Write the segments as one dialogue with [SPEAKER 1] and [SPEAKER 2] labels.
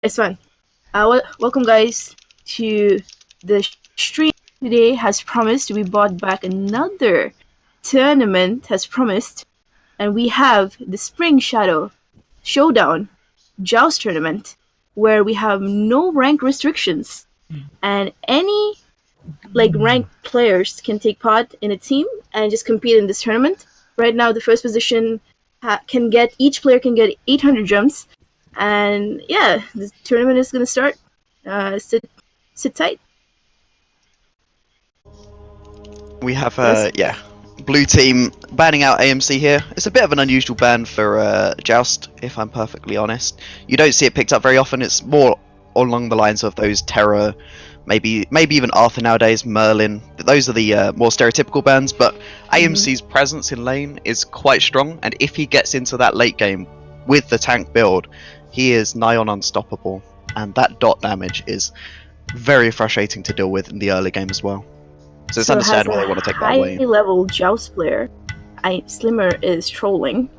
[SPEAKER 1] It's fine. Welcome guys to the stream. Today has promised we brought back another tournament as promised, and we have the Spring Shadow Showdown Joust tournament where we have no rank restrictions and any ranked players can take part in a team and just compete in this tournament. Right now the first position each player can get 800 gems. And yeah, the tournament is gonna start. Sit tight.
[SPEAKER 2] We have blue team banning out AMC here. It's a bit of an unusual ban for Joust, if I'm perfectly honest. You don't see it picked up very often. It's more along the lines of those Terror, maybe even Arthur nowadays, Merlin. Those are the more stereotypical bans. But AMC's presence in lane is quite strong, and if he gets into that late game with the tank build, he is nigh on unstoppable, and that dot damage is very frustrating to deal with in the early game as well. So it's understandable they want to take that away.
[SPEAKER 1] High-level Joust player, Slimmer is trolling.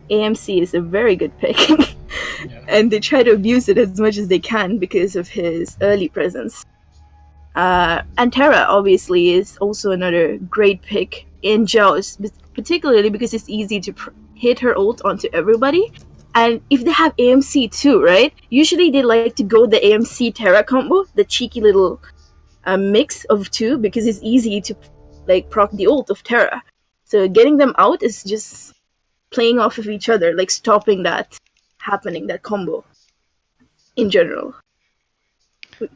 [SPEAKER 1] AMC is a very good pick, and they try to abuse it as much as they can because of his early presence. And Terra, obviously, is also another great pick in Joust, particularly because it's easy to hit her ult onto everybody. And if they have AMC too, right? Usually they like to go the AMC Terra combo, the cheeky little mix of two, because it's easy to proc the ult of Terra. So getting them out is just playing off of each other, stopping that happening, that combo in general.
[SPEAKER 2] It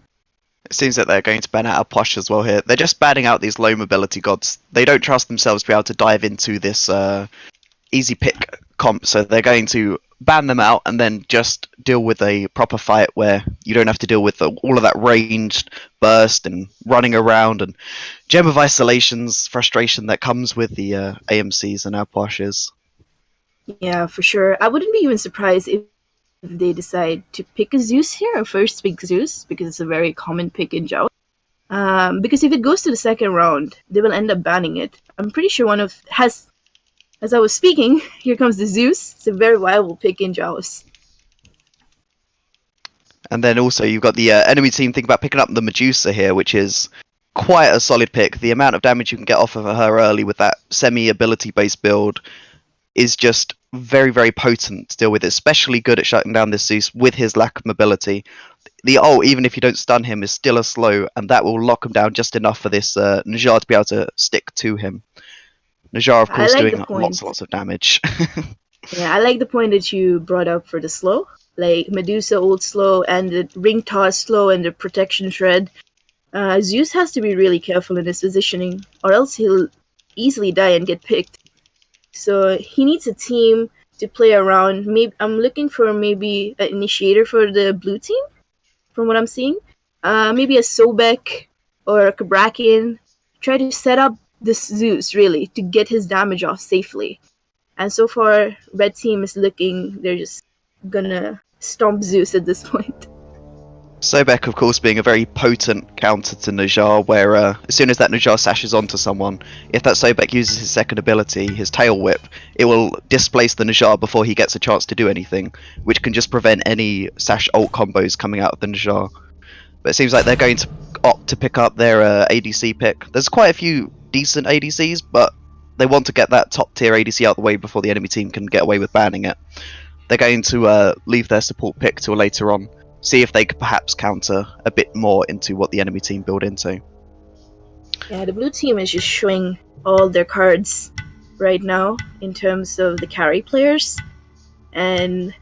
[SPEAKER 2] seems that they're going to ban out a Posh as well here. They're just banning out these low mobility gods. They don't trust themselves to be able to dive into this easy pick comp, so they're going to ban them out and then just deal with a proper fight where you don't have to deal with all of that ranged burst and running around and gem of isolations frustration that comes with the AMCs and our Poshes.
[SPEAKER 1] Yeah, for sure. I wouldn't be even surprised if they decide to pick a Zeus here, or first pick Zeus, because it's a very common pick in Joust. Because if it goes to the second round, they will end up banning it. I'm pretty sure as I was speaking, here comes the Zeus. It's a very viable pick in Joust.
[SPEAKER 2] And then also you've got the enemy team think about picking up the Medusa here, which is quite a solid pick. The amount of damage you can get off of her early with that semi-ability based build is just very, very potent to deal with. Especially good at shutting down this Zeus with his lack of mobility. The ult, even if you don't stun him, is still a slow, and that will lock him down just enough for this Najjar to be able to stick to him. Najjar, of course, doing lots and lots of damage.
[SPEAKER 1] Yeah, I like the point that you brought up for the slow. Medusa ult slow, and the ring toss slow, and the protection shred. Zeus has to be really careful in his positioning, or else he'll easily die and get picked. So he needs a team to play around. Maybe I'm looking for maybe an initiator for the blue team, from what I'm seeing. Maybe a Sobek or a Kabrakian. Try to set up this Zeus, really, to get his damage off safely. And so far, red team is they're just gonna stomp Zeus at this point.
[SPEAKER 2] Sobek, of course, being a very potent counter to Najjar, where as soon as that Najjar sashes onto someone, if that Sobek uses his second ability, his tail whip, it will displace the Najjar before he gets a chance to do anything, which can just prevent any sash ult combos coming out of the Najjar. But it seems like they're going to opt to pick up their ADC pick. There's quite a few decent ADCs, but they want to get that top tier ADC out of the way before the enemy team can get away with banning it. They're going to leave their support pick till later on, see if they could perhaps counter a bit more into what the enemy team build into.
[SPEAKER 1] Yeah, the blue team is just showing all their cards right now in terms of the carry players, and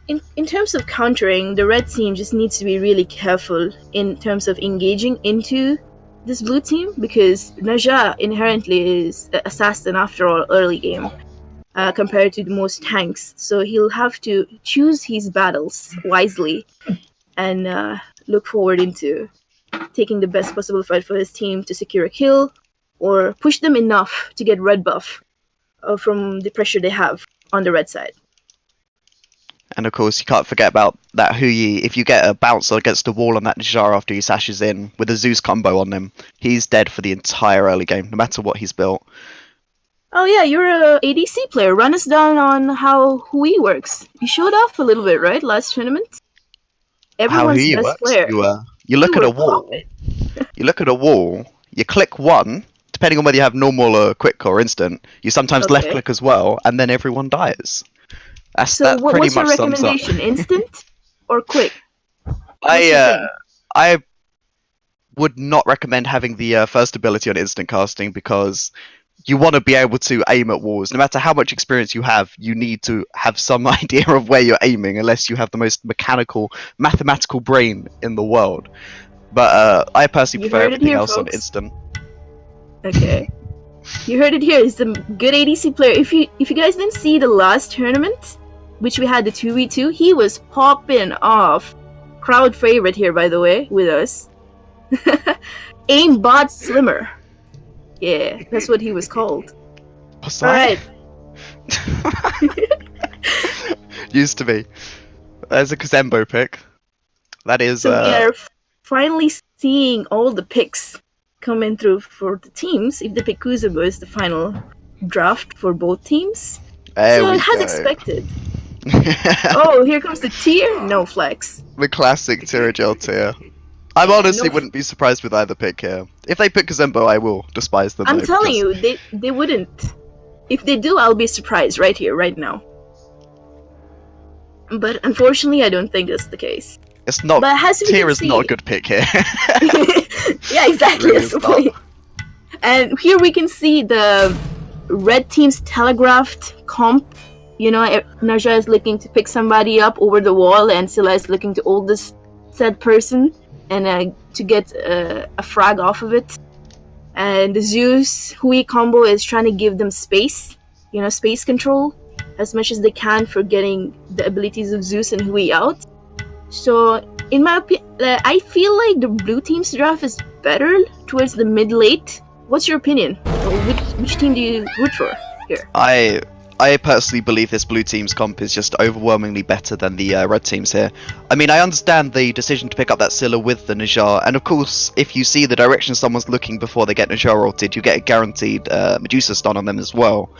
[SPEAKER 1] in terms of countering, the red team just needs to be really careful in terms of engaging into this blue team, because Najjar inherently is an assassin after all early game compared to the most tanks, so he'll have to choose his battles wisely and look forward into taking the best possible fight for his team to secure a kill or push them enough to get red buff from the pressure they have on the red side.
[SPEAKER 2] And of course, you can't forget about that Hahayes. If you get a bouncer against the wall on that Najjar after he sashes in with a Zeus combo on him, he's dead for the entire early game, no matter what he's built.
[SPEAKER 1] Oh yeah, you're a ADC player. Run us down on how Hahayes works. You showed off a little bit, right, last tournament? everyone's
[SPEAKER 2] He
[SPEAKER 1] best
[SPEAKER 2] works,
[SPEAKER 1] player.
[SPEAKER 2] you look at a wall.
[SPEAKER 1] Pop it.
[SPEAKER 2] You look at a wall. You click one. Depending on whether you have normal or quick or instant, you sometimes left click as well, and then everyone dies.
[SPEAKER 1] So what's your recommendation? Instant or quick?
[SPEAKER 2] I would not recommend having the first ability on instant casting because you want to be able to aim at walls. No matter how much experience you have, you need to have some idea of where you're aiming, unless you have the most mathematical brain in the world. But I personally prefer everything else on instant.
[SPEAKER 1] Okay. You heard it here. He's a good ADC player. If you guys didn't see the last tournament, which we had the 2v2, he was popping off. Crowd favorite here, by the way, with us. Aimbot Slimmer. Yeah, that's what he was called. Alright.
[SPEAKER 2] Used to be. There's a Kazembo pick. That is.
[SPEAKER 1] So we are finally seeing all the picks coming through for the teams. If the pick Kuzumbo is the final draft for both teams. So as expected. Oh, here comes the tier. No flex.
[SPEAKER 2] The classic Tyragel tier. I honestly wouldn't be surprised with either pick here. If they pick Kazembo, I will despise them.
[SPEAKER 1] I'm telling you, they wouldn't. If they do, I'll be surprised right here, right now. But unfortunately, I don't think that's the case.
[SPEAKER 2] It's not.
[SPEAKER 1] But
[SPEAKER 2] tier is not a good pick here.
[SPEAKER 1] Yeah, exactly. Really that's the point. And here we can see the red team's telegraphed comp. You know, Naja is looking to pick somebody up over the wall, and Scylla is looking to hold this said person and to get a frag off of it. And the Zeus Hui combo is trying to give them space, you know, space control as much as they can for getting the abilities of Zeus and Hui out. So, in my opinion, I feel like the blue team's draft is better towards the mid-late. What's your opinion? Which team do you root for here?
[SPEAKER 2] I personally believe this blue team's comp is just overwhelmingly better than the red team's here. I mean, I understand the decision to pick up that Scylla with the Naja, and of course, if you see the direction someone's looking before they get Naja ulted, you get a guaranteed Medusa stun on them as well.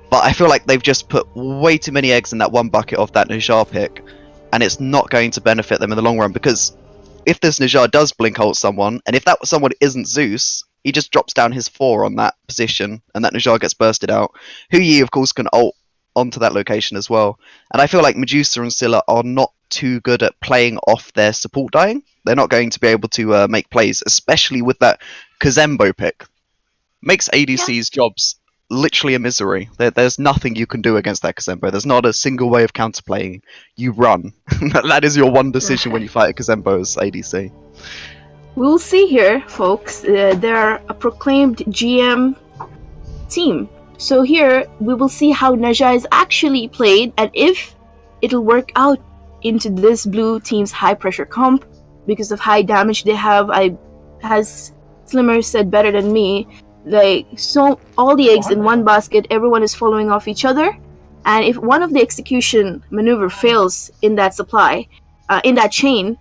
[SPEAKER 2] But I feel like they've just put way too many eggs in that one bucket of that Naja pick, and it's not going to benefit them in the long run, because if this Naja does blink ult someone, and if that someone isn't Zeus, he just drops down his 4 on that position, and that Naja gets bursted out. Houyi, of course, can ult onto that location as well. And I feel like Medusa and Scylla are not too good at playing off their support dying. They're not going to be able to make plays, especially with that Kazembo pick. Makes ADC's jobs literally a misery. There's nothing you can do against that Kazembo. There's not a single way of counterplaying. You run. That is your one decision when you fight a Kazembo as ADC.
[SPEAKER 1] We'll see here, folks. They're a proclaimed GM team. So here, we will see how Naja is actually played, and if it'll work out into this blue team's high-pressure comp, because of high damage they have. As Slimmer said better than me, like, so all the eggs in one basket, everyone is following off each other, and if one of the execution maneuver fails in that supply, in that chain,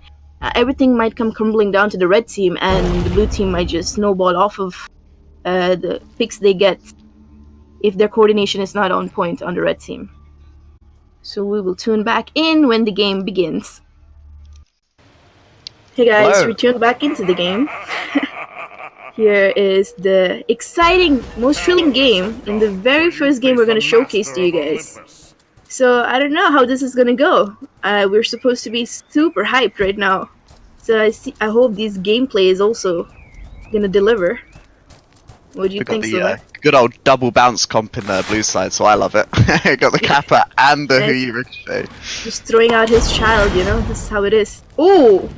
[SPEAKER 1] everything might come crumbling down to the red team, and the blue team might just snowball off of the picks they get if their coordination is not on point on the red team. So we will tune back in when the game begins. Hey guys,
[SPEAKER 2] Hello.
[SPEAKER 1] we tuned back into the game. Here is the exciting, most thrilling game, and the very first game we're going to showcase to you guys. So I don't know how this is going to go. We're supposed to be super hyped right now. So I hope this gameplay is also going to deliver. What do you think, so?
[SPEAKER 2] Good old double bounce comp in the blue side, so I love it. Got the Kappa and the Houyi Ricochet.
[SPEAKER 1] Just throwing out his child, you know? This is how it is. Ooh!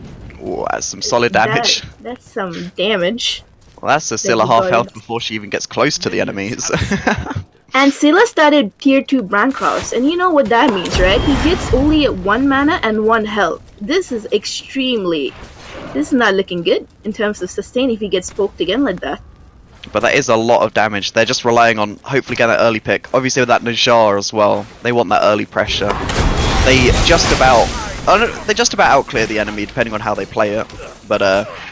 [SPEAKER 2] Ooh, that's some solid damage.
[SPEAKER 1] That's some damage.
[SPEAKER 2] Well, that's a Scylla half health before she even gets close to the enemies.
[SPEAKER 1] And Scylla started tier 2 Brandcross, and you know what that means, right? He gets only 1 mana and 1 health. This is not looking good in terms of sustain if he gets poked again like that.
[SPEAKER 2] But that is a lot of damage. They're just relying on hopefully getting that early pick. Obviously with that Naja as well, they want that early pressure. They just about outclear the enemy depending on how they play it. But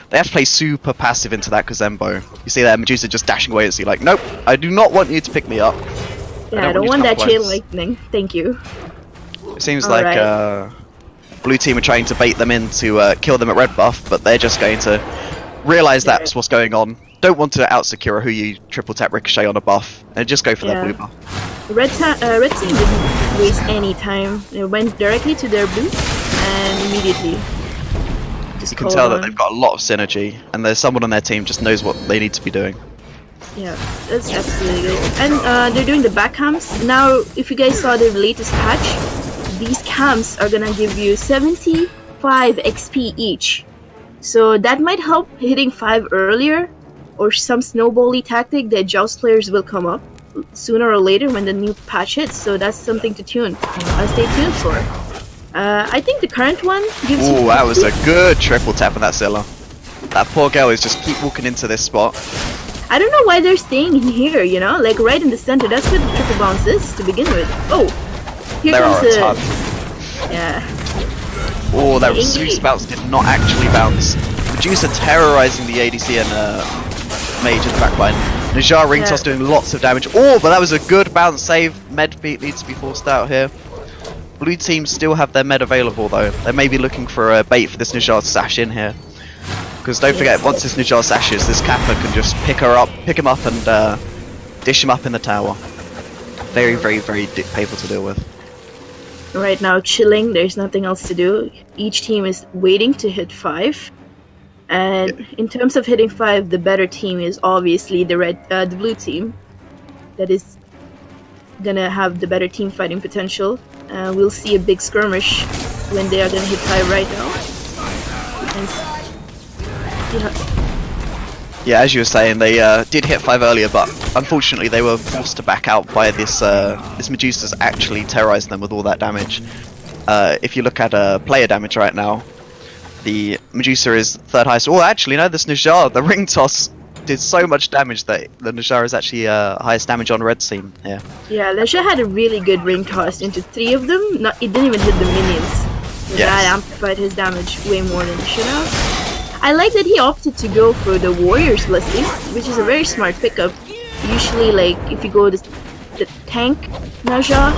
[SPEAKER 2] they have to play super passive into that Kazembo. You see there, Medusa just dashing away at you like, nope, I do not want you to pick me up.
[SPEAKER 1] Yeah, I don't want that chain lightning. Thank you.
[SPEAKER 2] It seems like blue team are trying to bait them in to kill them at red buff, but they're just going to realise that's what's going on. Don't want to out-secure a Hahayes triple tap ricochet on a buff, and just go for their blue buff.
[SPEAKER 1] Red team didn't waste any time. They went directly to their blue and immediately just
[SPEAKER 2] you can tell that they've got a lot of synergy, and there's someone on their team just knows what they need to be doing.
[SPEAKER 1] Yeah, that's absolutely good. And they're doing the back camps. Now, if you guys saw the latest patch, these camps are gonna give you 75 XP each. So that might help hitting 5 earlier, or some snowbally tactic that Jxwsii players will come up sooner or later when the new patch hits. So that's something to stay tuned for. I think the current one gives you...
[SPEAKER 2] Ooh, that was a good triple tap on that Scylla. That poor girl is just keep walking into this spot.
[SPEAKER 1] I don't know why they're staying in here, you know? Like right in the center. That's where the triple bounce is to begin with. Oh! Here
[SPEAKER 2] there
[SPEAKER 1] comes
[SPEAKER 2] are a ton.
[SPEAKER 1] Yeah.
[SPEAKER 2] Oh, that Zeus bounce did not actually bounce. Medusa terrorizing the ADC and Mage in the backline. Najjar ring toss doing lots of damage. Oh, but that was a good bounce save. Med beat needs to be forced out here. Blue team still have their med available though. They may be looking for a bait for this Najjar to sash in here. Because don't forget, once this Najjar sashes, this Kappa can just pick him up and dish him up in the tower. Very, very, very painful to deal with.
[SPEAKER 1] Right now, chilling. There's nothing else to do. Each team is waiting to hit 5. And in terms of hitting 5, the better team is obviously the blue team. That is gonna have the better team fighting potential. We'll see a big skirmish when they are gonna hit 5 right now.
[SPEAKER 2] Yeah, as you were saying, they did hit 5 earlier, but unfortunately they were forced to back out by this Medusa's actually terrorizing them with all that damage. If you look at player damage right now, the Medusa is 3rd highest. Oh, actually, no, this Najjar, the ring toss did so much damage that the Najjar is actually highest damage on red team here. Yeah,
[SPEAKER 1] Najjar had a really good ring toss into 3 of them. It didn't even hit the minions. That amplified his damage way more than it should have. I like that he opted to go for the Warrior's Blessing, which is a very smart pickup. Usually, like, if you go to the tank Najjar,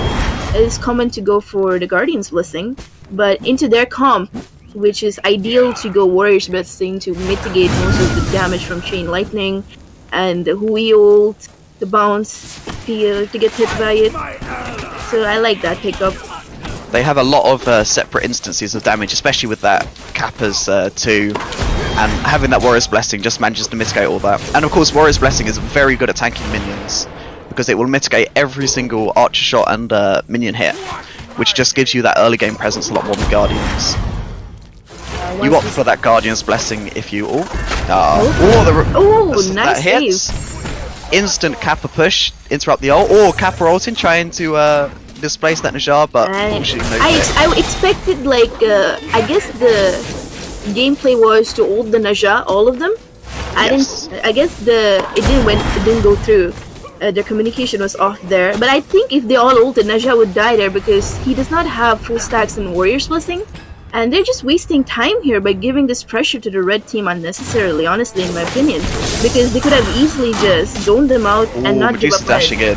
[SPEAKER 1] it's common to go for the Guardian's Blessing. But into their comp, which is ideal to go Warrior's Blessing to mitigate most of the damage from Chain Lightning and the Hahayes ult, the bounce, to get hit by it. So I like that pickup.
[SPEAKER 2] They have a lot of separate instances of damage, especially with that Kappa's 2, and having that Warrior's Blessing just manages to mitigate all that. And of course, Warrior's Blessing is very good at tanking minions, because it will mitigate every single archer shot and minion hit, which just gives you that early game presence a lot more than Guardians. You opt for that Guardian's Blessing if you...
[SPEAKER 1] nice
[SPEAKER 2] that hits.
[SPEAKER 1] Save.
[SPEAKER 2] Instant Kappa push, interrupt the ult, or Kappa ulting, trying to displace that Najjar, but unfortunately no
[SPEAKER 1] I expected, like, I guess the gameplay was to ult the Najjar, all of them. I guess it didn't go through. Their communication was off there, but I think if they all ulted, Najjar would die there because he does not have full stacks in Warrior's Blessing. And they're just wasting time here by giving this pressure to the red team unnecessarily, honestly, in my opinion. Because they could have easily just zoned them out and not give up
[SPEAKER 2] dashing in.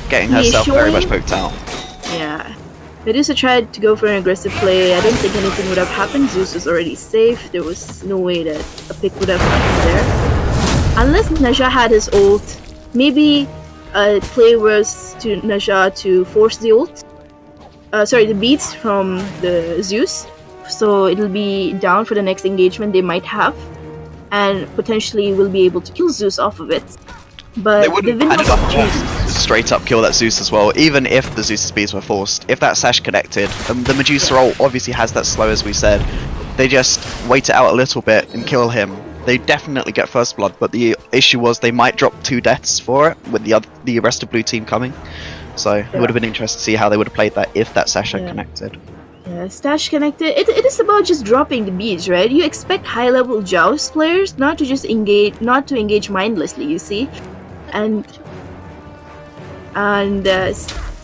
[SPEAKER 2] Getting herself very much poked out.
[SPEAKER 1] Yeah. Medusa tried to go for an aggressive play. I don't think anything would have happened. Zeus was already safe. There was no way that a pick would have happened there. Unless Najjar had his ult. Maybe a play was to Najjar to force the ult. The beats from the Zeus, so it'll be down for the next engagement they might have, and potentially will be able to kill Zeus off of it. But
[SPEAKER 2] they wouldn't straight up kill that Zeus as well, even if the Zeus beats were forced. If that sash connected, the Medusa ult obviously has that slow, as we said. They just wait it out a little bit and kill him. They definitely get first blood, but the issue was they might drop 2 deaths for it with the rest of blue team coming. So it would have been interesting to see how they would have played that if that sash had connected.
[SPEAKER 1] Yeah, stash connected. It is about just dropping the beats, right? You expect high-level Jxwsii players not to engage mindlessly. You see, and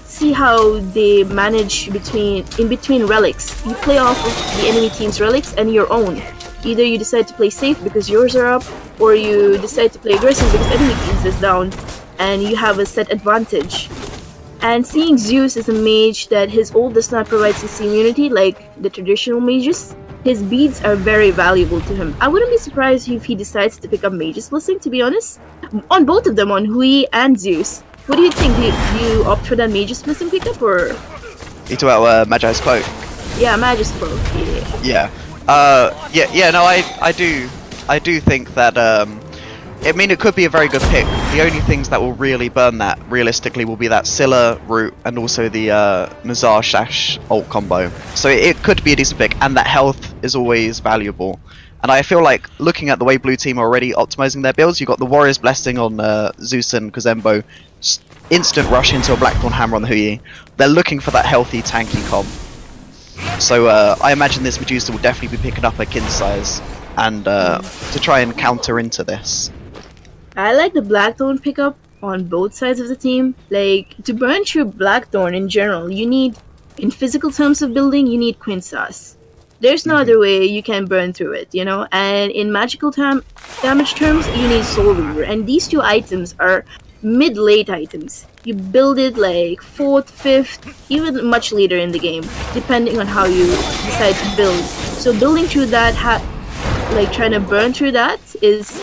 [SPEAKER 1] see how they manage in between relics. You play off of the enemy team's relics and your own. Either you decide to play safe because yours are up, or you decide to play aggressive because enemy team's is down, and you have a set advantage. And seeing Zeus as a mage that his ult does not provide CC immunity like the traditional mages, his beads are very valuable to him. I wouldn't be surprised if he decides to pick up Mage's Blessing, to be honest. On both of them, on Hui and Zeus. What do you think? Do you opt for that Mage's Blessing pickup, or...?
[SPEAKER 2] You talk about Magi's Cloak?
[SPEAKER 1] Yeah, Magi's Cloak,
[SPEAKER 2] yeah. No, I do think that, I mean, it could be a very good pick. The only things that will really burn that, realistically, will be that Scylla route and also the Nazar Shash ult combo. So it could be a decent pick, and that health is always valuable. And I feel like, looking at the way blue team are already optimizing their builds, you've got the Warrior's Blessing on Zeus and Kozembo, instant rush into a Blackthorn Hammer on the Hui. They're looking for that healthy, tanky comp. So I imagine this Medusa will definitely be picking up a kin size, and to try and counter into this.
[SPEAKER 1] I like the Blackthorn pickup on both sides of the team. Like, to burn through Blackthorn in general, you need, in physical terms of building, you need Quintsas. There's no other way you can burn through it, you know? And in magical damage terms, you need Soul Reaver. And these two items are mid-late items. You build it like 4th, 5th, even much later in the game, depending on how you decide to build. So building through that, like trying to burn through that is...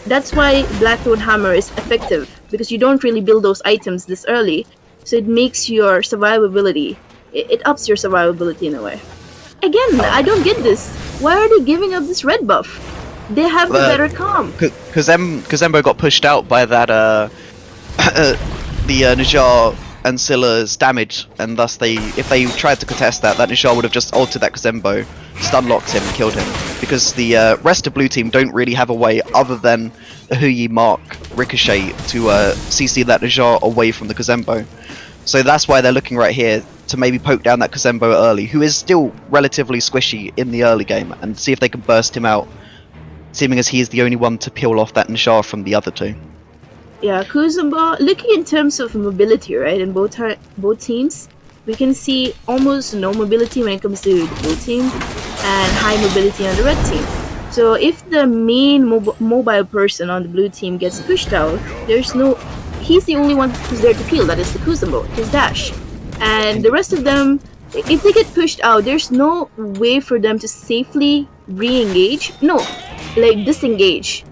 [SPEAKER 1] that's why Blackthorn Hammer is effective, because you don't really build those items this early, so it makes your survivability, it ups your survivability in a way. Again, I don't get this. Why are they giving up this red buff? They have the better comp.
[SPEAKER 2] Kozembo got pushed out by that, the Najjar and Scylla's damage, and thus if they tried to contest that Najjar would have just ulted that Kozembo, stun locked him and killed him, because the rest of blue team don't really have a way other than a Huyi Mark Ricochet to CC that Najjar away from the Kozembo. So that's why they're looking right here to maybe poke down that Kozembo early, who is still relatively squishy in the early game, and see if they can burst him out, seeming as he is the only one to peel off that Najjar from the other two.
[SPEAKER 1] Yeah, Kozembo, looking in terms of mobility, right, in both teams, we can see almost no mobility when it comes to the blue team, and high mobility on the red team. So if the main mobile person on the blue team gets pushed out, he's the only one who's there to peel, that is the Kozembo, his dash. And the rest of them, if they get pushed out, there's no way for them to safely re-engage, disengage,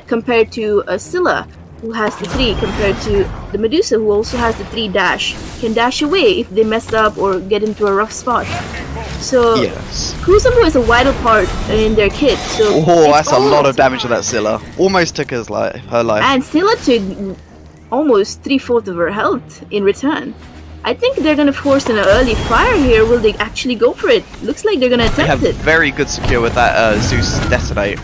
[SPEAKER 1] compared to a Scylla, who has the 3, compared to the Medusa, who also has the 3 dash, can dash away if they mess up or get into a rough spot. So, yes. Kozembo is a vital part in their kit. So
[SPEAKER 2] that's a lot of damage to that Scylla. Almost took her life.
[SPEAKER 1] And Scylla took almost 3/4 of her health in return. I think they're gonna force an early fire here. Will they actually go for it? Looks like they're gonna attempt it.
[SPEAKER 2] They have very good secure with that Zeus Detonate.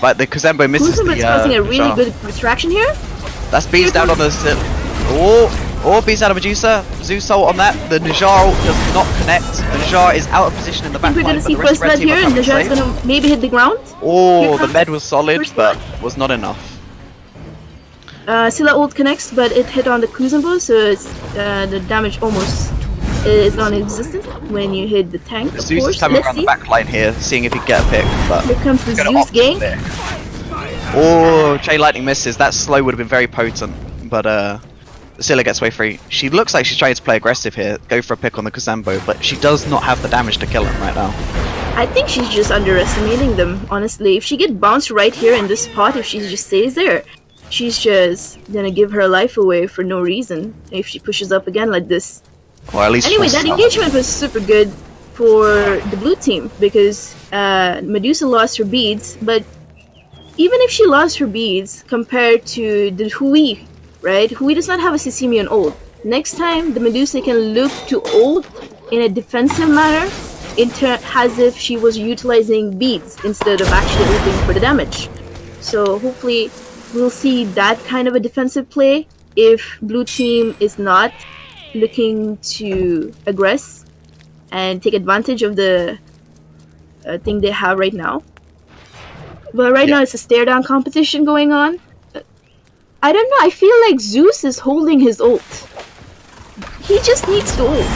[SPEAKER 2] But the Kozembo misses
[SPEAKER 1] Kozembo is causing a really good distraction here.
[SPEAKER 2] That's beats down on the beats out of Medusa. Zeus ult on that. The Najjar ult does not connect. The Najjar is out of position in the back line.
[SPEAKER 1] We're gonna see first med here, and Najjar is gonna maybe hit the ground.
[SPEAKER 2] The med was solid, but was not enough.
[SPEAKER 1] Scylla ult connects, but it hit on the Kozembo, so it's, the damage almost is non-existent when you hit the tank.
[SPEAKER 2] Zeus is coming around the back line here, seeing if he can get a pick. But
[SPEAKER 1] here comes the Zeus gang.
[SPEAKER 2] Chain Lightning misses. That slow would have been very potent, but Scylla gets way free. She looks like she's trying to play aggressive here, go for a pick on the Kozembo, but she does not have the damage to kill him right now.
[SPEAKER 1] I think she's just underestimating them, honestly. If she gets bounced right here in this spot, if she just stays there, she's just gonna give her life away for no reason if she pushes up again like this.
[SPEAKER 2] Well, at least
[SPEAKER 1] anyway, that engagement was super good for the blue team, because Medusa lost her beads, but even if she lost her beads compared to the Hui, right? Hui does not have a Sisimian ult. Next time, the Medusa can look to ult in a defensive manner, as if she was utilizing beads instead of actually ulting for the damage. So hopefully we'll see that kind of a defensive play if blue team is not looking to aggress and take advantage of the thing they have right now. But right now it's a stare down competition going on. I don't know, I feel like Zeus is holding his ult. He just needs to ult.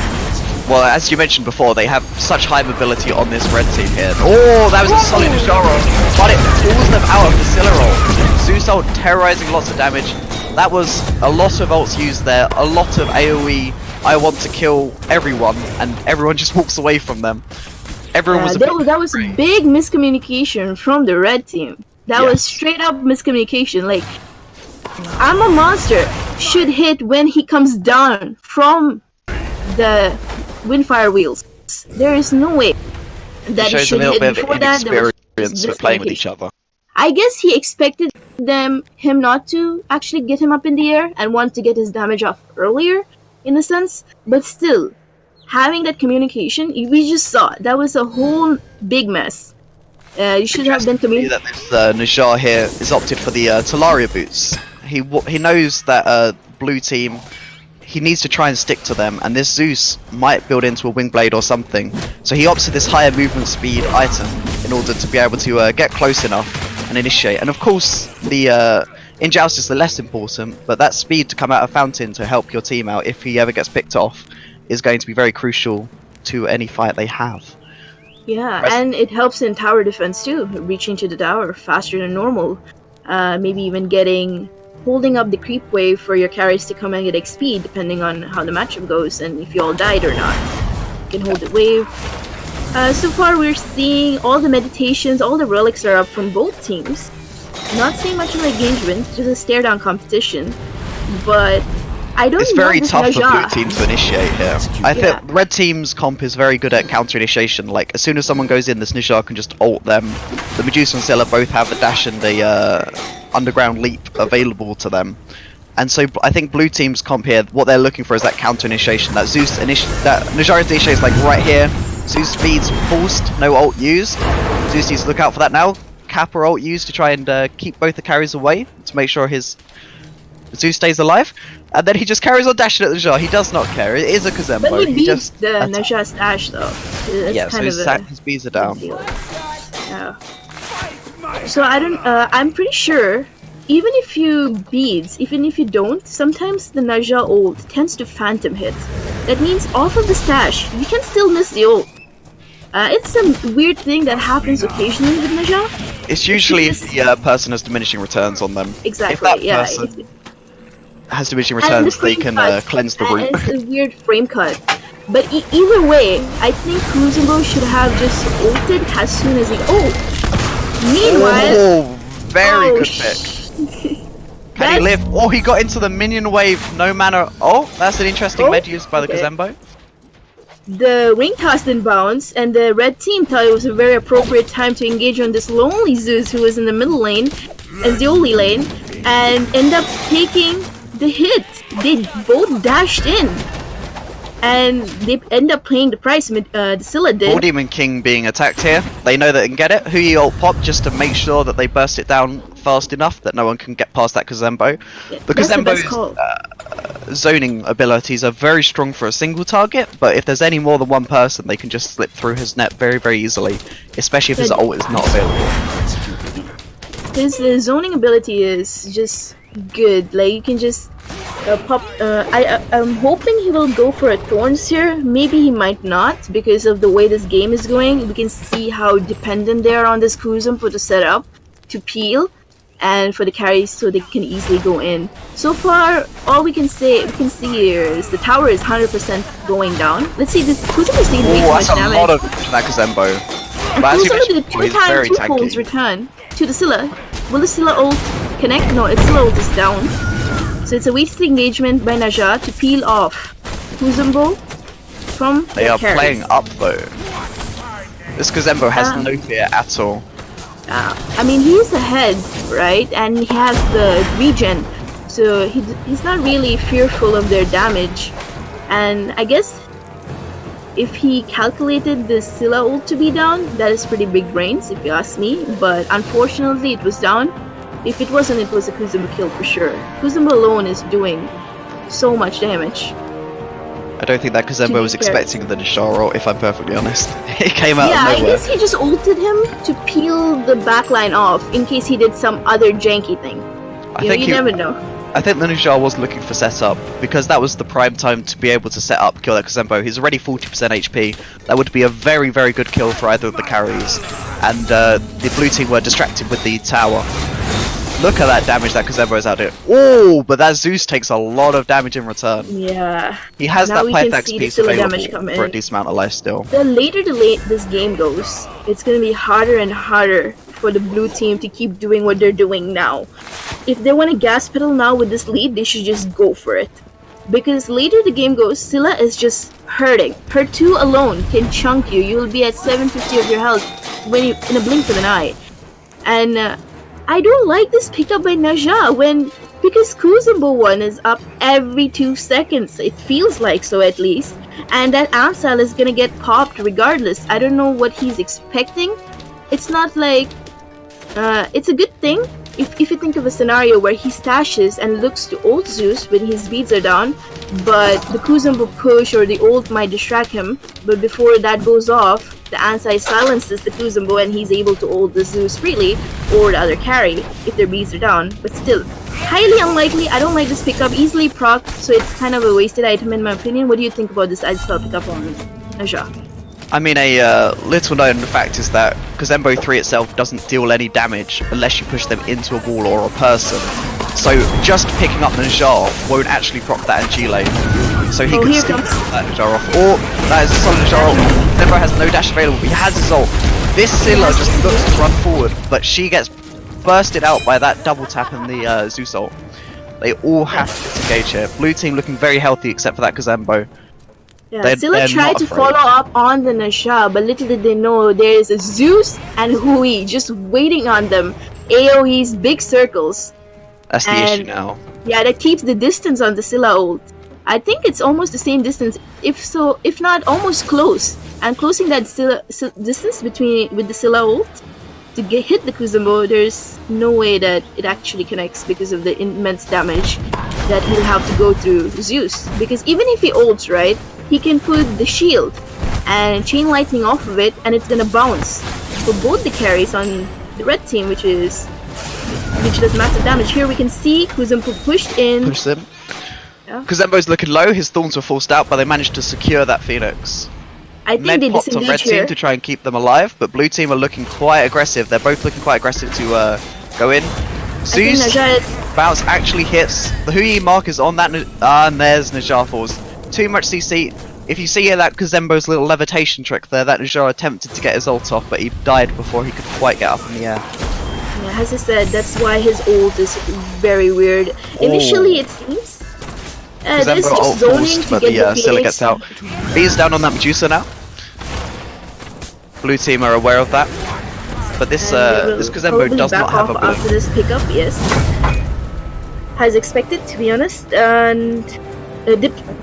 [SPEAKER 2] Well, as you mentioned before, they have such high mobility on this red team here. Oh, that was a solid Najjar ult, but it pulls them out of the Scylla ult. Zeus ult terrorizing lots of damage. That was a lot of ults used there, a lot of AoE, I want to kill everyone, and everyone just walks away from them. Everyone was
[SPEAKER 1] that was a big miscommunication from the red team. That was straight up miscommunication. Like, I'm a monster should hit when he comes down from the windfire wheels. There is no way that it should hit before that. There was
[SPEAKER 2] with playing with each other.
[SPEAKER 1] I guess he expected him not to actually get him up in the air and want to get his damage off earlier, in a sense. But still, having that communication, we just saw that was a whole big mess. You should have been communicating.
[SPEAKER 2] That this Najjar here is opted for the Talaria boots. He knows that blue team, he needs to try and stick to them, and this Zeus might build into a wing blade or something. So he opts for this higher movement speed item in order to be able to get close enough and initiate. And of course, the in Jxwsii is the less important, but that speed to come out of Fountain to help your team out if he ever gets picked off is going to be very crucial to any fight they have.
[SPEAKER 1] Yeah, and it helps in tower defense too, reaching to the tower faster than normal. Maybe even holding up the creep wave for your carries to come and get XP, depending on how the matchup goes and if you all died or not. You can hold the wave. So far we're seeing all the meditations, all the relics are up from both teams. Not seeing much of an engagement, just a stare down competition. But I don't know.
[SPEAKER 2] It's very tough for blue team to initiate here. I think red team's comp is very good at counter initiation. Like, as soon as someone goes in, this Najjar can just ult them. The Medusa and Scylla both have a dash and a underground leap available to them. And so I think blue team's comp here, what they're looking for is that counter initiation. That Najjar initiates like right here. Zeus speeds forced, no ult used. Zeus needs to look out for that now. Kappa ult used to try and keep both the carries away to make sure his Zeus stays alive. And then he just carries on dashing at the Najjar. He does not care. It is a Kazembo.
[SPEAKER 1] But he beats the Najjar's dash though.
[SPEAKER 2] So his speeds are down.
[SPEAKER 1] Yeah. So I don't. I'm pretty sure. Even if you beads, even if you don't, sometimes the Najjar ult tends to phantom hit. That means off of the stash, you can still miss the ult. It's a weird thing that happens occasionally with Najjar.
[SPEAKER 2] It's usually if the person has diminishing returns on them.
[SPEAKER 1] Exactly.
[SPEAKER 2] If that person has diminishing returns, they can cleanse the root.
[SPEAKER 1] It's a weird frame cut. But either way, I think Cruzenbo should have just ulted as soon as he ult. Meanwhile,
[SPEAKER 2] very good pick. Can he live? Oh, he got into the minion wave, no mana. Oh, that's an interesting med used by the Kazembo.
[SPEAKER 1] The ring toss didn't bounce, and the red team thought it was a very appropriate time to engage on this lonely Zeus who was in the middle lane, as the only lane, and end up taking the hit. They both dashed in, and they end up paying the price. The Scylla did.
[SPEAKER 2] Bull Demon King being attacked here. They know they can get it. Hui ult pop just to make sure that they burst it down fast enough that no one can get past that Kazembo.
[SPEAKER 1] Yeah,
[SPEAKER 2] the Kazembo's zoning abilities are very strong for a single target, but if there's any more than one person, they can just slip through his net very, very easily, especially if his ult is not available.
[SPEAKER 1] His zoning ability is just good. Like, you can just pop. I'm hoping he will go for a Thorns here. Maybe he might not, because of the way this game is going. We can see how dependent they are on this Kuzumpo to set up, to peel, and for the carries so they can easily go in. So far, all we can see here is the tower is 100% going down. Let's see, this Kuzumpo is taking way too much damage.
[SPEAKER 2] That's a lot of that Kazembo.
[SPEAKER 1] And Kuzumpo did a two-folds return to the Scylla. Will the Scylla ult connect? No, its Scylla ult is down. So it's a wasted engagement by Najjar to peel off Kuzumbo from
[SPEAKER 2] They are playing up though. This Kazembo has no fear at all.
[SPEAKER 1] I mean, he's ahead, right? And he has the regen, so he's not really fearful of their damage. And I guess if he calculated the Scylla ult to be down, that is pretty big brains, if you ask me. But unfortunately, it was down. If it wasn't, it was a Kuzumbo kill for sure. Kuzumbo alone is doing so much damage.
[SPEAKER 2] I don't think that Kazembo was expecting the Najjar ult, if I'm perfectly honest. It came out of nowhere.
[SPEAKER 1] I guess he just ulted him to peel the backline off in case he did some other janky thing. You never know.
[SPEAKER 2] I think the Najjar was looking for setup, because that was the prime time to be able to set up, kill that Kazembo. He's already 40% HP. That would be a very, very good kill for either of the carries. And the blue team were distracted with the tower. Look at that damage that Kazembo's out here. Oh, but that Zeus takes a lot of damage in return.
[SPEAKER 1] Yeah.
[SPEAKER 2] He has
[SPEAKER 1] now
[SPEAKER 2] that Pythax piece available for a decent amount of life still.
[SPEAKER 1] The later this game goes, it's gonna be harder and harder for the blue team to keep doing what they're doing now. If they want to gas pedal now with this lead, they should just go for it. Because later the game goes, Scylla is just hurting. Her 2 alone can chunk you. You'll be at 750 of your health when you, in a blink of an eye. And I don't like this pickup by Naja because Kuzumbo 1 is up every 2 seconds. It feels like so at least. And that Amsal is gonna get popped regardless. I don't know what he's expecting. It's not like... it's a good thing if you think of a scenario where he stashes and looks to ult Zeus when his beads are down, but the Kuzumbo push or the ult might distract him, but before that goes off, the Ansai silences the Kuzumbo and he's able to ult the Zeus freely, or the other carry, if their beads are down. But still, highly unlikely. I don't like this pickup, easily proc, so it's kind of a wasted item in my opinion. What do you think about this Ispell pickup on Naja?
[SPEAKER 2] I mean, a little known fact is that Kazembo 3 itself doesn't deal any damage unless you push them into a wall or a person. So just picking up Najar won't actually proc that in G lane. So he can still pull that Najar off. Or that is a solid Najar ult. Kazembo has no dash available, he has his ult. This Scylla just looks to run forward, but she gets bursted out by that double tap in the Zeus ult. They all have to disengage here. Blue team looking very healthy except for that Kazembo.
[SPEAKER 1] Yeah, Scylla tried to follow up on the Nasha, but little did they know there's a Zeus and Hui just waiting on them. AoE's big circles.
[SPEAKER 2] That's the issue now.
[SPEAKER 1] Yeah, that keeps the distance on the Scylla ult. I think it's almost the same distance, if not almost close. And closing that distance with the Scylla ult to hit the Kuzumbo, there's no way that it actually connects because of the immense damage that he'll have to go through Zeus. Because even if he ults, right, he can put the shield and chain lightning off of it and it's gonna bounce for both the carries on the red team, which does massive damage. Here we can see Kuzumbo pushed in.
[SPEAKER 2] Push them.
[SPEAKER 1] Yeah.
[SPEAKER 2] Kazembo's looking low, his thorns were forced out, but they managed to secure that Phoenix.
[SPEAKER 1] I think they
[SPEAKER 2] popped on red team to try and keep them alive, but blue team are looking quite aggressive. They're both looking quite aggressive to go in. Zeus bounce actually hits. The Hui mark is on that, and there's Najar falls. Too much CC. If you see here that Kazembo's little levitation trick there, that Najar attempted to get his ult off, but he died before he could quite get up in the air.
[SPEAKER 1] Yeah, as I said, that's why his ult is very weird. Initially, it seems
[SPEAKER 2] Kazembo ult forced, but the Scylla gets out. B's down on that Medusa now. Blue team are aware of that, but this Kazembo does not have a blink.
[SPEAKER 1] After this pickup, yes, as expected, to be honest, and.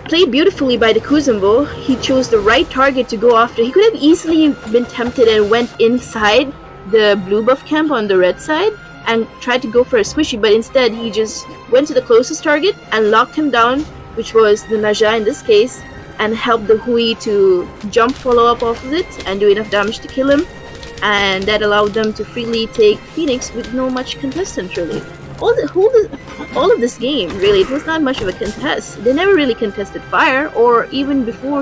[SPEAKER 1] Played beautifully by the Kuzumbo. He chose the right target to go after. He could have easily been tempted and went inside the blue buff camp on the red side and tried to go for a squishy, but instead he just went to the closest target and locked him down, which was the Naja in this case, and helped the Hui to jump follow up off of it and do enough damage to kill him, and that allowed them to freely take Phoenix with no much contestant really. All of this game, really, it was not much of a contest. They never really contested fire, or even before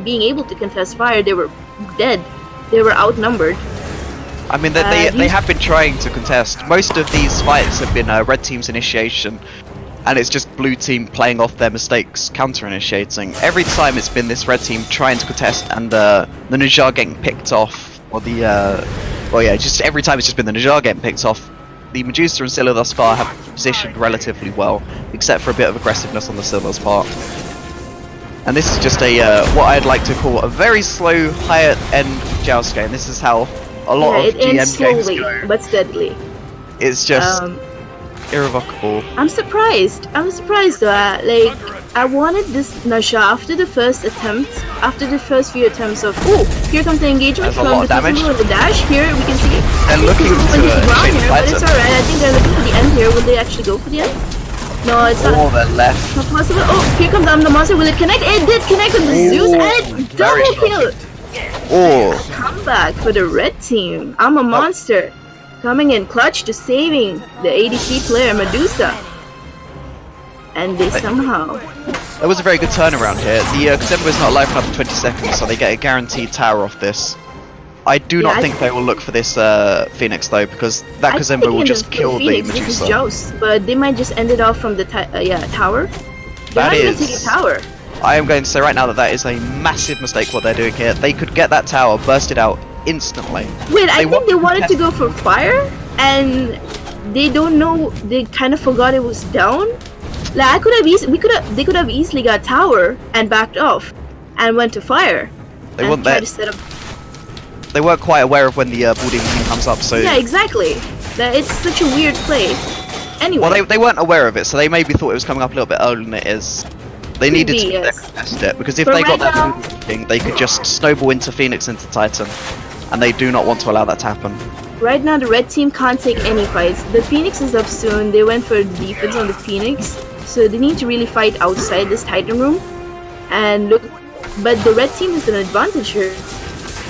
[SPEAKER 1] being able to contest fire, they were dead. They were outnumbered.
[SPEAKER 2] I mean, they have been trying to contest. Most of these fights have been red team's initiation, and it's just blue team playing off their mistakes, counter-initiating. Every time it's been this red team trying to contest, and the Najar getting picked off, or just every time it's just been the Najar getting picked off. The Medusa and Scylla thus far have positioned relatively well, except for a bit of aggressiveness on the Scylla's part. And this is just what I'd like to call a very slow, higher-end Jxwsii game. This is how a lot of GM games go.
[SPEAKER 1] But steadily.
[SPEAKER 2] It's just irrevocable.
[SPEAKER 1] I'm surprised though. I wanted this Nasha after the first few attempts of here comes the engagement from the Kuzumbo with the dash. Here we can see
[SPEAKER 2] they're looking to
[SPEAKER 1] but it's alright. I think they're looking for the end here. Will they actually go for the end? No, it's not.
[SPEAKER 2] Oh, they're left.
[SPEAKER 1] Not possible. Oh, here comes the monster. Will it connect? It did connect with the Zeus and double kill.
[SPEAKER 2] Oh,
[SPEAKER 1] Comeback for the red team. I'm a monster. Coming in clutch to saving the ADC player Medusa. And they somehow...
[SPEAKER 2] That was a very good turnaround here. The Kazembo is not alive for another 20 seconds, so they get a guaranteed tower off this. I do not think they will look for this Phoenix though, because that Kazembo will just kill the Medusa.
[SPEAKER 1] Jxwsii, but they might just end it off from the tower.
[SPEAKER 2] That is.
[SPEAKER 1] Take a tower.
[SPEAKER 2] I am going to say right now that that is a massive mistake what they're doing here. They could get that tower bursted out instantly.
[SPEAKER 1] Wait, I think they wanted to go for fire, and they don't know. They kind of forgot it was down. Like they could have easily got tower and backed off, and went to fire.
[SPEAKER 2] They weren't there. They weren't quite aware of when the boarding team comes up, so
[SPEAKER 1] yeah, exactly. It's such a weird play. Anyway,
[SPEAKER 2] well, they weren't aware of it, so they maybe thought it was coming up a little bit earlier than it is. They needed to test it, because if they got that thing, they could just snowball into Phoenix into Titan, and they do not want to allow that to happen.
[SPEAKER 1] Right now, the red team can't take any fights. The Phoenix is up soon. They went for the defense on the Phoenix, so they need to really fight outside this Titan room. And look, but the red team has an advantage here,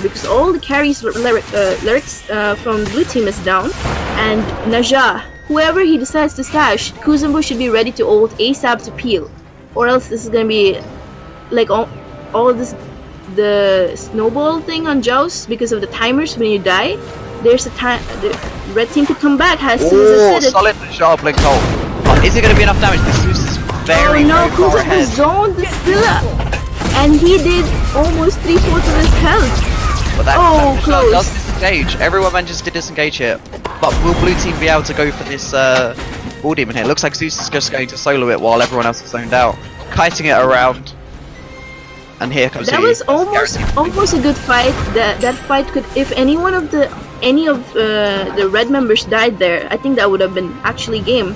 [SPEAKER 1] because all the carries lyrics from blue team is down, and Naja, whoever he decides to stash, Kuzumbo should be ready to ult ASAP to peel, or else this is gonna be like all this the snowball thing on Jxwsii because of the timers when you die. There's a time the red team could come back as soon as it.
[SPEAKER 2] Solid Naja blink ult. But is it gonna be enough damage? This is very far ahead.
[SPEAKER 1] Zoned the Scylla, and he did almost 3/4 of his health.
[SPEAKER 2] But that close. Does disengage. Everyone manages to disengage here. But will blue team be able to go for this ball demon here? Looks like Zeus is just going to solo it while everyone else is zoned out, kiting it around. And here comes
[SPEAKER 1] that was almost a good fight. That fight could, if any of the red members died there, I think that would have been actually game.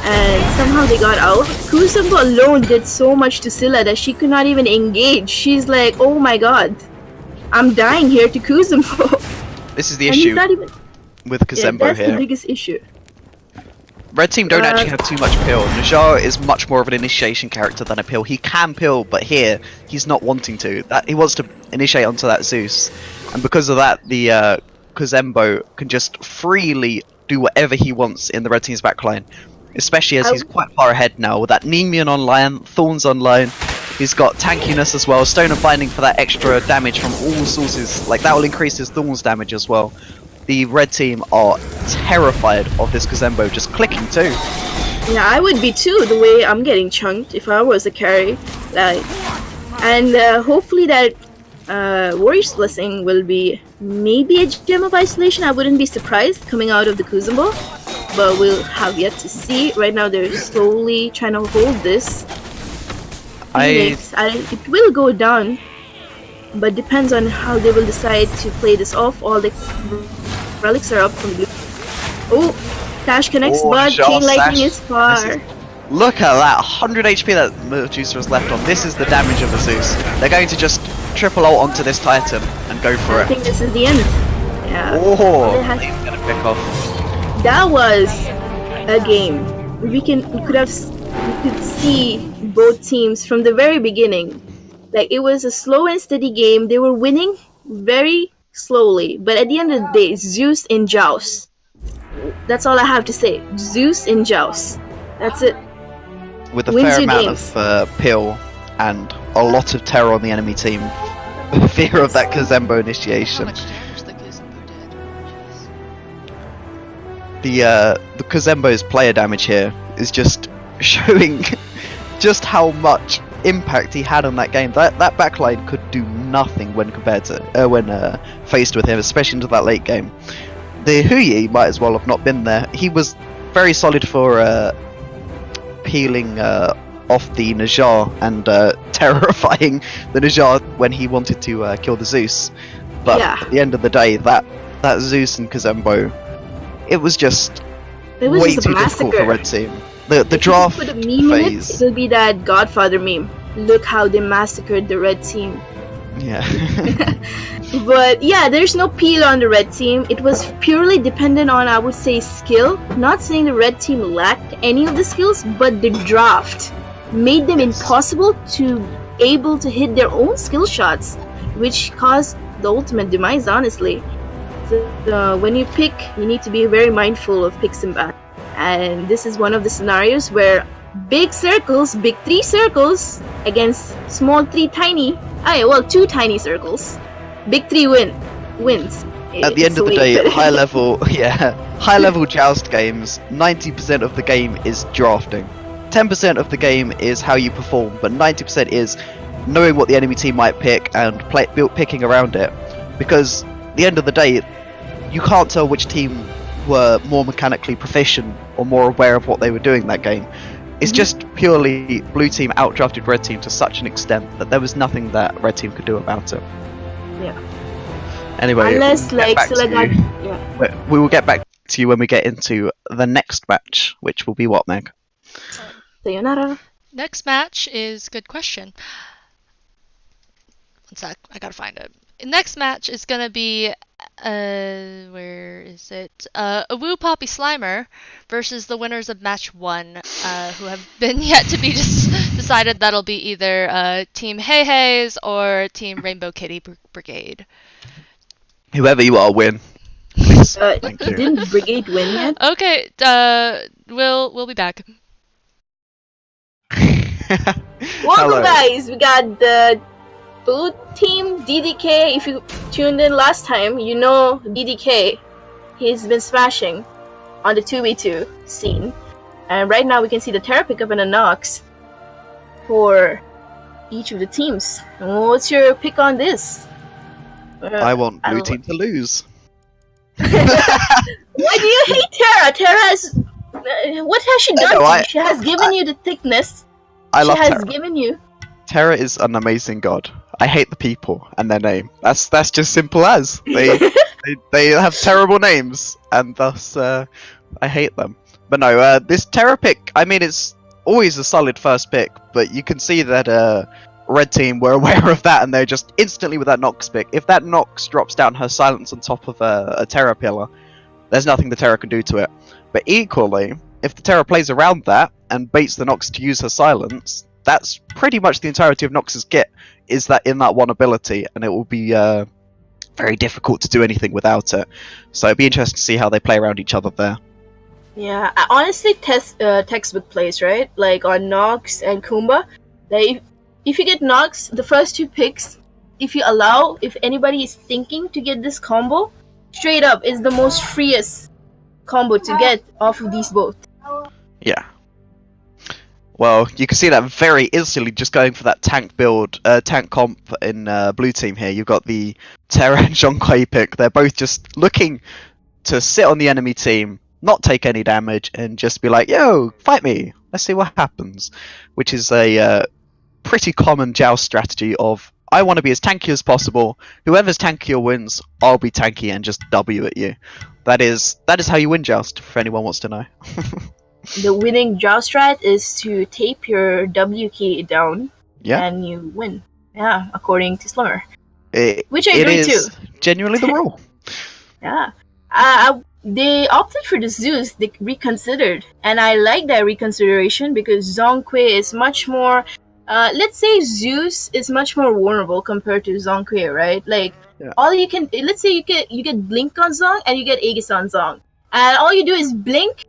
[SPEAKER 1] And somehow they got out. Kuzumbo alone did so much to Scylla that she could not even engage. She's like, oh my god, I'm dying here to Kuzumbo.
[SPEAKER 2] This is the issue with Kazembo
[SPEAKER 1] that's
[SPEAKER 2] here.
[SPEAKER 1] The biggest issue.
[SPEAKER 2] Red team don't actually have too much pill. Naja is much more of an initiation character than a pill. He can pill, but here he's not wanting to. He wants to initiate onto that Zeus, and because of that, the Kazembo can just freely do whatever he wants in the red team's backline. Especially as he's quite far ahead now with that Nemean online, Thorns online. He's got tankiness as well, Stone of Binding for that extra damage from all sources. Like that will increase his Thorns damage as well. The red team are terrified of this Kazembo just clicking too.
[SPEAKER 1] Yeah, I would be too, the way I'm getting chunked if I was a carry. Like, and hopefully that Warrior's Blessing will be maybe a gem of isolation. I wouldn't be surprised coming out of the Kuzumbo, but we'll have yet to see. Right now they're slowly trying to hold this. It will go down, but depends on how they will decide to play this off. All the relics are up from blue. Oh, Dash connects, but Chain Lightning is far.
[SPEAKER 2] Look at that, 100 HP that Medusa was left on. This is the damage of the Zeus. They're going to just triple ult onto this Titan and go for it.
[SPEAKER 1] I think this is the end. Yeah.
[SPEAKER 2] Oh, he's gonna pick off.
[SPEAKER 1] That was a game. We could see both teams from the very beginning. Like, it was a slow and steady game. They were winning very slowly, but at the end of the day, Zeus in Jxwsii. That's all I have to say. Zeus in Jxwsii. That's it.
[SPEAKER 2] With a fair amount of pill and a lot of terror on the enemy team. Fear of that Kazembo initiation. The Kazembo's player damage here is just showing just how much impact he had on that game. That backline could do nothing when compared to when faced with him, especially into that late game. The Hahayes might as well have not been there. He was very solid for peeling off the Naja and terrifying the Naja when he wanted to kill the Zeus. But at the end of the day, that Zeus and Kazembo, it was way too difficult for Red Team. The draft
[SPEAKER 1] put a meme phase. It'll be that Godfather meme. Look how they massacred the Red Team.
[SPEAKER 2] Yeah.
[SPEAKER 1] But yeah, there's no peel on the Red Team. It was purely dependent on, I would say, skill. Not saying the Red Team lacked any of the skills, but the draft made them impossible to able to hit their own skill shots, which caused the ultimate demise, honestly. So, when you pick, you need to be very mindful of picks and bats. And this is one of the scenarios where big circles, big 3 circles against small 3 tiny, two tiny circles. Big 3 win. wins.
[SPEAKER 2] At the end of the day, high level joust games, 90% of the game is drafting. 10% of the game is how you perform, but 90% is knowing what the enemy team might pick and picking around it. Because at the end of the day, you can't tell which team were more mechanically proficient or more aware of what they were doing that game. It's just purely blue team outdrafted red team to such an extent that there was nothing that red team could do about it.
[SPEAKER 1] Yeah.
[SPEAKER 2] Anyway,
[SPEAKER 1] unless
[SPEAKER 2] we will get back to you when we get into the next match, which will be what, Meg?
[SPEAKER 1] Sayonara.
[SPEAKER 3] Next match is good question. One sec, I gotta find it. Next match is gonna be where is it? Awu Papi Slimer versus the winners of match 1, who have been yet to be decided. That'll be either Team Hahayes or Team Rainbow Kitty Brigade.
[SPEAKER 2] Whoever you are, win. Please. Thank you.
[SPEAKER 1] Didn't Brigade win yet?
[SPEAKER 3] Okay, we'll be back.
[SPEAKER 1] Welcome, guys. We got the blue team DDK. If you tuned in last time, you know DDK. He's been smashing on the 2v2 scene, and right now we can see the Terra pickup and a Nox for each of the teams. What's your pick on this?
[SPEAKER 2] I want blue team to lose.
[SPEAKER 1] Why do you hate Terra? Terra is... what has she done to you? She has given you the thickness.
[SPEAKER 2] She has
[SPEAKER 1] Terra. Given you...
[SPEAKER 2] Terra is an amazing god. I hate the people and their name. That's just simple as. They have terrible names, and thus I hate them. But no, this Terra pick, I mean, it's always a solid first pick, but you can see that red team were aware of that, and they're just instantly with that Nox pick. If that Nox drops down her silence on top of a Terra pillar, there's nothing the Terra can do to it. But equally, if the Terra plays around that and baits the Nox to use her silence, that's pretty much the entirety of Nox's kit, is that in that one ability, and it will be very difficult to do anything without it. So it'd be interesting to see how they play around each other there.
[SPEAKER 1] Yeah, I honestly textbook plays, right? Like on Nox and Kumba. Like, if you get Nox, the first 2 picks, if anybody is thinking to get this combo, straight up is the most freest combo to get off of these both.
[SPEAKER 2] Yeah. Well, you can see that very instantly just going for that tank build, tank comp in blue team here. You've got the Terra and Jxwsii pick. They're both just looking to sit on the enemy team, not take any damage, and just be like, yo, fight me. Let's see what happens. Which is a pretty common joust strategy of, I want to be as tanky as possible. Whoever's tankier wins, I'll be tanky and just W at you. That is how you win joust, if anyone wants to know.
[SPEAKER 1] The winning joust strat is to tape your W key down, and you win. Yeah, according to Slimmer. Which I agree too.
[SPEAKER 2] Genuinely the rule.
[SPEAKER 1] Yeah. They opted for the Zeus, they reconsidered. And I like that reconsideration because Zhonghui is much more... let's say Zeus is much more vulnerable compared to Zhonghui, right? Like, all you can... Let's say you get Blink on Zhong and you get Aegis on Zhong. And all you do is blink,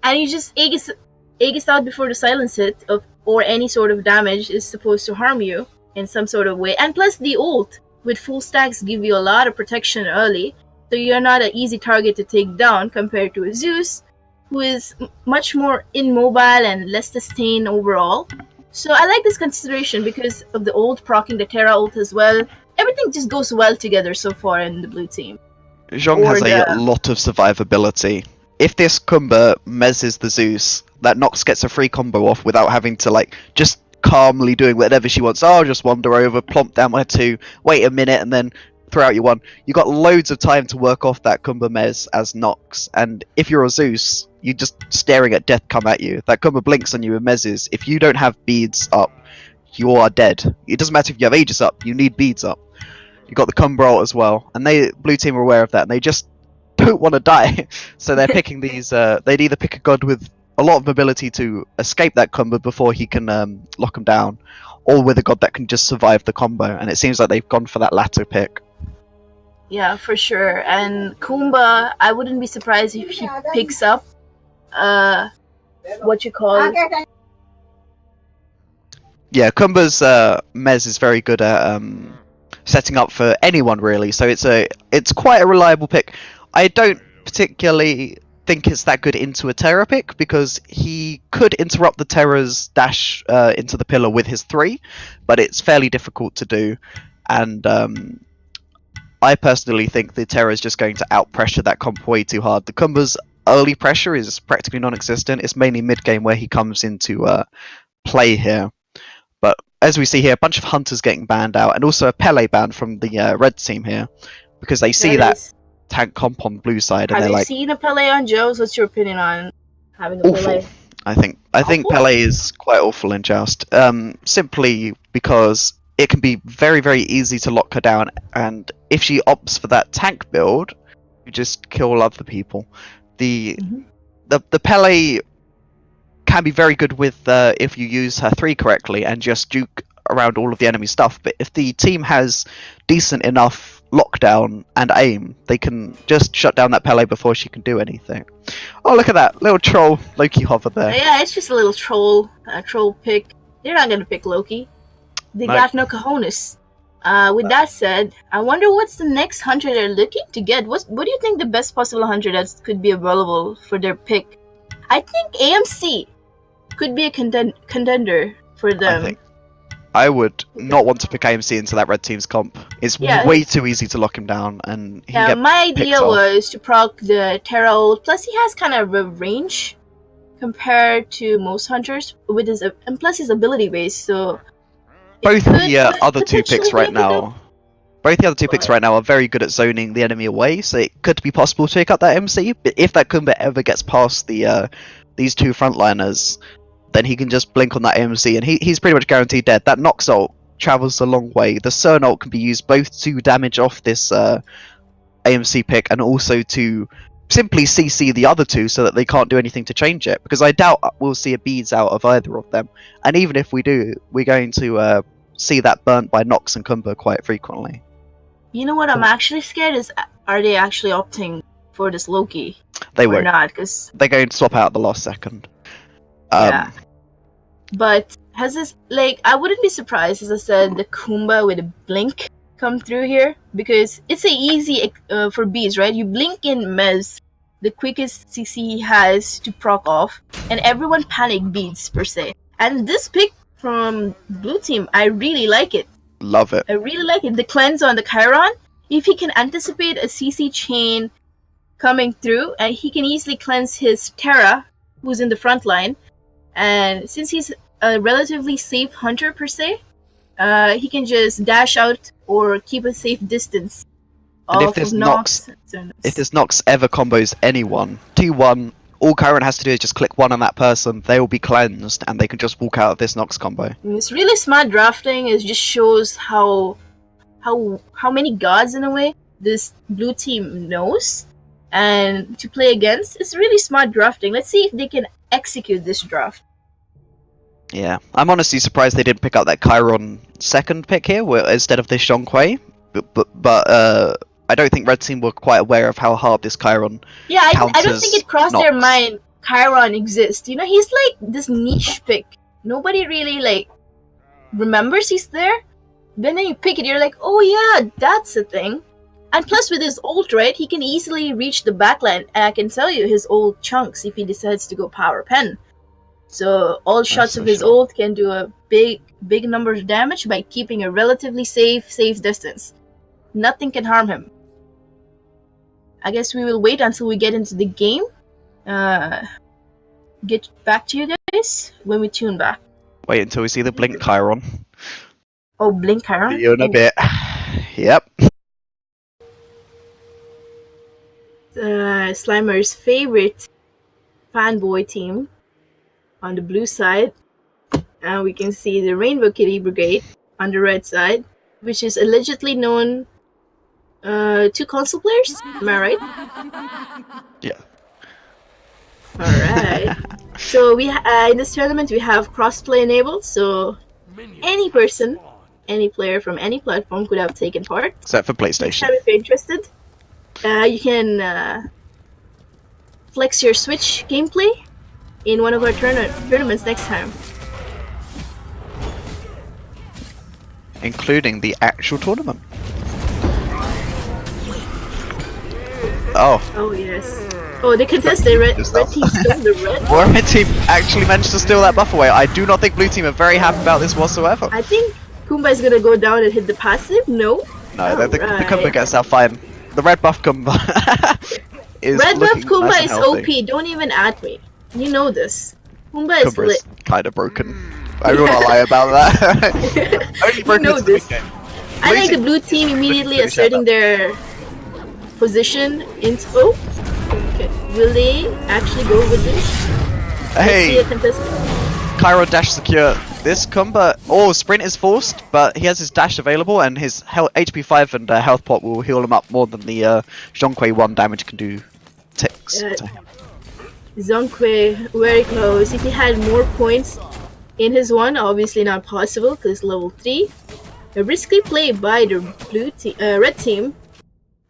[SPEAKER 1] and you just Aegis out before the silence hit or any sort of damage is supposed to harm you in some sort of way. And plus the ult with full stacks give you a lot of protection early, so you're not an easy target to take down compared to a Zeus, who is much more immobile and less sustained overall. So I like this consideration because of the ult proccing the Terra ult as well. Everything just goes well together so far in the blue team.
[SPEAKER 2] Zhong has a lot of survivability. If this Kumba mezzes the Zeus, that Nox gets a free combo off without having to, like, just calmly doing whatever she wants. Oh, just wander over, plump down my 2, wait a minute, and then throw out your 1. You got loads of time to work off that Kumba mez as Nox, and if you're a Zeus, you're just staring at death come at you. That Kumba blinks on you and mezzes. If you don't have beads up, you are dead. It doesn't matter if you have Aegis up, you need beads up. You got the Cumbra as well, and blue team are aware of that, and they just don't want to die. So they're picking these, they'd either pick a god with a lot of mobility to escape that combo before he can lock him down, or with a god that can just survive the combo, and it seems like they've gone for that latter pick.
[SPEAKER 1] Yeah, for sure. And Kumba, I wouldn't be surprised if he picks up what you call... Yeah,
[SPEAKER 2] Kumba's mez is very good at setting up for anyone really. So it's quite a reliable pick. I don't particularly think it's that good into a Terra pick because he could interrupt the Terra's dash into the pillar with his 3, but it's fairly difficult to do, and I personally think the Terra is just going to out-pressure that comp way too hard. The Kumba's early pressure is practically non-existent. It's mainly mid-game where he comes into play here. But as we see here, a bunch of Hunters getting banned out, and also a Pele ban from the red team here, because they see that tank comp on blue side, and
[SPEAKER 1] Have
[SPEAKER 2] they're
[SPEAKER 1] you
[SPEAKER 2] like,
[SPEAKER 1] seen a Pele on Joe's? What's your opinion on having a
[SPEAKER 2] awful.
[SPEAKER 1] Pele?
[SPEAKER 2] I think Pele is quite awful in Joust, simply because it can be very, very easy to lock her down, and if she opts for that tank build, you just kill other people. The Pele can be very good with if you use her 3 correctly and just juke around all of the enemy stuff, but if the team has decent enough lockdown and aim, they can just shut down that Pele before she can do anything. Oh, look at that little troll Loki hover there.
[SPEAKER 1] Yeah, it's just a little troll pick. They're not gonna pick Loki. They got no cojones. With that said, I wonder what's the next hunter they're looking to get. What do you think the best possible hunter that could be available for their pick? I think AMC could be a contender for them.
[SPEAKER 2] I would not want to pick AMC into that red team's comp. It's way too easy to lock him down, and he can get
[SPEAKER 1] my idea
[SPEAKER 2] off.
[SPEAKER 1] was to proc the Terra ult. Plus, he has kind of a range compared to most hunters with his, and plus his ability base. So
[SPEAKER 2] both the other two picks right now. Both the other two picks right now are very good at zoning the enemy away, so it could be possible to pick up that MC. But if that Kumba ever gets past the these two frontliners, then he can just blink on that AMC, and he's pretty much guaranteed dead. That Nox ult travels a long way. The Cern ult can be used both to damage off this AMC pick and also to simply CC the other two so that they can't do anything to change it, because I doubt we'll see a beads out of either of them. And even if we do, we're going to see that burnt by Nox and Kumba quite frequently.
[SPEAKER 1] You know what I'm actually scared is, are they actually opting for this Loki?
[SPEAKER 2] They
[SPEAKER 1] or
[SPEAKER 2] won't.
[SPEAKER 1] not, because
[SPEAKER 2] they're going to swap out at the last second.
[SPEAKER 1] Yeah. But has this, like, I wouldn't be surprised, as I said, the Kumba with a blink come through here, because it's a easy for beads, right? You blink in Mez, the quickest CC he has to proc off, and everyone panic beads per se. And this pick from blue team, I really like it.
[SPEAKER 2] Love it.
[SPEAKER 1] I really like it. The cleanse on the Chiron, if he can anticipate a CC chain coming through, and he can easily cleanse his Terra, who's in the front line. And since he's a relatively safe hunter per se, he can just dash out or keep a safe distance.
[SPEAKER 2] And if this Nox ever combos anyone, 2-1, all Chiron has to do is just click 1 on that person, they will be cleansed, and they can just walk out of this Nox combo.
[SPEAKER 1] And it's really smart drafting. It just shows how many gods, in a way, this blue team knows. And to play against, it's really smart drafting. Let's see if they can execute this draft.
[SPEAKER 2] Yeah, I'm honestly surprised they didn't pick up that Chiron second pick here instead of this Zhonghui. But I don't think Red Team were quite aware of how hard this Chiron
[SPEAKER 1] I don't think it crossed their mind Chiron exists. You know, he's like this niche pick. Nobody really, like, remembers he's there. Then you pick it, you're like, oh yeah, that's a thing. And plus with his ult, right, he can easily reach the backline. And I can tell you his ult chunks if he decides to go power pen. So all shots of his ult can do a big number of damage by keeping a relatively safe distance. Nothing can harm him. I guess we will wait until we get into the game. Get back to you guys when we tune back.
[SPEAKER 2] Wait until we see the Blink Chiron.
[SPEAKER 1] Oh, Blink Chiron?
[SPEAKER 2] See you in a bit. Yep.
[SPEAKER 1] Slimer's favorite fanboy team on the blue side. And we can see the Rainbow Kitty Brigade on the red side, which is allegedly known to console players. Am I right?
[SPEAKER 2] Yeah.
[SPEAKER 1] Alright. So we in this tournament we have crossplay enabled, so any person, any player from any platform could have taken part.
[SPEAKER 2] Except for PlayStation.
[SPEAKER 1] If you're interested, you can flex your Switch gameplay in one of our tournaments next time.
[SPEAKER 2] Including the actual tournament.
[SPEAKER 1] Oh yes. Oh, they contested red team stole the red.
[SPEAKER 2] Or red team actually managed to steal that buff away. I do not think blue team are very happy about this whatsoever.
[SPEAKER 1] I think Kumba is gonna go down and hit the passive. No.
[SPEAKER 2] No, the Kumba gets out fine. The red buff Kumba is
[SPEAKER 1] red buff Kumba
[SPEAKER 2] nice
[SPEAKER 1] is OP. Don't even at me. You know this. Kumba is lit.
[SPEAKER 2] Kind of broken. I will not lie about that. Only broken
[SPEAKER 1] you know this.
[SPEAKER 2] game.
[SPEAKER 1] I like the blue team immediately asserting their position into. Oh, okay. Will they actually go with this?
[SPEAKER 2] Hey! Chiron dash secure. This Kumba. Oh, sprint is forced, but he has his dash available, and his HP 5 and health pot will heal him up more than the Zhonghui 1 damage can do. Ticks.
[SPEAKER 1] Zhonghui very close. If he had more points in his one, obviously not possible because level 3. A risky play by the red team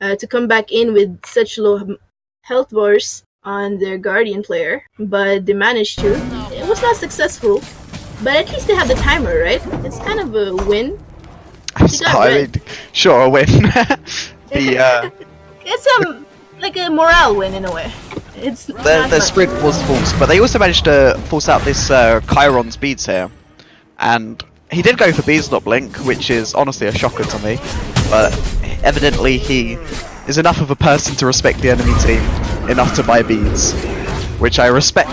[SPEAKER 1] to come back in with such low health bars on their Guardian player, but they managed to. It was not successful, but at least they have the timer, right? It's kind of a win.
[SPEAKER 2] Sure, a win.
[SPEAKER 1] It's like a morale win in a way. It's
[SPEAKER 2] the sprint was forced, but they also managed to force out this Chiron's beads here, and he did go for beads, not blink, which is honestly a shocker to me. But evidently he is enough of a person to respect the enemy team enough to buy beads, which I respect.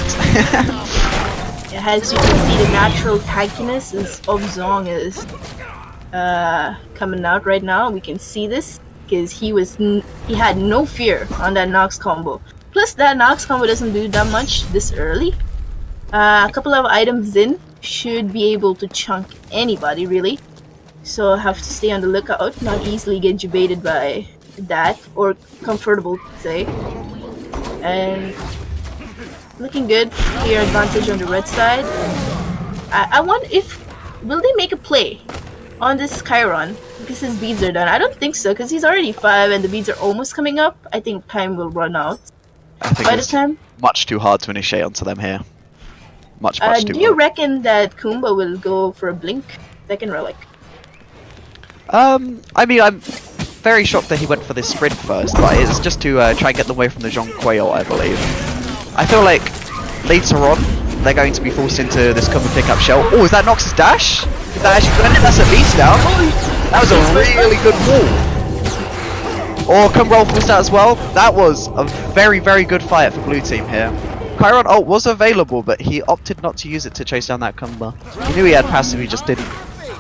[SPEAKER 1] As you can see, the natural tankiness of Zong is coming out right now. We can see this because he had no fear on that Nox combo. Plus, that Nox combo doesn't do that much this early. A couple of items in should be able to chunk anybody really. So have to stay on the lookout, not easily get debated by that, or comfortable to say. And looking good, clear advantage on the red side. I wonder will they make a play on this Chiron because his beads are done. I don't think so because he's already 5 and the beads are almost coming up. I think time will run out.
[SPEAKER 2] I think
[SPEAKER 1] by the time.
[SPEAKER 2] Much too hard to initiate onto them here. Much too hard.
[SPEAKER 1] Do you reckon that Kumba will go for a blink second relic?
[SPEAKER 2] I mean, I'm very shocked that he went for this sprint first, but it's just to try and get them away from the Zhonghui, I believe. I feel like later on they're going to be forced into this Kumba pickup shell. Oh, is that Nox's dash? Is that actually going in? That's a beast down. That was a really good wall. Or Kumba roll forced out as well. That was a very, very good fight for blue team here. Chiron ult was available, but he opted not to use it to chase down that Kumba. He knew he had passive, he just didn't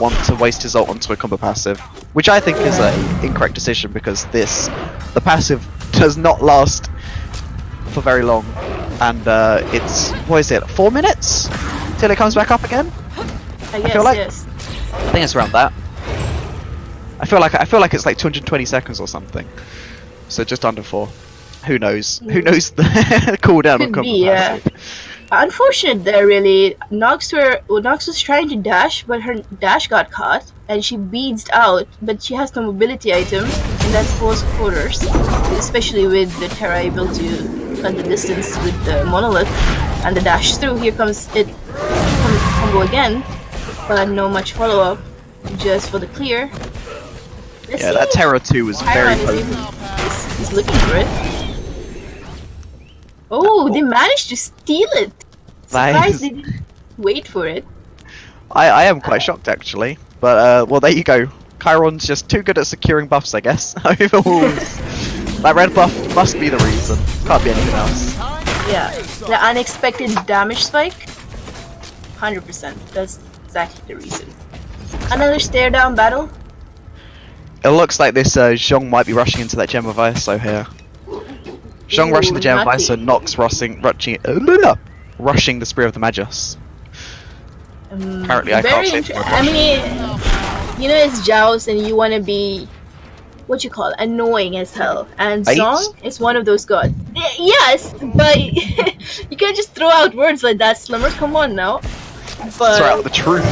[SPEAKER 2] want to waste his ult onto a Kumba passive, which I think is an incorrect decision because the passive does not last for very long, and it's, what is it, 4 minutes till it comes back up again?
[SPEAKER 1] I guess,
[SPEAKER 2] feel like,
[SPEAKER 1] yes.
[SPEAKER 2] I think it's around that. I feel like it's like 220 seconds or something, so just under 4. Who knows? Who knows the cooldown on Kumba passive?
[SPEAKER 1] Unfortunate there, really. Nox was trying to dash, but her dash got caught, and she beads out, but she has no mobility item, and that's close quarters, especially with the Terra able to cut the distance with the Monolith, and the dash through. Here comes it, combo again, but no much follow-up, just for the clear.
[SPEAKER 2] Yeah, that Terra 2 was very potent.
[SPEAKER 1] He's looking for it. Oh, they managed to steal it! Surprised they didn't wait for it.
[SPEAKER 2] I am quite shocked actually, but well, there you go. Chiron's just too good at securing buffs, I guess. Over walls. That red buff must be the reason. Can't be anything else.
[SPEAKER 1] Yeah, the unexpected damage spike. 100%. That's exactly the reason. Another stare down battle.
[SPEAKER 2] It looks like this Zhong might be rushing into that Gem of Iso here. Zhong rushing the Gem of Iso, Nox rushing the Spear of the Magus. Apparently I can't say it.
[SPEAKER 1] I mean, you know it's Joust and you want to be, what you call it, annoying as hell. And Zhong is one of those gods. Yes, but you can't just throw out words like that, Slimmer. Come on now. But
[SPEAKER 2] throw out the truth.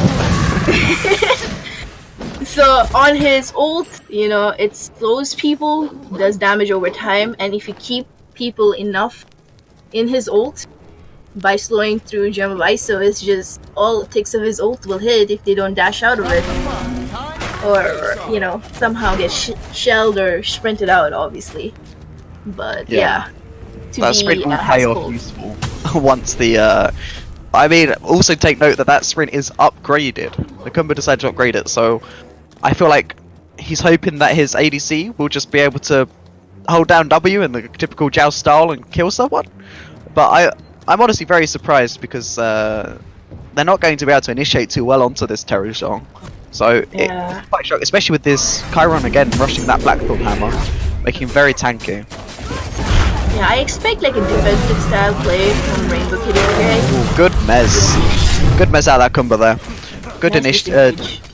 [SPEAKER 1] So on his ult, you know, it slows people, does damage over time, and if you keep people enough in his ult by slowing through Gem of Iso, it's just all ticks of his ult will hit if they don't dash out of it, or you know, somehow get shelled or sprinted out, obviously. But yeah,
[SPEAKER 2] that sprint will pay off
[SPEAKER 1] cold.
[SPEAKER 2] useful once the. I mean, also take note that sprint is upgraded. The Kumba decided to upgrade it, so I feel like he's hoping that his ADC will just be able to hold down W in the typical Jxwsii style and kill someone. But I'm honestly very surprised because they're not going to be able to initiate too well onto this Tyragel. So it's quite shocking, especially with this Chiron again rushing that Blackthorn hammer, making him very tanky.
[SPEAKER 1] Yeah, I expect like a defensive style play from Rainbow Kitty Brigade.
[SPEAKER 2] Ooh, good mez. Good mez out of that Kumba there. Good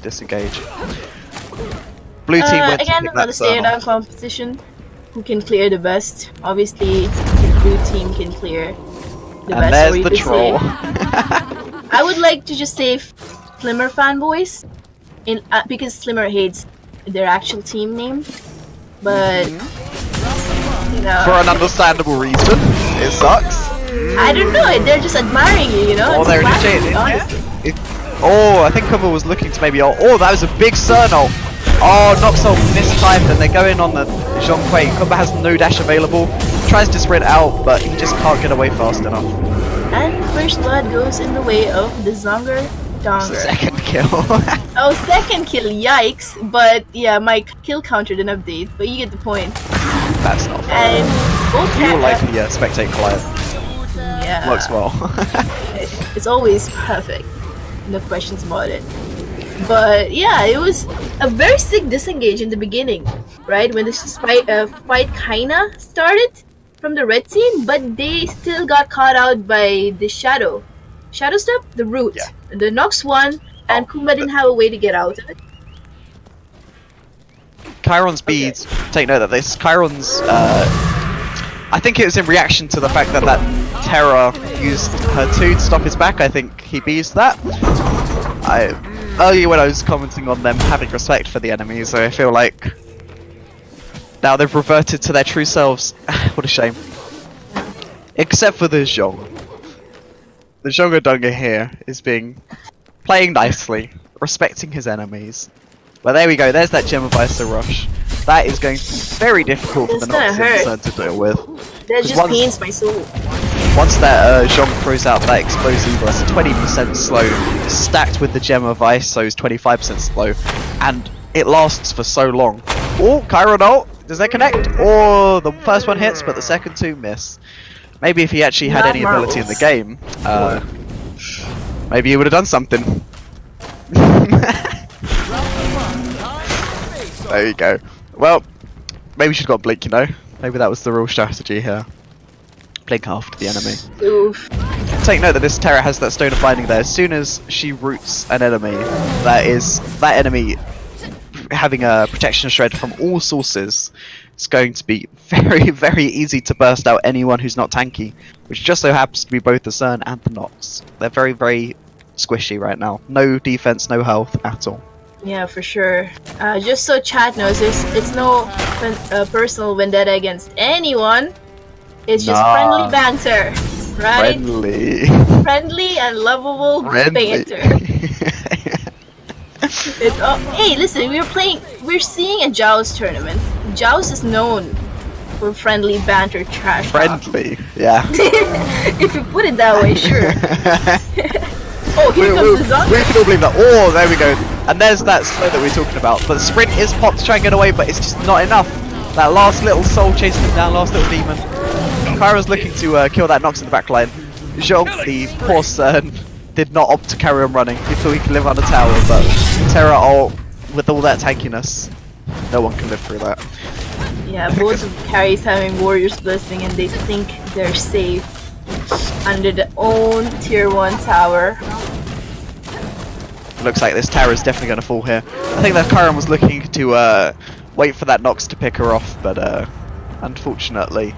[SPEAKER 2] disengage. Blue team went
[SPEAKER 1] again,
[SPEAKER 2] to
[SPEAKER 1] another stare-down competition. Who can clear the best? Obviously, the blue team can clear the best.
[SPEAKER 2] And there's the troll.
[SPEAKER 1] I would like to just say Slimmer fanboys, because Slimmer hates their actual team name, but you know,
[SPEAKER 2] for an understandable reason, it sucks.
[SPEAKER 1] I don't know. They're just admiring you, you know.
[SPEAKER 2] Oh, they're initiating. Oh, I think Kumba was looking to maybe. Oh, that was a big Cernol. Oh, Noxel mistimed, and they're going on the Zhonghui. Kumba has no dash available. Tries to sprint out, but he just can't get away fast enough.
[SPEAKER 1] And first blood goes in the way of the Zonger Donger.
[SPEAKER 2] Second kill.
[SPEAKER 1] Oh, second kill, yikes. But yeah, my kill counter didn't update, but you get the point.
[SPEAKER 2] That's not fair.
[SPEAKER 1] And both
[SPEAKER 2] You will like the spectate client.
[SPEAKER 1] Yeah.
[SPEAKER 2] Works well.
[SPEAKER 1] It's always perfect. No questions about it. But yeah, it was a very sick disengage in the beginning, right? When the fight kinda started from the red team, but they still got caught out by the Shadow Step, the Root.
[SPEAKER 2] Yeah.
[SPEAKER 1] The Nox won, and Kumba didn't have a way to get out of it.
[SPEAKER 2] Chiron's beads, take note of this. Chiron's, I think it was in reaction to the fact that Terra used her 2 to stop his back. I think he beads that. Earlier when I was commenting on them having respect for the enemies, so I feel like now they've reverted to their true selves. What a shame. Except for the Zhong. The Zhonga here is playing nicely, respecting his enemies. But there we go, there's that Gem of Ice rush. That is going to be very difficult for the Noxus to deal with.
[SPEAKER 1] That just pains my soul.
[SPEAKER 2] Once that Zhong throws out that Explosive, it's 20% slow, stacked with the Gem of Ice, so it's 25% slow, and it lasts for so long. Oh, Chiron ult! Does that connect? Oh, the first one hits, but the second 2 miss. Maybe if he actually had any ability in the game, maybe he would have done something. There you go. Well, maybe she's got Blink, you know? Maybe that was the real strategy here. Blink after the enemy.
[SPEAKER 1] Oof.
[SPEAKER 2] Take note that this Terra has that Stone of Binding there. As soon as she roots an enemy, that enemy having a protection shred from all sources, it's going to be very, very easy to burst out anyone who's not tanky, which just so happens to be both the Cern and the Nox. They're very, very squishy right now. No defense, no health at all.
[SPEAKER 1] Yeah, for sure. Just so chat knows, it's no personal vendetta against anyone. It's just friendly banter, right? Friendly and lovable banter. It's hey, listen, we're seeing a Jxwsii tournament. Jxwsii is known for friendly banter trash talk.
[SPEAKER 2] Yeah.
[SPEAKER 1] If you put it that way, sure. Oh, here comes the Zonger.
[SPEAKER 2] We can all believe that. Oh, there we go. And there's that slow that we're talking about. But the sprint is popped to try and get away, but it's just not enough. That last little soul chasing him down, last little demon. Kyra's looking to kill that Nox in the back line. Zhong, the poor Cern, did not opt to carry on running. He thought he could live on a tower, but Terra ult, with all that tankiness, no one can live through that.
[SPEAKER 1] Yeah, both of the carries having Warrior's Blessing, and they think they're safe under their own tier 1 tower.
[SPEAKER 2] Looks like this tower is definitely going to fall here. I think that Chiron was looking to wait for that Nox to pick her off, but unfortunately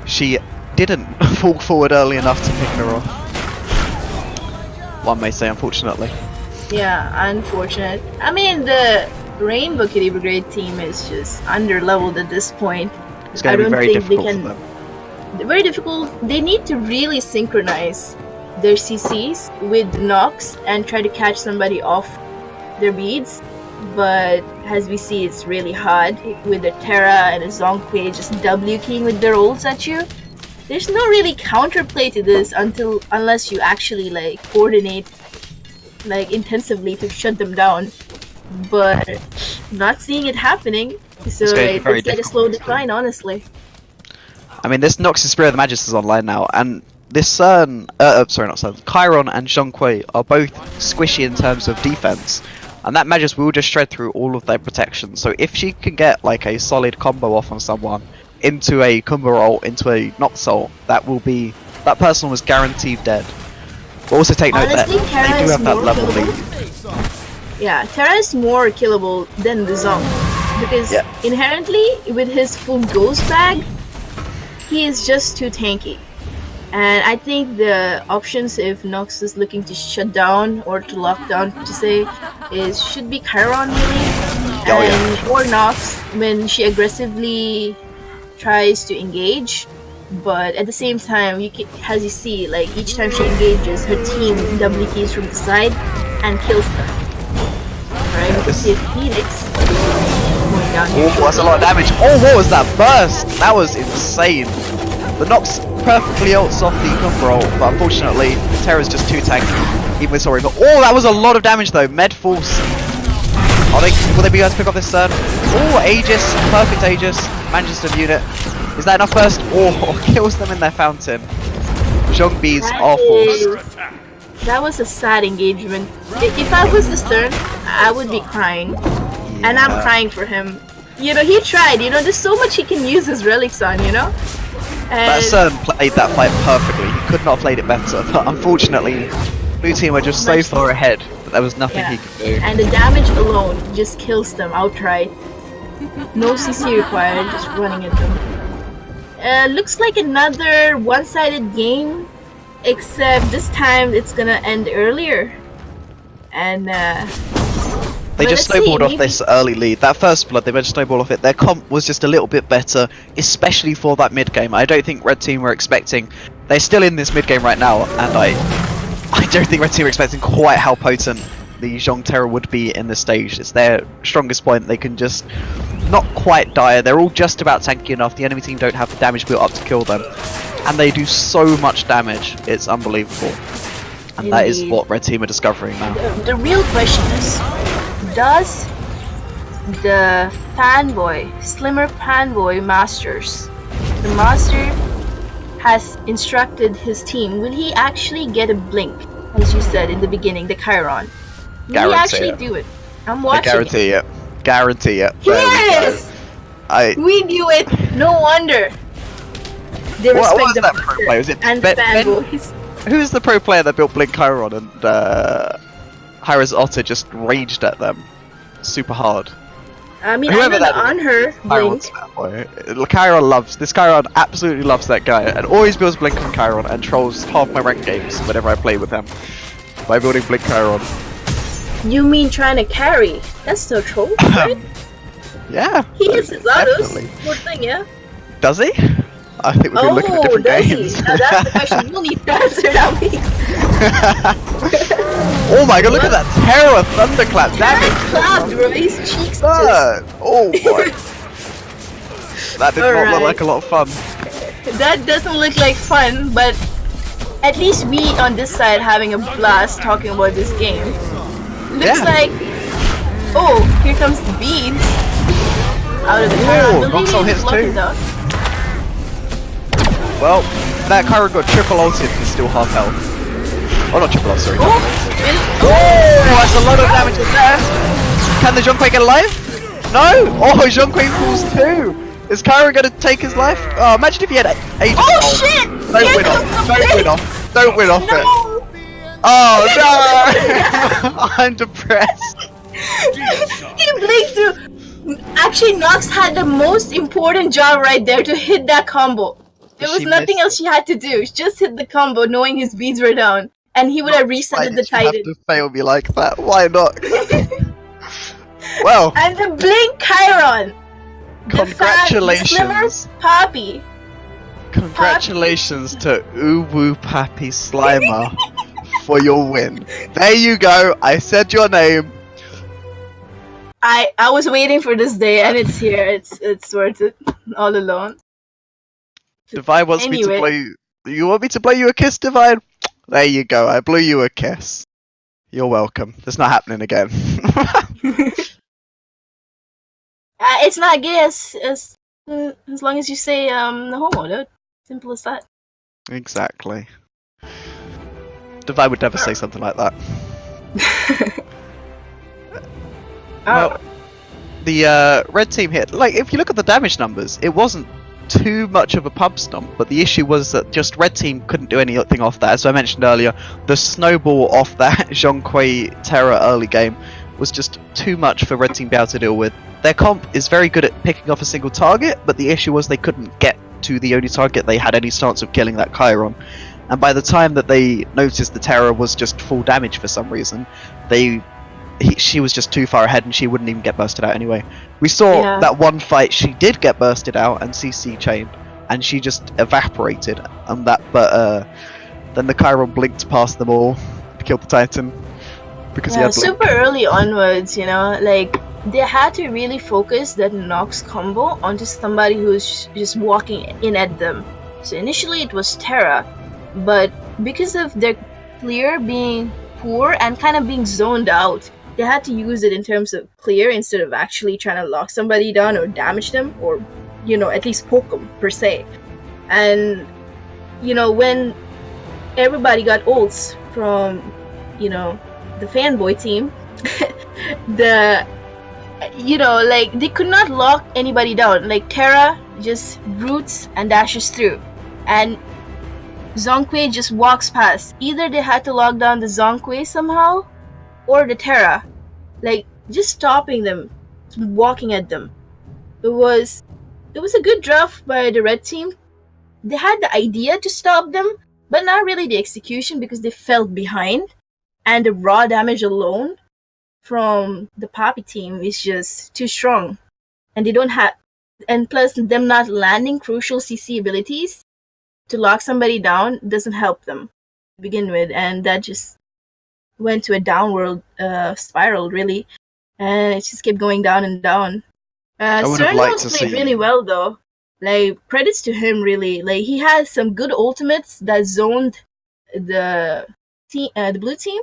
[SPEAKER 2] she didn't fall forward early enough to pick her off. One may say unfortunately.
[SPEAKER 1] Yeah, unfortunate. I mean, the Rainbow Kitty Brigade team is just under-leveled at this point.
[SPEAKER 2] It's going to be very difficult for them.
[SPEAKER 1] Very difficult. They need to really synchronize their CCs with Nox and try to catch somebody off their beads. but as we see, it's really hard with the Terra and the Zonkwe just W-keying with their ults at you. There's no really counterplay to this unless you actually like coordinate like intensively to shut them down. But not seeing it happening, so it's like a slow decline, honestly.
[SPEAKER 2] I mean, this Nox's Spirit of the Magus is online now, and this sorry, not CERN, Chiron and Zhonghui are both squishy in terms of defense, and that Magus will just shred through all of their protection. So if she can get like a solid combo off on someone, into a Kumba roll, into a Nox ult, that person was guaranteed dead. But also take note that they do have that level lead.
[SPEAKER 1] Yeah, Terra is more killable than the Zonk, because inherently, with his full ghost bag, he is just too tanky. And I think the options if Nox is looking to shut down or to lock down, to say, should be Chiron really, or Nox when she aggressively tries to engage. But at the same time, as you see, like each time she engages, her team double keys from the side and kills them. Right, we can see Phoenix going down here.
[SPEAKER 2] Oh, that's a lot of damage. Oh, what was that burst? That was insane. The Nox perfectly ults off the Kumba roll, but unfortunately, Terra's just too tanky, even with sorry. But oh, that was a lot of damage though. Med Force. Will they be able to pick up this turn? Oh, Aegis, perfect Aegis. Manages to mute it. Is that enough burst? Oh, kills them in their fountain. Zhongbi's awful.
[SPEAKER 1] That was a sad engagement. If I was the Stern, I would be crying. And I'm crying for him. You know, he tried, you know, there's so much he can use his relics on, you know?
[SPEAKER 2] That Cern played that fight perfectly. He could not have played it better, but unfortunately, blue team were just so far ahead that there was nothing he could do.
[SPEAKER 1] And the damage alone just kills them outright. No CC required, just running at them. Looks like another one-sided game, except this time it's gonna end earlier. And
[SPEAKER 2] they just snowballed off this early lead. That first blood, they just snowballed off it. Their comp was just a little bit better, especially for that mid game. I don't think Red Team were expecting. They're still in this mid game right now, and I don't think Red Team were expecting quite how potent the Zhong Terror would be in this stage. It's their strongest point. They can just not quite die. They're all just about tanky enough. The enemy team don't have the damage built up to kill them, and they do so much damage. It's unbelievable. And that is what Red Team are discovering now.
[SPEAKER 1] The real question is, does the Slimmer Fanboy Masters, the master has instructed his team, will he actually get a blink, as you said in the beginning, the Chiron? Will he actually do it? I'm watching.
[SPEAKER 2] Guarantee it.
[SPEAKER 1] Yes! We knew it! No wonder! They respect
[SPEAKER 2] what was that pro player? Was it
[SPEAKER 1] and fanboys.
[SPEAKER 2] Who's the pro player that built Blink Chiron and Hahayes Otter just raged at them super hard?
[SPEAKER 1] I mean, I know on her Blink.
[SPEAKER 2] Chiron absolutely loves that guy and always builds Blink on Chiron and trolls half my ranked games whenever I play with him by building Blink Chiron.
[SPEAKER 1] You mean trying to carry? That's so troll, right?
[SPEAKER 2] Yeah.
[SPEAKER 1] He hits his autos. Poor thing, yeah?
[SPEAKER 2] Does he? I think we've been looking at different games.
[SPEAKER 1] Now that's the question you'll need to answer now, me.
[SPEAKER 2] Oh my god, look at that terror thunderclap
[SPEAKER 1] damage! Clapped, bro, his cheeks
[SPEAKER 2] Oh boy. That did not look like a lot of fun.
[SPEAKER 1] That doesn't look like fun, but at least we on this side having a blast talking about this game. Looks like, oh, here comes the beads. Out of the Chiron.
[SPEAKER 2] Noxel hits too. Well, that Chiron got triple ulted and still half health. Oh, not triple ult, sorry. That's a lot of damage there. Can the Zhonghui get alive? No! Oh, Zhonghui falls too! Is Chiron going to take his life? Oh, imagine if he had Aegis.
[SPEAKER 1] Oh shit!
[SPEAKER 2] Don't win off it. Oh no! I'm depressed.
[SPEAKER 1] He blinked through. Actually, Nox had the most important job right there to hit that combo. There was nothing else she had to do. She just hit the combo knowing his beads were down. And he would have resetted the Titan.
[SPEAKER 2] You have to fail me like that. Why not? Well.
[SPEAKER 1] And the Blink Chiron.
[SPEAKER 2] Congratulations.
[SPEAKER 1] Papi.
[SPEAKER 2] Congratulations to Uwu Papi Slimer for your win. There you go. I said your name.
[SPEAKER 1] I was waiting for this day, and it's here. It's worth it. All alone.
[SPEAKER 2] Divine wants me to
[SPEAKER 1] Anyway.
[SPEAKER 2] blow you. You want me to blow you a kiss, Divine? There you go. I blew you a kiss. You're welcome. That's not happening again.
[SPEAKER 1] It's not gay as long as you say no homo, dude. Simple as that.
[SPEAKER 2] Exactly. Divine would never say something like that. Well, the red team hit. Like, if you look at the damage numbers, it wasn't too much of a pub stomp, but the issue was that just red team couldn't do anything off that. As I mentioned earlier, the snowball off that Jxwsii Terra early game was just too much for red team to be able to deal with. Their comp is very good at picking off a single target, but the issue was they couldn't get to the only target they had any chance of killing, that Chiron. And by the time that they noticed the Terra was just full damage for some reason, she was just too far ahead and she wouldn't even get bursted out anyway. We saw that one fight she did get bursted out and CC chained, and she just evaporated on that, but then the Chiron blinked past them all to kill the Titan. Because he had
[SPEAKER 1] super early onwards, you know, like they had to really focus that Nox combo onto somebody who's just walking in at them. So initially it was Terra, but because of their clear being poor and kind of being zoned out, they had to use it in terms of clear instead of actually trying to lock somebody down or damage them, or, you know, at least poke them per se. And, you know, when everybody got ults from, you know, the fanboy team, like they could not lock anybody down. Like Terra just roots and dashes through, and Zhonghui just walks past. Either they had to lock down the Zhonghui somehow, or the Terra, like just stopping them, walking at them. It was a good draft by the red team. They had the idea to stop them, but not really the execution because they fell behind. And the raw damage alone from the Papi team is just too strong. And they don't have, and plus them not landing crucial CC abilities to lock somebody down doesn't help them to begin with. And that just went to a downward spiral, really. And it just kept going down and down. Cernos played really well, though. Like, credits to him, really. Like, he has some good ultimates that zoned the blue team,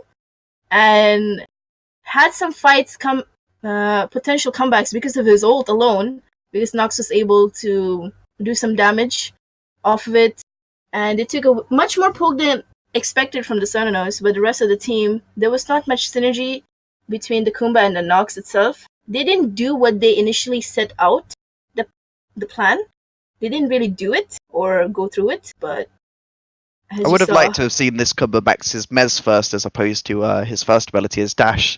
[SPEAKER 1] and had some fights potential comebacks because of his ult alone, because Nox was able to do some damage off of it, and it took a much more poke than expected from the Cernos, but the rest of the team, there was not much synergy between the Kumba and the Nox itself. They didn't do what they initially set out, the plan. They didn't really do it or go through it, but
[SPEAKER 2] I would have liked to have seen this Kumba Max's Mez first as opposed to his first ability as Dash,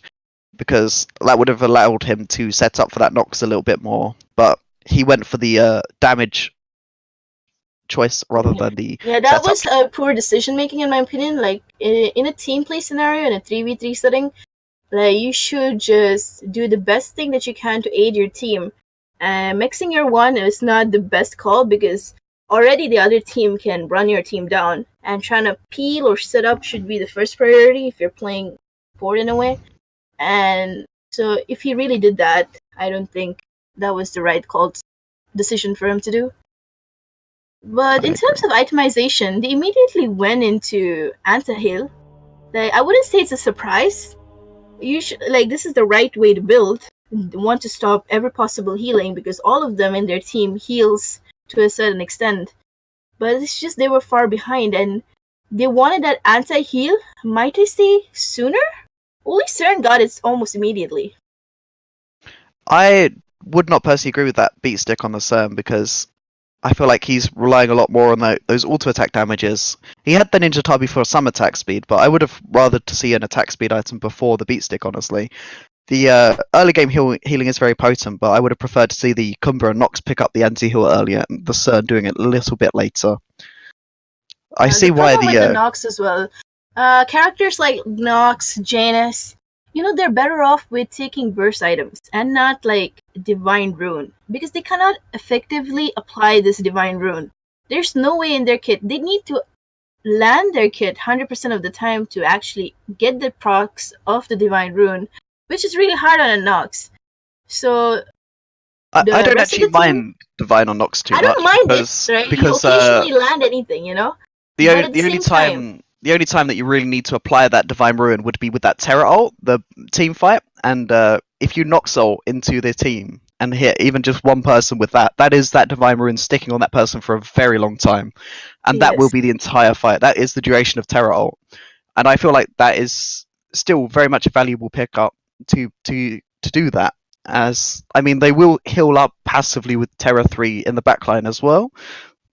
[SPEAKER 2] because that would have allowed him to set up for that Nox a little bit more, but he went for the damage choice rather than the
[SPEAKER 1] that was a poor decision making in my opinion. Like, in a team play scenario, in a 3v3 setting, like, you should just do the best thing that you can to aid your team. Mixing your one is not the best call because already the other team can run your team down, and trying to peel or set up should be the first priority if you're playing board in a way. And so if he really did that, I don't think that was the right decision for him to do. But in terms of itemization, they immediately went into anti-heal. Like, I wouldn't say it's a surprise. This is the right way to build. They want to stop every possible healing because all of them in their team heals to a certain extent. But it's just they were far behind, and they wanted that anti-heal, might I say, sooner? Only Cern got it almost immediately.
[SPEAKER 2] I would not personally agree with that beat stick on the Cern, because I feel like he's relying a lot more on those auto-attack damages. He had the Ninja Tabi for some attack speed, but I would have rathered to see an attack speed item before the beat stick, honestly. The early game healing is very potent, but I would have preferred to see the Kumba and Nox pick up the anti-heal earlier, and the Cern doing it a little bit later. I see why
[SPEAKER 1] the Nox as well. Characters like Nox, Janus, they're better off with taking burst items and not like Divine Rune, because they cannot effectively apply this Divine Rune. There's no way in their kit. They need to land their kit 100% of the time to actually get the procs of the Divine Rune, which is really hard on a Nox. So
[SPEAKER 2] I
[SPEAKER 1] the
[SPEAKER 2] don't
[SPEAKER 1] rest of
[SPEAKER 2] actually
[SPEAKER 1] the team-
[SPEAKER 2] mind Divine on Nox too
[SPEAKER 1] I
[SPEAKER 2] much
[SPEAKER 1] don't mind
[SPEAKER 2] because
[SPEAKER 1] it, right?
[SPEAKER 2] because
[SPEAKER 1] you occasionally land anything, you know.
[SPEAKER 2] the
[SPEAKER 1] But
[SPEAKER 2] only
[SPEAKER 1] at the
[SPEAKER 2] only
[SPEAKER 1] same time-
[SPEAKER 2] the only time that you really need to apply that Divine Ruin would be with that Terra ult, the team fight, and if you Nox ult into their team and hit even just one person with that, that is that Divine Ruin sticking on that person for a very long time, and that will
[SPEAKER 1] Yes.
[SPEAKER 2] be the entire fight. That is the duration of Terra ult, and I feel like that is still very much a valuable pickup to do that. As I mean, they will heal up passively with Terra 3 in the backline as well,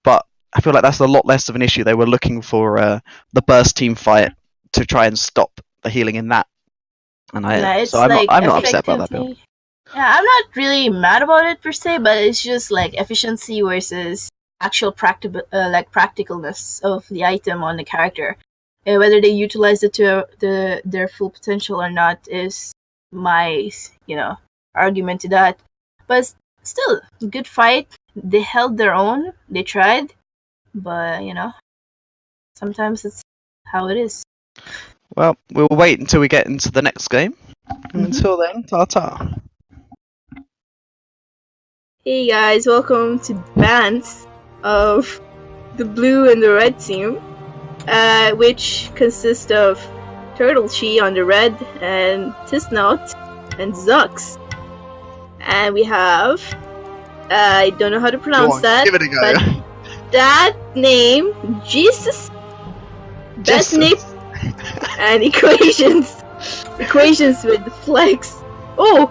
[SPEAKER 2] but I feel like that's a lot less of an issue. They were looking for the burst team fight to try and stop the healing in that, and
[SPEAKER 1] it's
[SPEAKER 2] I'm
[SPEAKER 1] like
[SPEAKER 2] not upset about that build.
[SPEAKER 1] effectively- Yeah, I'm not really mad about it per se, but it's just like efficiency versus actual practicalness of the item on the character. Whether they utilize it to their full potential or not is my argument to that. But still, good fight. They held their own. They tried, but sometimes it's how it is.
[SPEAKER 2] Well, we'll wait until we get into the next game. And until then, ta-ta.
[SPEAKER 1] Hey guys, welcome to Bans of the blue and the red team, which consist of Turtle-Chi on the red and Tisnout and Zux. And we have, I don't know how to pronounce that,
[SPEAKER 2] give it a go.
[SPEAKER 1] but that name, Jesus, BestNep, and Equationz. Equationz with the flex. Oh,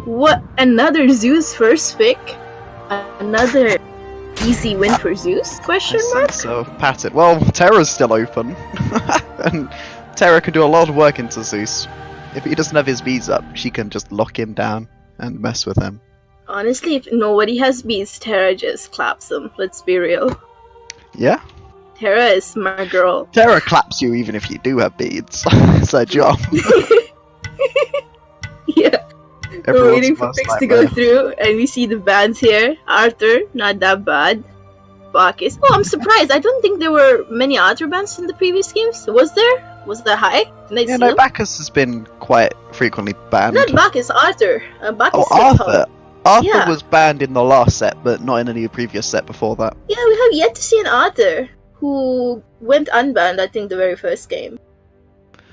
[SPEAKER 1] what? Another Zeus first pick? Another easy win for Zeus? Question mark?
[SPEAKER 2] So, pattern. Well, Terra's still open. And Terra can do a lot of work into Zeus. If he doesn't have his bees up, she can just lock him down and mess with him.
[SPEAKER 1] Honestly, if nobody has bees, Terra just claps them. Let's be real.
[SPEAKER 2] Yeah?
[SPEAKER 1] Terra is my girl.
[SPEAKER 2] Terra claps you even if you do have beads. It's her job.
[SPEAKER 1] Yeah. We're
[SPEAKER 2] Everyone's
[SPEAKER 1] waiting for
[SPEAKER 2] worst
[SPEAKER 1] picks to go
[SPEAKER 2] nightmare.
[SPEAKER 1] through, and we see the bands here. Arthur, not that bad. Bacchus. Oh, I'm surprised. I don't think there were many Arthur bands in the previous games. Was there? Was that high? Did I
[SPEAKER 2] Yeah,
[SPEAKER 1] see
[SPEAKER 2] no,
[SPEAKER 1] them?
[SPEAKER 2] Bacchus has been quite frequently banned.
[SPEAKER 1] Not Bacchus, Arthur. Bacchus
[SPEAKER 2] Oh,
[SPEAKER 1] is
[SPEAKER 2] Arthur.
[SPEAKER 1] top.
[SPEAKER 2] Arthur
[SPEAKER 1] Yeah.
[SPEAKER 2] was banned in the last set, but not in any of the previous set before that.
[SPEAKER 1] Yeah, we have yet to see an Arthur who went unbanned, I think, the very first game.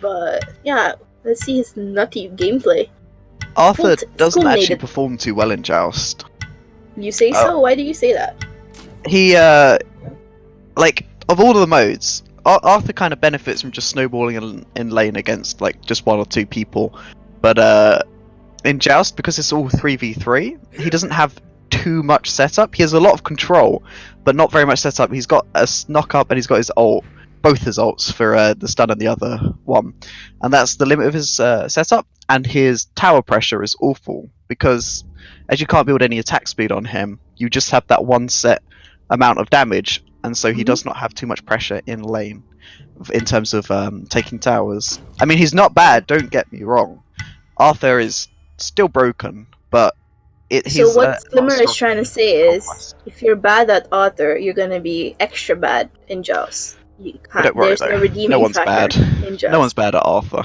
[SPEAKER 1] But, yeah, let's see his nutty gameplay.
[SPEAKER 2] Arthur
[SPEAKER 1] Full
[SPEAKER 2] doesn't
[SPEAKER 1] school
[SPEAKER 2] actually
[SPEAKER 1] made it.
[SPEAKER 2] perform too well in Joust.
[SPEAKER 1] You say so? Why do you say that?
[SPEAKER 2] He, like, of all of the modes, Arthur kind of benefits from just snowballing in lane against, like, just one or two people. But, in Joust, because it's all 3v3, he doesn't have too much setup. He has a lot of control, but not very much setup. He's got a knock up and he's got his ult, both his ults for the stun and the other one. And that's the limit of his setup. And his tower pressure is awful, because as you can't build any attack speed on him, you just have that one set amount of damage, and so he does not have too much pressure in lane in terms of taking towers. I mean, he's not bad, don't get me wrong. Arthur is still broken, but
[SPEAKER 1] So what Slimmer is
[SPEAKER 2] strong
[SPEAKER 1] trying to say is,
[SPEAKER 2] conquest.
[SPEAKER 1] if you're bad at Arthur, you're gonna be extra bad in Joust. You
[SPEAKER 2] But
[SPEAKER 1] can't.
[SPEAKER 2] don't worry
[SPEAKER 1] There's
[SPEAKER 2] though,
[SPEAKER 1] no redeeming
[SPEAKER 2] no one's
[SPEAKER 1] factor
[SPEAKER 2] bad.
[SPEAKER 1] in Joust.
[SPEAKER 2] No one's bad at Arthur.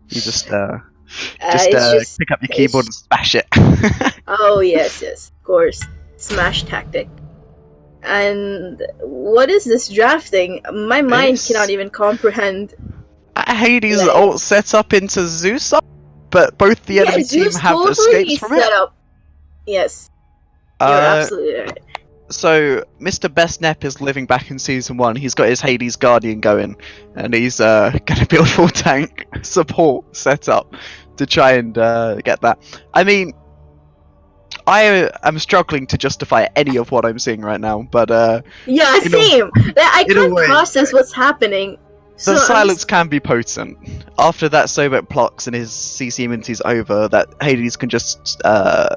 [SPEAKER 2] You just
[SPEAKER 1] It's just
[SPEAKER 2] pick up your
[SPEAKER 1] it's-
[SPEAKER 2] keyboard and smash it.
[SPEAKER 1] Oh yes, of course, smash tactic. And what is this drafting? My mind
[SPEAKER 2] This-
[SPEAKER 1] cannot even comprehend.
[SPEAKER 2] Hades
[SPEAKER 1] Like-
[SPEAKER 2] ult set up into Zeus, but both the enemy team
[SPEAKER 1] Zeus
[SPEAKER 2] have
[SPEAKER 1] totally
[SPEAKER 2] escapes from it.
[SPEAKER 1] set up. Yes, you're absolutely right.
[SPEAKER 2] So Mr. BestNep is living back in season 1. He's got his Hades Guardian going, and he's gonna build full tank support setup to try and get that. I mean, I am struggling to justify any of what I'm seeing right now, but
[SPEAKER 1] Yeah,
[SPEAKER 2] in a-
[SPEAKER 1] same. I
[SPEAKER 2] in a
[SPEAKER 1] can't
[SPEAKER 2] way,
[SPEAKER 1] process what's happening.
[SPEAKER 2] the
[SPEAKER 1] So I'm
[SPEAKER 2] silence can be potent. After that Sobek plucks and his CC immunity's over, that Hades can just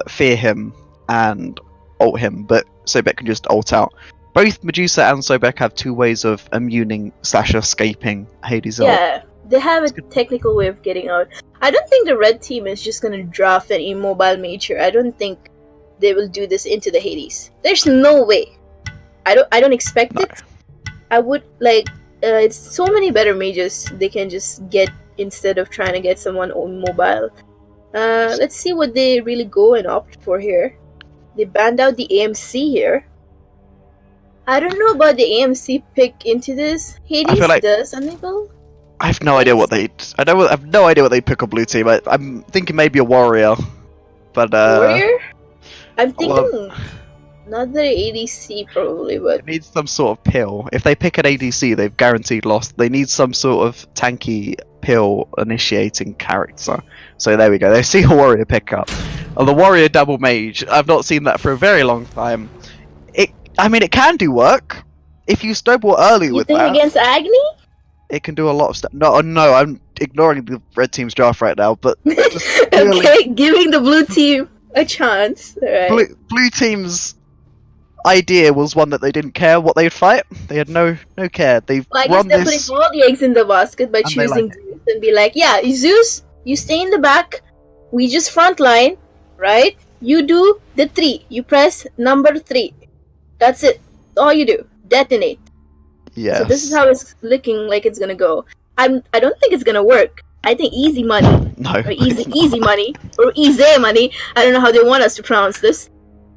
[SPEAKER 2] fear him and ult him, but Sobek can just ult out. Both Medusa and Sobek have two ways of immuning / escaping Hades ult.
[SPEAKER 1] Yeah, they have a technical way of getting out. I don't think the red team is just gonna draft an immobile major. I don't think they will do this into the Hades. There's no way. I don't expect it. I would like. It's so many better mages they can just get instead of trying to get someone on mobile. Let's see what they really go and opt for here. They banned out the AMC here. I don't know about the AMC pick into this. Hades
[SPEAKER 2] feel like-
[SPEAKER 1] does enable.
[SPEAKER 2] I have no idea what they. I have no idea what they pick on blue team. I'm thinking maybe a warrior, but
[SPEAKER 1] Warrior? I'm thinking
[SPEAKER 2] well,
[SPEAKER 1] another ADC probably, but
[SPEAKER 2] it needs some sort of pill. If they pick an ADC, they've guaranteed loss. They need some sort of tanky pill initiating character. So there we go. They see a warrior pick up. Oh, the warrior double mage. I've not seen that for a very long time. I mean, it can do work if you snowball early with
[SPEAKER 1] think
[SPEAKER 2] that.
[SPEAKER 1] against Agni?
[SPEAKER 2] It can do a lot of stuff. No, I'm ignoring the red team's draft right now, but just purely-
[SPEAKER 1] Okay, giving the blue team a chance. Alright.
[SPEAKER 2] blue team's idea was one that they didn't care what they'd fight. They had no care. They've
[SPEAKER 1] Well, I guess
[SPEAKER 2] run
[SPEAKER 1] they're
[SPEAKER 2] this.
[SPEAKER 1] putting all the eggs in the basket by
[SPEAKER 2] And they
[SPEAKER 1] choosing
[SPEAKER 2] like
[SPEAKER 1] Zeus and be like, yeah, Zeus, you stay in the back, we just front line, right? You do the 3. You press number 3. That's it. All you do. Detonate.
[SPEAKER 2] Yes.
[SPEAKER 1] So this is how it's looking like it's gonna go. I don't think it's gonna work. I think easy money,
[SPEAKER 2] No.
[SPEAKER 1] or easy money, or EzayMonayMonay, I don't know how they want us to pronounce this,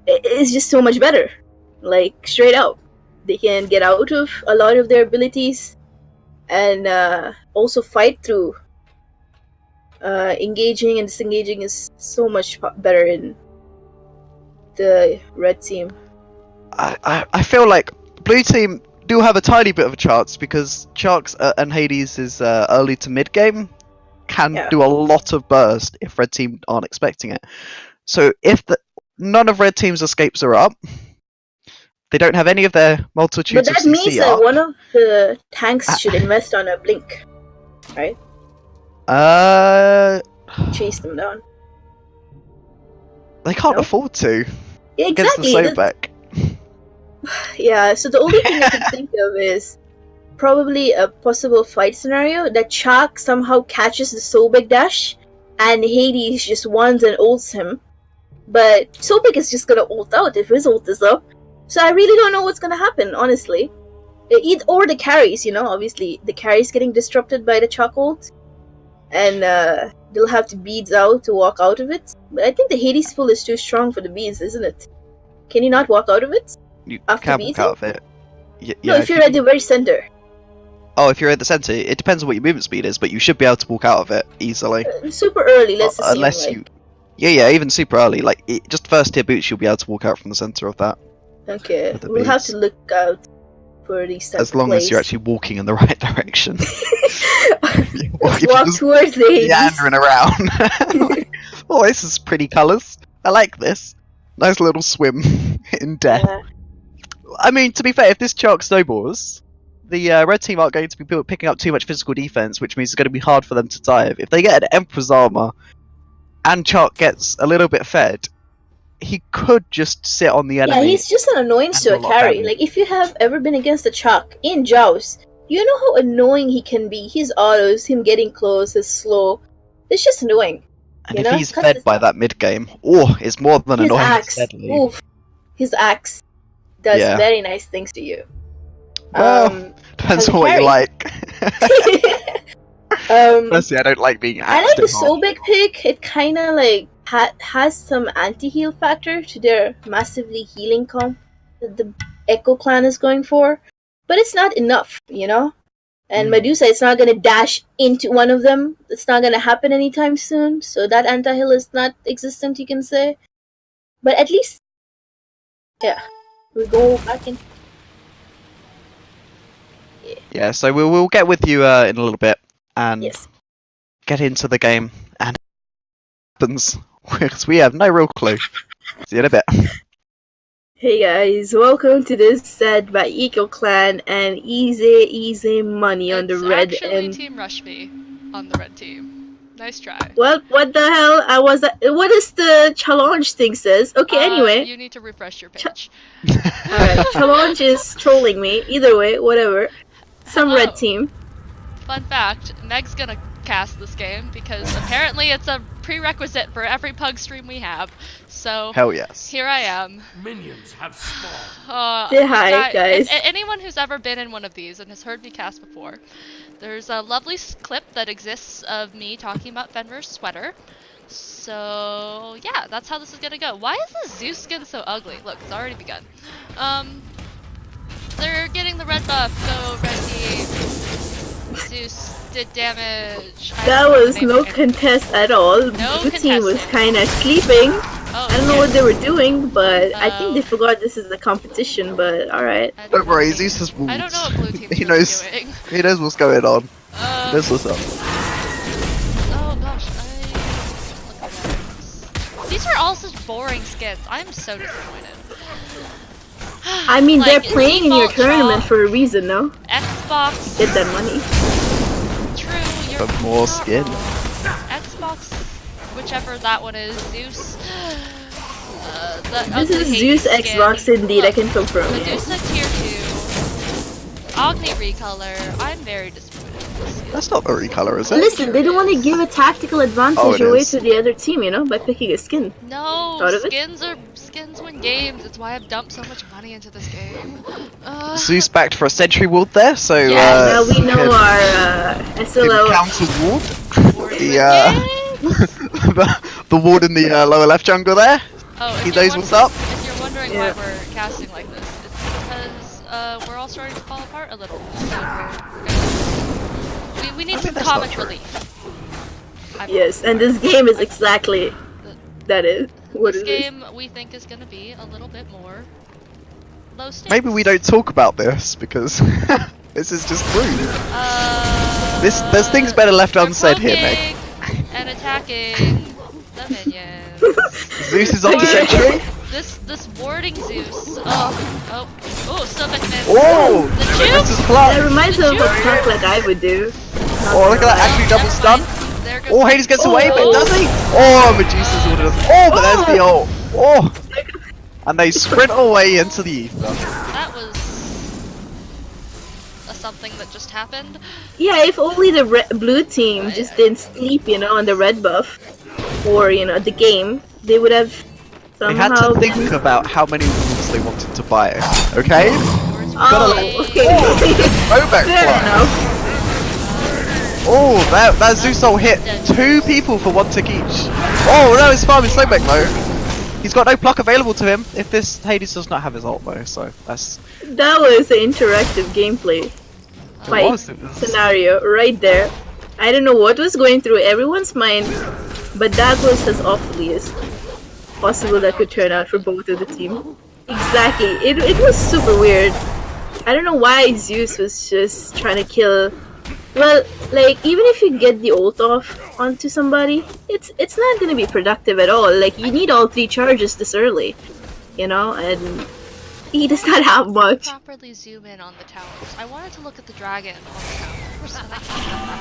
[SPEAKER 1] is just so much better. Like, straight out. They can get out of a lot of their abilities, and also fight through. Engaging and disengaging is so much better in the red team.
[SPEAKER 2] I feel like blue team do have a tiny bit of a chance because Sharks and Hades is early to mid game can do a lot of burst if red team aren't expecting it. So if none of red team's escapes are up, they don't have any of their multitudes
[SPEAKER 1] But that
[SPEAKER 2] of CC
[SPEAKER 1] means that
[SPEAKER 2] up.
[SPEAKER 1] one of the tanks should invest on a blink, right? Chase them down.
[SPEAKER 2] They can't
[SPEAKER 1] No?
[SPEAKER 2] afford to
[SPEAKER 1] Exactly.
[SPEAKER 2] against the Sobek.
[SPEAKER 1] Yeah, so the only thing I can think of is probably a possible fight scenario that Chak somehow catches the Sobek dash and Hades just wants and ults him. But Sobek is just gonna ult out if his ult is up. So I really don't know what's gonna happen, honestly. Or the carries, obviously the carries getting disrupted by the Chak ult. And they'll have to beads out to walk out of it. But I think the Hades pull is too strong for the beads, isn't it? Can you not walk out of it?
[SPEAKER 2] You
[SPEAKER 1] After
[SPEAKER 2] can
[SPEAKER 1] beating?
[SPEAKER 2] walk out of it.
[SPEAKER 1] No, if you're at the very center.
[SPEAKER 2] Oh, if you're at the center, it depends on what your movement speed is, but you should be able to walk out of it easily.
[SPEAKER 1] Super early, let's assume.
[SPEAKER 2] Unless you... Yeah, even super early. Like, just first tier boots, you'll be able to walk out from the center of that.
[SPEAKER 1] Okay,
[SPEAKER 2] with the
[SPEAKER 1] we'll have
[SPEAKER 2] beads.
[SPEAKER 1] to look out for these types
[SPEAKER 2] As long as you're actually walking in the right direction.
[SPEAKER 1] Let's
[SPEAKER 2] If you
[SPEAKER 1] walk
[SPEAKER 2] just
[SPEAKER 1] towards the Hades.
[SPEAKER 2] meandering around. Like, oh, this is pretty colours. I like this. Nice little swim in death.
[SPEAKER 1] Yeah.
[SPEAKER 2] I mean, to be fair, if this Shark snowballs, the red team aren't going to be picking up too much physical defense, which means it's going to be hard for them to dive. If they get an Emperor's armor and Shark gets a little bit fed, he could just sit on the enemy.
[SPEAKER 1] Yeah, he's just an annoyance to
[SPEAKER 2] and
[SPEAKER 1] a
[SPEAKER 2] do a lot
[SPEAKER 1] carry.
[SPEAKER 2] better.
[SPEAKER 1] Like, if you have ever been against a Chuck in Jxwsii, you know how annoying he can be. His autos, him getting close, his slow. It's just annoying.
[SPEAKER 2] And
[SPEAKER 1] you
[SPEAKER 2] if
[SPEAKER 1] know?
[SPEAKER 2] he's
[SPEAKER 1] 'Cause
[SPEAKER 2] fed by that mid game, it's more than
[SPEAKER 1] his
[SPEAKER 2] annoying.
[SPEAKER 1] axe,
[SPEAKER 2] Deadly.
[SPEAKER 1] oof, his axe does
[SPEAKER 2] Yeah.
[SPEAKER 1] very nice things to you.
[SPEAKER 2] Well, depends
[SPEAKER 1] as a
[SPEAKER 2] on what you
[SPEAKER 1] carry.
[SPEAKER 2] like. Personally, I don't like being
[SPEAKER 1] I like
[SPEAKER 2] axed
[SPEAKER 1] the
[SPEAKER 2] in half.
[SPEAKER 1] Sobek pick. It kind of like has some anti-heal factor to their massively healing comp that the Echo clan is going for, but it's not enough, you know. And Medusa, it's not gonna dash into one of them. It's not gonna happen anytime soon. So that anti-heal is not existent, you can say. But at least, yeah, we go back in.
[SPEAKER 2] Yeah, so we'll get with you in a little bit and
[SPEAKER 1] Yes.
[SPEAKER 2] get into the game and what happens because we have no real clue. See you in a bit.
[SPEAKER 1] Hey guys, welcome to this set by Eco Clan and EzayMonayMonay on the
[SPEAKER 3] It's
[SPEAKER 1] red
[SPEAKER 3] actually
[SPEAKER 1] and
[SPEAKER 3] Team Rushmi on the red team. Nice try.
[SPEAKER 1] what the hell? What is the challenge thing says? Okay, anyway.
[SPEAKER 3] You need to refresh your page.
[SPEAKER 1] Alright, challenge is trolling me. Either way, whatever. Some red
[SPEAKER 3] Hello.
[SPEAKER 1] team.
[SPEAKER 3] Fun fact, Meg's gonna cast this game because apparently it's a prerequisite for every pug stream we have. So
[SPEAKER 2] Hell yes.
[SPEAKER 3] here I am.
[SPEAKER 4] Minions have spawned.
[SPEAKER 1] Say hi, guys.
[SPEAKER 3] Anyone who's ever been in one of these and has heard me cast before, there's a lovely clip that exists of me talking about Fenrir's sweater. So yeah, that's how this is gonna go. Why is this Zeus skin so ugly? Look, it's already begun. They're getting the red buff. Go red team. Zeus did damage.
[SPEAKER 1] That was no contest at all.
[SPEAKER 3] No
[SPEAKER 1] Blue team was
[SPEAKER 3] contesting.
[SPEAKER 1] kind of sleeping.
[SPEAKER 3] Oh,
[SPEAKER 1] I don't know what they were doing, but I think they forgot this is a competition. But all right.
[SPEAKER 2] Don't worry, Zeus has wolves.
[SPEAKER 3] I don't know what blue team's
[SPEAKER 2] He
[SPEAKER 3] really
[SPEAKER 2] knows.
[SPEAKER 3] doing.
[SPEAKER 2] He knows what's going on. He knows what's up.
[SPEAKER 3] Oh gosh, look at that. These are all such boring skins. I'm so disappointed.
[SPEAKER 1] I mean,
[SPEAKER 3] Like,
[SPEAKER 1] they're playing in your
[SPEAKER 3] default
[SPEAKER 1] tournament
[SPEAKER 3] shop,
[SPEAKER 1] for a reason, no?
[SPEAKER 3] Xbox.
[SPEAKER 1] Get that money.
[SPEAKER 3] True, you're
[SPEAKER 2] For more
[SPEAKER 3] not
[SPEAKER 2] skin.
[SPEAKER 3] wrong. Xbox, whichever that one is, Zeus.
[SPEAKER 1] This is Zeus Xbox indeed, I can confirm. Yeah.
[SPEAKER 3] Medusa tier 2. Agni recolor. I'm very disappointed.
[SPEAKER 2] That's not a recolor, is it?
[SPEAKER 1] Listen, they don't want to give a tactical advantage
[SPEAKER 2] it
[SPEAKER 1] away
[SPEAKER 2] is.
[SPEAKER 1] to the other team, you know, by picking a skin.
[SPEAKER 3] No,
[SPEAKER 1] Thought of it?
[SPEAKER 3] skins win games. That's why I've dumped so much money into this game.
[SPEAKER 2] Zeus backed for a sentry ward there, so
[SPEAKER 3] Yes.
[SPEAKER 1] Now we know
[SPEAKER 2] him-
[SPEAKER 1] our
[SPEAKER 2] him
[SPEAKER 1] SLO.
[SPEAKER 2] counter ward.
[SPEAKER 3] Win
[SPEAKER 2] the,
[SPEAKER 3] games.
[SPEAKER 2] the ward in the lower left jungle there.
[SPEAKER 3] Oh, if
[SPEAKER 2] He
[SPEAKER 3] you're
[SPEAKER 2] knows what's up.
[SPEAKER 3] If you're wondering
[SPEAKER 1] Yeah.
[SPEAKER 3] why we're casting like this, it's because we're all starting to fall apart a little. We need some
[SPEAKER 2] that's not
[SPEAKER 3] comic
[SPEAKER 2] true.
[SPEAKER 3] relief.
[SPEAKER 1] Yes, and this game is exactly that is what
[SPEAKER 3] This
[SPEAKER 1] it is.
[SPEAKER 3] game we think is going to be a little bit more low stakes.
[SPEAKER 2] Maybe we don't talk about this because this is just rude. There's things better left
[SPEAKER 3] we're
[SPEAKER 2] unsaid here, Meg.
[SPEAKER 3] poking and attacking the minions.
[SPEAKER 2] Zeus is on the sentry.
[SPEAKER 3] This warding Zeus. Oh, stomach miss.
[SPEAKER 2] Oh,
[SPEAKER 3] The
[SPEAKER 2] this
[SPEAKER 3] juke.
[SPEAKER 2] is
[SPEAKER 1] That
[SPEAKER 2] clutch.
[SPEAKER 1] reminds me of a prank like I would do.
[SPEAKER 2] Oh, look at that, actually double stun.
[SPEAKER 3] There goes
[SPEAKER 2] Oh, Hades gets away, but does he? Oh, Medusa's ordered us. Oh, but there's the ult. Oh, and they sprint away into the ether.
[SPEAKER 3] That was something that just happened.
[SPEAKER 1] Yeah, if only the blue team just didn't sleep, you know, on the red buff, or you know, the game, they would have
[SPEAKER 2] They had
[SPEAKER 1] somehow.
[SPEAKER 2] to think about how many wolves they wanted to buy. Okay?
[SPEAKER 1] Oh, okay.
[SPEAKER 2] Go back
[SPEAKER 1] Fair
[SPEAKER 2] fly.
[SPEAKER 1] enough.
[SPEAKER 2] Oh, that Zeus ult hit 2 people for 1 tick each. Oh no, it's farming Slowback though. He's got no pluck available to him if this Hades does not have his ult though, so that's...
[SPEAKER 1] That was an interactive gameplay fight
[SPEAKER 2] was.
[SPEAKER 1] scenario right there. I don't know what was going through everyone's mind, but that was as awfully as possible that could turn out for both of the team. Exactly. It was super weird. I don't know why Zeus was just trying to kill. Well, like, even if you get the ult off onto somebody, it's not gonna be productive at all. Like, you need all 3 charges this early, you know, and he does not have much.
[SPEAKER 3] Properly zoom in on the towers. I wanted to look at the dragon on the towers. And I can't.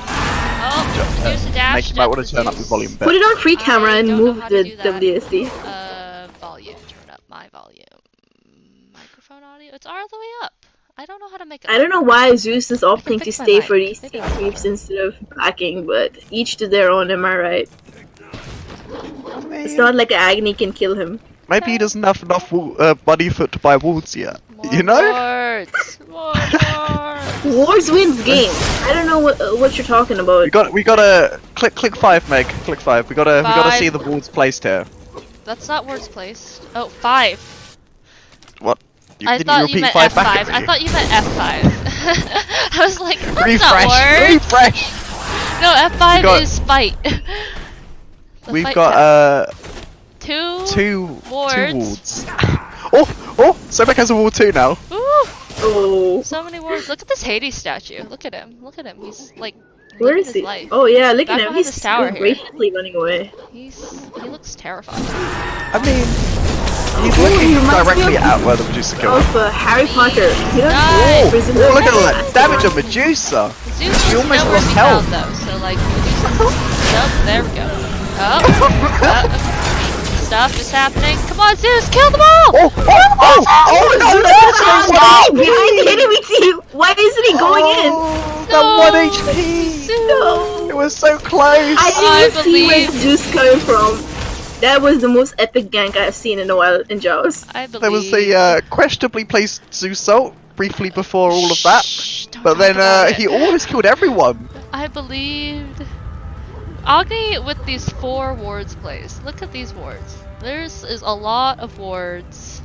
[SPEAKER 3] Oh, there's a dash.
[SPEAKER 2] Make, you might want to turn up the volume a
[SPEAKER 1] Put
[SPEAKER 2] bit.
[SPEAKER 1] it on free camera and
[SPEAKER 3] don't know
[SPEAKER 1] move
[SPEAKER 3] how to
[SPEAKER 1] the
[SPEAKER 3] do that.
[SPEAKER 1] WSD.
[SPEAKER 3] Volume. Turn up my volume. Microphone audio. It's all the way up. I don't know how to make it.
[SPEAKER 1] I don't know why Zeus is opting to
[SPEAKER 3] fix my
[SPEAKER 1] stay
[SPEAKER 3] mic.
[SPEAKER 1] for these
[SPEAKER 3] Maybe
[SPEAKER 1] 6 creeps instead of backing, but each to their own, am I right? It's not like Agni can kill him.
[SPEAKER 2] Maybe he doesn't have enough money to buy wards yet.
[SPEAKER 3] More
[SPEAKER 2] You know?
[SPEAKER 3] wards. More wards.
[SPEAKER 1] Wars wins game. I don't know what you're talking about.
[SPEAKER 2] We gotta click 5, Meg. Click 5. We gotta
[SPEAKER 3] Five.
[SPEAKER 2] see the wards placed here.
[SPEAKER 3] That's not words placed. Oh, 5.
[SPEAKER 2] What?
[SPEAKER 3] I
[SPEAKER 2] Didn't
[SPEAKER 3] thought you
[SPEAKER 2] repeat
[SPEAKER 3] meant
[SPEAKER 2] 5
[SPEAKER 3] F5.
[SPEAKER 2] back at
[SPEAKER 3] I
[SPEAKER 2] me?
[SPEAKER 3] thought you meant F5. I was like, that's
[SPEAKER 2] Refresh.
[SPEAKER 3] not words.
[SPEAKER 2] Refresh.
[SPEAKER 3] No, F5
[SPEAKER 2] got-
[SPEAKER 3] is fight. The
[SPEAKER 2] We've
[SPEAKER 3] fight
[SPEAKER 2] got
[SPEAKER 3] tab. Two
[SPEAKER 2] 2
[SPEAKER 3] wards.
[SPEAKER 2] wards. Oh, Sobek has a ward 2 now.
[SPEAKER 3] Ooh,
[SPEAKER 1] Oh,
[SPEAKER 3] so many wards. Look at this Hades statue. Look at him. Look at him. He's like
[SPEAKER 1] where
[SPEAKER 3] living
[SPEAKER 1] is
[SPEAKER 3] his
[SPEAKER 1] he?
[SPEAKER 3] life.
[SPEAKER 1] Oh yeah, look
[SPEAKER 3] Back
[SPEAKER 1] at him.
[SPEAKER 3] behind
[SPEAKER 1] He's
[SPEAKER 3] this tower
[SPEAKER 1] so
[SPEAKER 3] here.
[SPEAKER 1] graciously running away.
[SPEAKER 3] He looks terrifying.
[SPEAKER 2] I mean, he's
[SPEAKER 1] Oh,
[SPEAKER 2] looking
[SPEAKER 1] he reminds me
[SPEAKER 2] directly
[SPEAKER 1] of-
[SPEAKER 2] at where the Medusa killed him.
[SPEAKER 1] Of Harry Potter. You know,
[SPEAKER 3] Nice.
[SPEAKER 1] prison
[SPEAKER 2] Oh, look at all
[SPEAKER 1] break.
[SPEAKER 2] that damage on Medusa.
[SPEAKER 3] Zeus
[SPEAKER 2] She
[SPEAKER 3] is
[SPEAKER 2] almost
[SPEAKER 3] nowhere
[SPEAKER 2] lost
[SPEAKER 3] to be
[SPEAKER 2] health.
[SPEAKER 3] found though. So like, nope. There we go. Oh. Stuff is happening. Come on, Zeus, kill them all!
[SPEAKER 2] Oh, no,
[SPEAKER 1] Oh, behind the enemy team. Why isn't he going in?
[SPEAKER 2] That 1 HP.
[SPEAKER 1] No.
[SPEAKER 2] It was so close.
[SPEAKER 1] I didn't see where
[SPEAKER 3] believe-
[SPEAKER 1] Zeus coming from. That was the most epic gank I've seen in a while in Jaws.
[SPEAKER 3] I believe.
[SPEAKER 2] There was the questionably placed Zeus ult briefly before all of that,
[SPEAKER 3] Shh, don't
[SPEAKER 2] but
[SPEAKER 3] talk
[SPEAKER 2] then
[SPEAKER 3] about it.
[SPEAKER 2] he almost killed everyone.
[SPEAKER 3] I believed. Agni with these 4 wards placed. Look at these wards. There's is a lot of wards.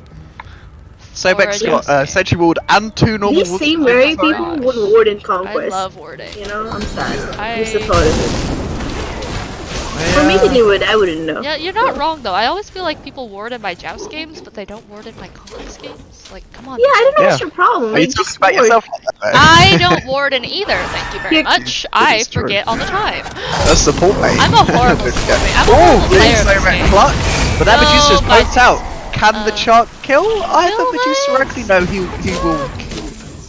[SPEAKER 2] Sobek's got Sentry Ward and 2 normal
[SPEAKER 1] These
[SPEAKER 2] wards.
[SPEAKER 1] same very people would ward in
[SPEAKER 3] I
[SPEAKER 1] Conquest.
[SPEAKER 3] love warding.
[SPEAKER 1] You know, I'm sad.
[SPEAKER 3] I-
[SPEAKER 1] Who's the thought of it?
[SPEAKER 2] Yeah.
[SPEAKER 1] Or maybe they would, I wouldn't know.
[SPEAKER 3] Yeah, you're not wrong though. I always feel like people ward in my Jxwsii games, but they don't ward in my Conquest games. Like, come on.
[SPEAKER 1] Yeah, I don't know
[SPEAKER 2] Yeah.
[SPEAKER 1] what's your problem.
[SPEAKER 2] Are you
[SPEAKER 1] Like,
[SPEAKER 2] talking
[SPEAKER 1] just
[SPEAKER 2] about
[SPEAKER 1] ward.
[SPEAKER 2] yourself?
[SPEAKER 3] I don't ward in either, thank you very
[SPEAKER 1] Yeah,
[SPEAKER 3] much.
[SPEAKER 2] it
[SPEAKER 3] I
[SPEAKER 2] is true.
[SPEAKER 3] forget all the time.
[SPEAKER 2] That's support mate.
[SPEAKER 3] I'm a horrible
[SPEAKER 2] This
[SPEAKER 3] support
[SPEAKER 2] guy.
[SPEAKER 3] mate. I'm a horrible player of this game.
[SPEAKER 2] Clutch. But that
[SPEAKER 3] No,
[SPEAKER 2] Medusa's
[SPEAKER 3] my-
[SPEAKER 2] poked out. Can the chart kill either
[SPEAKER 3] No,
[SPEAKER 2] Medusa or
[SPEAKER 3] Max.
[SPEAKER 2] Agni? No,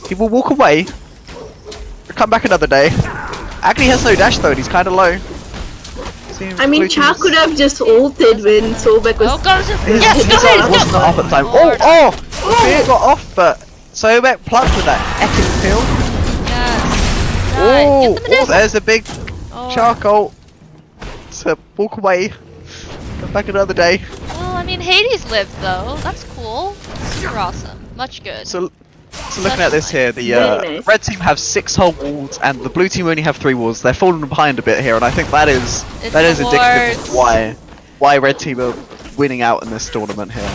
[SPEAKER 2] he will walk away. Come back another day. Agni has no dash though, and he's kind of low.
[SPEAKER 1] I mean, Cha could have just ulted when Sobek was.
[SPEAKER 3] Oh god,
[SPEAKER 2] His
[SPEAKER 3] yes, go ahead,
[SPEAKER 2] ult wasn't
[SPEAKER 3] go!
[SPEAKER 2] off at the time.
[SPEAKER 3] Lord.
[SPEAKER 2] Oh! Fear got off, but Sobek plugged with that epic kill.
[SPEAKER 3] Yes.
[SPEAKER 2] Oh!
[SPEAKER 3] Get the Medusa.
[SPEAKER 2] There's a big
[SPEAKER 3] Oh.
[SPEAKER 2] charcoal to walk away. Come back another day.
[SPEAKER 3] Well, I mean, Hades lived though. That's cool. You're awesome. Much good.
[SPEAKER 2] So looking at this here, the
[SPEAKER 1] Very nice.
[SPEAKER 2] red team have 6 whole wards, and the blue team only have 3 wards. They're falling behind a bit here, and I think that is
[SPEAKER 3] It's
[SPEAKER 2] indicative
[SPEAKER 3] the
[SPEAKER 2] of why red team are winning out in this tournament here.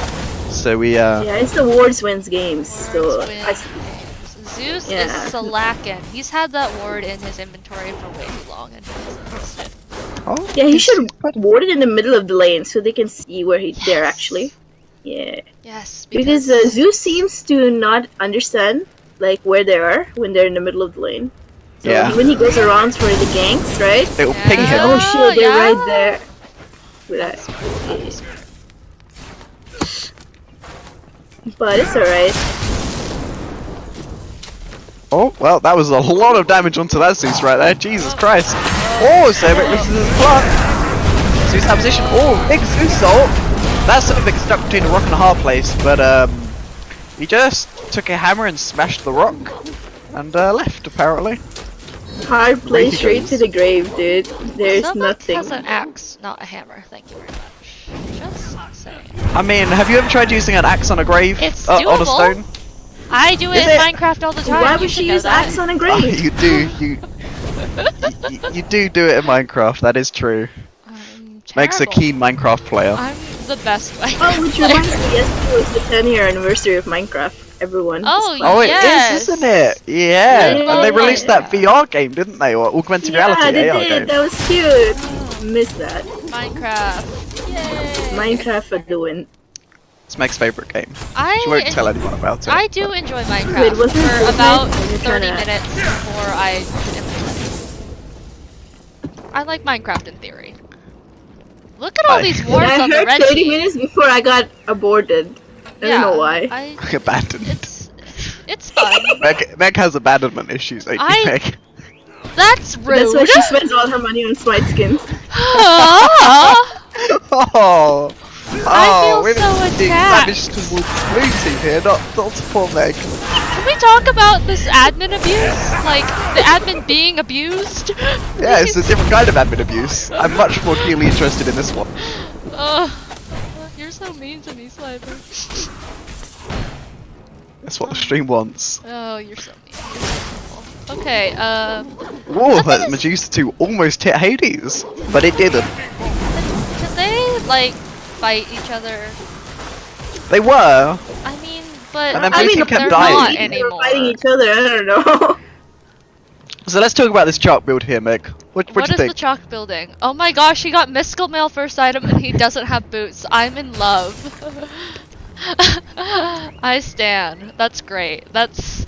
[SPEAKER 2] So we
[SPEAKER 1] Yeah, it's the wards wins games. So
[SPEAKER 3] Wins games. Zeus
[SPEAKER 1] Yeah.
[SPEAKER 3] is slacking. He's had that ward in his inventory for way too long and he hasn't used it.
[SPEAKER 1] yeah, he should ward it in the middle of the lane so they can see where they're actually. Yeah,
[SPEAKER 3] Yes,
[SPEAKER 1] because Zeus seems to not understand like where they are when they're in the middle of the lane. So
[SPEAKER 2] Yeah.
[SPEAKER 1] when he goes around for the ganks, right?
[SPEAKER 2] it will ping him.
[SPEAKER 1] Oh shit, they're
[SPEAKER 3] yeah.
[SPEAKER 1] right there. But it's alright.
[SPEAKER 2] Oh, well, that was a lot of damage onto that Zeus right there. Jesus Christ. Oh, Sobek misses his block. Zeus out of position. Oh, big Zeus ult. That's sort of big stuck between a rock and a hard place, but he just took a hammer and smashed the rock and left, apparently.
[SPEAKER 1] Hard play
[SPEAKER 2] Great
[SPEAKER 1] straight
[SPEAKER 2] goes.
[SPEAKER 1] to the grave, dude. There's
[SPEAKER 3] Sobek
[SPEAKER 1] nothing.
[SPEAKER 3] has an axe, not a hammer. Thank you very much. Just saying.
[SPEAKER 2] I mean, have you ever tried using an axe on a grave?
[SPEAKER 3] It's
[SPEAKER 2] On a
[SPEAKER 3] doable.
[SPEAKER 2] stone?
[SPEAKER 3] I do it
[SPEAKER 2] Is
[SPEAKER 3] in
[SPEAKER 2] it?
[SPEAKER 3] Minecraft all the time.
[SPEAKER 1] Why
[SPEAKER 3] You
[SPEAKER 1] would
[SPEAKER 3] should
[SPEAKER 1] she
[SPEAKER 3] know
[SPEAKER 1] use
[SPEAKER 3] that.
[SPEAKER 1] axe on a
[SPEAKER 2] Oh,
[SPEAKER 1] grave?
[SPEAKER 2] you do. You do it in Minecraft. That is true.
[SPEAKER 3] I'm
[SPEAKER 2] Makes a
[SPEAKER 3] terrible.
[SPEAKER 2] keen Minecraft player.
[SPEAKER 3] I'm the best Minecraft
[SPEAKER 1] Oh, which
[SPEAKER 3] player.
[SPEAKER 1] reminds me, yesterday was the 10-year anniversary of Minecraft. Everyone.
[SPEAKER 3] Oh,
[SPEAKER 1] It's fun.
[SPEAKER 2] Oh, it
[SPEAKER 3] Yes.
[SPEAKER 2] is, isn't it? Yeah.
[SPEAKER 1] Yeah,
[SPEAKER 2] And they released
[SPEAKER 1] yeah.
[SPEAKER 2] that VR game, didn't they? Or augmented
[SPEAKER 1] Yeah,
[SPEAKER 2] reality
[SPEAKER 1] they
[SPEAKER 2] AR
[SPEAKER 1] did.
[SPEAKER 2] game.
[SPEAKER 1] That was cute. Missed that.
[SPEAKER 3] Minecraft. Yay.
[SPEAKER 1] Minecraft for the win.
[SPEAKER 2] It's Meg's favourite game. She won't tell anyone about it.
[SPEAKER 3] I do
[SPEAKER 2] but-
[SPEAKER 3] enjoy Minecraft
[SPEAKER 1] Wait, wasn't
[SPEAKER 3] for
[SPEAKER 1] it
[SPEAKER 3] about
[SPEAKER 1] when you're
[SPEAKER 3] 30
[SPEAKER 1] trying to-
[SPEAKER 3] minutes before I implement. I like Minecraft in theory. Look at all
[SPEAKER 2] I-
[SPEAKER 3] these wards
[SPEAKER 1] I
[SPEAKER 3] on the
[SPEAKER 1] heard
[SPEAKER 3] red
[SPEAKER 1] 30
[SPEAKER 3] team.
[SPEAKER 1] minutes before I got aborted. I don't know why.
[SPEAKER 2] Abandoned.
[SPEAKER 3] It's fun.
[SPEAKER 2] Meg has abandonment issues, ain't you,
[SPEAKER 3] I-
[SPEAKER 2] Meg?
[SPEAKER 3] That's rude.
[SPEAKER 1] That's why she spends all her money on Smite skins.
[SPEAKER 2] Oh!
[SPEAKER 3] I feel
[SPEAKER 2] we're
[SPEAKER 3] so
[SPEAKER 2] being
[SPEAKER 3] attacked.
[SPEAKER 2] savage towards blue team here, not to poor Meg.
[SPEAKER 3] Can we talk about this admin abuse? Like, the admin being abused?
[SPEAKER 2] Yeah, it's a different kind of admin abuse. I'm much more keenly interested in this one.
[SPEAKER 3] You're so mean to me, Slimer.
[SPEAKER 2] That's what the stream wants.
[SPEAKER 3] Oh, you're so mean. You're so cool. Okay,
[SPEAKER 2] Whoa, that Medusa 2 almost hit Hades, but it didn't.
[SPEAKER 3] can they, like, fight each other?
[SPEAKER 2] They were.
[SPEAKER 3] I mean, but
[SPEAKER 2] And then
[SPEAKER 1] I
[SPEAKER 2] Blue
[SPEAKER 1] mean,
[SPEAKER 2] team kept
[SPEAKER 3] they're
[SPEAKER 2] dying.
[SPEAKER 3] not
[SPEAKER 1] They were
[SPEAKER 3] anymore.
[SPEAKER 1] fighting each other. I don't know.
[SPEAKER 2] So let's talk about this chart build here, Meg. What do
[SPEAKER 3] What
[SPEAKER 2] you
[SPEAKER 3] is the
[SPEAKER 2] think?
[SPEAKER 3] chalk building? Oh my gosh, he got mystical mail first item and he doesn't have boots. I'm in love. I stan. That's great. That's...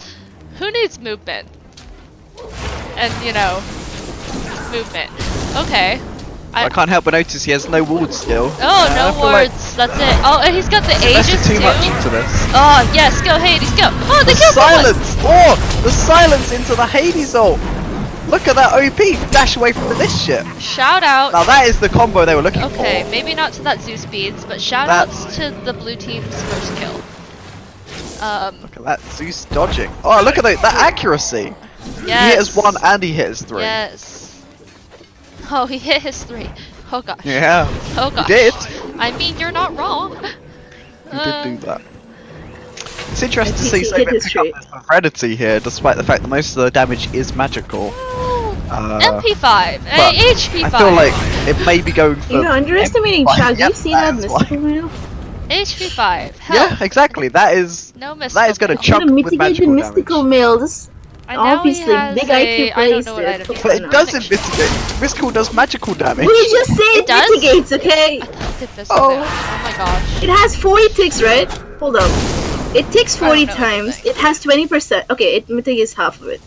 [SPEAKER 3] Who needs movement? And, you know, movement. Okay.
[SPEAKER 2] I can't help but notice he has no wards still.
[SPEAKER 3] Oh,
[SPEAKER 2] I
[SPEAKER 3] no
[SPEAKER 2] feel like
[SPEAKER 3] wards. That's it. Oh, and he's got the
[SPEAKER 2] That's
[SPEAKER 3] Aegis
[SPEAKER 2] too
[SPEAKER 3] too.
[SPEAKER 2] much into this.
[SPEAKER 3] Oh, yes. Go, Hades. Go. Oh,
[SPEAKER 2] The
[SPEAKER 3] they killed someone.
[SPEAKER 2] silence! Oh! The silence into the Hades ult! Look at that OP! Dash away from this shit!
[SPEAKER 3] Shout out.
[SPEAKER 2] Now that is the combo they were looking
[SPEAKER 3] Okay,
[SPEAKER 2] for.
[SPEAKER 3] maybe not to that Zeus beads, but shout
[SPEAKER 2] That's-
[SPEAKER 3] outs to the blue team's first kill.
[SPEAKER 2] Look at that, Zeus dodging. Oh, look at that accuracy!
[SPEAKER 3] Yes.
[SPEAKER 2] He hit his 1 and he hit his 3.
[SPEAKER 3] Yes. Oh, he hit his 3. Oh gosh.
[SPEAKER 2] Yeah,
[SPEAKER 3] Oh gosh.
[SPEAKER 2] he did.
[SPEAKER 3] I mean, you're not wrong.
[SPEAKER 2] He did do that. It's interesting to
[SPEAKER 1] I
[SPEAKER 2] see
[SPEAKER 1] think he hit
[SPEAKER 2] Sobek
[SPEAKER 1] his
[SPEAKER 2] pick up
[SPEAKER 1] trait.
[SPEAKER 2] this Heredity here, despite the fact that most of the damage is magical.
[SPEAKER 3] Oh, MP5,
[SPEAKER 2] but
[SPEAKER 3] HP5.
[SPEAKER 2] I feel like it may be going for.
[SPEAKER 1] You're underestimating
[SPEAKER 2] MP5.
[SPEAKER 1] Chug.
[SPEAKER 2] Yep,
[SPEAKER 1] You see that
[SPEAKER 2] that's why.
[SPEAKER 1] mystical mail?
[SPEAKER 3] HP5. Hell,
[SPEAKER 2] Yeah, exactly. That is.
[SPEAKER 3] no mystical.
[SPEAKER 2] That is gonna
[SPEAKER 3] mail.
[SPEAKER 2] chunk
[SPEAKER 1] To
[SPEAKER 2] with
[SPEAKER 1] mitigate the
[SPEAKER 2] magical
[SPEAKER 1] mystical
[SPEAKER 2] damage.
[SPEAKER 1] mail, this
[SPEAKER 3] I know
[SPEAKER 1] obviously
[SPEAKER 3] he has
[SPEAKER 1] big IQ
[SPEAKER 3] I don't
[SPEAKER 1] plays
[SPEAKER 3] know what
[SPEAKER 1] it.
[SPEAKER 3] item he
[SPEAKER 2] But
[SPEAKER 3] has.
[SPEAKER 2] it doesn't mitigate. Mystical does magical damage.
[SPEAKER 1] We just say it
[SPEAKER 3] does?
[SPEAKER 1] mitigates, okay?
[SPEAKER 3] I thought it did mystical mail. Oh my gosh.
[SPEAKER 1] It has 40 ticks, right? Hold up. It ticks 40
[SPEAKER 3] I don't know
[SPEAKER 1] times.
[SPEAKER 3] anything.
[SPEAKER 1] It has 20%. Okay, it mitigates half of it.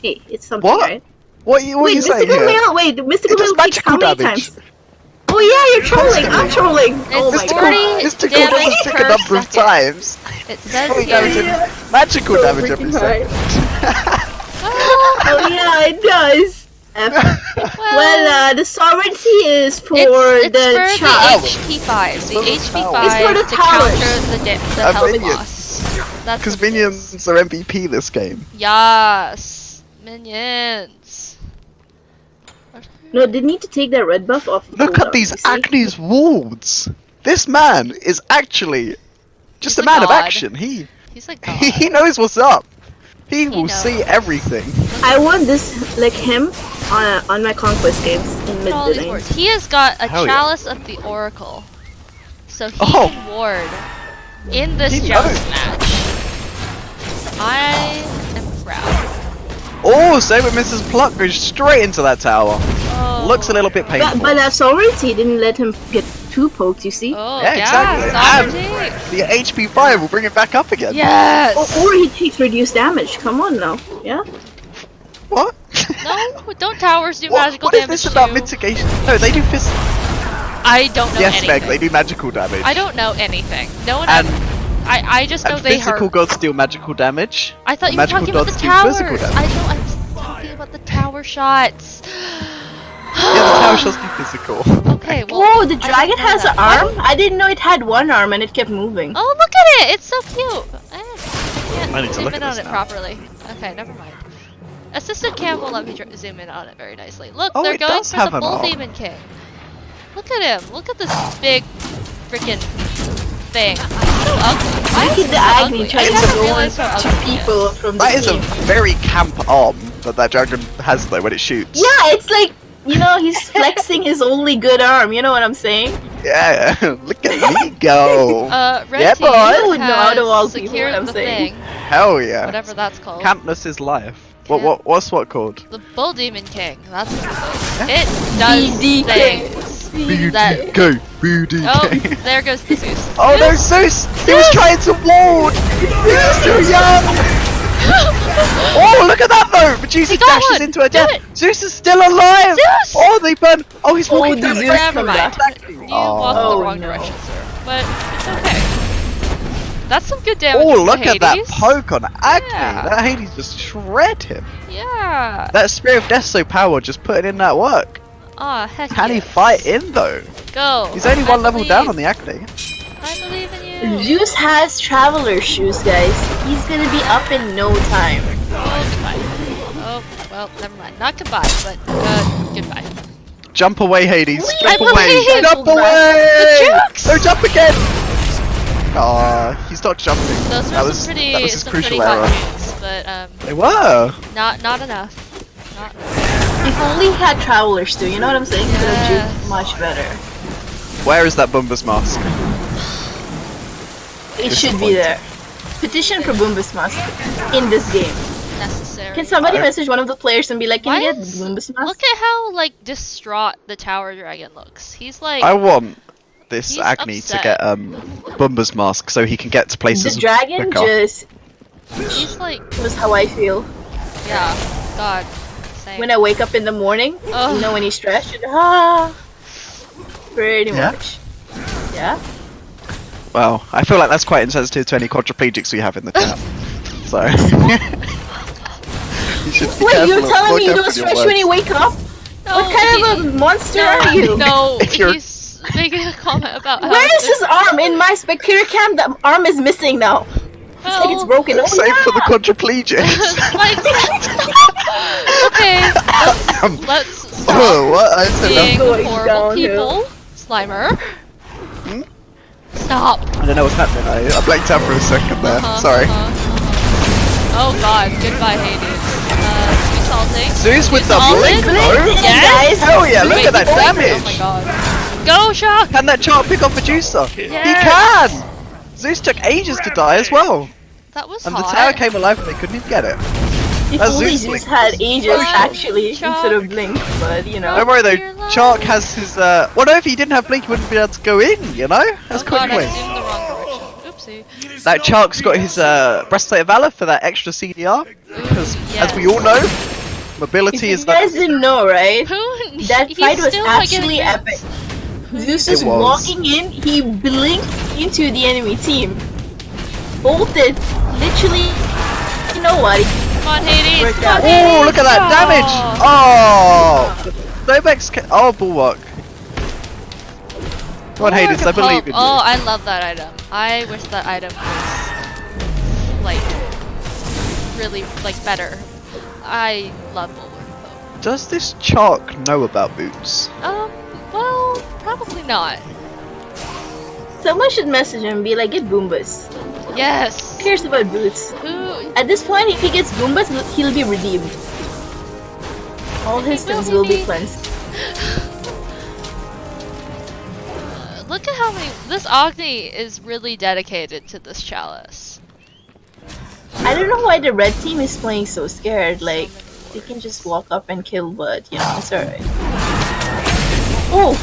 [SPEAKER 1] Hey, it's something,
[SPEAKER 2] What?
[SPEAKER 1] right?
[SPEAKER 2] What are you
[SPEAKER 1] Wait,
[SPEAKER 2] saying
[SPEAKER 1] mystical
[SPEAKER 2] here?
[SPEAKER 1] mail. Wait, mystical
[SPEAKER 2] It does
[SPEAKER 1] mail takes how many
[SPEAKER 2] magical damage.
[SPEAKER 1] times? Oh yeah, you're trolling. I'm trolling. Oh my
[SPEAKER 3] It's
[SPEAKER 1] god.
[SPEAKER 3] 40
[SPEAKER 2] Mystical
[SPEAKER 3] damage
[SPEAKER 2] doesn't tick
[SPEAKER 3] per
[SPEAKER 2] a number of
[SPEAKER 3] second.
[SPEAKER 2] times.
[SPEAKER 3] It says
[SPEAKER 2] How many
[SPEAKER 3] here.
[SPEAKER 2] damage every- magical
[SPEAKER 1] So
[SPEAKER 2] damage every
[SPEAKER 1] freaking
[SPEAKER 2] second.
[SPEAKER 1] Oh yeah, it does. Well, the sovereignty is for
[SPEAKER 3] it's
[SPEAKER 1] the
[SPEAKER 3] for
[SPEAKER 1] child.
[SPEAKER 3] the HP5. The
[SPEAKER 2] For the
[SPEAKER 3] HP5
[SPEAKER 1] It's for the
[SPEAKER 3] to
[SPEAKER 1] towers.
[SPEAKER 3] counter the health
[SPEAKER 2] minions.
[SPEAKER 3] loss. That's
[SPEAKER 2] Because
[SPEAKER 3] what it is.
[SPEAKER 2] minions are MVP this game.
[SPEAKER 3] Yes, minions.
[SPEAKER 1] No, they need to take that red buff off. of
[SPEAKER 2] Look
[SPEAKER 1] cooldown,
[SPEAKER 2] at these
[SPEAKER 1] you see?
[SPEAKER 2] Agnes wards. This man is actually just
[SPEAKER 3] He's
[SPEAKER 2] a man of
[SPEAKER 3] god.
[SPEAKER 2] action. He
[SPEAKER 3] He's like God.
[SPEAKER 2] he knows what's up. He will
[SPEAKER 3] knows.
[SPEAKER 2] see everything.
[SPEAKER 1] I want this like him on my conquest games in mid
[SPEAKER 3] All these
[SPEAKER 1] lane.
[SPEAKER 3] wards. He has got a
[SPEAKER 2] Hell yeah.
[SPEAKER 3] chalice of the Oracle, so he
[SPEAKER 2] Oh.
[SPEAKER 3] can ward in this
[SPEAKER 2] He
[SPEAKER 3] joust
[SPEAKER 2] knows.
[SPEAKER 3] match. I am proud.
[SPEAKER 2] Oh, Saber misses pluck, goes straight into that tower.
[SPEAKER 3] Oh.
[SPEAKER 2] Looks a little bit painful.
[SPEAKER 1] But that sovereignty didn't let him get too poked. You see?
[SPEAKER 3] Oh,
[SPEAKER 2] Yeah, exactly.
[SPEAKER 3] sovereignty.
[SPEAKER 2] The HP 5 will bring it back up again.
[SPEAKER 3] Yes.
[SPEAKER 1] Or he takes reduced damage. Come on now. Yeah.
[SPEAKER 2] What?
[SPEAKER 3] No, don't towers do
[SPEAKER 2] What,
[SPEAKER 3] magical
[SPEAKER 2] what is
[SPEAKER 3] damage
[SPEAKER 2] this about
[SPEAKER 3] too?
[SPEAKER 2] mitigation? No, they do fist.
[SPEAKER 3] I don't know
[SPEAKER 2] Yes,
[SPEAKER 3] anything.
[SPEAKER 2] Meg, they do magical damage.
[SPEAKER 3] I don't know anything. No one.
[SPEAKER 2] And,
[SPEAKER 3] I just know
[SPEAKER 2] and
[SPEAKER 3] they
[SPEAKER 2] physical
[SPEAKER 3] hurt.
[SPEAKER 2] gods deal magical damage.
[SPEAKER 3] I thought
[SPEAKER 2] and
[SPEAKER 3] you were
[SPEAKER 2] magical
[SPEAKER 3] talking about the
[SPEAKER 2] gods do
[SPEAKER 3] towers.
[SPEAKER 2] physical damage.
[SPEAKER 3] I don't. I'm talking about the tower shots.
[SPEAKER 2] Yeah, the tower shots do physical.
[SPEAKER 3] Okay, well.
[SPEAKER 1] Whoa, the
[SPEAKER 3] I
[SPEAKER 1] dragon
[SPEAKER 3] didn't know
[SPEAKER 1] has
[SPEAKER 3] that.
[SPEAKER 1] an arm? I didn't know it had one arm and it kept moving.
[SPEAKER 3] Oh, look at it! It's so cute. I
[SPEAKER 2] I need
[SPEAKER 3] can't
[SPEAKER 2] to
[SPEAKER 3] zoom
[SPEAKER 2] look
[SPEAKER 3] in
[SPEAKER 2] at
[SPEAKER 3] on
[SPEAKER 2] this
[SPEAKER 3] it
[SPEAKER 2] now.
[SPEAKER 3] properly. Okay, never mind. Assisted cam will let me zoom in on it very nicely. Look,
[SPEAKER 2] Oh,
[SPEAKER 3] they're
[SPEAKER 2] it
[SPEAKER 3] going
[SPEAKER 2] does
[SPEAKER 3] for
[SPEAKER 2] have
[SPEAKER 3] the
[SPEAKER 2] an
[SPEAKER 3] Bull
[SPEAKER 2] arm.
[SPEAKER 3] Demon King. Look at him. Look at this big freaking thing. It's so ugly. Why
[SPEAKER 1] Look
[SPEAKER 3] is
[SPEAKER 1] at
[SPEAKER 3] it
[SPEAKER 1] the
[SPEAKER 3] so
[SPEAKER 1] Agni
[SPEAKER 3] ugly?
[SPEAKER 1] trying
[SPEAKER 3] I
[SPEAKER 1] to
[SPEAKER 3] never
[SPEAKER 1] go on
[SPEAKER 3] realized how
[SPEAKER 1] to
[SPEAKER 3] ugly it
[SPEAKER 1] people
[SPEAKER 3] is.
[SPEAKER 1] from the
[SPEAKER 2] That is a
[SPEAKER 1] team.
[SPEAKER 2] very camp arm that dragon has though when it shoots.
[SPEAKER 1] Yeah, it's like, you know, he's flexing his only good arm. You know what I'm saying?
[SPEAKER 2] Yeah, look at me go.
[SPEAKER 3] Red
[SPEAKER 2] Yeah,
[SPEAKER 3] team
[SPEAKER 2] boy.
[SPEAKER 1] You would know out of all
[SPEAKER 3] has
[SPEAKER 1] people
[SPEAKER 3] secured
[SPEAKER 1] what I'm
[SPEAKER 3] the
[SPEAKER 1] saying.
[SPEAKER 3] thing,
[SPEAKER 2] Hell yeah.
[SPEAKER 3] whatever that's called.
[SPEAKER 2] Campness is life.
[SPEAKER 3] Camp.
[SPEAKER 2] What's what called?
[SPEAKER 3] The Bull Demon King. That's what it is. It does
[SPEAKER 1] BDK.
[SPEAKER 3] things. That-
[SPEAKER 2] Go, BDK.
[SPEAKER 3] Oh, there goes the Zeus.
[SPEAKER 2] Oh no, Zeus! He was trying to ward! He's too young! Oh, look at that though!
[SPEAKER 3] He
[SPEAKER 2] Jxwsii
[SPEAKER 3] got
[SPEAKER 2] dashes
[SPEAKER 3] one.
[SPEAKER 2] into her
[SPEAKER 3] Do
[SPEAKER 2] death!
[SPEAKER 3] it.
[SPEAKER 2] Zeus is still alive!
[SPEAKER 3] Zeus!
[SPEAKER 2] Oh, they burn! Oh, he's walking
[SPEAKER 1] the
[SPEAKER 2] down
[SPEAKER 1] Zeus
[SPEAKER 3] Never
[SPEAKER 1] come
[SPEAKER 3] mind.
[SPEAKER 1] back.
[SPEAKER 3] You
[SPEAKER 2] Oh.
[SPEAKER 3] walked the
[SPEAKER 1] Oh,
[SPEAKER 3] wrong
[SPEAKER 1] no.
[SPEAKER 3] direction, sir. But it's okay. That's some good damage.
[SPEAKER 2] Oh,
[SPEAKER 3] from
[SPEAKER 2] look at that
[SPEAKER 3] Hades.
[SPEAKER 2] poke on Agni!
[SPEAKER 3] Yeah.
[SPEAKER 2] That Hades just shred him!
[SPEAKER 3] Yeah.
[SPEAKER 2] That Spear of Death so power just putting in that work.
[SPEAKER 3] Aw, heck
[SPEAKER 2] Can he
[SPEAKER 3] yes.
[SPEAKER 2] fight in though?
[SPEAKER 3] Go.
[SPEAKER 2] He's only
[SPEAKER 3] I
[SPEAKER 2] one level
[SPEAKER 3] believe.
[SPEAKER 2] down on the Agni.
[SPEAKER 3] I believe in you.
[SPEAKER 1] Zeus has traveler shoes, guys. He's gonna be up in no time.
[SPEAKER 3] Oh, goodbye. Oh, well, never mind. Not goodbye, but goodbye.
[SPEAKER 2] Jump away, Hades!
[SPEAKER 3] I
[SPEAKER 2] Jump away!
[SPEAKER 3] believe-
[SPEAKER 2] Jump
[SPEAKER 1] The
[SPEAKER 2] away!
[SPEAKER 3] jukes!
[SPEAKER 2] No, jump again! Aw, he's not jumping.
[SPEAKER 3] Those
[SPEAKER 2] that
[SPEAKER 3] were
[SPEAKER 2] was
[SPEAKER 3] some pretty,
[SPEAKER 2] that was his
[SPEAKER 3] some
[SPEAKER 2] crucial
[SPEAKER 3] pretty
[SPEAKER 2] error.
[SPEAKER 3] hot moves, but
[SPEAKER 2] They were.
[SPEAKER 3] not enough. Not.
[SPEAKER 1] If only he had travelers too, you know what I'm saying? He could have
[SPEAKER 3] Yes.
[SPEAKER 1] juked much better.
[SPEAKER 2] Where is that Bumbus mask?
[SPEAKER 1] It should be there. Petition for Boombus Mask in this game.
[SPEAKER 3] Necessary.
[SPEAKER 1] Can somebody
[SPEAKER 2] I-
[SPEAKER 1] message one of the players and be like, can
[SPEAKER 3] Why
[SPEAKER 1] you get
[SPEAKER 3] is-
[SPEAKER 1] Boombus Mask?
[SPEAKER 3] Look at how like distraught the tower dragon looks. He's like
[SPEAKER 2] I want this
[SPEAKER 3] He's
[SPEAKER 2] Agni
[SPEAKER 3] upset.
[SPEAKER 2] to get Bumbus mask so he can get to places
[SPEAKER 1] The dragon
[SPEAKER 2] quicker.
[SPEAKER 1] just
[SPEAKER 3] he's like
[SPEAKER 1] was how I feel.
[SPEAKER 3] yeah. God. Same.
[SPEAKER 1] When I wake up in the morning,
[SPEAKER 3] Ugh.
[SPEAKER 1] you know when you stretch, and pretty
[SPEAKER 2] Yeah?
[SPEAKER 1] much. Yeah?
[SPEAKER 2] Well, I feel like that's quite insensitive to any quadriplegics we have in the chat. So you should be
[SPEAKER 1] Wait,
[SPEAKER 2] careful
[SPEAKER 1] you're
[SPEAKER 2] of-
[SPEAKER 1] telling
[SPEAKER 2] more
[SPEAKER 1] me you
[SPEAKER 2] careful
[SPEAKER 1] don't
[SPEAKER 2] with your
[SPEAKER 1] stretch when you
[SPEAKER 2] words.
[SPEAKER 1] wake up?
[SPEAKER 3] no,
[SPEAKER 1] What kind of a monster are you?
[SPEAKER 3] No,
[SPEAKER 2] If you're-
[SPEAKER 3] he's making a comment about how
[SPEAKER 1] Where is his arm? In my spectator cam, the arm is missing now. It's like it's broken. Oh,
[SPEAKER 2] Same for the
[SPEAKER 1] yeah.
[SPEAKER 2] quadriplegics.
[SPEAKER 3] okay, let's stop
[SPEAKER 2] Oh, what? I said
[SPEAKER 3] being
[SPEAKER 2] that.
[SPEAKER 1] Going
[SPEAKER 3] horrible
[SPEAKER 1] downhill.
[SPEAKER 3] people. Slimer.
[SPEAKER 2] Hmm?
[SPEAKER 3] Stop.
[SPEAKER 2] I don't know what's happening. I blanked out for a second there. Sorry.
[SPEAKER 3] Oh god, goodbye Hades. We saw ulting.
[SPEAKER 2] Zeus with the
[SPEAKER 3] ulted.
[SPEAKER 2] blink, bro.
[SPEAKER 3] Yes.
[SPEAKER 2] Hell yeah, look
[SPEAKER 3] Wait,
[SPEAKER 2] at that
[SPEAKER 3] oh
[SPEAKER 2] damage.
[SPEAKER 3] my god. Go, Shock!
[SPEAKER 2] Can that Chark pick off a juicer?
[SPEAKER 3] Yes.
[SPEAKER 2] He can! Zeus took ages to die as well.
[SPEAKER 3] That was
[SPEAKER 2] And
[SPEAKER 3] hot.
[SPEAKER 2] the tower came alive and they couldn't even get it.
[SPEAKER 1] If
[SPEAKER 2] That's
[SPEAKER 1] only
[SPEAKER 2] Zeus
[SPEAKER 1] Zeus
[SPEAKER 2] Blink.
[SPEAKER 1] had ages actually
[SPEAKER 3] Shock.
[SPEAKER 1] instead of blink, but you know.
[SPEAKER 2] Don't worry though,
[SPEAKER 3] You're alive.
[SPEAKER 2] Chark has his well no, if he didn't have blink he wouldn't be able to go in, you know? That's
[SPEAKER 3] Oh god, I
[SPEAKER 2] quickly.
[SPEAKER 3] zoomed the wrong direction. Oopsie.
[SPEAKER 2] That Chark's got his breastplate of valor for that extra CDR. Because
[SPEAKER 3] yes.
[SPEAKER 2] as we all know,
[SPEAKER 1] If
[SPEAKER 2] mobility
[SPEAKER 1] you
[SPEAKER 2] is
[SPEAKER 1] guys didn't know, right?
[SPEAKER 3] Who?
[SPEAKER 1] That
[SPEAKER 3] He's
[SPEAKER 1] fight was
[SPEAKER 3] still not
[SPEAKER 1] actually
[SPEAKER 3] getting
[SPEAKER 1] epic.
[SPEAKER 3] boots.
[SPEAKER 1] Zeus
[SPEAKER 2] It
[SPEAKER 1] is
[SPEAKER 2] was.
[SPEAKER 1] walking in, he blinked into the enemy team. Bolted, literally, you know what?
[SPEAKER 3] Come on, Hades.
[SPEAKER 1] Worked
[SPEAKER 3] Come on,
[SPEAKER 1] out.
[SPEAKER 2] Oh, look at that
[SPEAKER 3] Hades.
[SPEAKER 2] damage! Oh! Nobex oh, Bulwark. Come on, Hades, I believe in you.
[SPEAKER 3] Oh, I love that item. I wish that item was like really like better. I love Bulwark
[SPEAKER 2] Does this Chark know about boots?
[SPEAKER 3] though. Well, probably not.
[SPEAKER 1] Someone should message him and be like, get Boombas.
[SPEAKER 3] Yes.
[SPEAKER 1] Who cares about boots?
[SPEAKER 3] Who?
[SPEAKER 1] At this point, if he gets Boombas, he'll be redeemed. All his sins will be cleansed.
[SPEAKER 3] Look at how many. This Agni is really dedicated to this chalice.
[SPEAKER 1] I don't know why the red team is playing so scared. Like, they can just walk up and kill, but you know, it's alright. Oh!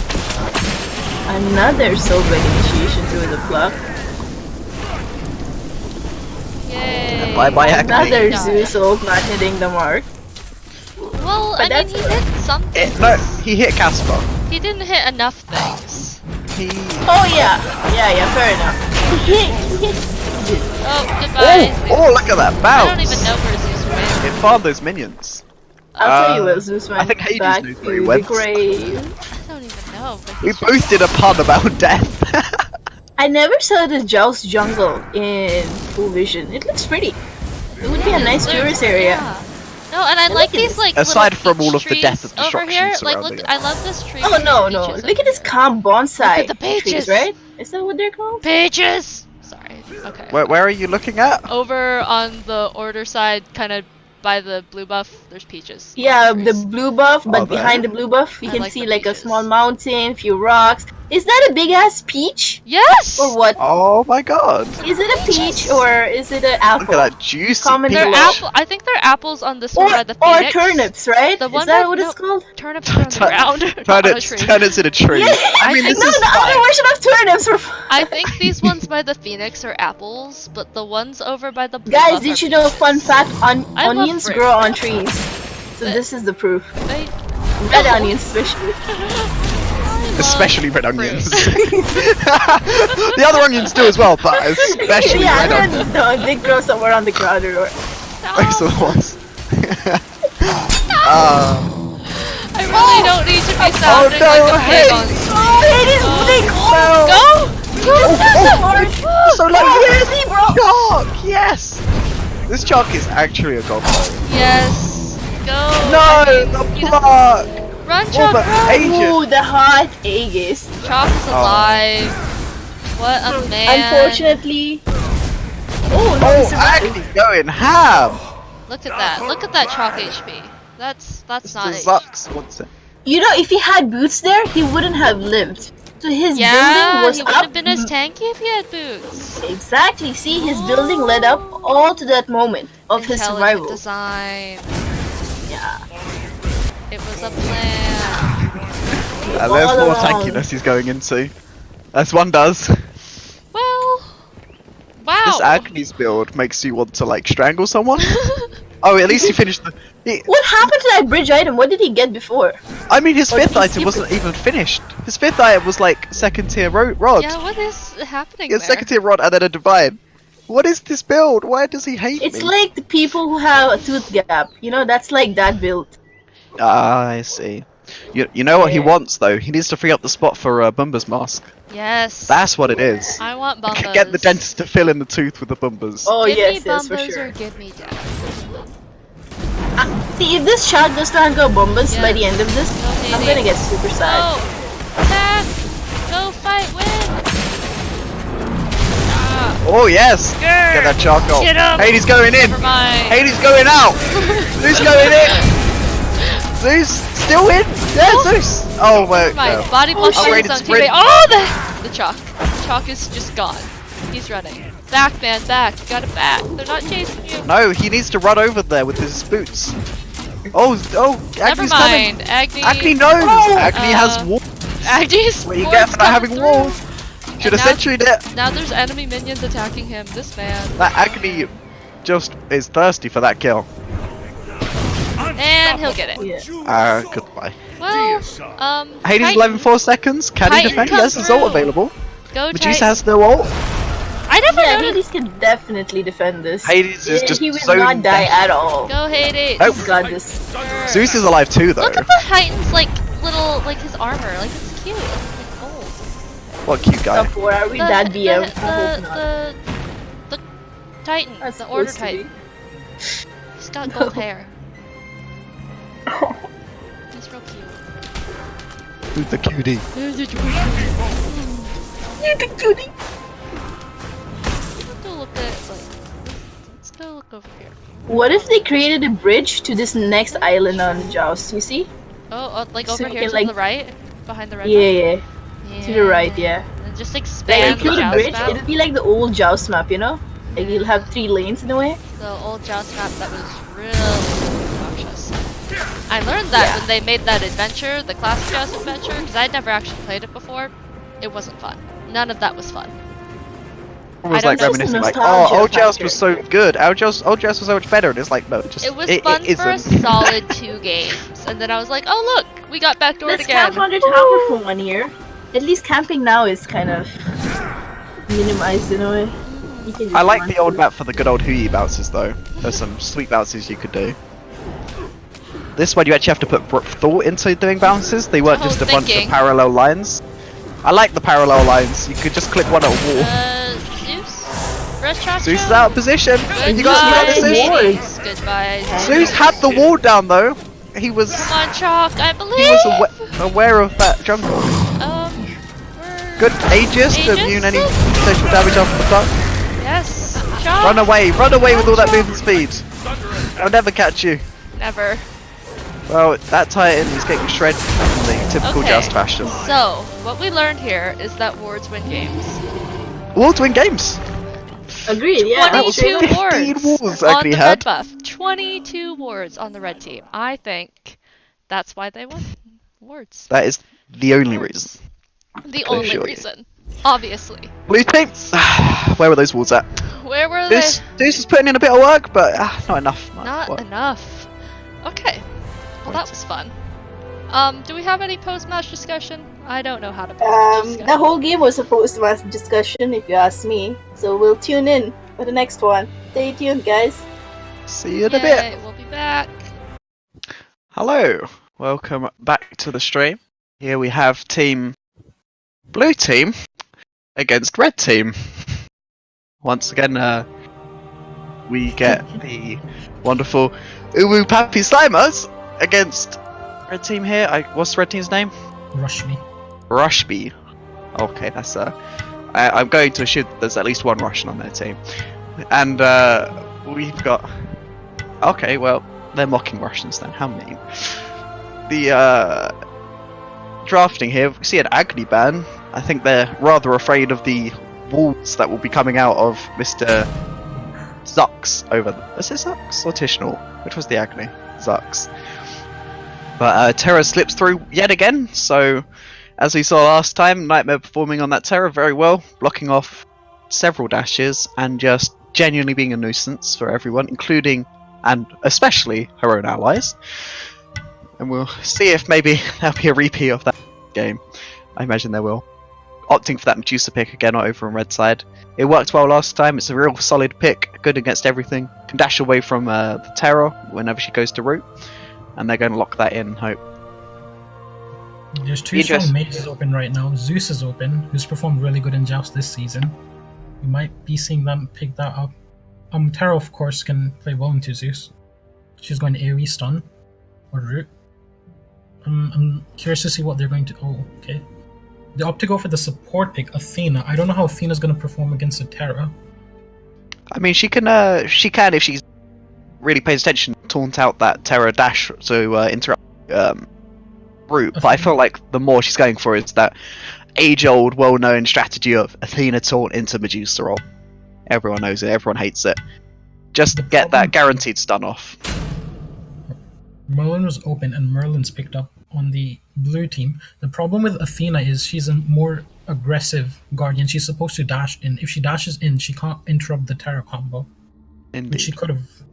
[SPEAKER 1] Another Sobeck initiation through the block.
[SPEAKER 3] Yay.
[SPEAKER 2] Bye bye, Agni.
[SPEAKER 1] Another
[SPEAKER 3] Yeah.
[SPEAKER 1] Zeus ult not hitting the mark.
[SPEAKER 3] Well,
[SPEAKER 1] But
[SPEAKER 3] I mean,
[SPEAKER 1] that's
[SPEAKER 3] he
[SPEAKER 1] good.
[SPEAKER 3] hit something.
[SPEAKER 2] No, he hit Casper.
[SPEAKER 3] He didn't hit enough things.
[SPEAKER 2] He...
[SPEAKER 1] Oh yeah, yeah, fair enough. He hit.
[SPEAKER 3] Oh, goodbye.
[SPEAKER 2] Oh, look at that
[SPEAKER 3] I
[SPEAKER 2] bounce!
[SPEAKER 3] don't even know where Zeus went.
[SPEAKER 2] It farmed those minions.
[SPEAKER 1] I'll tell you what, Zeus went
[SPEAKER 2] I think Hades
[SPEAKER 1] back
[SPEAKER 2] knew
[SPEAKER 1] to
[SPEAKER 2] where he
[SPEAKER 1] the
[SPEAKER 2] went.
[SPEAKER 1] grave.
[SPEAKER 3] I don't even know. But
[SPEAKER 2] We
[SPEAKER 3] he's
[SPEAKER 2] both did a pun about death.
[SPEAKER 1] I never saw the Joust jungle in full vision. It looks pretty. It would be a nice tourist area.
[SPEAKER 3] Yeah. No, and I like these like
[SPEAKER 2] Aside
[SPEAKER 3] little
[SPEAKER 2] from all
[SPEAKER 3] peach
[SPEAKER 2] of the death and
[SPEAKER 3] trees over
[SPEAKER 2] destruction
[SPEAKER 3] here. Like,
[SPEAKER 2] surrounding
[SPEAKER 3] look,
[SPEAKER 2] it.
[SPEAKER 3] I love this tree.
[SPEAKER 1] Oh no,
[SPEAKER 3] with
[SPEAKER 1] no!
[SPEAKER 3] peaches
[SPEAKER 1] Look at this calm bonsai
[SPEAKER 3] Look at the peaches.
[SPEAKER 1] trees, right? Is that what they're called?
[SPEAKER 3] Peaches. Sorry. Okay.
[SPEAKER 2] Where are you looking at?
[SPEAKER 3] Over on the order side, kind of by the blue buff, there's peaches.
[SPEAKER 1] Yeah,
[SPEAKER 3] Trees.
[SPEAKER 1] the blue buff, but
[SPEAKER 2] Oh, there?
[SPEAKER 1] behind the blue buff, you
[SPEAKER 3] I
[SPEAKER 1] can
[SPEAKER 3] like
[SPEAKER 1] see
[SPEAKER 3] the
[SPEAKER 1] like a
[SPEAKER 3] peaches.
[SPEAKER 1] small mountain, few rocks. Is that a big ass peach?
[SPEAKER 3] Yes.
[SPEAKER 1] Or what?
[SPEAKER 2] Oh my god.
[SPEAKER 1] Is it a peach or is it an
[SPEAKER 2] Look
[SPEAKER 1] apple?
[SPEAKER 2] at that juicy
[SPEAKER 1] Common
[SPEAKER 3] They're
[SPEAKER 1] peach.
[SPEAKER 3] apple. I think they're apples on this one by the
[SPEAKER 1] Or
[SPEAKER 3] phoenix.
[SPEAKER 1] turnips, right?
[SPEAKER 3] The one
[SPEAKER 1] Is that
[SPEAKER 3] by-
[SPEAKER 1] what
[SPEAKER 3] no.
[SPEAKER 1] it's called?
[SPEAKER 3] Turnips are on the ground. not on a tree.
[SPEAKER 2] Turnips in a tree.
[SPEAKER 1] Yeah,
[SPEAKER 2] I mean,
[SPEAKER 3] I
[SPEAKER 2] this
[SPEAKER 1] no,
[SPEAKER 2] is
[SPEAKER 1] the other
[SPEAKER 2] fine.
[SPEAKER 1] version of turnips were
[SPEAKER 3] I think these ones by the phoenix are apples, but the ones over by the blue
[SPEAKER 1] Guys,
[SPEAKER 3] buff
[SPEAKER 1] did
[SPEAKER 3] are
[SPEAKER 1] you know,
[SPEAKER 3] peaches.
[SPEAKER 1] fun fact,
[SPEAKER 3] I love
[SPEAKER 1] onions
[SPEAKER 3] fruit.
[SPEAKER 1] grow on trees. So
[SPEAKER 3] But-
[SPEAKER 1] this is the proof.
[SPEAKER 3] They-
[SPEAKER 1] Red
[SPEAKER 3] No.
[SPEAKER 1] onions especially.
[SPEAKER 3] I love
[SPEAKER 2] Especially red
[SPEAKER 3] fruit.
[SPEAKER 2] onions. The other onions do as well, but especially
[SPEAKER 1] Yeah,
[SPEAKER 2] red onions.
[SPEAKER 1] no, they grow somewhere on the ground or
[SPEAKER 2] Those are the ones.
[SPEAKER 3] I really don't need to be sounding
[SPEAKER 2] no,
[SPEAKER 3] like a
[SPEAKER 2] hey.
[SPEAKER 3] pig on
[SPEAKER 1] Oh, it is big!
[SPEAKER 3] Go!
[SPEAKER 2] So like,
[SPEAKER 1] Oh,
[SPEAKER 2] yes,
[SPEAKER 1] see, bro.
[SPEAKER 2] Chark, yes. This Chark is actually a god.
[SPEAKER 3] Yes. Go.
[SPEAKER 2] No,
[SPEAKER 3] I mean,
[SPEAKER 2] the
[SPEAKER 3] you just-
[SPEAKER 2] block.
[SPEAKER 3] Run,
[SPEAKER 2] Oh,
[SPEAKER 3] Chalk,
[SPEAKER 2] but
[SPEAKER 3] run!
[SPEAKER 2] Aegis.
[SPEAKER 1] Ooh, the hot Aegis.
[SPEAKER 3] Chalk is alive. What a man.
[SPEAKER 1] Unfortunately. Oh, no,
[SPEAKER 2] Oh,
[SPEAKER 1] he's survived.
[SPEAKER 2] Agni going ham.
[SPEAKER 3] Look at that. Look at that Chalk HP. That's
[SPEAKER 2] Mr.
[SPEAKER 3] not
[SPEAKER 2] Zux wants it.
[SPEAKER 1] You know, if he had boots there, he wouldn't have lived. So his
[SPEAKER 3] Yeah,
[SPEAKER 1] building was
[SPEAKER 3] he
[SPEAKER 1] up.
[SPEAKER 3] wouldn't have been as tanky if he had boots.
[SPEAKER 1] Exactly. See, his building led up all to that moment of his
[SPEAKER 3] Intelligent
[SPEAKER 1] survival.
[SPEAKER 3] design.
[SPEAKER 1] Yeah.
[SPEAKER 3] It was a plan.
[SPEAKER 2] There's
[SPEAKER 1] All
[SPEAKER 2] more
[SPEAKER 1] along.
[SPEAKER 2] tankiness he's going into. As one does.
[SPEAKER 3] Well, wow.
[SPEAKER 2] This Agni's build makes you want to like strangle someone. Oh, at least he finished the.
[SPEAKER 1] What happened to that bridge item? What did he get before?
[SPEAKER 2] I mean, his
[SPEAKER 1] Or did
[SPEAKER 2] fifth
[SPEAKER 1] he
[SPEAKER 2] item
[SPEAKER 1] skip
[SPEAKER 2] wasn't even finished. His fifth item was like second tier rod.
[SPEAKER 3] Yeah, what is happening
[SPEAKER 2] He had
[SPEAKER 3] there?
[SPEAKER 2] second tier rod and then a divine. What is this build? Why does he hate
[SPEAKER 1] It's
[SPEAKER 2] me?
[SPEAKER 1] like the people who have a tooth gap. You know, that's like that build.
[SPEAKER 2] Ah, I see. You know what he
[SPEAKER 1] Yeah.
[SPEAKER 2] wants though? He needs to free up the spot for Bumba's mask.
[SPEAKER 3] Yes.
[SPEAKER 2] That's what it is.
[SPEAKER 3] I want Bumbas.
[SPEAKER 2] Get the dentist to fill in the tooth with the Bumbas.
[SPEAKER 1] Oh,
[SPEAKER 3] Give
[SPEAKER 1] yes,
[SPEAKER 3] me
[SPEAKER 1] yes, for
[SPEAKER 3] Bumbas
[SPEAKER 1] sure.
[SPEAKER 3] or give me death.
[SPEAKER 1] See, if this child does not go Bombas by
[SPEAKER 3] Yeah.
[SPEAKER 1] the end of this,
[SPEAKER 3] Go,
[SPEAKER 1] I'm
[SPEAKER 3] Hades.
[SPEAKER 1] gonna get super sad.
[SPEAKER 3] Go! Attack! Go fight, win! Ah,
[SPEAKER 2] Oh yes!
[SPEAKER 3] grr.
[SPEAKER 2] Get that charcoal.
[SPEAKER 3] Get him!
[SPEAKER 2] Hades going in!
[SPEAKER 3] Never mind.
[SPEAKER 2] Hades going out! Who's going in? Zeus still in. Yeah, Zeus. Oh my god.
[SPEAKER 3] Body block by his own teammate. Oh, the chalk. The chalk is just gone. He's running. Back, man, back. You gotta back. They're not chasing you.
[SPEAKER 2] No, he needs to run over there with his boots. Oh,
[SPEAKER 3] Never
[SPEAKER 2] Agni's
[SPEAKER 3] mind.
[SPEAKER 2] coming.
[SPEAKER 3] Agni.
[SPEAKER 2] Agni knows. Agni has walls.
[SPEAKER 3] Agni's
[SPEAKER 2] What you get for not having walls? Should have centured it.
[SPEAKER 3] Now there's enemy minions attacking him. This man.
[SPEAKER 2] That Agni just is thirsty for that kill.
[SPEAKER 3] And he'll get it.
[SPEAKER 1] Yeah.
[SPEAKER 2] Goodbye.
[SPEAKER 3] Well,
[SPEAKER 2] Hades
[SPEAKER 3] Titan.
[SPEAKER 2] 11 4 seconds. Can he
[SPEAKER 3] Titan
[SPEAKER 2] defend?
[SPEAKER 3] come
[SPEAKER 2] Yes, his ult
[SPEAKER 3] through.
[SPEAKER 2] available.
[SPEAKER 3] Go
[SPEAKER 2] Medusa
[SPEAKER 3] Titan.
[SPEAKER 2] has no ult.
[SPEAKER 3] I never
[SPEAKER 1] Yeah,
[SPEAKER 3] noticed.
[SPEAKER 1] Hades can definitely defend this.
[SPEAKER 2] Hades is just
[SPEAKER 1] he will
[SPEAKER 2] so
[SPEAKER 1] not die at all.
[SPEAKER 3] Go Hades.
[SPEAKER 2] Oh.
[SPEAKER 1] He's got this.
[SPEAKER 2] Zeus is alive too, though.
[SPEAKER 3] Look at the Titan's like little his armor. Like it's cute. It's like gold.
[SPEAKER 2] What cute guy.
[SPEAKER 1] Top 4, are we that DM? I hope not.
[SPEAKER 3] The Titan.
[SPEAKER 1] That's
[SPEAKER 3] The Order
[SPEAKER 1] supposed to be.
[SPEAKER 3] Titan. He's got gold hair. He's real cute.
[SPEAKER 2] Who's the cutie?
[SPEAKER 1] You're the cutie.
[SPEAKER 3] Let's go look at let's go look over here.
[SPEAKER 1] What if they created a bridge to this next island on Jxwsii? You see?
[SPEAKER 3] Oh, like
[SPEAKER 1] So
[SPEAKER 3] over
[SPEAKER 1] you
[SPEAKER 3] here
[SPEAKER 1] can,
[SPEAKER 3] to
[SPEAKER 1] like-
[SPEAKER 3] the right, behind the red.
[SPEAKER 1] Yeah,
[SPEAKER 3] map?
[SPEAKER 1] yeah. To the right, yeah.
[SPEAKER 3] And just
[SPEAKER 1] Like,
[SPEAKER 3] expand the
[SPEAKER 1] include a
[SPEAKER 3] Jxwsii
[SPEAKER 1] bridge.
[SPEAKER 3] map.
[SPEAKER 1] It'll be like the old Jxwsii map, you know? Like you'll have 3 lanes in a way.
[SPEAKER 3] The old Jxwsii map that was really obnoxious. I learned that when they made that adventure, the classic Jxwsii adventure, because I'd never actually played it before. It wasn't fun. None of that was fun.
[SPEAKER 2] I was
[SPEAKER 3] I
[SPEAKER 2] like
[SPEAKER 3] don't-
[SPEAKER 2] reminiscing, like,
[SPEAKER 1] nostalgia
[SPEAKER 2] oh, old Jxwsii
[SPEAKER 1] factor.
[SPEAKER 2] was so good. Old Jxwsii was so much better. And it's like, no, just
[SPEAKER 3] It was fun for a
[SPEAKER 2] isn't.
[SPEAKER 3] solid 2 games, and then I was like, oh look, we got backdoored
[SPEAKER 1] Let's
[SPEAKER 3] again.
[SPEAKER 1] camp on the tower for 1 year. At least camping now is kind of minimized in a way. You can just
[SPEAKER 2] I like
[SPEAKER 1] run
[SPEAKER 2] the old
[SPEAKER 1] through.
[SPEAKER 2] map for the good old Hahayes bounces, though. There's some sweet bounces you could do. This one, you actually have to put thought into doing bounces. They weren't
[SPEAKER 3] Oh,
[SPEAKER 2] just a bunch
[SPEAKER 3] thinking.
[SPEAKER 2] of parallel lines. I like the parallel lines. You could just click one at a wall.
[SPEAKER 3] Zeus? Rest shot.
[SPEAKER 2] Zeus is out of position. You got
[SPEAKER 1] Goodbye,
[SPEAKER 2] some
[SPEAKER 1] Hades.
[SPEAKER 3] Goodbye.
[SPEAKER 2] Zeus had the wall down, though. He was
[SPEAKER 3] Come on, Chalk, I believe.
[SPEAKER 2] he was aware of that jungle.
[SPEAKER 3] We're...
[SPEAKER 2] Good Aegis to
[SPEAKER 3] Aegis?
[SPEAKER 2] immune any potential damage off the top.
[SPEAKER 3] Yes, Chalk.
[SPEAKER 2] Run away with all that movement speed. I'll never catch you.
[SPEAKER 3] Never.
[SPEAKER 2] Well, that Titan is getting shredded in the typical
[SPEAKER 3] Okay.
[SPEAKER 2] Just fashion.
[SPEAKER 3] So, what we learned here is that wards win games.
[SPEAKER 2] All to win games.
[SPEAKER 1] Agreed, yeah.
[SPEAKER 2] That was
[SPEAKER 3] 22
[SPEAKER 2] 15
[SPEAKER 3] wards
[SPEAKER 2] wards
[SPEAKER 3] on
[SPEAKER 2] Agni
[SPEAKER 3] the
[SPEAKER 2] had.
[SPEAKER 3] red buff. 22 wards on the red team. I think that's why they won wards.
[SPEAKER 2] That is the only reason.
[SPEAKER 3] The
[SPEAKER 2] I
[SPEAKER 3] only
[SPEAKER 2] assure you.
[SPEAKER 3] reason. Obviously.
[SPEAKER 2] Blue team. Where were those walls at?
[SPEAKER 3] Where were
[SPEAKER 2] This
[SPEAKER 3] they?
[SPEAKER 2] is putting in a bit of work, but not enough.
[SPEAKER 3] Not
[SPEAKER 2] What?
[SPEAKER 3] enough. Okay. Well, that was fun. Do we have any post-match discussion? I don't know how to post-match discussion.
[SPEAKER 1] The whole game was supposed to have discussion, if you ask me. So we'll tune in for the next one. Stay tuned, guys.
[SPEAKER 2] See you in a bit.
[SPEAKER 3] Yay, we'll be back.
[SPEAKER 2] Hello, welcome back to the stream. Here we have team blue team against red team. Once again, we get the wonderful Uwu Papi Slimers against red team here. What's the red team's name?
[SPEAKER 4] Rushmi.
[SPEAKER 2] Rushmi. Okay, that's I'm going to assume there's at least one Russian on their team, and we've got. Okay, well, they're mocking Russians then. How mean. The drafting here, we see an Agni ban. I think they're rather afraid of the walls that will be coming out of Mr. Zux over there. Is it Zux or Tishnal? Which was the Agni? Zux. But Terra slips through yet again, so as we saw last time, Nightmare performing on that Terra very well, blocking off several dashes and just genuinely being a nuisance for everyone, including and especially her own allies. And we'll see if maybe there'll be a repeat of that game. I imagine there will. Opting for that Medusa pick again over on red side. It worked well last time, it's a real solid pick, good against everything. Can dash away from the Terror whenever she goes to root. And they're going to lock that in, hope.
[SPEAKER 4] There's 2 strong mages open right now. Zeus is open, who's performed really good in Joust this season. We might be seeing them pick that up. Terra, of course, can play well into Zeus. She's going to AoE stun or root. I'm curious to see what they're going to. Oh, okay. They opt to go for the support pick, Athena. I don't know how Athena's going to perform against the Terra.
[SPEAKER 2] I mean, she can if she's really pays attention, taunt out that Terror dash to interrupt route, but I feel like the more she's going for is that age-old, well-known strategy of Athena taunt into Medusa roll. Everyone knows it, everyone hates it. Just get that guaranteed stun off.
[SPEAKER 4] Merlin was open and Merlin's picked up on the blue team. The problem with Athena is she's a more aggressive Guardian. She's supposed to dash in. If she dashes in, she can't interrupt the Terra combo.
[SPEAKER 2] Indeed.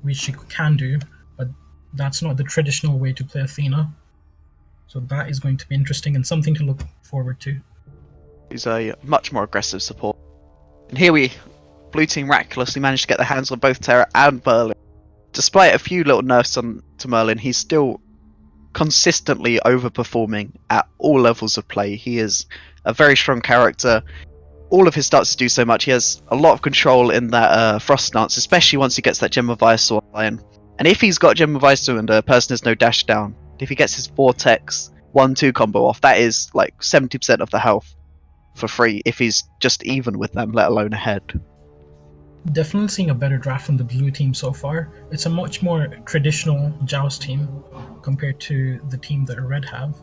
[SPEAKER 4] Which she can do, but that's not the traditional way to play Athena. So that is going to be interesting and something to look forward to.
[SPEAKER 2] He's a much more aggressive support. And here blue team miraculously managed to get their hands on both Terra and Merlin. Despite a few little nerfs to Merlin, he's still consistently overperforming at all levels of play. He is a very strong character. All of his stats do so much. He has a lot of control in that Frost stance, especially once he gets that Gem of Ice online. And if he's got Gem of Ice and a person has no dash down, if he gets his Vortex 1-2 combo off, that is like 70% of the health for free if he's just even with them, let alone ahead.
[SPEAKER 4] Definitely seeing a better draft from the blue team so far. It's a much more traditional Joust team compared to the team that Red have.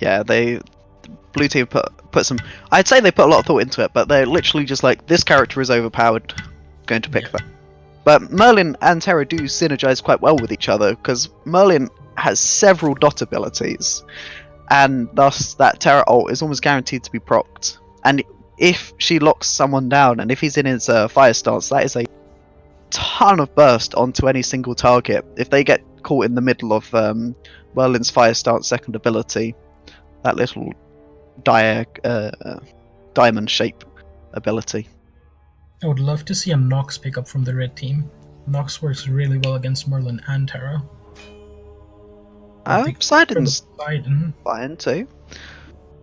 [SPEAKER 2] Yeah, blue team put some. I'd say they put a lot of thought into it, but they're literally just like, this character is overpowered, going to pick that. But Merlin and Terra do synergize quite well with each other because Merlin has several dot abilities, and thus that Terra ult is almost guaranteed to be procced. And if she locks someone down, and if he's in his fire stance, that is a ton of burst onto any single target. If they get caught in the middle of Merlin's fire stance second ability, that little diamond shape ability.
[SPEAKER 4] I would love to see a Nox pick up from the red team. Nox works really well against Merlin and Terra.
[SPEAKER 2] Poseidon's fine too.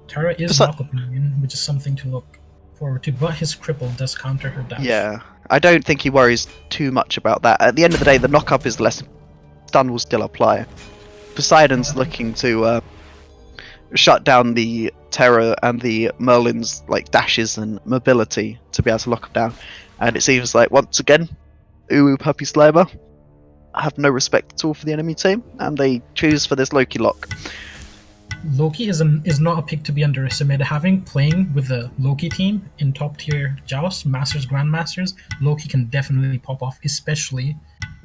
[SPEAKER 4] Terra is knock opinion, which is something to look forward to, but his cripple does counter her dash.
[SPEAKER 2] Yeah, I don't think he worries too much about that. At the end of the day, the knock-up is less. Stun will still apply. Poseidon's looking to shut down the Terra and the Merlin's like dashes and mobility to be able to lock them down. And it seems like once again, Papi Slimer have no respect at all for the enemy team, and they choose for this Loki lock.
[SPEAKER 4] Loki is not a pick to be underestimated. Playing with the Loki team in top tier Joust, Masters, Grandmasters, Loki can definitely pop off, especially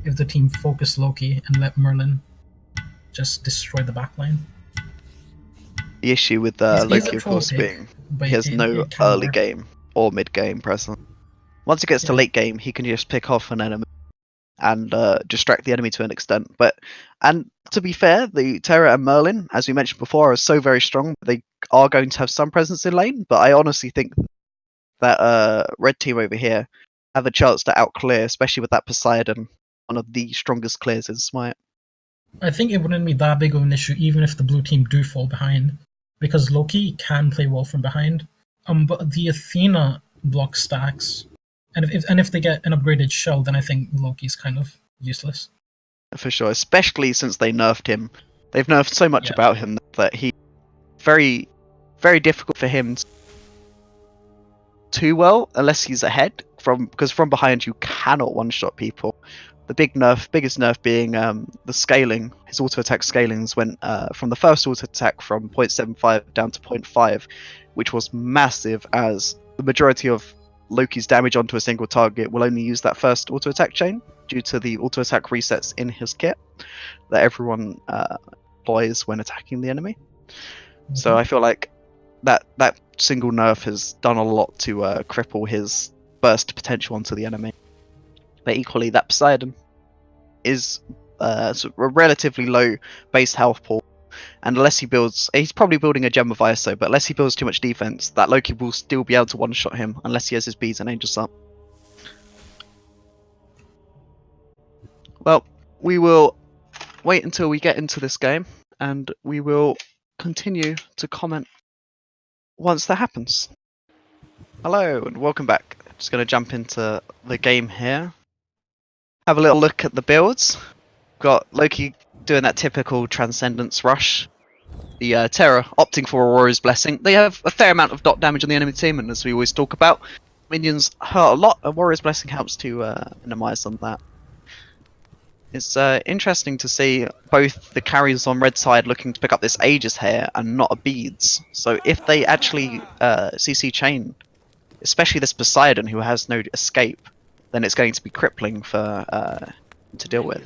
[SPEAKER 4] if the team focus Loki and let Merlin just destroy the backline.
[SPEAKER 2] The issue with Loki, of course, being he has no early game or mid game presence. Once it gets to late game, he can just pick off an enemy and distract the enemy to an extent. And to be fair, the Terra and Merlin, as we mentioned before, are so very strong. They are going to have some presence in lane, but I honestly think that red team over here have a chance to outclear, especially with that Poseidon, one of the strongest clears in Smite.
[SPEAKER 4] I think it wouldn't be that big of an issue even if the blue team do fall behind, because Loki can play well from behind. But the Athena block stacks, and if they get an upgraded shell, then I think Loki's kind of useless.
[SPEAKER 2] For sure, especially since they nerfed him. They've nerfed so much about him that he very, very difficult for him to too well unless he's ahead. Because from behind you cannot one-shot people. The biggest nerf being the scaling. His auto attack scalings went from the first auto attack from 0.75 down to 0.5, which was massive, as the majority of Loki's damage onto a single target will only use that first auto attack chain due to the auto attack resets in his kit that everyone employs when attacking the enemy. Mm-hmm. So I feel like that single nerf has done a lot to cripple his burst potential onto the enemy. But equally, that Poseidon is a relatively low base health pool, and unless he's probably building a Gem of ISO, but unless he builds too much defense, that Loki will still be able to one-shot him unless he has his bees and angels up. Well, we will wait until we get into this game, and we will continue to comment once that happens. Hello, and welcome back. Just going to jump into the game here. Have a little look at the builds. Got Loki doing that typical Transcendence rush. The Terra opting for Aurora's Blessing. They have a fair amount of dot damage on the enemy team, and as we always talk about, minions hurt a lot, and Warrior's Blessing helps to minimize on that. It's interesting to see both the carries on red side looking to pick up this Aegis here and not a beads. So if they actually CC chain, especially this Poseidon who has no escape, then it's going to be crippling for to deal with.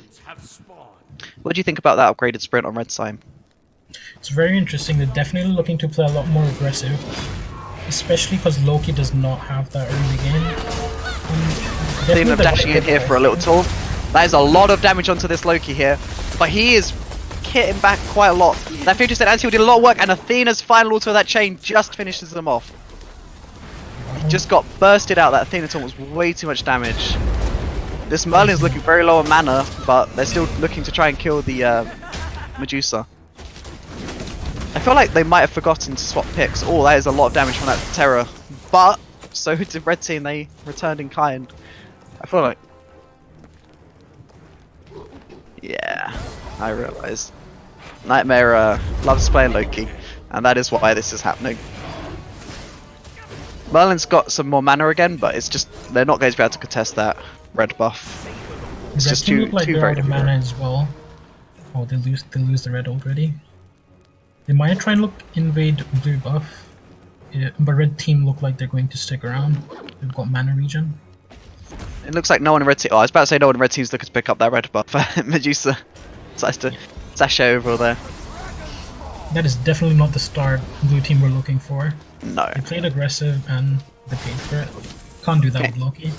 [SPEAKER 2] What do you think about that upgraded sprint on red side?
[SPEAKER 4] It's very interesting. They're definitely looking to play a lot more aggressive, especially because Loki does not have that early game.
[SPEAKER 2] Seeing them dashing in here for a little taunt. That is a lot of damage onto this Loki here, but he is hitting back quite a lot. That 50% anti did a lot of work, and Athena's final auto of that chain just finishes them off. He just got bursted out. That Athena taunt was way too much damage. This Merlin's looking very low on mana, but they're still looking to try and kill the Medusa. I feel like they might have forgotten to swap picks. Oh, that is a lot of damage from that Terror. But, so did red team, they returned in kind. I feel like... Yeah, I realise. Nightmare loves playing Loki, and that is why this is happening. Merlin's got some more mana again, but it's just, they're not going to be able to contest that red buff. It's just too very difficult.
[SPEAKER 4] Mana as well. Oh, they lose the red already. They might try and invade blue buff, yeah, but red team look like they're going to stick around. They've got mana regen.
[SPEAKER 2] It looks like no one in red team. Oh, I was about to say no one in red team's looking to pick up that red buff. Medusa decides to sashay over there.
[SPEAKER 4] That is definitely not the start blue team were looking for.
[SPEAKER 2] No.
[SPEAKER 4] They played aggressive and they paid for it. Can't do that with Loki.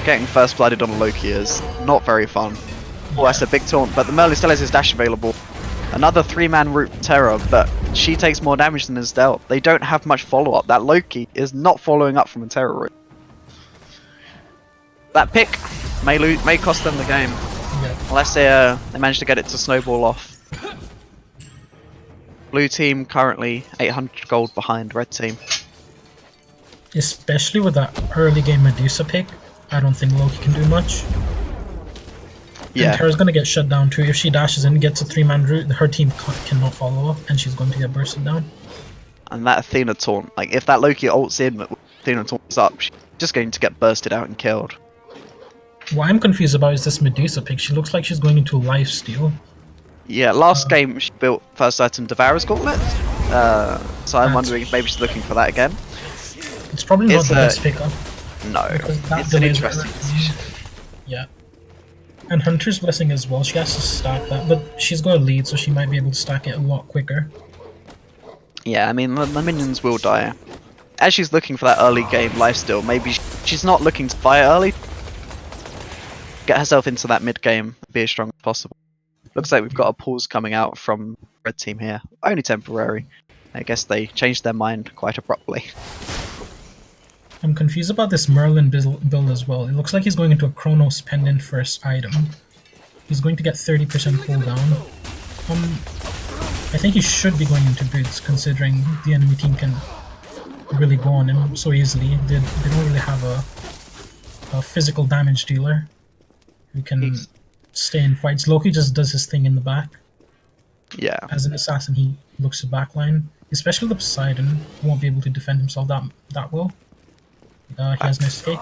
[SPEAKER 2] Getting first blooded on a Loki is not very fun. Oh, that's a big taunt, but the Merlin still has his dash available. Another 3-man root Terror, but she takes more damage than is dealt. They don't have much follow-up. That Loki is not following up from a Terror root. That pick may cost them the game, unless they manage to get it to snowball off. Blue team currently 800 gold behind red team.
[SPEAKER 4] Especially with that early game Medusa pick, I don't think Loki can do much. Yeah. And Terra's gonna get shut down too. If she dashes in and gets a 3-man root, her team cannot follow up, and she's going to get bursted down.
[SPEAKER 2] And that Athena taunt, like if that Loki ults in, Athena taunts up, she's just going to get bursted out and killed.
[SPEAKER 4] What I'm confused about is this Medusa pick. She looks like she's going into lifesteal.
[SPEAKER 2] Yeah, last game she built first item Devourer's Gauntlet, so I'm wondering if maybe she's looking for that again.
[SPEAKER 4] It's probably not the best pickup.
[SPEAKER 2] No, it's an interesting decision.
[SPEAKER 4] Yeah. And Hunter's Blessing as well, she has to stack that, but she's got a lead, so she might be able to stack it a lot quicker.
[SPEAKER 2] Yeah, I mean, the minions will die. As she's looking for that early game lifesteal, maybe she's not looking to buy it early. Get herself into that mid game, be as strong as possible. Looks like we've got a pause coming out from red team here. Only temporary. I guess they changed their mind quite abruptly.
[SPEAKER 4] I'm confused about this Merlin build as well. It looks like he's going into a Chronos Pendant first item. He's going to get 30% cooldown. I think he should be going into boots, considering the enemy team can really go on him so easily. They don't really have a physical damage dealer who can stay in fights. Loki just does his thing in the back.
[SPEAKER 2] Yeah. As
[SPEAKER 4] an assassin, he looks to backline. Especially the Poseidon won't be able to defend himself that well. He has no escape.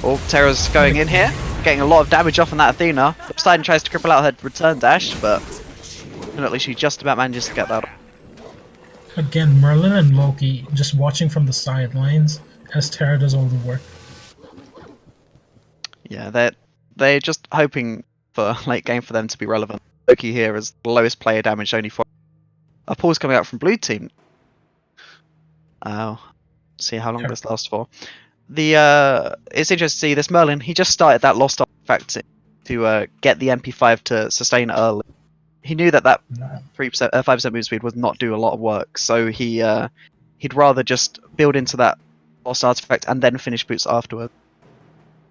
[SPEAKER 2] Oh, Terra's going in here, getting a lot of damage off on that Athena. Poseidon tries to cripple out her return dash, but fortunately she just about manages to get that.
[SPEAKER 4] Again, Merlin and Loki just watching from the sidelines as Terra does all the work.
[SPEAKER 2] Yeah, they're just hoping for late game for them to be relevant. Loki here is the lowest player damage, only 4. A pause coming out from blue team. See how long this lasts for. It's interesting to see this Merlin. He just started that lost artifact to get the MP5 to sustain early. He knew that 5% move speed would not do a lot of work, so he'd rather just build into that lost artifact and then finish boots afterward.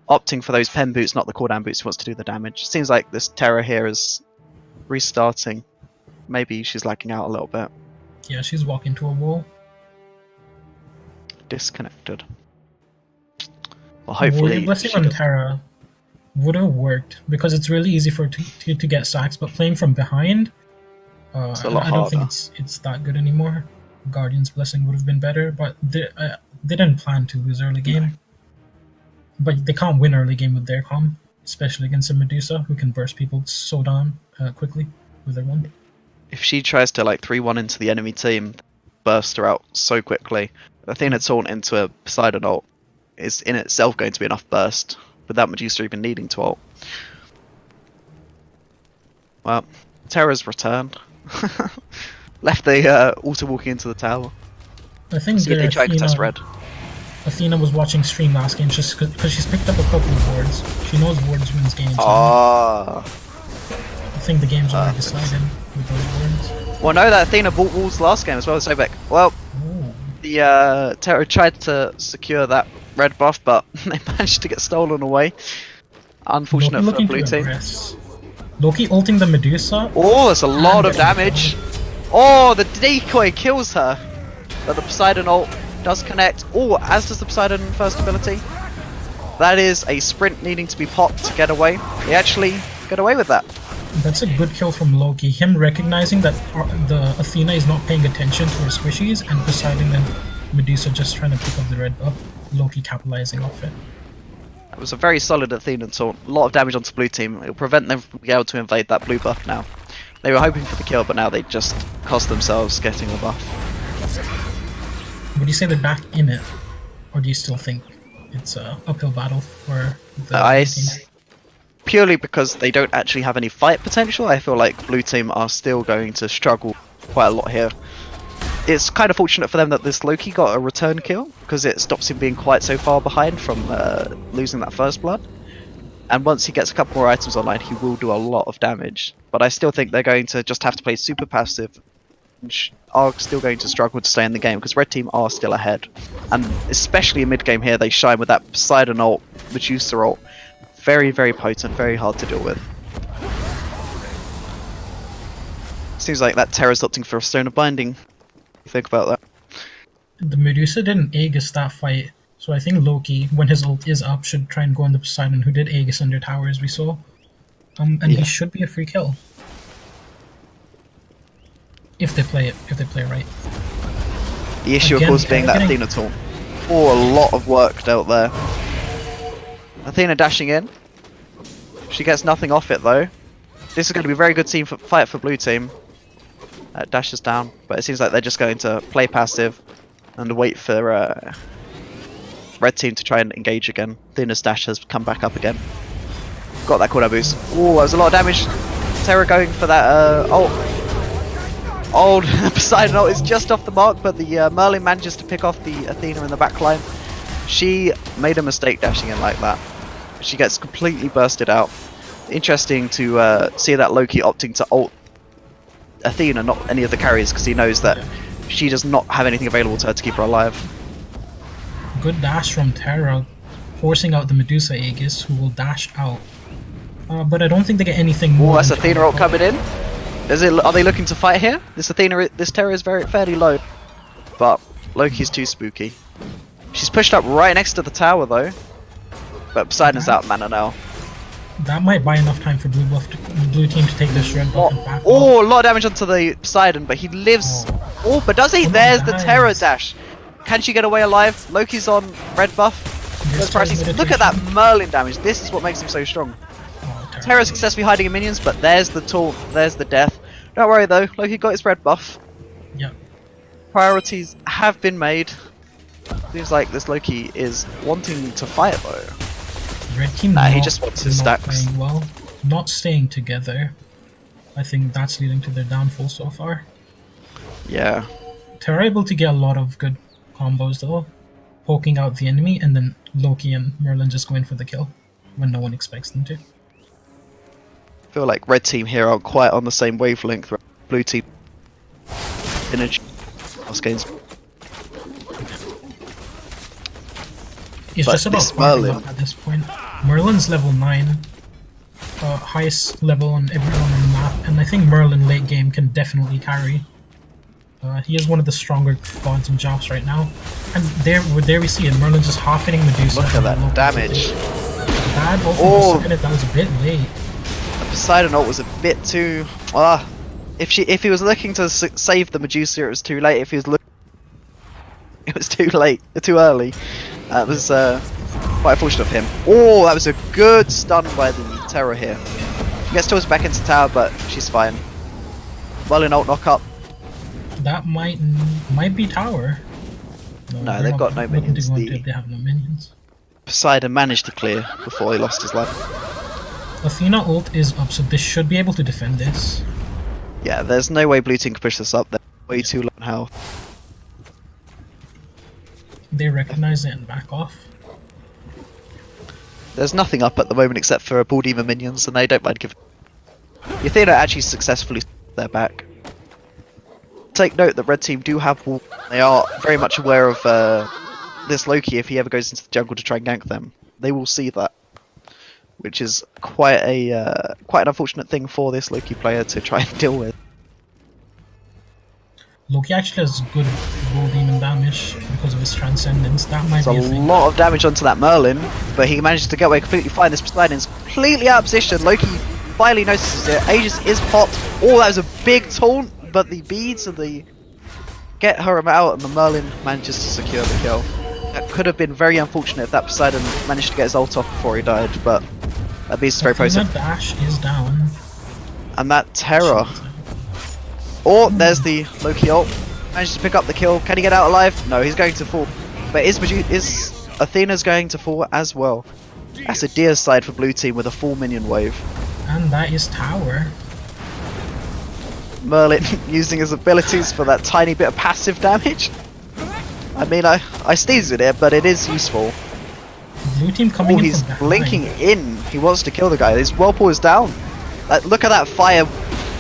[SPEAKER 2] Opting for those pen boots, not the cooldown boots. He wants to do the damage. Seems like this Terra here is restarting. Maybe she's lagging out a little bit.
[SPEAKER 4] Yeah, she's walking to a wall.
[SPEAKER 2] Disconnected. Well, hopefully
[SPEAKER 4] Blessing on Terra would have worked because it's really easy for to get sacks, but playing from behind,
[SPEAKER 2] it's a lot
[SPEAKER 4] I don't think it's that good anymore. Guardian's Blessing would have been better, but they didn't plan to lose early game. But they can't win early game with their comp, especially against a Medusa who can burst people so down quickly with their one.
[SPEAKER 2] If she tries to like 3-1 into the enemy team, burst her out so quickly, Athena taunt into a Poseidon ult is in itself going to be enough burst without Medusa even needing to ult. Well, Terra's returned. Left the auto walking into the tower.
[SPEAKER 4] I think
[SPEAKER 2] they try to test red.
[SPEAKER 4] Athena was watching stream last game just because she's picked up a couple of wards. She knows wards wins games.
[SPEAKER 2] Ah.
[SPEAKER 4] I think the game's already decided with those wards.
[SPEAKER 2] Well, no, that Athena bought walls last game as well as Sobek. Well, the Terra tried to secure that red buff, but they managed to get stolen away. Unfortunate for the blue team.
[SPEAKER 4] Loki ulting the Medusa.
[SPEAKER 2] Oh, that's a lot of damage. Oh, the decoy kills her. But the Poseidon ult does connect. Oh, as does the Poseidon first ability. That is a sprint needing to be popped to get away. They actually get away with that.
[SPEAKER 4] That's a good kill from Loki. Him recognizing that the Athena is not paying attention to her squishies, and Poseidon and Medusa just trying to pick up the red buff. Loki capitalizing off it.
[SPEAKER 2] It was a very solid Athena taunt. A lot of damage onto blue team. It will prevent them from being able to invade that blue buff now. They were hoping for the kill, but now they just cost themselves getting the buff.
[SPEAKER 4] Would you say they're back in it, or do you still think it's an uphill battle for the team?
[SPEAKER 2] Purely because they don't actually have any fight potential, I feel like blue team are still going to struggle quite a lot here. It's kind of fortunate for them that this Loki got a return kill, because it stops him being quite so far behind from losing that first blood. And once he gets a couple more items online, he will do a lot of damage. But I still think they're going to just have to play super passive, which are still going to struggle to stay in the game, because red team are still ahead. And especially in mid game here, they shine with that Poseidon ult, Medusa ult. Very, very potent, very hard to deal with. Seems like that Terra's opting for a Stone of Binding. Think about that.
[SPEAKER 4] The Medusa didn't Aegis that fight, so I think Loki, when his ult is up, should try and go on the Poseidon, who did Aegis under tower as we saw. He should be a free kill. If they play it right.
[SPEAKER 2] The issue of course being that Athena taunt. Oh, a lot of work dealt there. Athena dashing in. She gets nothing off it though. This is going to be a very good fight for blue team. Dashes down, but it seems like they're just going to play passive and wait for red team to try and engage again. Athena's dash has come back up again. Got that cooldown boost. Oh, that was a lot of damage. Terra going for that ult. Old Poseidon ult is just off the mark, but the Merlin manages to pick off the Athena in the back line. She made a mistake dashing in like that. She gets completely bursted out. Interesting to see that Loki opting to ult Athena, not any of the carriers, because he knows that she does not have anything available to her to keep her alive.
[SPEAKER 4] Good dash from Terra, forcing out the Medusa Aegis, who will dash out. But I don't think they get anything more.
[SPEAKER 2] Oh, that's Athena ult coming in. Are they looking to fight here? This Terra is fairly low, but Loki's too spooky. She's pushed up right next to the tower though, but Poseidon's out mana now.
[SPEAKER 4] That might buy enough time for blue team to take this red buff and back
[SPEAKER 2] off. A lot of damage onto the Poseidon, but he lives. Oh, but does he? There's the Terra dash. Can she get away alive? Loki's on red buff. Look at that Merlin damage. This is what makes him so strong. Terra successfully hiding in minions, but there's the taunt, there's the death. Don't worry though, Loki got his red buff.
[SPEAKER 4] Yep.
[SPEAKER 2] Priorities have been made. Seems like this Loki is wanting to fight though.
[SPEAKER 4] Red team
[SPEAKER 2] he just wants his stacks.
[SPEAKER 4] Well, not staying together. I think that's leading to their downfall so far.
[SPEAKER 2] Yeah.
[SPEAKER 4] Terra able to get a lot of good combos though, poking out the enemy, and then Loki and Merlin just going for the kill when no one expects them to.
[SPEAKER 2] I feel like red team here are quite on the same wavelength. Blue team in last games.
[SPEAKER 4] It's just about farming up at this point. Merlin's level 9, highest level on everyone on the map, and I think Merlin late game can definitely carry. He is one of the stronger gods in Jxwsii right now. And there we see it, Merlin just half-hitting Medusa.
[SPEAKER 2] Look at that damage.
[SPEAKER 4] Bad ult from that was a bit late.
[SPEAKER 2] The Poseidon ult was a bit too... if he was looking to save the Medusa, it was too late. If he was looking... It was too late, too early. That was Quite unfortunate of him. Oh, that was a good stun by the Terror here. She gets towards back into tower, but she's fine. Merlin ult knock up.
[SPEAKER 4] That might be tower.
[SPEAKER 2] No, they've got no minions.
[SPEAKER 4] They have no minions.
[SPEAKER 2] Poseidon managed to clear before he lost his life.
[SPEAKER 4] Athena ult is up, so they should be able to defend this.
[SPEAKER 2] Yeah, there's no way blue team can push this up. They're way too low in health.
[SPEAKER 4] They recognize it and back off.
[SPEAKER 2] There's nothing up at the moment except for Ball Demon minions, and they don't mind giving. The Athena actually successfully their back. Take note that red team do have wall. They are very much aware of this Loki if he ever goes into the jungle to try and gank them. They will see that, which is quite an unfortunate thing for this Loki player to try and deal with.
[SPEAKER 4] Loki actually has good Bull Demon damage because of his transcendence. That might be a thing.
[SPEAKER 2] lot of damage onto that Merlin, but he manages to get away completely fine. This Poseidon's completely out of position. Loki finally notices it. Aegis is popped. Oh, that was a big taunt, but the beads of the get her out, and the Merlin manages to secure the kill. That could have been very unfortunate if that Poseidon managed to get his ult off before he died, but that beast is very potent.
[SPEAKER 4] Dash is down.
[SPEAKER 2] And that Terror. Oh, there's the Loki ult. Manages to pick up the kill. Can he get out alive? No, he's going to fall. But is Athena's going to fall as well? That's a deer side for blue team with a full minion wave.
[SPEAKER 4] And that is tower.
[SPEAKER 2] Merlin using his abilities for that tiny bit of passive damage. I mean, I sneezed at it, but it is useful.
[SPEAKER 4] Blue team coming in
[SPEAKER 2] he's
[SPEAKER 4] from
[SPEAKER 2] blinking in. He wants to kill the guy. His whirlpool is down. Look at that fire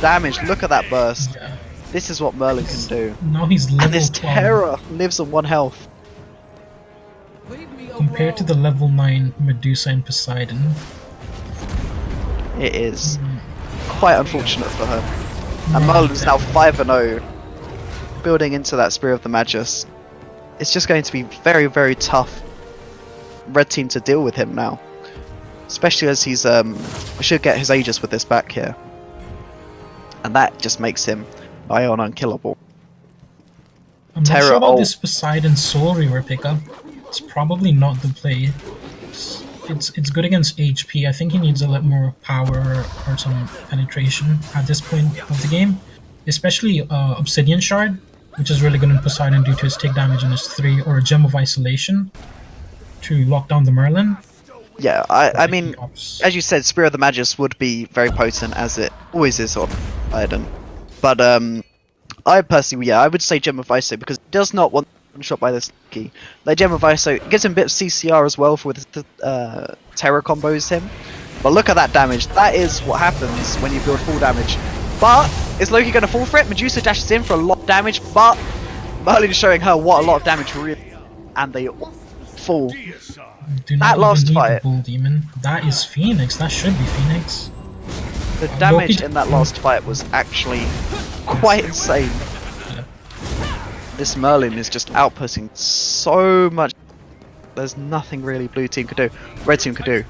[SPEAKER 2] damage. Look at that burst.
[SPEAKER 4] Yeah.
[SPEAKER 2] This is what Merlin can do.
[SPEAKER 4] Now he's level
[SPEAKER 2] And this
[SPEAKER 4] 12.
[SPEAKER 2] Terror lives on 1 health.
[SPEAKER 4] Compared to the level 9 Medusa and Poseidon.
[SPEAKER 2] It is quite unfortunate for her. And Merlin's now 5-0. Building into that Spear of the Magus. It's just going to be very, very tough red team to deal with him now. Especially as he's should get his Aegis with this back here. And that just makes him nigh on unkillable.
[SPEAKER 4] I'm not sure about this Poseidon Soul Reaver pickup. It's probably not the play. It's good against HP. I think he needs a lot more power or some penetration at this point of the game. Especially Obsidian Shard, which is really good in Poseidon due to his take damage on his 3, or a Gem of Isolation to lock down the Merlin.
[SPEAKER 2] Yeah, I mean, as you said, Spear of the Magus would be very potent, as it always is on Poseidon. But I personally, I would say Gem of Iso, because it does not want one shot by this key. Like Gem of Iso, it gives him a bit of CCR as well for the Terror combos him. But look at that damage. That is what happens when you build full damage. But is Loki going to fall for it? Medusa dashes in for a lot of damage, but Merlin is showing her what a lot of damage really, and they fall. That last fight.
[SPEAKER 4] Bull Demon. That is Phoenix. That should be Phoenix.
[SPEAKER 2] The damage in that last fight was actually quite insane.
[SPEAKER 4] Yeah.
[SPEAKER 2] This Merlin is just outputting so much. There's nothing really blue team could do. Red team could do.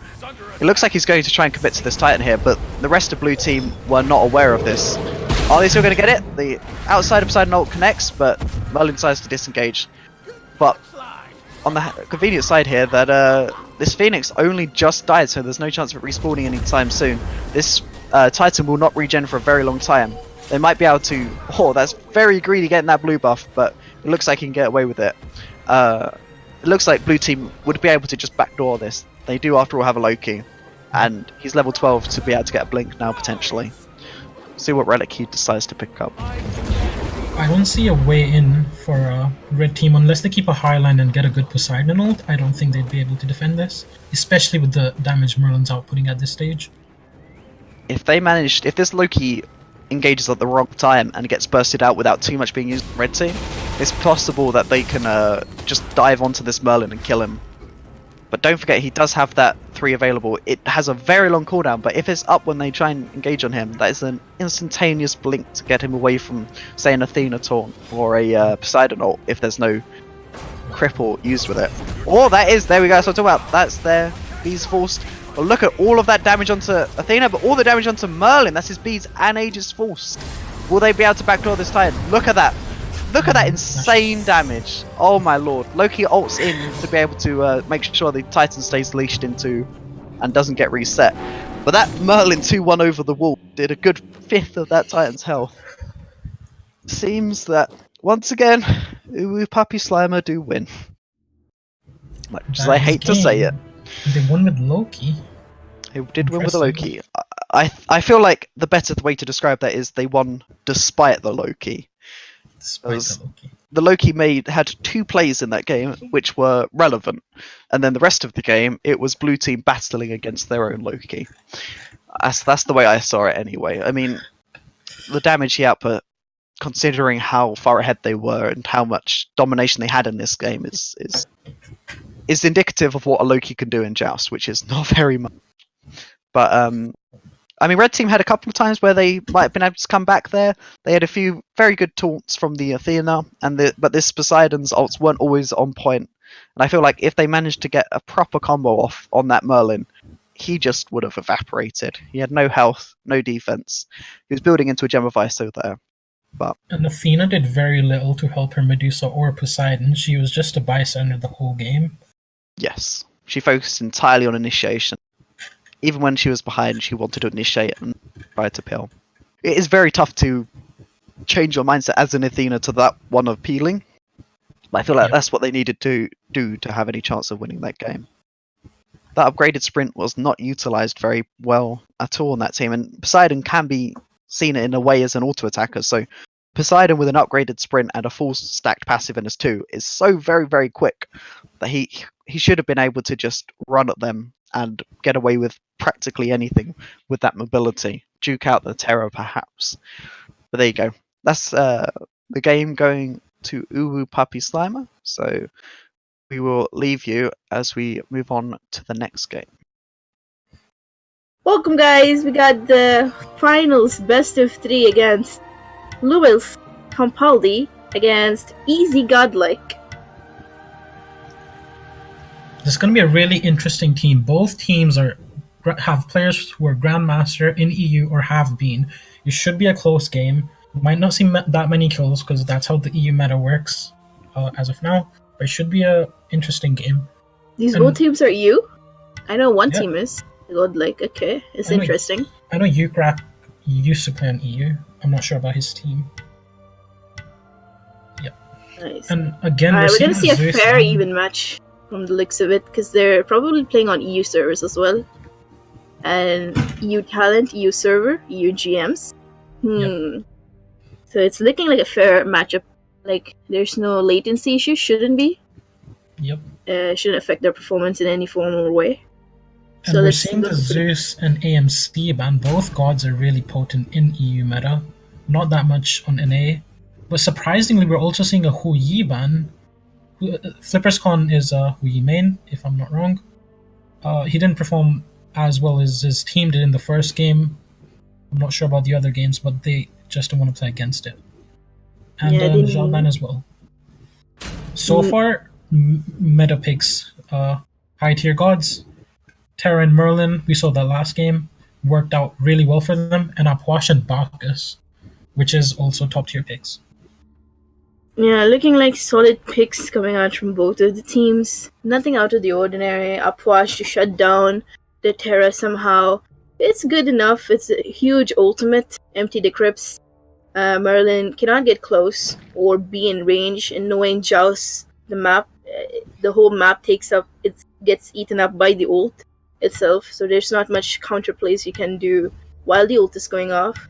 [SPEAKER 2] It looks like he's going to try and commit to this Titan here, but the rest of blue team were not aware of this. Are they still going to get it? The outside of Poseidon ult connects, but Merlin decides to disengage. But on the convenient side here, that this Phoenix only just died, so there's no chance of it respawning anytime soon. This Titan will not regen for a very long time. They might be able to... Oh, that's very greedy getting that blue buff, but it looks like he can get away with it. It looks like blue team would be able to just backdoor this. They do, after all, have a Loki, and he's level 12 to be able to get a blink now, potentially. See what relic he decides to pick up.
[SPEAKER 4] I don't see a way in for red team unless they keep a high line and get a good Poseidon ult. I don't think they'd be able to defend this, especially with the damage Merlin's outputting at this stage.
[SPEAKER 2] If this Loki engages at the wrong time and gets bursted out without too much being used in red team, it's possible that they can just dive onto this Merlin and kill him. But don't forget, he does have that 3 available. It has a very long cooldown, but if it's up when they try and engage on him, that is an instantaneous blink to get him away from, say, an Athena taunt or a Poseidon ult if there's no cripple used with it. Oh, there we go, that's what I'm talking about. That's there. Bees forced. Well, look at all of that damage onto Athena, but all the damage onto Merlin. That's his beads and Aegis forced. Will they be able to backdoor this Titan? Look at that. Look at that insane damage. Oh my lord. Loki ults in to be able to make sure the Titan stays leashed into and doesn't get reset. But that Merlin 2-1 over the wall did a good fifth of that Titan's health. Seems that, once again, Uwu Papi Slimer do win. Much as I hate to say it.
[SPEAKER 4] They won with Loki.
[SPEAKER 2] They did win with Loki. I feel like the better way to describe that is they won despite the Loki. The Loki had 2 plays in that game which were relevant, and then the rest of the game it was blue team battling against their own Loki. That's the way I saw it anyway. I mean, the damage he output, considering how far ahead they were and how much domination they had in this game, is indicative of what a Loki can do in Joust, which is not very much. But I mean, Red Team had a couple of times where they might have been able to come back there. They had a few very good taunts from the Athena, but this Poseidon's ults weren't always on point. And I feel like if they managed to get a proper combo off on that Merlin, he just would have evaporated. He had no health, no defense. He was building into a Gem of Iso there.
[SPEAKER 4] And Athena did very little to help her Medusa or Poseidon. She was just a bystander the whole game.
[SPEAKER 2] Yes. She focused entirely on initiation. Even when she was behind, she wanted to initiate and try to peel. It is very tough to change your mindset as an Athena to that one of peeling. But I feel like that's what they needed to do to have any chance of winning that game. That upgraded sprint was not utilised very well at all on that team, and Poseidon can be seen in a way as an auto-attacker, so Poseidon with an upgraded sprint and a full stacked passive in his 2 is so very, very quick that he should have been able to just run at them and get away with practically anything with that mobility. Duke out the Terror, perhaps. But there you go. That's the game going to Uwu Papi Slimer. So we will leave you as we move on to the next game.
[SPEAKER 1] Welcome, guys. We got the finals best of 3 against Lewis Capaldi against EzGodlike.
[SPEAKER 4] This is going to be a really interesting team. Both teams have players who are Grandmaster in EU or have been. It should be a close game. You might not see that many kills because that's how the EU meta works as of now. But it should be an interesting game.
[SPEAKER 1] These both teams are EU? I know one team is. EzGodlike, okay. It's interesting.
[SPEAKER 4] I know ukurak used to play on EU. I'm not sure about his team. Yep.
[SPEAKER 1] Nice.
[SPEAKER 4] And again,
[SPEAKER 1] we're going to see a fair even match from the looks of it, because they're probably playing on EU servers as well. And EU talent, EU server, EU GMs.
[SPEAKER 4] Yep.
[SPEAKER 1] So it's looking like a fair matchup. Like, there's no latency issue, shouldn't be.
[SPEAKER 4] Yep.
[SPEAKER 1] Shouldn't affect their performance in any form or way.
[SPEAKER 4] And so we're seeing the Zeus and AMC ban. Both gods are really potent in EU meta. Not that much on NA. But surprisingly, we're also seeing a Houyi ban. Flipericson is a Houyi main, if I'm not wrong. He didn't perform as well as his team did in the first game. I'm not sure about the other games, but they just don't want to play against it. And Najal ban as well. So far, meta picks, high tier gods. Terra and Merlin, we saw that last game, worked out really well for them, and Apwash and Bacchus, which is also top tier picks.
[SPEAKER 1] Yeah, looking like solid picks coming out from both of the teams. Nothing out of the ordinary. Apwash to shut down the Terra somehow. It's good enough. It's a huge ultimate. Empty the crypts. Merlin cannot get close or be in range, and knowing Jxwsii, the whole map gets eaten up by the ult itself, so there's not much counterplays you can do while the ult is going off.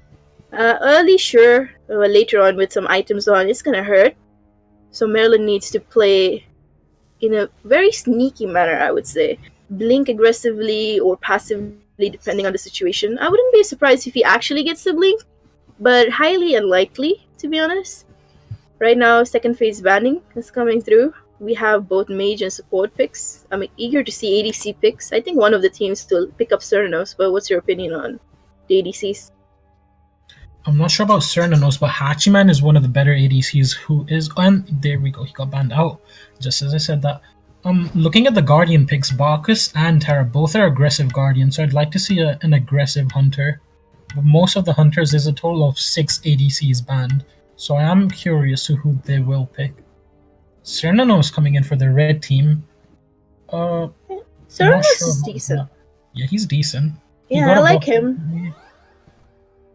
[SPEAKER 1] Early, sure, but later on with some items on, it's gonna hurt. So Merlin needs to play in a very sneaky manner, I would say. Blink aggressively or passively, depending on the situation. I wouldn't be surprised if he actually gets to blink, but highly unlikely, to be honest. Right now, second phase banning is coming through. We have both mage and support picks. I'm eager to see ADC picks. I think one of the teams will pick up Cernos, but what's your opinion on the ADCs?
[SPEAKER 4] I'm not sure about Cernos, but Hachiman is one of the better ADCs who is... And there we go, he got banned out. Just as I said that. Looking at the Guardian picks, Bacchus and Terra both are aggressive Guardians, so I'd like to see an aggressive Hunter. But most of the Hunters, there's a total of 6 ADCs banned. So I am curious who they will pick. Cernano's coming in for the red team.
[SPEAKER 1] Cernano's is decent.
[SPEAKER 4] Yeah, he's decent.
[SPEAKER 1] Yeah, I like him.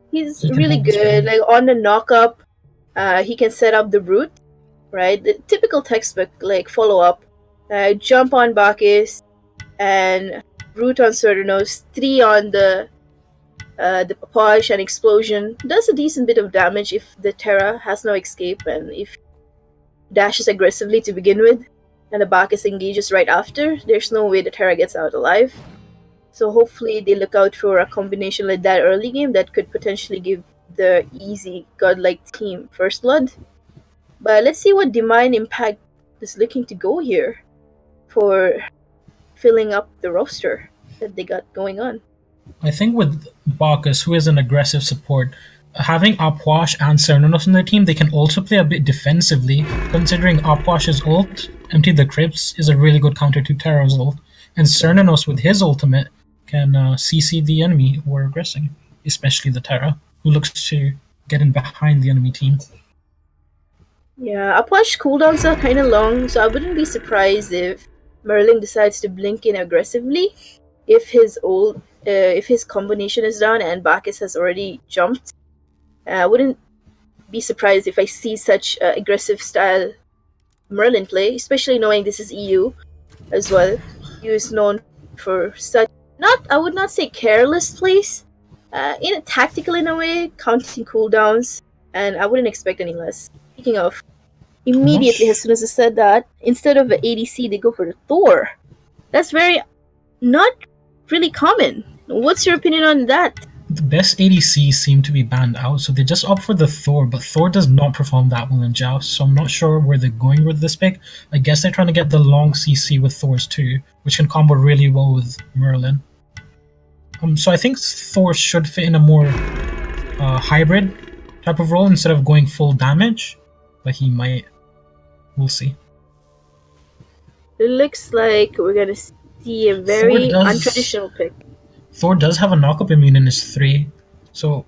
[SPEAKER 1] He's really good. Like on the knock-up, he can set up the root, right? The typical textbook like follow-up. Jump on Bacchus and root on Cernano's, 3 on the Posh and Explosion. Does a decent bit of damage if the Terra has no escape and if dashes aggressively to begin with and the Bacchus engages right after. There's no way the Terra gets out alive. So hopefully they look out for a combination like that early game that could potentially give the EzGodlike team first blood. But let's see what DivineImpact is looking to go here for filling up the roster that they got going on.
[SPEAKER 4] I think with Bacchus, who is an aggressive support, having Apwash and Cernanos on their team, they can also play a bit defensively, considering Apwash's ult, Empty the Crypts, is a really good counter to Terra's ult, and Cernanos with his ultimate can CC the enemy who are aggressing, especially the Terra, who looks to get in behind the enemy team.
[SPEAKER 1] Yeah, Apwash cooldowns are kind of long, so I wouldn't be surprised if Merlin decides to blink in aggressively if his combination is down and Bacchus has already jumped. I wouldn't be surprised if I see such aggressive style Merlin play, especially knowing this is EU as well. EU is known for such, I would not say careless plays, tactical in a way, counting cooldowns, and I wouldn't expect any less. Speaking of, immediately as soon as I said that, instead of the ADC, they go for the Thor. That's not really common. What's your opinion on that?
[SPEAKER 4] The best ADCs seem to be banned out, so they just opt for the Thor, but Thor does not perform that well in Joust, so I'm not sure where they're going with this pick. I guess they're trying to get the long CC with Thors too, which can combo really well with Merlin. So I think Thor should fit in a more hybrid type of role instead of going full damage, but he might. We'll see.
[SPEAKER 1] It looks like we're gonna see a very untraditional pick.
[SPEAKER 4] Thor does have a knock-up immune in his 3, so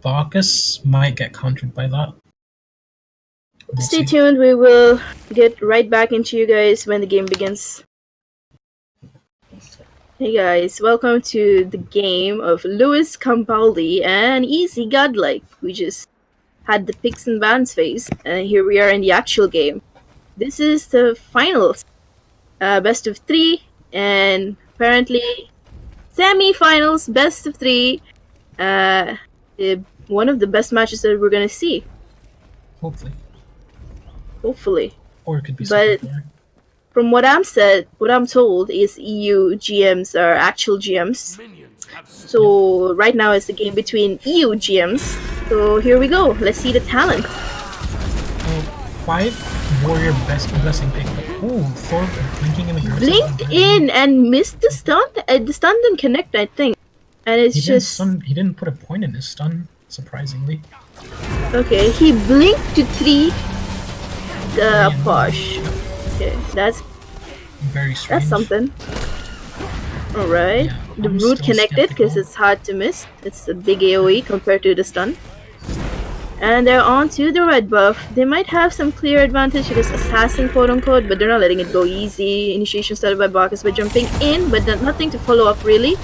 [SPEAKER 4] Bacchus might get countered by that.
[SPEAKER 1] Stay tuned, we will get right back into you guys when the game begins. Hey guys, welcome to the game of Lewis Capaldi and EzGodlike. We just had the picks and bans phase, and here we are in the actual game. This is the finals. Best of 3, and apparently semi-finals, best of 3. One of the best matches that we're gonna see. Hopefully.
[SPEAKER 4] Or it could be
[SPEAKER 1] but from what I'm told is EU GMs are actual GMs. So right now it's the game between EU GMs. So here we go. Let's see the talent.
[SPEAKER 4] 5 warrior blessing pick. Ooh, Thor blinking in the ground.
[SPEAKER 1] Blinked in and missed the stun. The stun didn't connect, I think. And it's
[SPEAKER 4] he didn't put a point in his stun, surprisingly.
[SPEAKER 1] Okay, he blinked to 3 the Posh. Okay, that's
[SPEAKER 4] very strange.
[SPEAKER 1] That's something. Alright. Yeah, the root connected because it's hard to miss. It's a big AoE compared to the stun. And they're on to the red buff. They might have some clear advantage because assassin quote unquote, but they're not letting it go easy. Initiation started by Bacchus by jumping in, but nothing to follow up really.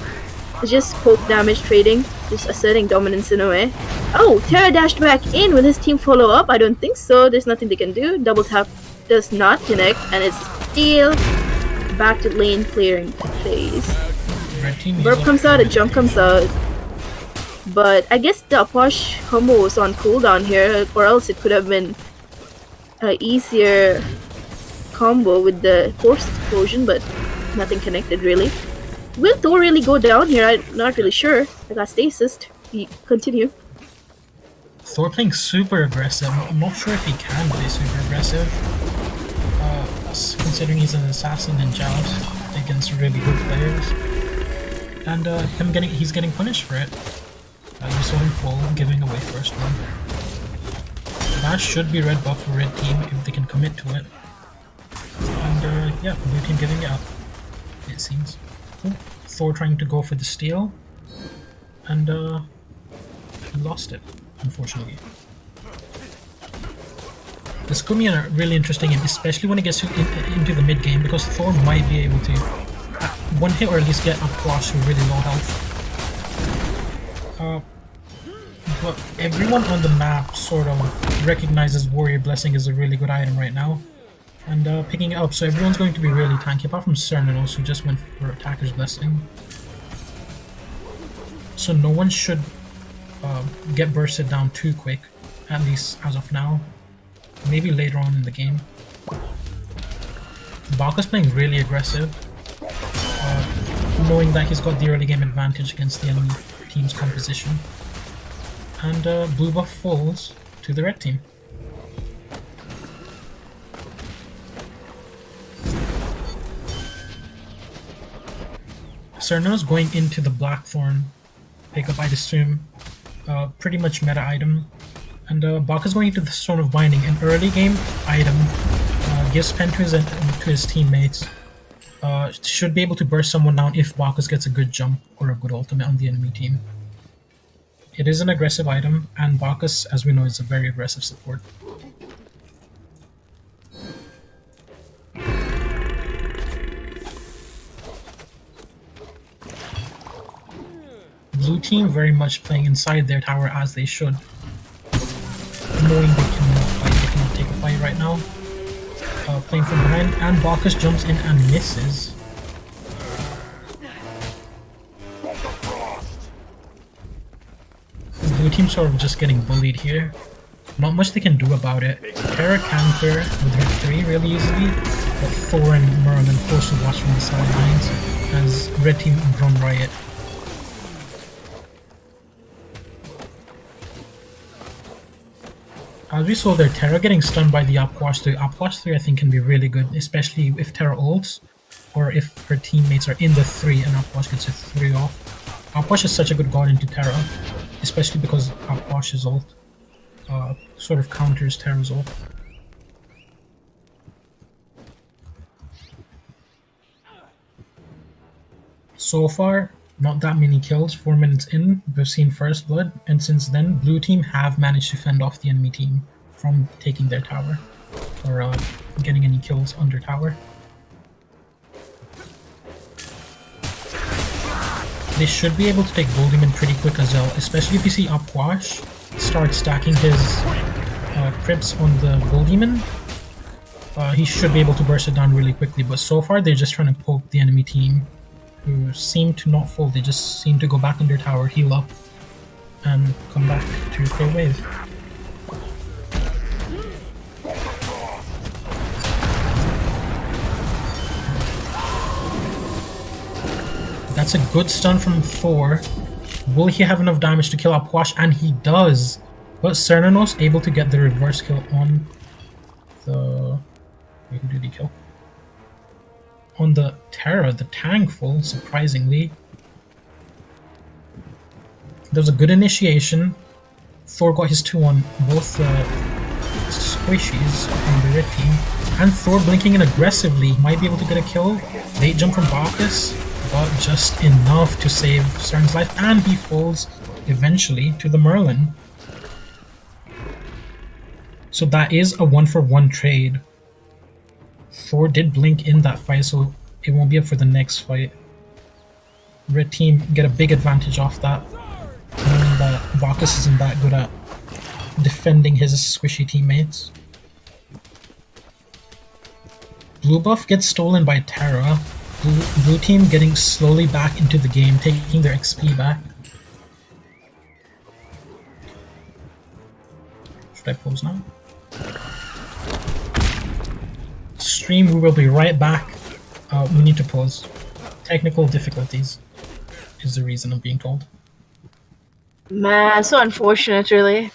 [SPEAKER 1] It's just poke damage trading, just asserting dominance in a way. Oh, Terra dashed back in. Will his team follow up? I don't think so. There's nothing they can do. Double tap does not connect, and it's still back to lane clearing phase. Burp comes out, a jump comes out. But I guess the Aposh combo was on cooldown here, or else it could have been an easier combo with the force explosion, but nothing connected really. Will Thor really go down here? I'm not really sure. I got stasis. Continue.
[SPEAKER 4] Thor playing super aggressive. I'm not sure if he can play super aggressive. Considering he's an assassin in Joust against really good players. And he's getting punished for it. You saw him fall, giving away first one. That should be red buff for red team if they can commit to it. And yeah, blue team giving it up, it seems. Ooh, Thor trying to go for the steal. And he lost it, unfortunately. This could be a really interesting game, especially when it gets into the mid game, because Thor might be able to one hit or at least get a Quash with really low health. But everyone on the map sort of recognizes Warrior Blessing as a really good item right now, and picking it up, so everyone's going to be really tanky, apart from Cernanos, who just went for Attacker's Blessing. So no one should get bursted down too quick, at least as of now. Maybe later on in the game. Baka's playing really aggressive, knowing that he's got the early game advantage against the enemy team's composition. And blue buff falls to the red team. Cerna's going into the Blackthorn pickup, I'd assume. Pretty much meta item. And Baka's going into the Stone of Binding, an early game item. Gives pen to his teammates. Should be able to burst someone down if Baka's gets a good jump or a good ultimate on the enemy team. It is an aggressive item, and Bacchus, as we know, is a very aggressive support. Blue team very much playing inside their tower as they should, knowing they cannot fight, they cannot take a fight right now. Playing from behind, and Bacchus jumps in and misses. Blue team sort of just getting bullied here. Not much they can do about it. Terra can clear with her 3 really easily, but Thor and Merlin forced to watch from the sidelines as red team run riot. As we saw there, Terra getting stunned by the Upwash 3. Upwash 3 I think can be really good, especially if Terra ults, or if her teammates are in the 3 and Upwash gets a 3 off. Upwash is such a good guardian to Terra, especially because Upwash's ult sort of counters Terra's ult. So far, not that many kills. 4 minutes in, we've seen first blood, and since then, blue team have managed to fend off the enemy team from taking their tower, or getting any kills under tower. They should be able to take Gold Demon pretty quick as well, especially if you see Upwash start stacking his crits on the Gold Demon. He should be able to burst it down really quickly, but so far they're just trying to poke the enemy team, who seem to not fold. They just seem to go back under tower, heal up, and come back to play wave. That's a good stun from Thor. Will he have enough damage to kill Upwash? And he does! But Cernanos able to get the reverse kill on the... Wait, who did he kill? On the Terra, the tank full, surprisingly. There was a good initiation. Thor got his 2 on both squishies on the red team. And Thor blinking in aggressively, might be able to get a kill. Late jump from Bacchus, but just enough to save Cern's life, and he falls eventually to the Merlin. So that is a 1-for-1 trade. Thor did blink in that fight, so it won't be up for the next fight. Red team get a big advantage off that, knowing that Bacchus isn't that good at defending his squishy teammates. Blue buff gets stolen by Terra. Blue team getting slowly back into the game, taking their XP back. Should I pause now? Stream, we will be right back. We need to pause. Technical difficulties is the reason I'm being told.
[SPEAKER 1] Man, so unfortunate, really.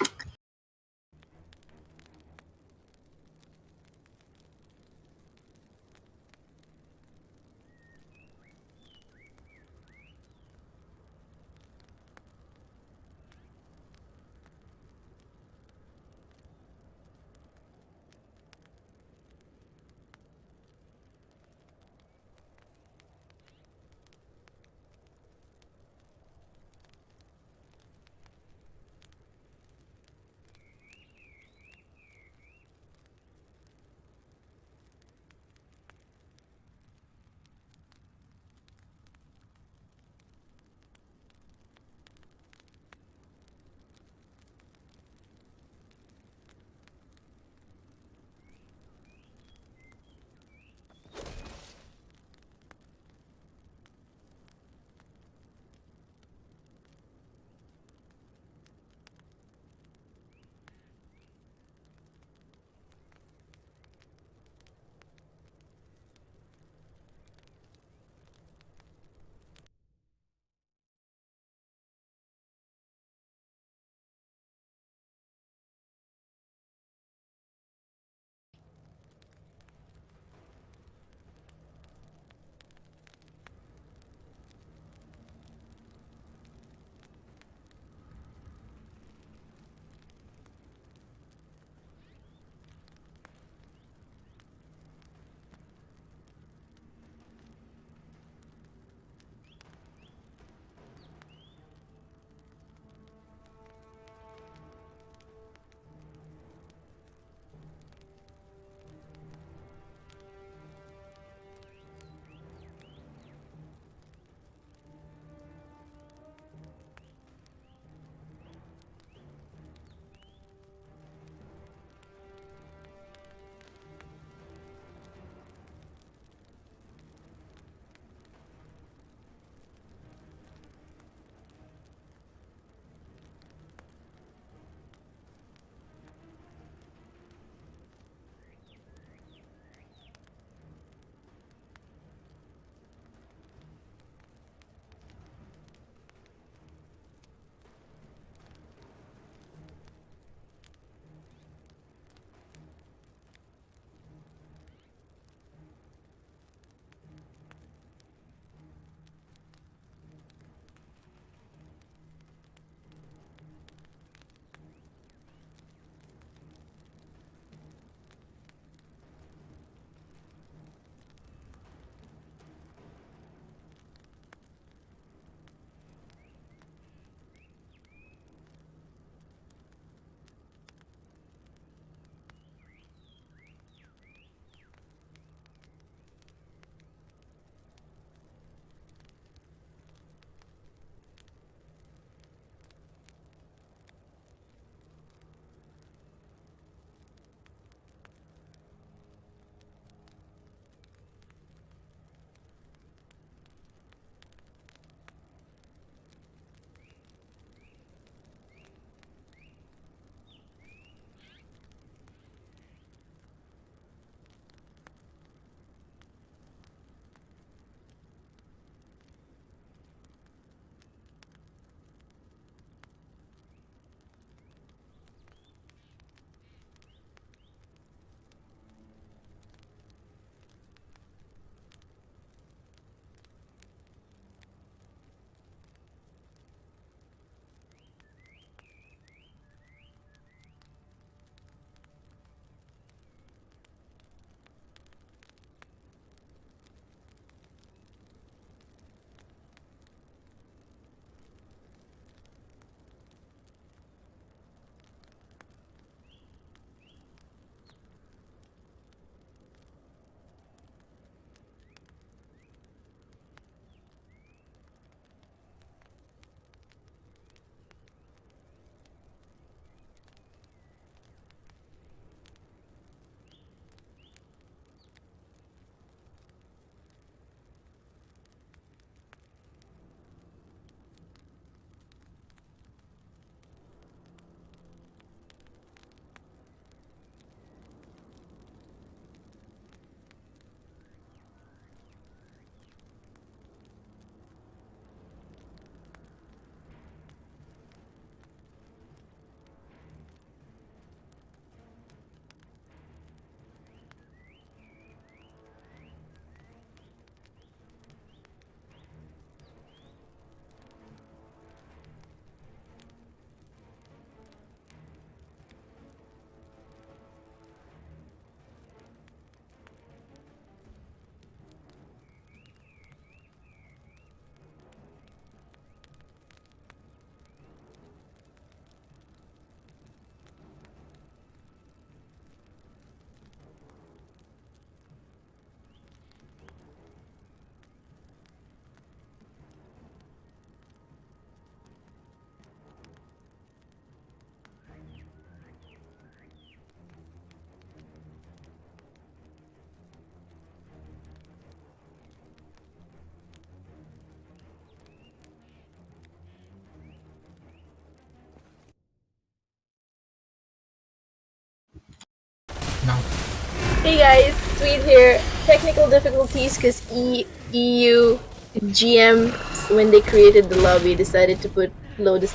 [SPEAKER 1] Hey guys, Sweet here. Technical difficulties because EU GM, when they created the lobby, decided to put load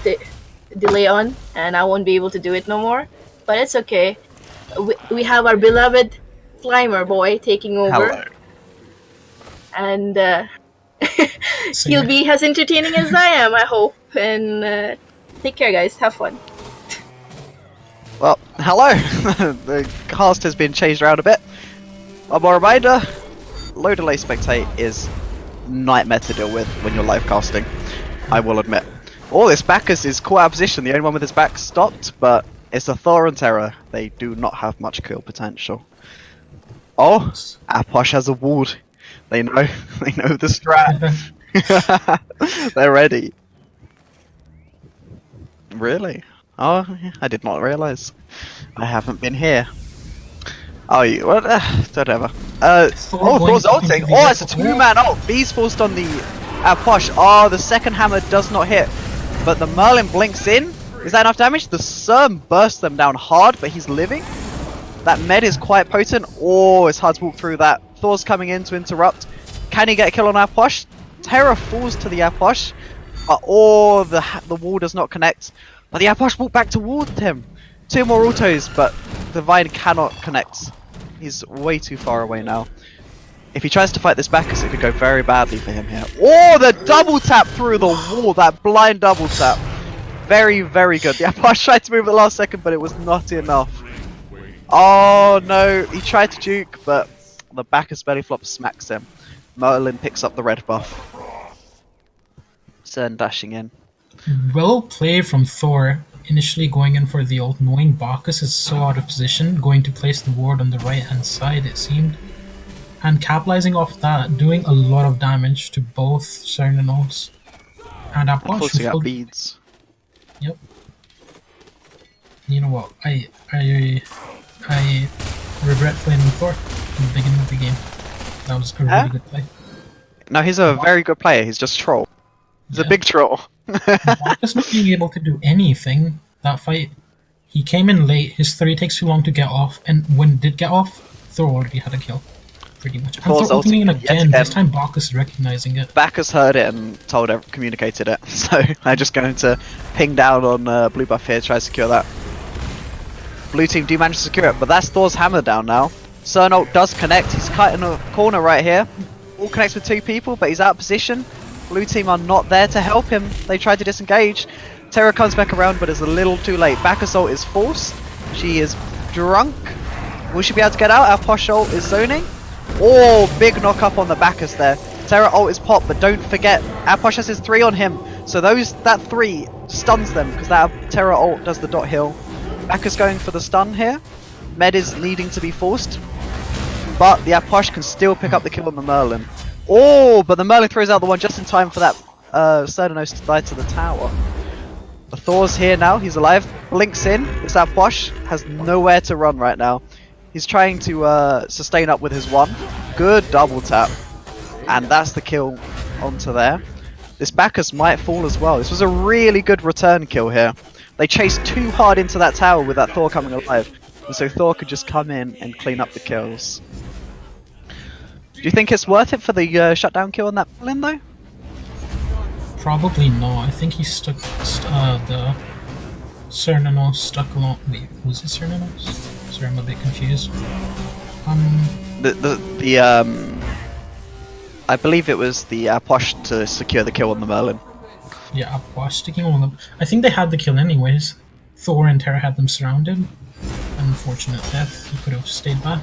[SPEAKER 1] delay on, and I won't be able to do it no more. But it's okay. We have our beloved Slimer boy taking over.
[SPEAKER 2] Hello.
[SPEAKER 1] And he'll be as entertaining as I am, I hope. And take care, guys. Have fun.
[SPEAKER 2] Well, hello. The cast has been changed around a bit. One more reminder, low delay spectate is nightmare to deal with when you're live casting, I will admit. Oh, this Bacchus is caught out of position, the only one with his back stopped, but it's a Thor and Terror. They do not have much kill potential. Oh, Aposh has a ward. They know the strat. They're ready. Really? Oh, I did not realise. I haven't been here. Oh, you what? Whatever. Thor's ulting. Oh, it's a two-man ult. B's forced on the Aposh. Oh, the second hammer does not hit, but the Merlin blinks in. Is that enough damage? The Serm bursts them down hard, but he's living. That med is quite potent. Oh, it's hard to walk through that. Thor's coming in to interrupt. Can he get a kill on Aposh? Terror falls to the Aposh, but oh, the wall does not connect. But the Aposh walked back towards him. Two more autos, but Divine cannot connect. He's way too far away now. If he tries to fight this Bacchus, it could go very badly for him here. Oh, the double tap through the wall, that blind double tap. Very, very good. The Aposh tried to move at the last second, but it was not enough. Oh no, he tried to juke, but the Bacchus belly flop smacks him. Merlin picks up the red buff. Cern dashing in.
[SPEAKER 4] Well played from Thor, initially going in for the ult, knowing Bacchus is so out of position, going to place the ward on the right hand side it seemed, and capitalizing off that, doing a lot of damage to both Cernanos and Aposh.
[SPEAKER 2] Forcing out beads.
[SPEAKER 4] Yep. You know what, I regret playing Thor in the beginning of the game. That was a really good play.
[SPEAKER 2] No, he's a very good player, he's just troll. He's a big troll.
[SPEAKER 4] Bacchus not being able to do anything that fight. He came in late, his 3 takes too long to get off, and when it did get off, Thor already had a kill. Pretty much. And Thor ulting in again, this time Bacchus is recognizing it.
[SPEAKER 2] Bacchus heard it and communicated it, so I'm just going to ping down on blue buff here, try to secure that. Blue team do manage to secure it, but that's Thor's hammer down now. Cern ult does connect, he's cut in a corner right here. All connects with 2 people, but he's out of position. Blue team are not there to help him. They try to disengage. Terror comes back around, but it's a little too late. Bacchus ult is forced. She is drunk. Will she be able to get out? Our Posh ult is zoning. Oh, big knock up on the Bacchus there. Terror ult is popped, but don't forget, our Posh has his 3 on him. So that 3 stuns them, because that Terror ult does the dot heal. Bacchus going for the stun here. Med is needing to be forced. But the Aposh can still pick up the kill on the Merlin. Oh, but the Merlin throws out the one just in time for that Cernanos to die to the tower. The Thor's here now, he's alive, blinks in. This Aposh has nowhere to run right now. He's trying to sustain up with his 1. Good double tap. And that's the kill onto there. This Bacchus might fall as well. This was a really good return kill here. They chased too hard into that tower with that Thor coming alive. And so Thor could just come in and clean up the kills. Do you think it's worth it for the shutdown kill on that Merlin though?
[SPEAKER 4] Probably not. I think he stuck the Cernanos stuck along. Wait, was it Cernanos? Sorry, I'm a bit confused.
[SPEAKER 2] I believe it was the Aposh to secure the kill on the Merlin.
[SPEAKER 4] Yeah, Aposh sticking on them. I think they had the kill anyways. Thor and Terra had them surrounded. Unfortunate death. He could have stayed back.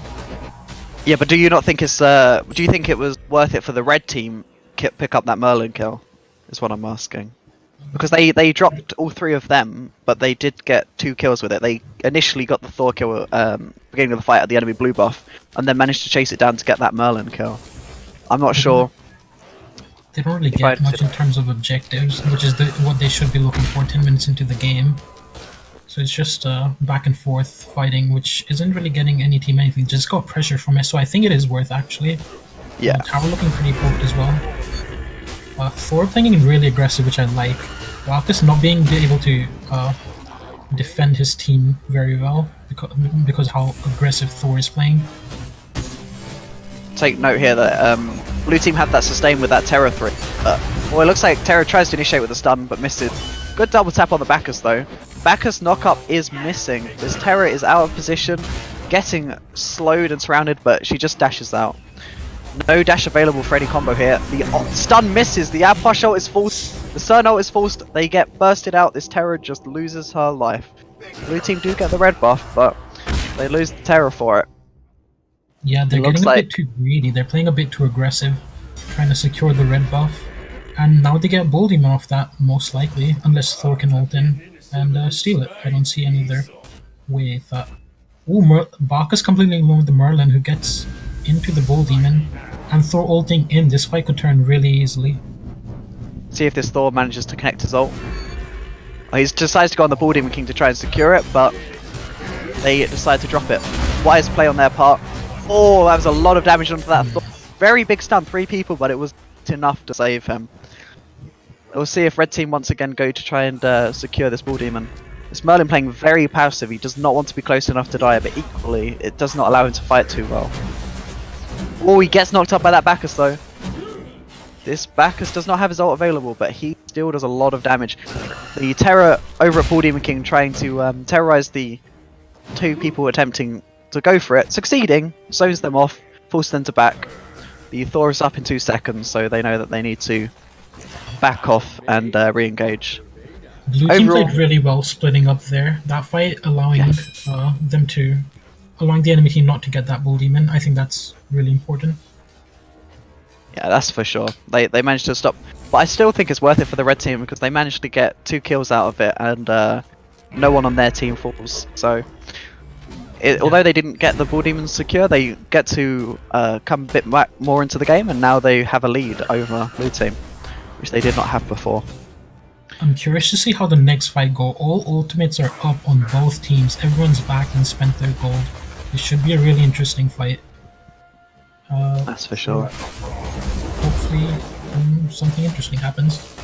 [SPEAKER 2] Yeah, but do you not think it's do you think it was worth it for the red team pick up that Merlin kill? Is what I'm asking. Because they dropped all 3 of them, but they did get 2 kills with it. They initially got the Thor kill beginning of the fight at the enemy blue buff, and then managed to chase it down to get that Merlin kill. I'm not sure.
[SPEAKER 4] They don't really get much in terms of objectives, which is what they should be looking for 10 minutes into the game. So it's just back and forth fighting, which isn't really getting any team anything. Just got pressure from it, so I think it is worth actually.
[SPEAKER 2] Yeah.
[SPEAKER 4] Tower looking pretty poked as well. Thor playing really aggressive, which I like. Bacchus not being able to defend his team very well because how aggressive Thor is playing.
[SPEAKER 2] take note here that blue team had that sustain with that Terra threat. Well, it looks like Terra tries to initiate with a stun, but misses. Good double tap on the Bacchus though. Bacchus knockup is missing. This Terra is out of position, getting slowed and surrounded, but she just dashes out. No dash available for any combo here. The stun misses. The Aposh ult is forced. The Cern ult is forced. They get bursted out. This Terra just loses her life. Blue team do get the red buff, but they lose the Terra for it.
[SPEAKER 4] Yeah, they're getting a bit too greedy. They're playing a bit too aggressive, trying to secure the red buff. And now they get Bull Demon off that, most likely, unless Thor can ult in and steal it. I don't see any other way with that. Ooh, Bacchus completely alone with the Merlin, who gets into the Bull Demon, and Thor ulting in. This fight could turn really easily.
[SPEAKER 2] See if this Thor manages to connect his ult. He decides to go on the Bull Demon King to try and secure it, but they decide to drop it. Wise play on their part. Oh, that was a lot of damage onto that Thor. Very big stun, 3 people, but it was enough to save him. We'll see if red team once again go to try and secure this Bull Demon. This Merlin playing very passive. He does not want to be close enough to die, but equally it does not allow him to fight too well. Oh, he gets knocked up by that Bacchus though. This Bacchus does not have his ult available, but he still does a lot of damage. The Terra over at Bull Demon King trying to terrorize the 2 people attempting to go for it, succeeding, zones them off, forces them to back. The Thor is up in 2 seconds, so they know that they need to back off and re-engage.
[SPEAKER 4] Blue team played really well splitting up there. That fight allowing allowing the enemy team not to get that Bull Demon. I think that's really important.
[SPEAKER 2] Yeah, that's for sure. They managed to stop, but I still think it's worth it for the red team because they managed to get 2 kills out of it, and no one on their team falls. So, although they didn't get the Bull Demon secure, they get to come a bit more into the game, and now they have a lead over blue team, which they did not have before.
[SPEAKER 4] I'm curious to see how the next fight go. All ultimates are up on both teams. Everyone's back and spent their gold. It should be a really interesting fight.
[SPEAKER 2] That's for sure.
[SPEAKER 4] Hopefully something interesting happens.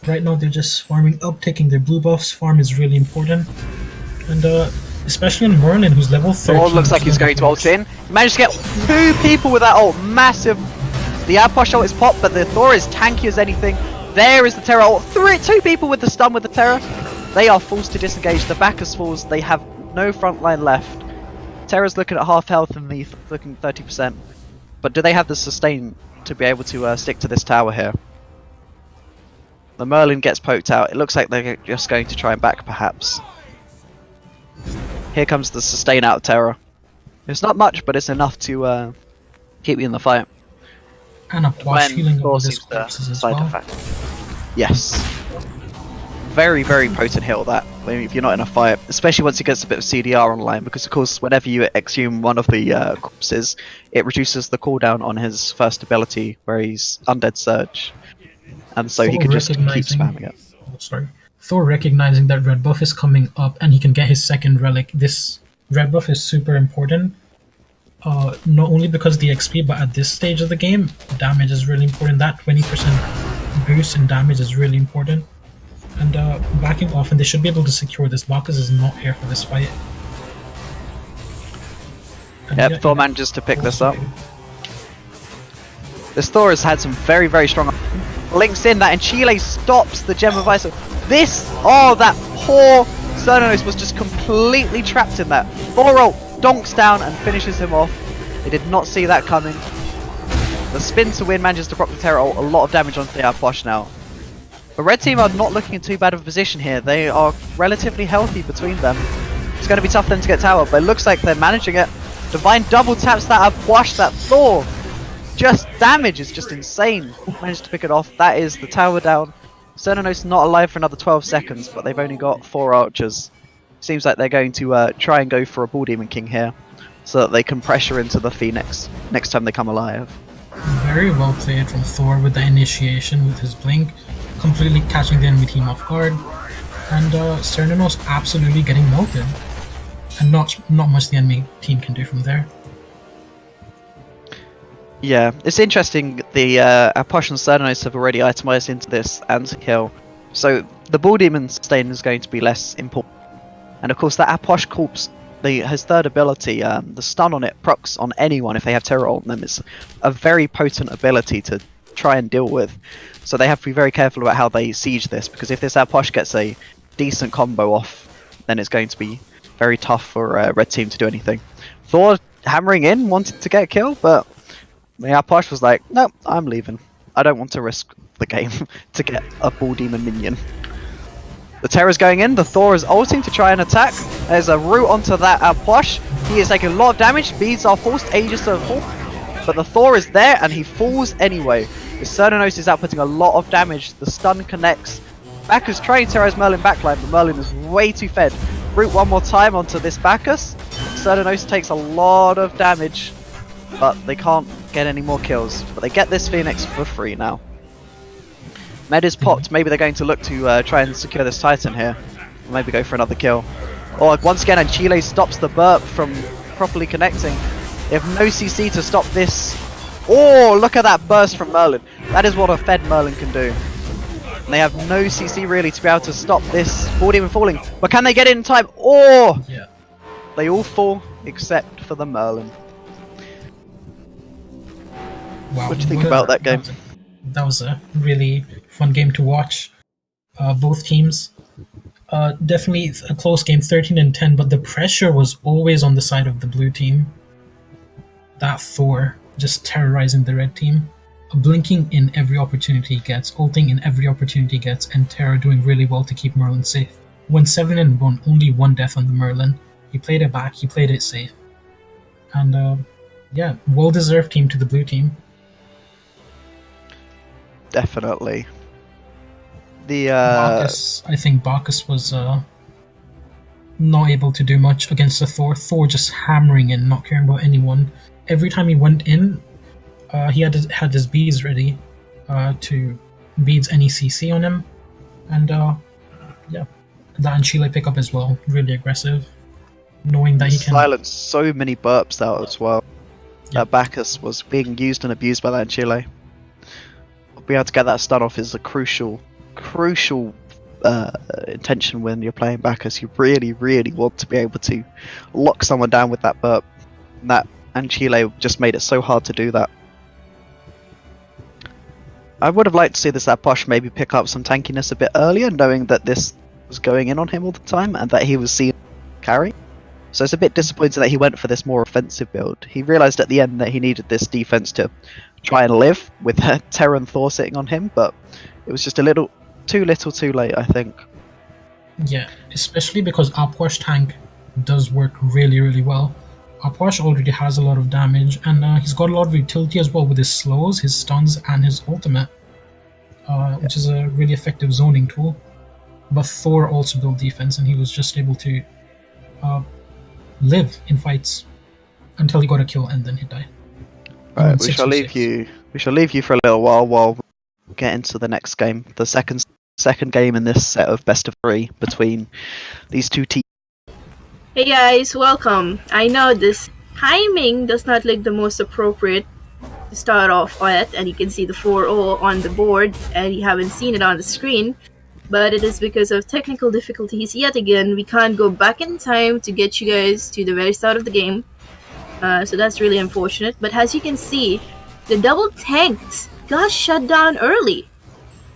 [SPEAKER 4] Right now they're just farming up, taking their blue buffs. Farm is really important. And especially on Merlin, who's level 13.
[SPEAKER 2] Thor looks like he's going to ult in. He managed to get 2 people with that ult. Massive. The Aposh ult is popped, but the Thor is tanky as anything. There is the Terra ult. 2 people with the stun with the Terra. They are forced to disengage. The Bacchus falls. They have no front line left. Terra's looking at half health and the looking 30%. But do they have the sustain to be able to stick to this tower here? The Merlin gets poked out. It looks like they're just going to try and back perhaps. Here comes the sustain out of Terra. It's not much, but it's enough to keep you in the fight.
[SPEAKER 4] And a plus healing all his corpses as well.
[SPEAKER 2] Yes. Very, very potent heal that, if you're not in a fight, especially once he gets a bit of CDR online, because of course whenever you exhume one of the corpses, it reduces the cooldown on his first ability where he's Undead Surge. And so he can just keep spamming it.
[SPEAKER 4] Oh, sorry. Thor recognizing that red buff is coming up and he can get his second relic. This red buff is super important. Not only because of the XP, but at this stage of the game, damage is really important. That 20% boost in damage is really important. And backing off, and they should be able to secure this. Bacchus is not here for this fight.
[SPEAKER 2] Yep, Thor manages to pick this up. This Thor has had some very, very strong links in that, and Chile stops the Gem of Ice. That poor Cernos was just completely trapped in that. Thor ult donks down and finishes him off. They did not see that coming. The spin to win manages to proc the Terra ult. A lot of damage onto the Aposh now. The red team are not looking in too bad of a position here. They are relatively healthy between them. It's going to be tough for them to get tower, but it looks like they're managing it. Divine double taps that Aposh, that Thor. Just damage is just insane. Managed to pick it off. That is the tower down. Cernos not alive for another 12 seconds, but they've only got 4 archers. Seems like they're going to try and go for a Bull Demon King here, so that they can pressure into the Phoenix next time they come alive.
[SPEAKER 4] Very well played from Thor with the initiation with his blink, completely catching the enemy team off guard, and Cernos absolutely getting melted, and not much the enemy team can do from there.
[SPEAKER 2] Yeah, it's interesting. The Aposh and Cernos have already itemized into this anti-kill, so the Bull Demon sustain is going to be less important. And of course, that Aposh corpse, his third ability, the stun on it procs on anyone if they have terror on them. It's a very potent ability to try and deal with. So they have to be very careful about how they siege this, because if this Aposh gets a decent combo off, then it's going to be very tough for red team to do anything. Thor hammering in, wanted to get a kill, but the Aposh was like, no, I'm leaving. I don't want to risk the game to get a Bull Demon minion. The Terror's going in, the Thor is ulting to try and attack. There's a root onto that Aposh. He is taking a lot of damage, beads are forced, Aegis to fall, but the Thor is there and he falls anyway. The Cernanos is outputting a lot of damage, the stun connects. Bacchus trying to terrorize Merlin backline, but Merlin is way too fed. Root one more time onto this Bacchus. Cernanos takes a lot of damage, but they can't get any more kills. But they get this Phoenix for free now. Med is popped, maybe they're going to look to try and secure this Titan here. Or maybe go for another kill. Or once again, and Chile stops the burp from properly connecting. They have no CC to stop this. Oh, look at that burst from Merlin. That is what a fed Merlin can do. And they have no CC really to be able to stop this Bull Demon falling. But can they get it in time? Oh!
[SPEAKER 4] Yeah.
[SPEAKER 2] They all fall except for the Merlin.
[SPEAKER 4] Wow.
[SPEAKER 2] What do you think about that game?
[SPEAKER 4] That was a really fun game to watch. Both teams. Definitely a close game, 13-10, but the pressure was always on the side of the blue team. That Thor just terrorizing the red team. Blinking in every opportunity he gets, ulting in every opportunity he gets, and Terra doing really well to keep Merlin safe. When 7-1, only one death on the Merlin. He played it back, he played it safe. And yeah, well-deserved team to the blue team.
[SPEAKER 2] Definitely. The
[SPEAKER 4] Bacchus, I think Bacchus was not able to do much against the Thor. Thor just hammering in, not caring about anyone. Every time he went in, he had his beads ready to beads any CC on him. And yeah, that and Chile pick up as well. Really aggressive. Knowing that he can
[SPEAKER 2] silence so many burps out as well.
[SPEAKER 4] Yeah.
[SPEAKER 2] Bacchus was being used and abused by that Chile. Being able to get that stun off is a crucial intention when you're playing Bacchus. You really want to be able to lock someone down with that burp. And Chile just made it so hard to do that. I would have liked to see this Aposh maybe pick up some tankiness a bit earlier, knowing that this was going in on him all the time and that he was seen carry. So it's a bit disappointing that he went for this more offensive build. He realised at the end that he needed this defense to try and live with Terra and Thor sitting on him, but it was just a little too late, I think.
[SPEAKER 4] Yeah, especially because Aposh tank does work really well. Aposh already has a lot of damage, and he's got a lot of utility as well with his slows, his stuns, and his ultimate, which is a really effective zoning tool. But Thor also built defense, and he was just able to live in fights until he got a kill, and then he died.
[SPEAKER 2] Right, we shall leave you for a little while we get into the next game, the second game in this set of best of 3 between these two teams.
[SPEAKER 1] Hey guys, welcome. I know this timing does not look the most appropriate to start off at, and you can see the 4-0 on the board, and you haven't seen it on the screen, but it is because of technical difficulties yet again. We can't go back in time to get you guys to the very start of the game, so that's really unfortunate. But as you can see, the double tanks got shut down early,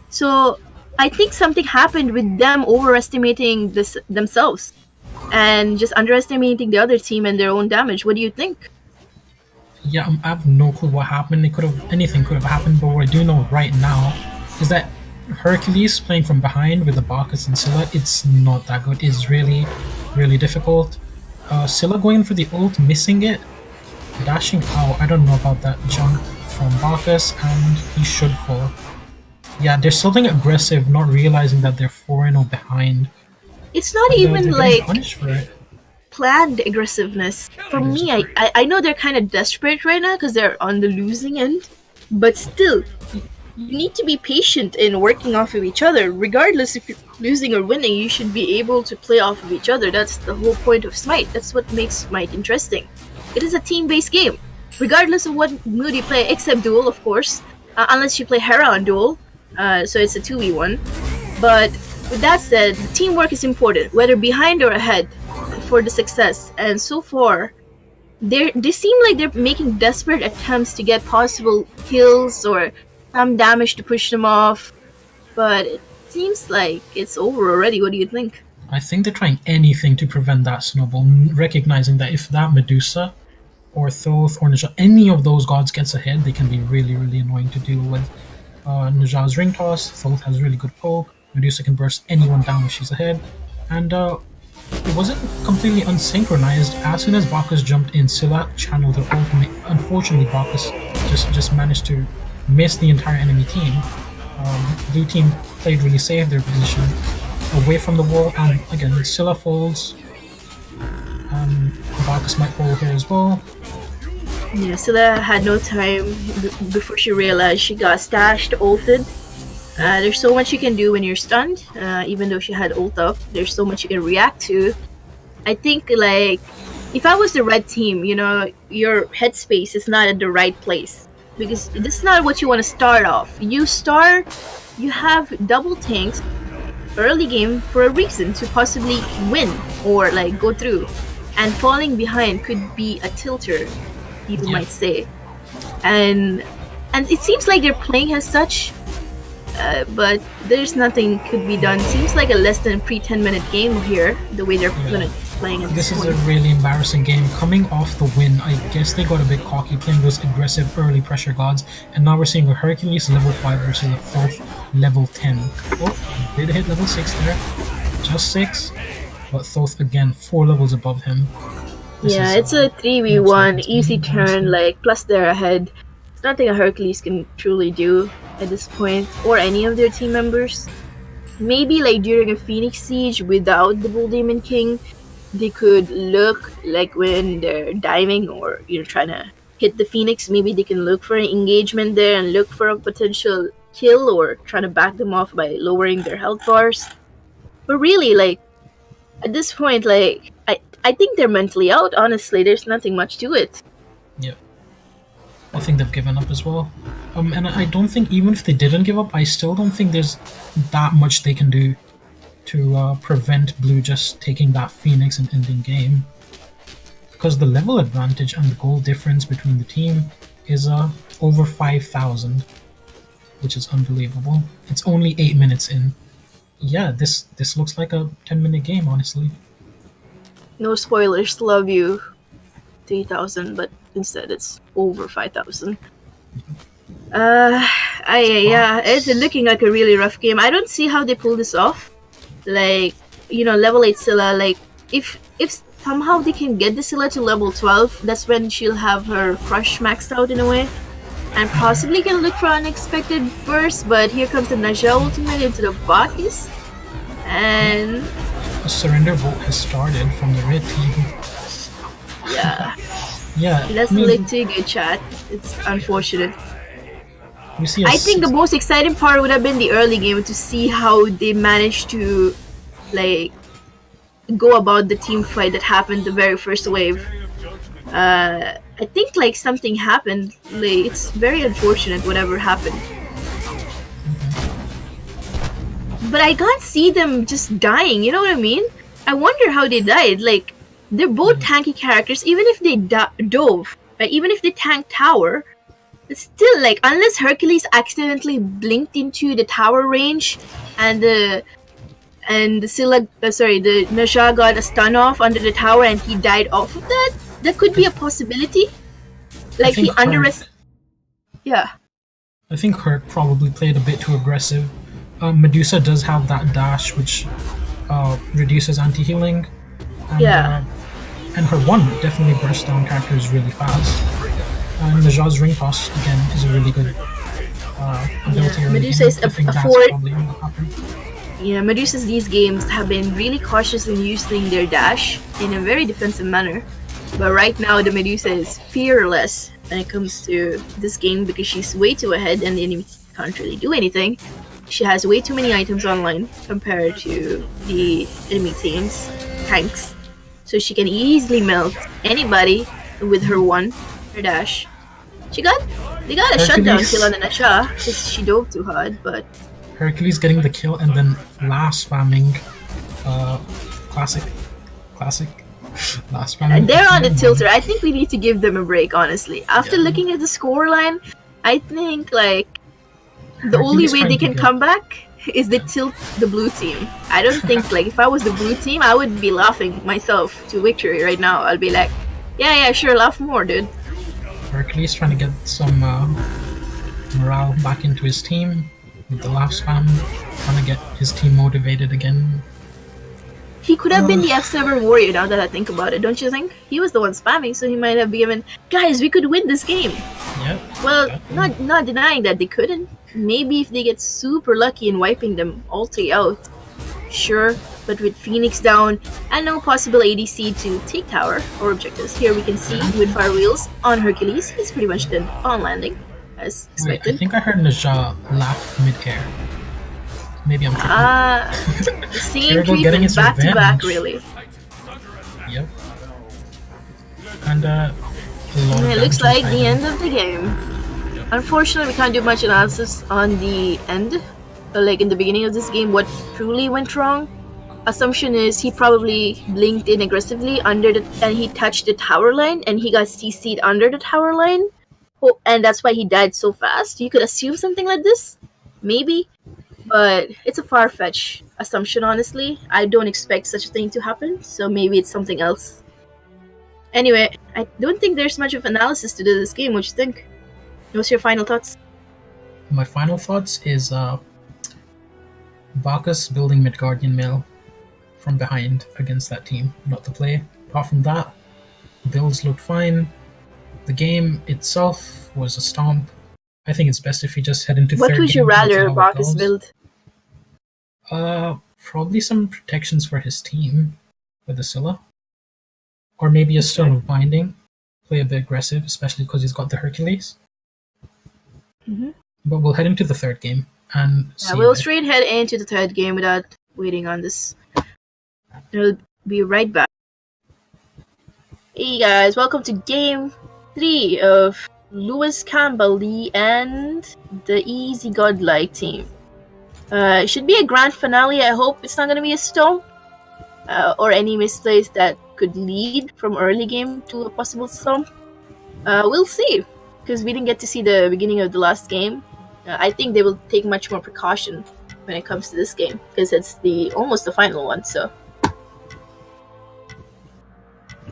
[SPEAKER 1] so I think something happened with them overestimating themselves and just underestimating the other team and their own damage. What do you think?
[SPEAKER 4] Yeah, I have no clue what happened. Anything could have happened, but what I do know right now is that Hercules playing from behind with the Bacchus and Scylla, it's not that good. It's really difficult. Scylla going for the ult, missing it, dashing out. I don't know about that jump from Bacchus, and he should fall. Yeah, they're still being aggressive, not realizing that they're 4-0 behind.
[SPEAKER 1] It's not even like
[SPEAKER 4] for
[SPEAKER 1] planned aggressiveness. For me, I know they're kind of desperate right now because they're on the losing end, but still, you need to be patient in working off of each other. Regardless if you're losing or winning, you should be able to play off of each other. That's the whole point of Smite. That's what makes Smite interesting. It is a team-based game, regardless of what mood you play, except Duel, of course, unless you play Hera on Duel, so it's a 2v1. But with that said, teamwork is important, whether behind or ahead. for the success, and so far, they seem like they're making desperate attempts to get possible kills or some damage to push them off, but it seems like it's over already. What do you think?
[SPEAKER 4] I think they're trying anything to prevent that snowball, recognizing that if that Medusa or Thoth or Najah, any of those gods gets ahead, they can be really, really annoying to deal with. Najah's ring toss, Thoth has really good poke, Medusa can burst anyone down if she's ahead, and it wasn't completely unsynchronized. As soon as Bacchus jumped in, Scylla channeled her ultimate. Unfortunately, Bacchus just managed to miss the entire enemy team. Blue team played really safe, their position away from the wall, and again, Scylla folds. Bacchus might fall here as well.
[SPEAKER 1] Yeah, Scylla had no time before she realized she got stashed, ulted. There's so much you can do when you're stunned, even though she had ult up. There's so much you can react to. I think, like, if I was the red team, you know, your headspace is not at the right place. Because this is not what you want to start off. You have double tanks early game for a reason, to possibly win or like go through. And falling behind could be a tilter, people might say. And it seems like they're playing as such. But there's nothing could be done. Seems like a less than pre-10-minute game here, the way they're playing at
[SPEAKER 4] this
[SPEAKER 1] point.
[SPEAKER 4] is a really embarrassing game. Coming off the win, I guess they got a bit cocky playing those aggressive early pressure gods, and now we're seeing a Hercules level 5 versus a Thoth level 10. Oh, did hit level 6 there. Just 6. But Thoth again, 4 levels above him.
[SPEAKER 1] It's a 3v1, easy turn, like, plus they're ahead. It's nothing a Hercules can truly do at this point, or any of their team members. Maybe like during a Phoenix Siege without the Bull Demon King, they could look like when they're diving or trying to hit the Phoenix, maybe they can look for an engagement there and look for a potential kill or trying to back them off by lowering their health bars. But really, like, at this point, like, I think they're mentally out, honestly. There's nothing much to it.
[SPEAKER 4] Yep. I think they've given up as well. And I don't think, even if they didn't give up, I still don't think there's that much they can do to prevent Blue just taking that Phoenix and ending game. Because the level advantage and the goal difference between the team is over 5,000, which is unbelievable. It's only 8 minutes in. Yeah, this looks like a 10-minute game, honestly.
[SPEAKER 1] No spoilers, love you. 3,000, but instead it's over 5,000. It's looking like a really rough game. I don't see how they pull this off. Like, level 8 Scylla, like, if somehow they can get the Scylla to level 12, that's when she'll have her crush maxed out in a way. And possibly can look for unexpected burst, but here comes the Najah ultimate into the Bacchus. And
[SPEAKER 4] a surrender vote has started from the red team.
[SPEAKER 1] Yeah.
[SPEAKER 4] Yeah.
[SPEAKER 1] It doesn't look too good, chat. It's unfortunate.
[SPEAKER 4] I
[SPEAKER 1] think the most exciting part would have been the early game, to see how they managed to, like, go about the team fight that happened the very first wave. I think, like, something happened. Like, it's very unfortunate whatever happened. But I can't see them just dying, you know what I mean? I wonder how they died. Like, they're both tanky characters. Even if they dove, right? Even if they tanked tower, it's still, like, unless Hercules accidentally blinked into the tower range and the Najah got a stun off under the tower and he died off of that, that could be a possibility. Like, he underestimated. Yeah.
[SPEAKER 4] I think Herc probably played a bit too aggressive. Medusa does have that dash which reduces anti-healing. And her one definitely burst down characters really fast. And Najah's ring toss again is a really good ability.
[SPEAKER 1] Medusa is Medusa's these games have been really cautious in using their dash in a very defensive manner. But right now the Medusa is fearless when it comes to this game because she's way too ahead and the enemy can't really do anything. She has way too many items online compared to the enemy team's tanks. So she can easily melt anybody with her dash. They got a shutdown kill on the Najah because she dove too hard, but
[SPEAKER 4] Hercules getting the kill and then last spamming classic Last round.
[SPEAKER 1] They're on the tilter. I think we need to give them a break, honestly. After looking at the scoreline, I think like the only way they can come back is they tilt the blue team. I don't think like if I was the blue team, I would be laughing myself to victory right now. I'll be like, yeah, sure, laugh more, dude.
[SPEAKER 4] Hercules trying to get some morale back into his team with the last spam, trying to get his team motivated again.
[SPEAKER 1] He could have been the F7 warrior now that I think about it, don't you think? He was the one spamming, so he might have been given, guys, we could win this game.
[SPEAKER 4] Yep.
[SPEAKER 1] Well, not denying that they couldn't. Maybe if they get super lucky in wiping them all three out. Sure, but with Phoenix down and no possible ADC to take tower or objectives. Here we can see with fire wheels on Hercules, he's pretty much dead on landing, as expected.
[SPEAKER 4] Wait, I think I heard Naja laugh mid-air. Maybe I'm tripping.
[SPEAKER 1] Same treatment back to back, really.
[SPEAKER 4] Yep. And it
[SPEAKER 1] looks like the end of the game. Yep. Unfortunately, we can't do much analysis on the end. Like in the beginning of this game, what truly went wrong. Assumption is he probably blinked in aggressively under the, and he touched the tower line, and he got CC'd under the tower line. Oh, and that's why he died so fast. You could assume something like this, maybe. But it's a far-fetched assumption, honestly. I don't expect such a thing to happen, so maybe it's something else. Anyway, I don't think there's much of analysis to do this game. What you think? What's your final thoughts?
[SPEAKER 4] My final thoughts is Bacchus building mid-guardian mail from behind against that team. Not the play. Apart from that, builds looked fine. The game itself was a stomp. I think it's best if you just head into third game.
[SPEAKER 1] What would you rather Bacchus build?
[SPEAKER 4] Probably some protections for his team with the Scylla. Or maybe a Stone of Binding. Play a bit aggressive, especially because he's got the Hercules. But we'll head into the third game and see.
[SPEAKER 1] We'll straight head into the third game without waiting on this. We'll be right back. Hey guys, welcome to game 3 of Lewis Capaldi and the EzGodlike team. It should be a grand finale. I hope it's not going to be a stomp or any misplays that could lead from early game to a possible stomp. We'll see, because we didn't get to see the beginning of the last game. I think they will take much more precaution when it comes to this game, because it's almost the final one. So,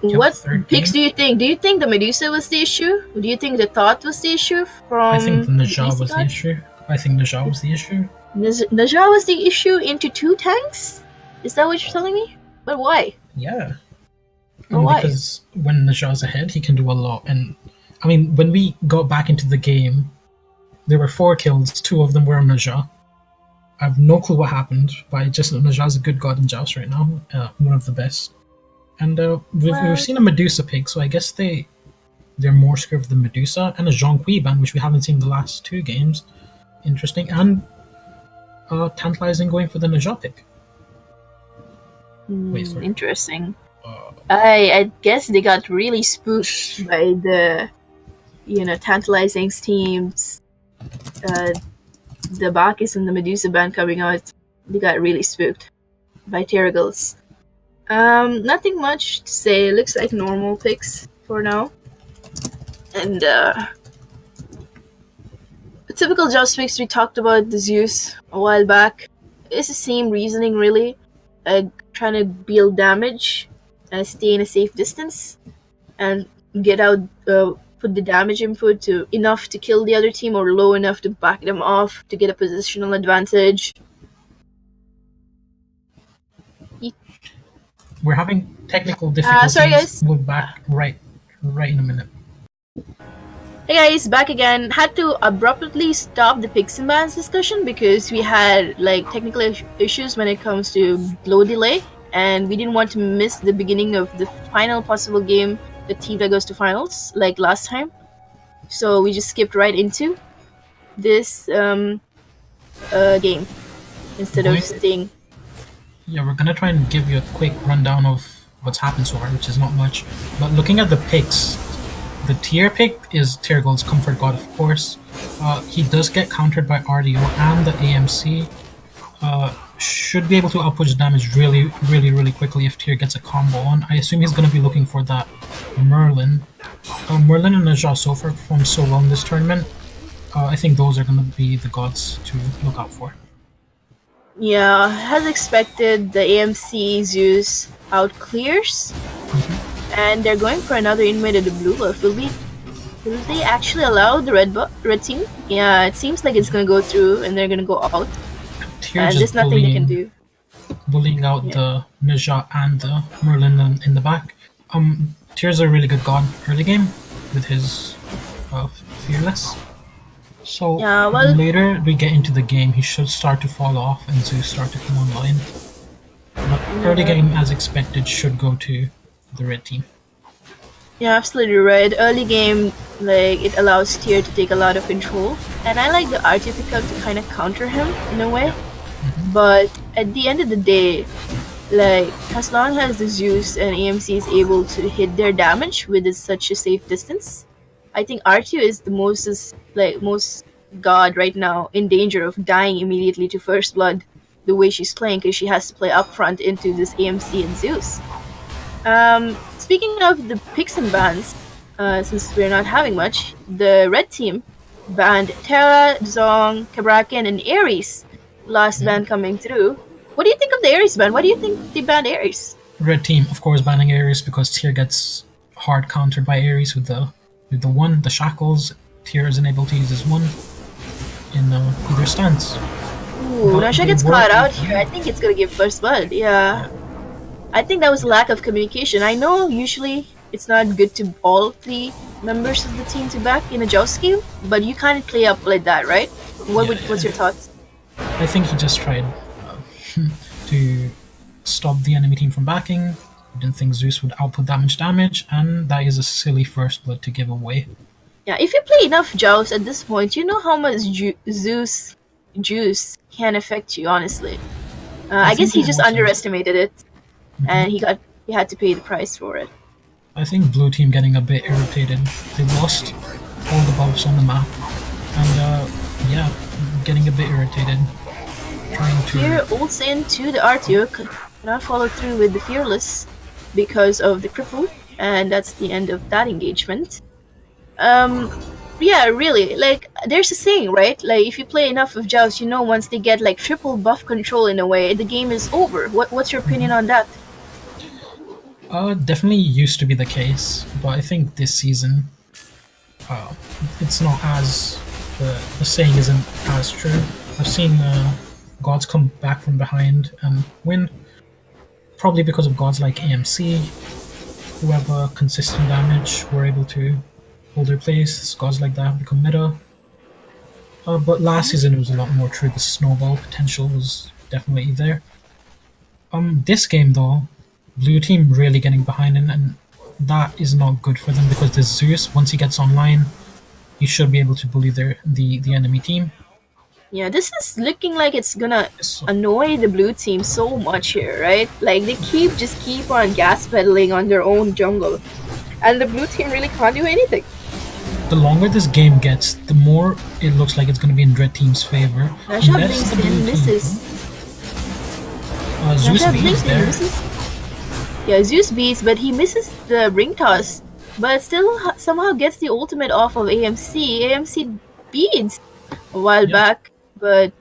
[SPEAKER 1] what picks do you think? Do you think the Medusa was the issue? Do you think the Thought was the issue?
[SPEAKER 4] I think the Naja was the issue. Naja
[SPEAKER 1] was the issue into 2 tanks? Is that what you're telling me? But why?
[SPEAKER 4] Yeah.
[SPEAKER 1] Why?
[SPEAKER 4] Because when Naja's ahead, he can do a lot. And I mean, when we got back into the game, there were 4 kills. 2 of them were on Naja. I have no clue what happened, but I just know Naja's a good god in Jxwsii right now. One of the best. And we've seen a Medusa pick, so I guess they're more scared of the Medusa, and a Zhonghui ban, which we haven't seen the last 2 games. Interesting. And Tantalising going for the Naja pick.
[SPEAKER 1] Interesting. I guess they got really spooked by the Tantalising's teams, the Bacchus and the Medusa ban coming out. They got really spooked by Tyragel's. Nothing much to say. It looks like normal picks for now. And the typical Jxwsii picks, we talked about the Zeus a while back. It's the same reasoning, really. Trying to build damage, stay in a safe distance, and get out, put the damage input to enough to kill the other team or low enough to back them off to get a positional advantage.
[SPEAKER 4] We're having technical difficulties.
[SPEAKER 1] Sorry guys.
[SPEAKER 4] We'll back right in a minute.
[SPEAKER 1] Hey guys, back again. Had to abruptly stop the picks and bans discussion because we had like technical issues when it comes to low delay, and we didn't want to miss the beginning of the final possible game, the team that goes to finals, like last time. So we just skipped right into this game instead of staying.
[SPEAKER 4] Yeah, we're gonna try and give you a quick rundown of what's happened so far, which is not much. But looking at the picks, the tier pick is Tyragel's Comfort God, of course. He does get countered by RDO and the AMC. should be able to output damage really quickly if Tyr gets a combo on. I assume he's going to be looking for that Merlin. Merlin and Najah so far performed so well in this tournament. I think those are going to be the gods to look out for.
[SPEAKER 1] Yeah, as expected, the AMC Zeus out clears, and they're going for another invade of the blue buff. Will they actually allow the red team? Yeah, it seems like it's gonna go through, and they're gonna go out. And there's nothing they can do.
[SPEAKER 4] Bullying out the Najah and the Merlin in the back. Tyr's a really good god early game with his Fearless. So later we get into the game, he should start to fall off and Zeus start to come online. But early game, as expected, should go to the red team.
[SPEAKER 1] Yeah, absolutely right. Early game, like, it allows Tyr to take a lot of control, and I like the RT pickup to kind of counter him in a way. But at the end of the day, like, as long as the Zeus and AMC is able to hit their damage with such a safe distance, I think R2 is the most god right now in danger of dying immediately to first blood the way she's playing, because she has to play upfront into this AMC and Zeus. Speaking of the picks and bans, since we're not having much, the red team banned Terra, Zong, Kabrakan, and Ares. Last ban coming through. What do you think of the Ares ban? Why do you think they banned Ares?
[SPEAKER 4] Red team, of course, banning Ares because Tyr gets hard countered by Ares with the shackles. Tyr isn't able to use his one in either stance.
[SPEAKER 1] Ooh, Nasha gets caught out here. I think it's gonna give first blood. Yeah. I think that was a lack of communication. I know usually it's not good to all three members of the team to back in a joust game, but you can't play up like that, right? What's your thoughts?
[SPEAKER 4] I think he just tried to stop the enemy team from backing. He didn't think Zeus would output damage, and that is a silly first blood to give away.
[SPEAKER 1] Yeah, if you play enough jousts at this point, you know how much Zeus juice can affect you, honestly. I guess he just underestimated it, and he had to pay the price for it.
[SPEAKER 4] I think blue team getting a bit irritated. They lost all the buffs on the map, and getting a bit irritated.
[SPEAKER 1] Fear ults into the RTO, cannot follow through with the Fearless because of the cripple, and that's the end of that engagement. Yeah, really, like, there's a saying, right? Like, if you play enough of Joust, you know once they get, like, triple buff control in a way, the game is over. What's your opinion on that?
[SPEAKER 4] Definitely used to be the case, but I think this season, it's not as... The saying isn't as true. I've seen gods come back from behind and win, probably because of gods like AMC, who have consistent damage, were able to hold their place. Gods like that have become meta. But last season it was a lot more true. The snowball potential was definitely there. This game though, blue team really getting behind, and that is not good for them because the Zeus, once he gets online, he should be able to bully the enemy team.
[SPEAKER 1] Yeah, this is looking like it's gonna annoy the blue team so much here, right? Like, they keep on gas pedaling on their own jungle, and the blue team really can't do anything.
[SPEAKER 4] The longer this game gets, the more it looks like it's gonna be in red team's favor.
[SPEAKER 1] Nasha blinks in, misses.
[SPEAKER 4] Zeus beats there.
[SPEAKER 1] Misses. Yeah, Zeus beats, but he misses the ring toss. But still somehow gets the ultimate off of AMC. AMC beats a while back, but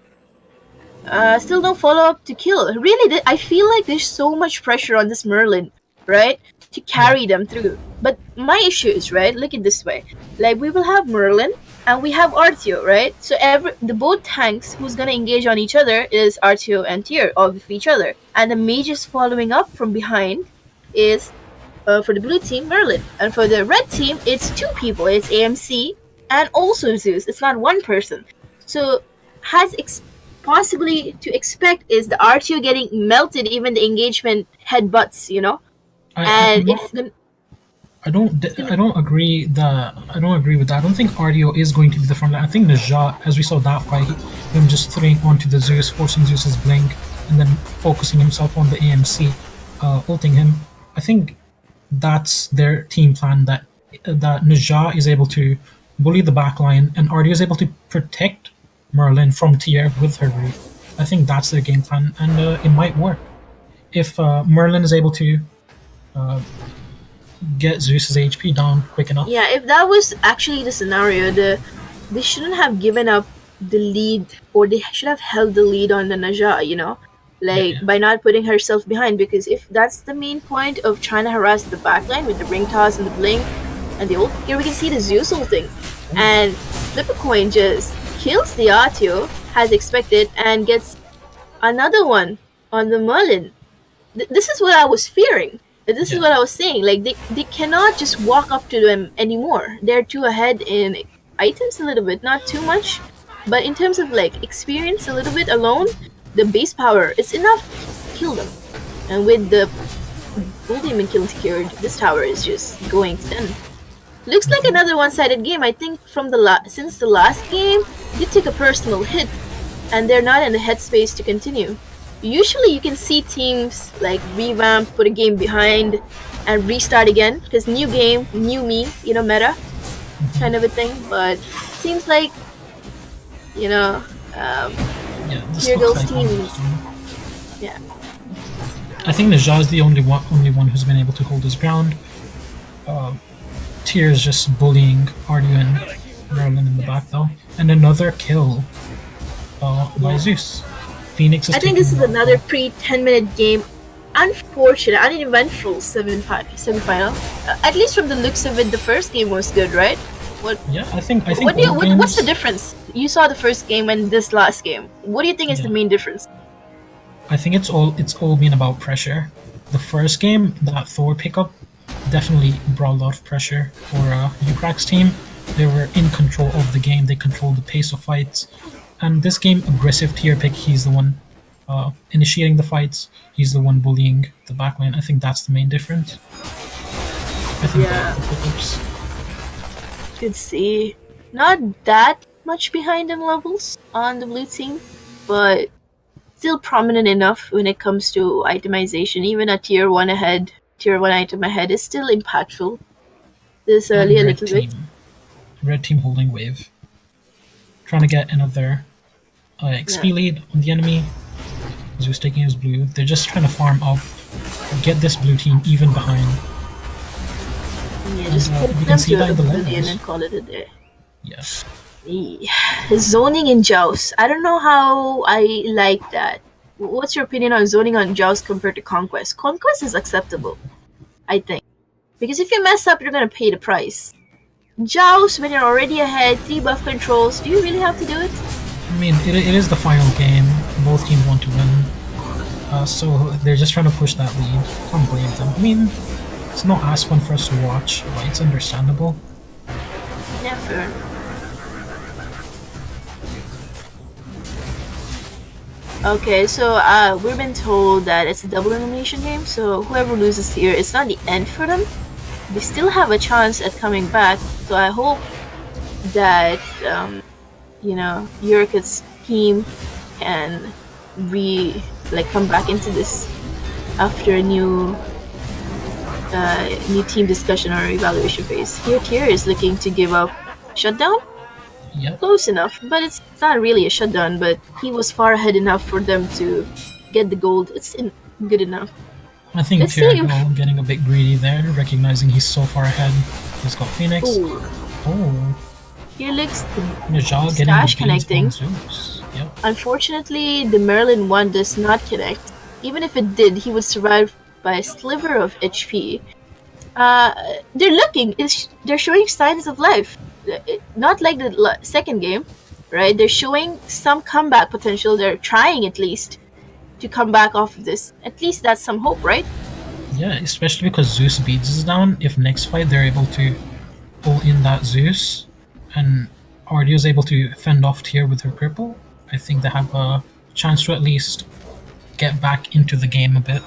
[SPEAKER 1] still no follow-up to kill. Really, I feel like there's so much pressure on this Merlin, right? To carry them through. But my issue is, right, look at this way. Like, we will have Merlin, and we have Artio, right? So the both tanks who's gonna engage on each other is Artio and Tyr, of each other. And the mages following up from behind is... for the blue team, Merlin. And for the red team, it's two people. It's AMC and also Zeus. It's not one person. So, possibly to expect is the RTO getting melted, even the engagement headbutts, you know? I
[SPEAKER 4] don't agree with that. I don't think RTO is going to be the front line. I think Najah, as we saw that fight, him just throwing onto the Zeus, forcing Zeus's blink, and then focusing himself on the AMC, ulting him. I think that's their team plan, that Najah is able to bully the backline and RTO is able to protect Merlin from Tyr with her root. I think that's their game plan, and it might work. If Merlin is able to get Zeus's HP down quick enough.
[SPEAKER 1] Yeah, if that was actually the scenario, they shouldn't have given up the lead, or they should have held the lead on the Najah, you know? By not putting herself behind, because if that's the main point of trying to harass the backline with the ring toss and the blink and the ult, here we can see the Zeus ulting. And Flipericson just kills the Artio, as expected, and gets another one on the Merlin. This is what I was fearing. This is what I was saying. Like, they cannot just walk up to them anymore. They're too ahead in items a little bit, not too much, but in terms of like experience a little bit alone, the base power is enough to kill them. And with the full demon kill secured, this tower is just going to 10. Looks like another one-sided game. I think from since the last game, they took a personal hit, and they're not in the headspace to continue. Usually you can see teams like revamp, put a game behind, and restart again, because new game, new me, you know, meta kind of a thing. But seems like, you know, Tyragel team. Yeah.
[SPEAKER 4] I think Najah is the only one who's been able to hold his ground. Tyr is just bullying Ardu and Merlin in the back though, and another kill by Zeus. Phoenix is
[SPEAKER 1] I think this is another pre-10-minute game. Unfortunate, uneventful semi-final. At least from the looks of it, the first game was good, right?
[SPEAKER 4] I think.
[SPEAKER 1] What's the difference? You saw the first game and this last game. What do you think is the main difference?
[SPEAKER 4] I think it's all been about pressure. The first game, that Thor pickup definitely brought a lot of pressure for ukurak's team. They were in control of the game. They controlled the pace of fights. And this game, aggressive Tyr pick, he's the one initiating the fights. He's the one bullying the backline. I think that's the main difference. I think the pickups.
[SPEAKER 1] Could see not that much behind in levels on the blue team, but still prominent enough when it comes to itemization. Even a tier 1 item ahead is still impactful. This early a little bit.
[SPEAKER 4] Red team holding wave. Trying to get another XP lead on the enemy. Zeus taking his blue. They're just trying to farm up, get this blue team even behind.
[SPEAKER 1] Yeah, just put them to the pavilion and call it a day.
[SPEAKER 4] Yes.
[SPEAKER 1] Zoning in Jxwsii. I don't know how I like that. What's your opinion on zoning on Jxwsii compared to Conquest? Conquest is acceptable, I think. Because if you mess up, you're gonna pay the price. Jxwsii, when you're already ahead, 3 buff controls, do you really have to do it?
[SPEAKER 4] I mean, it is the final game. Both teams want to win. So they're just trying to push that lead. Can't blame them. I mean, it's not as fun for us to watch, but it's understandable.
[SPEAKER 1] Yeah, fair. Okay, so we've been told that it's a double elimination game, so whoever loses here, it's not the end for them. They still have a chance at coming back, so I hope that, you know, Yurik's team can come back into this after a new team discussion or evaluation phase. Here, Tyr is looking to give up Shutdown?
[SPEAKER 4] Yep.
[SPEAKER 1] Close enough, but it's not really a shutdown, but he was far ahead enough for them to get the gold. It's good enough.
[SPEAKER 4] I think Tyragel getting a bit greedy there, recognizing he's so far ahead. He's got Phoenix.
[SPEAKER 1] Ooh.
[SPEAKER 4] Oh.
[SPEAKER 1] Here looks
[SPEAKER 4] Najah getting
[SPEAKER 1] Stash
[SPEAKER 4] the
[SPEAKER 1] connecting.
[SPEAKER 4] Yep.
[SPEAKER 1] Unfortunately, the Merlin one does not connect. Even if it did, he would survive by a sliver of HP. They're showing signs of life. Not like the second game, right? They're showing some comeback potential. They're trying at least to come back off of this. At least that's some hope, right?
[SPEAKER 4] Yeah, especially because Zeus beats us down. If next fight they're able to pull in that Zeus, and Ardu is able to fend off Tyr with her cripple, I think they have a chance to at least get back into the game a bit.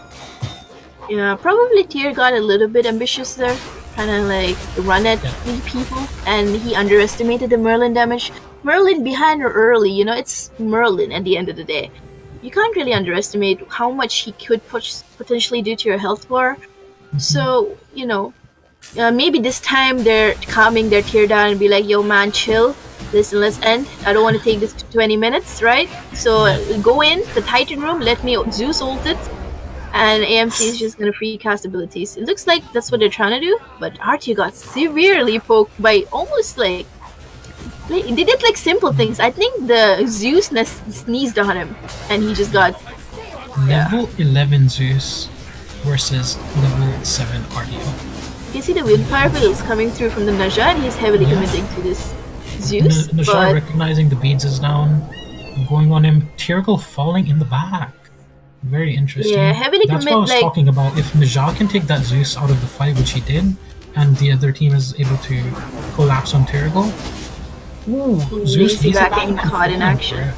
[SPEAKER 1] Yeah, probably Tyr got a little bit ambitious there, trying to like run at 3 people, and he underestimated the Merlin damage. Merlin behind her early, you know, it's Merlin at the end of the day. You can't really underestimate how much he could potentially do to your health bar. So, you know, maybe this time they're calming their Tyr down and be like, yo man, chill. listen, let's end. I don't want to take this to 20 minutes, right? So go in the Titan room, let me Zeus ult it, and AMC is just gonna free cast abilities. It looks like that's what they're trying to do, but Artu got severely poked by almost like they did like simple things. I think the Zeus sneezed on him, and he just got
[SPEAKER 4] level 11 Zeus versus level 7 Artu.
[SPEAKER 1] You see the wildfire is coming through from the Naja, and he's heavily committing to this Zeus.
[SPEAKER 4] Naja recognizing the beads is down, going on him. Tyragel falling in the back. Very interesting.
[SPEAKER 1] Yeah, heavily
[SPEAKER 4] That's what I was talking about. If Naja can take that Zeus out of the fight, which he did, and the other team is able to collapse on Tyragel, Zeus
[SPEAKER 1] is getting caught in action.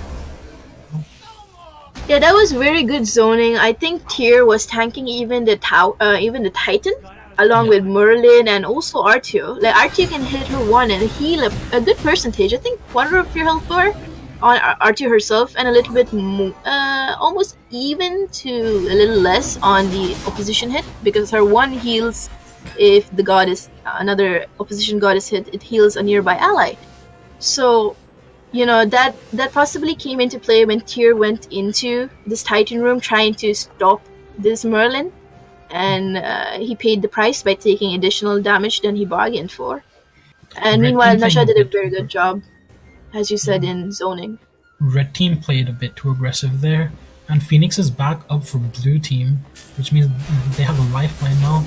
[SPEAKER 1] Yeah, that was very good zoning. I think Tyr was tanking even the Titan, along with Merlin and also Artu. Like Artu can hit her one and heal a good percentage. I think 1/4 of your health bar on Artu herself, and a little bit more, almost even to a little less on the opposition hit, because her one heals if the goddess, another opposition goddess hit, it heals a nearby ally. So, you know, that possibly came into play when Tyr went into this Titan room trying to stop this Merlin, and he paid the price by taking additional damage than he bargained for. And meanwhile, Naja did a very good job, as you said, in zoning.
[SPEAKER 4] Red team played a bit too aggressive there, and Phoenix is back up for blue team, which means they have a lifeline now.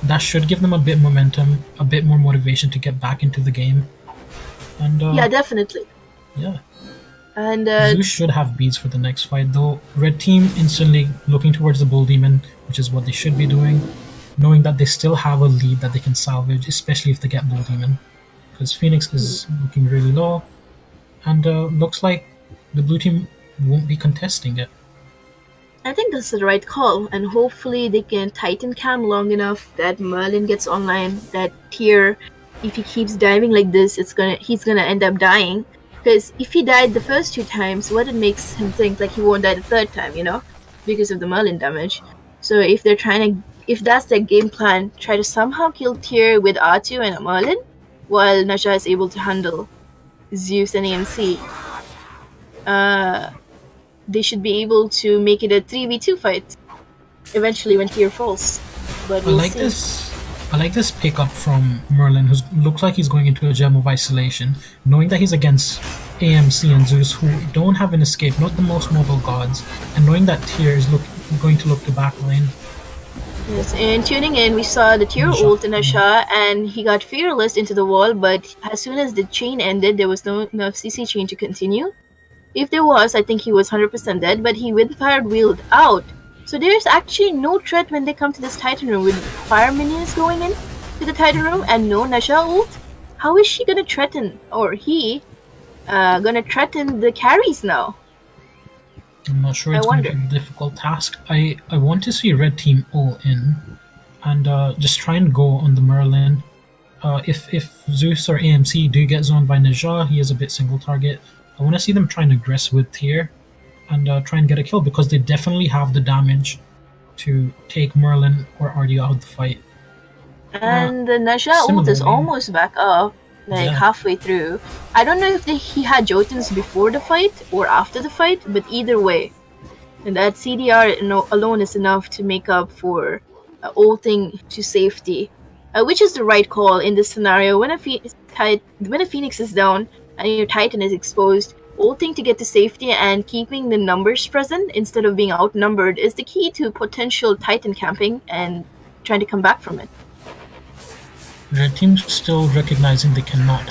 [SPEAKER 4] That should give them a bit momentum, a bit more motivation to get back into the game. And
[SPEAKER 1] yeah, definitely.
[SPEAKER 4] Yeah.
[SPEAKER 1] And
[SPEAKER 4] Zeus should have beads for the next fight, though. Red team instantly looking towards the Bull Demon, which is what they should be doing, knowing that they still have a lead that they can salvage, especially if they get Bull Demon. Because Phoenix is looking really low, and looks like the blue team won't be contesting it.
[SPEAKER 1] I think that's the right call, and hopefully they can Titan cam long enough that Merlin gets online, that Tyr, if he keeps diving like this, he's gonna end up dying. Because if he died the first 2 times, what it makes him think like he won't die the 3rd time, you know, because of the Merlin damage. So if that's their game plan, try to somehow kill Tyr with Artu and Merlin, while Naja is able to handle Zeus and AMC. They should be able to make it a 3v2 fight eventually when Tyr falls. But we'll see.
[SPEAKER 4] I like this pickup from Merlin, who looks like he's going into a gem of isolation, knowing that he's against AMC and Zeus, who don't have an escape, not the most mobile gods, and knowing that Tyr is going to look to backline.
[SPEAKER 1] Yes, and tuning in, we saw the Tyr ult in Naja, and he got fearless into the wall, but as soon as the chain ended, there was no enough CC chain to continue. If there was, I think he was 100% dead, but he windfired wheeled out. So there's actually no threat when they come to this Titan room with fire minions going in to the Titan room and no Naja ult. How is she gonna threaten, or he gonna threaten the carries now?
[SPEAKER 4] I'm not sure. It's going to be a difficult task. I want to see red team all in and just try and go on the Merlin. If Zeus or AMC do get zoned by Naja, he is a bit single target. I want to see them try and aggress with Tyr and try and get a kill, because they definitely have the damage to take Merlin or Artu out of the fight.
[SPEAKER 1] And the Naja ult is almost back up, like halfway through. I don't know if he had Jotuns before the fight or after the fight, but either way, and that CDR alone is enough to make up for ulting to safety, which is the right call in this scenario. When a Phoenix is down and your Titan is exposed, ulting to get to safety and keeping the numbers present instead of being outnumbered is the key to potential Titan camping and trying to come back from it.
[SPEAKER 4] Red team's still recognizing they cannot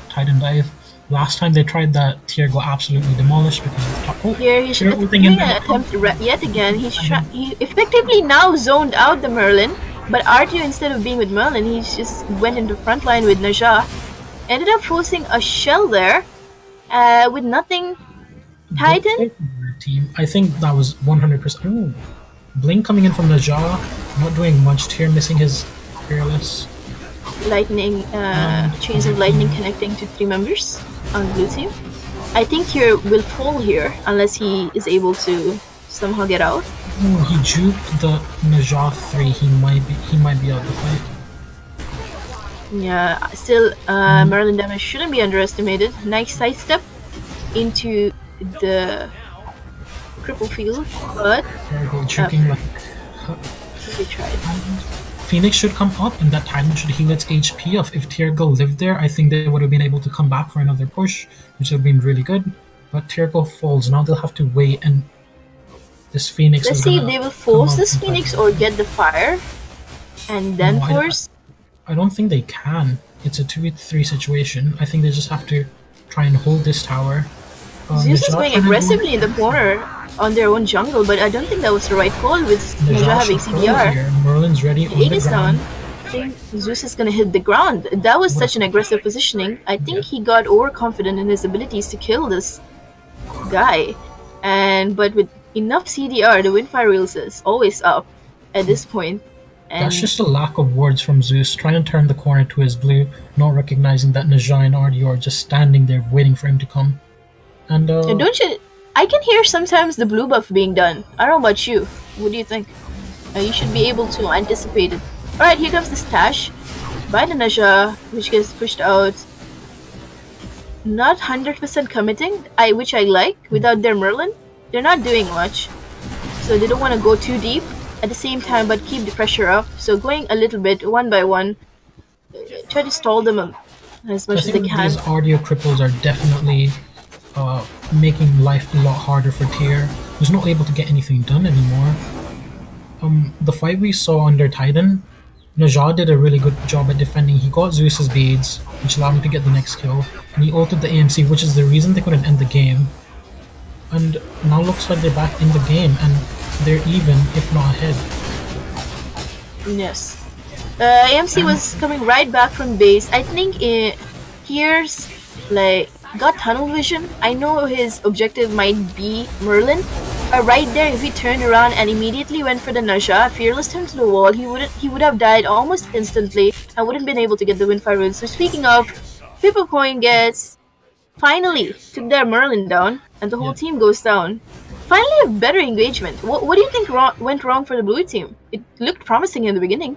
[SPEAKER 4] Titan dive. Last time they tried that, Tyr got absolutely demolished because of
[SPEAKER 1] Here he's doing an attempt yet again. He effectively now zoned out the Merlin, but Artu, instead of being with Merlin, he just went into frontline with Naja. Ended up forcing a shell there. With nothing, Titan?
[SPEAKER 4] Team. I think that was 100%. Ooh. Blink coming in from Naja, not doing much. Tyr missing his fearless.
[SPEAKER 1] Lightning, chains of lightning connecting to 3 members on blue team. I think Tyr will fall here unless he is able to somehow get out.
[SPEAKER 4] Ooh, he juked the Naja 3. He might be out the fight.
[SPEAKER 1] Yeah, still, Merlin damage shouldn't be underestimated. Nice sidestep into the cripple field, but they tried.
[SPEAKER 4] Phoenix should come up, and that Titan should heal its HP off. If Tyragel lived there, I think they would have been able to come back for another push, which would have been really good. But Tyragel falls. Now they'll have to wait, and this Phoenix.
[SPEAKER 1] Let's see if they will force this Phoenix or get the fire, and then force.
[SPEAKER 4] I don't think they can. It's a 2v3 situation. I think they just have to try and hold this tower.
[SPEAKER 1] Zeus is going aggressively in the corner on their own jungle, but I don't think that was the right call with Najah having CDR.
[SPEAKER 4] Merlin's ready on the ground.
[SPEAKER 1] I think Zeus is gonna hit the ground. That was such an aggressive positioning. I think he got overconfident in his abilities to kill this guy. But with enough CDR, the Windfire Wheels is always up at this point. And
[SPEAKER 4] that's just a lack of words from Zeus, trying to turn the corner to his blue, not recognizing that Najah and RDO are just standing there waiting for him to come. And
[SPEAKER 1] don't you? I can hear sometimes the blue buff being done. I don't know about you. What do you think? You should be able to anticipate it. Alright, here comes the stash by the Najah, which gets pushed out. Not 100% committing, which I like, without their Merlin. They're not doing much, so they don't want to go too deep at the same time, but keep the pressure up. So going a little bit, one by one, try to stall them as much as they can.
[SPEAKER 4] These RDO cripples are definitely making life a lot harder for Tyr, who's not able to get anything done anymore. The fight we saw under Titan, Najah did a really good job at defending. He got Zeus's beads, which allowed him to get the next kill, and he ulted the AMC, which is the reason they couldn't end the game. And now looks like they're back in the game, and they're even, if not ahead.
[SPEAKER 1] Yes. AMC was coming right back from base. I think here's got tunnel vision. I know his objective might be Merlin. Right there, if he turned around and immediately went for the Najah, fearless him to the wall, he would have died almost instantly and wouldn't been able to get the Windfire Wheel. So speaking of, Flipper Coin gets finally took their Merlin down, and the whole team goes down. Finally, a better engagement. What do you think went wrong for the blue team? It looked promising in the beginning.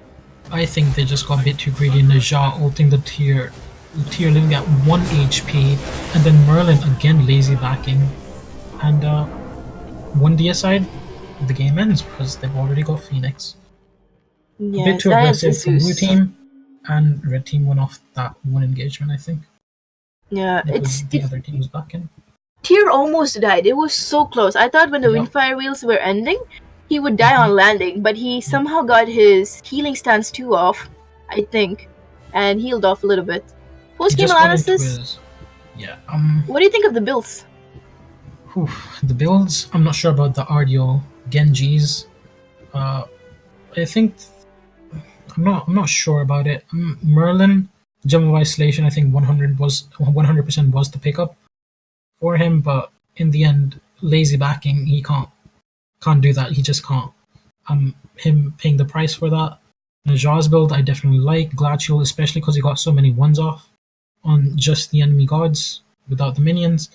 [SPEAKER 4] I think they just got a bit too greedy. Najah ulting the Tyr living at 1 HP, and then Merlin again lazy backing, and 1 DSI, the game ends because they've already got Phoenix.
[SPEAKER 1] Yes,
[SPEAKER 4] a bit too aggressive from blue team, and red team went off that one engagement, I think.
[SPEAKER 1] Yeah,
[SPEAKER 4] the other team was backing.
[SPEAKER 1] Tyr almost died. It was so close. I thought when the Windfire Wheels were ending, he would die on landing, but he somehow got his healing stance 2 off, I think, and healed off a little bit. Post-game analysis. What do you think of the builds?
[SPEAKER 4] The builds, I'm not sure about the RDO Genjis. I think I'm not sure about it. Merlin, Gem of Isolation, I think 100% was the pickup for him, but in the end, lazy backing, he can't do that. He just can't. Him paying the price for that. Najah's build I definitely like. Glacial, especially because he got so many ones off on just the enemy gods without the minions.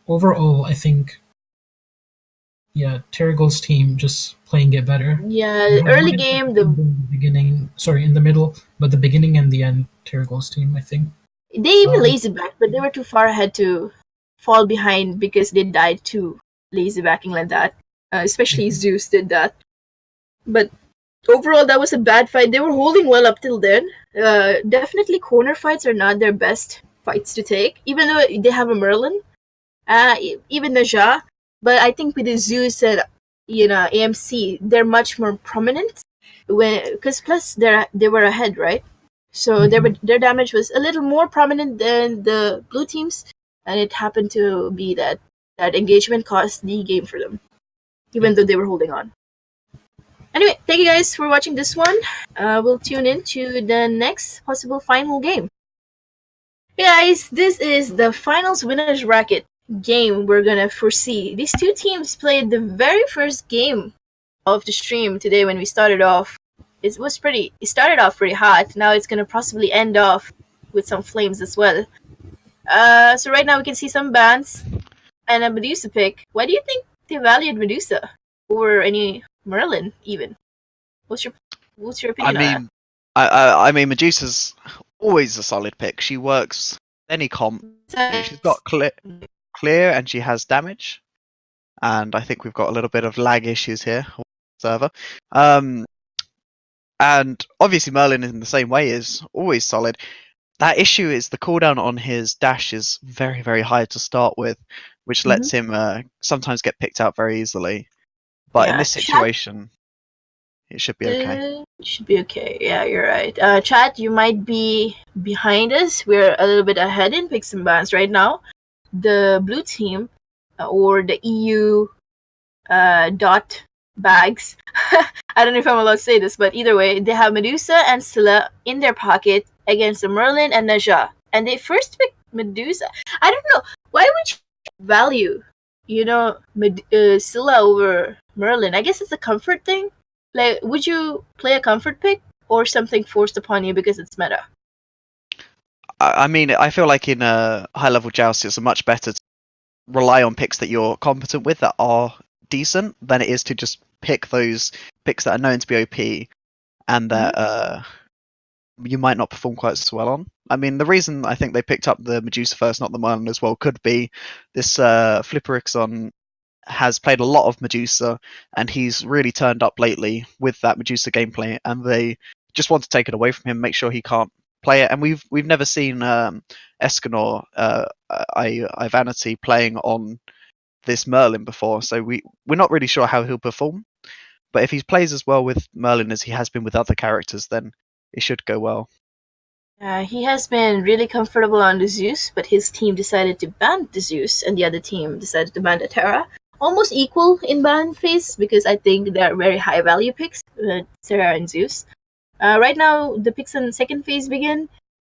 [SPEAKER 4] Overall, I think, Tyragel's team just playing it better.
[SPEAKER 1] Yeah, early game,
[SPEAKER 4] in the middle, but the beginning and the end, Tyragel's team, I think.
[SPEAKER 1] They even lazy back, but they were too far ahead to fall behind because they died too lazy backing like that. Especially Zeus did that. But overall, that was a bad fight. They were holding well up till then. Definitely corner fights are not their best fights to take, even though they have a Merlin, even Najah. But I think with the Zeus and AMC, they're much more prominent because plus they were ahead, right? So their damage was a little more prominent than the blue teams, and it happened to be that engagement cost the game for them, even though they were holding on. Anyway, thank you guys for watching this one. We'll tune in to the next possible final game. Hey guys, this is the finals winners bracket game we're gonna foresee. These two teams played the very first game of the stream today when we started off. It started off pretty hot. Now it's gonna possibly end off with some flames as well. So right now we can see some bans and a Medusa pick. Why do you think they valued Medusa over any Merlin even? What's your opinion on that?
[SPEAKER 2] I mean, Medusa's always a solid pick. She works any comp. She's got clear and she has damage. And I think we've got a little bit of lag issues here on the server. And obviously Merlin in the same way is always solid. That issue is the cooldown on his dash is very, very high to start with, which lets him sometimes get picked out very easily. But in this situation, it should be okay.
[SPEAKER 1] It should be okay. Yeah, you're right. Chat, you might be behind us. We're a little bit ahead in picks and bans right now. The blue team, or the EU dot bags. I don't know if I'm allowed to say this, but either way, they have Medusa and Scylla in their pocket against the Merlin and Najah. And they first picked Medusa. I don't know. Why would you value, Scylla over Merlin? I guess it's a comfort thing. Like, would you play a comfort pick or something forced upon you because it's meta?
[SPEAKER 2] I mean, I feel like in a high-level joust, it's much better to rely on picks that you're competent with that are decent than it is to just pick those picks that are known to be OP and that you might not perform quite so well on. I mean, the reason I think they picked up the Medusa first, not the Merlin as well, could be this Flipericson has played a lot of Medusa and he's really turned up lately with that Medusa gameplay, and they just want to take it away from him, make sure he can't play it. And we've never seen Escanor, iVanity playing on this Merlin before, so we're not really sure how he'll perform. But if he plays as well with Merlin as he has been with other characters, then it should go well.
[SPEAKER 1] He has been really comfortable on the Zeus, but his team decided to ban the Zeus, and the other team decided to ban the Terra. Almost equal in ban phase, because I think they're very high value picks, Terra and Zeus. Right now, the picks in second phase begin,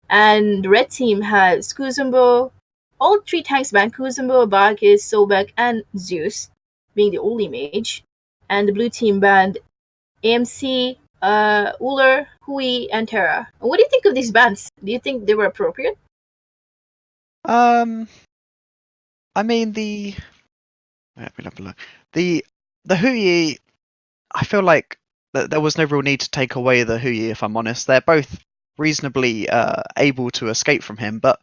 [SPEAKER 1] and the red team has Kuzumbo, all three tanks banned Kuzumbo, Bacchus, Sobek, and Zeus, being the only mage. And the blue team banned AMC, Uller, Hui, and Terra. What do you think of these bans? Do you think they were appropriate?
[SPEAKER 2] I mean, the Hui, I feel like there was no real need to take away the Hui, if I'm honest. They're both reasonably able to escape from him, but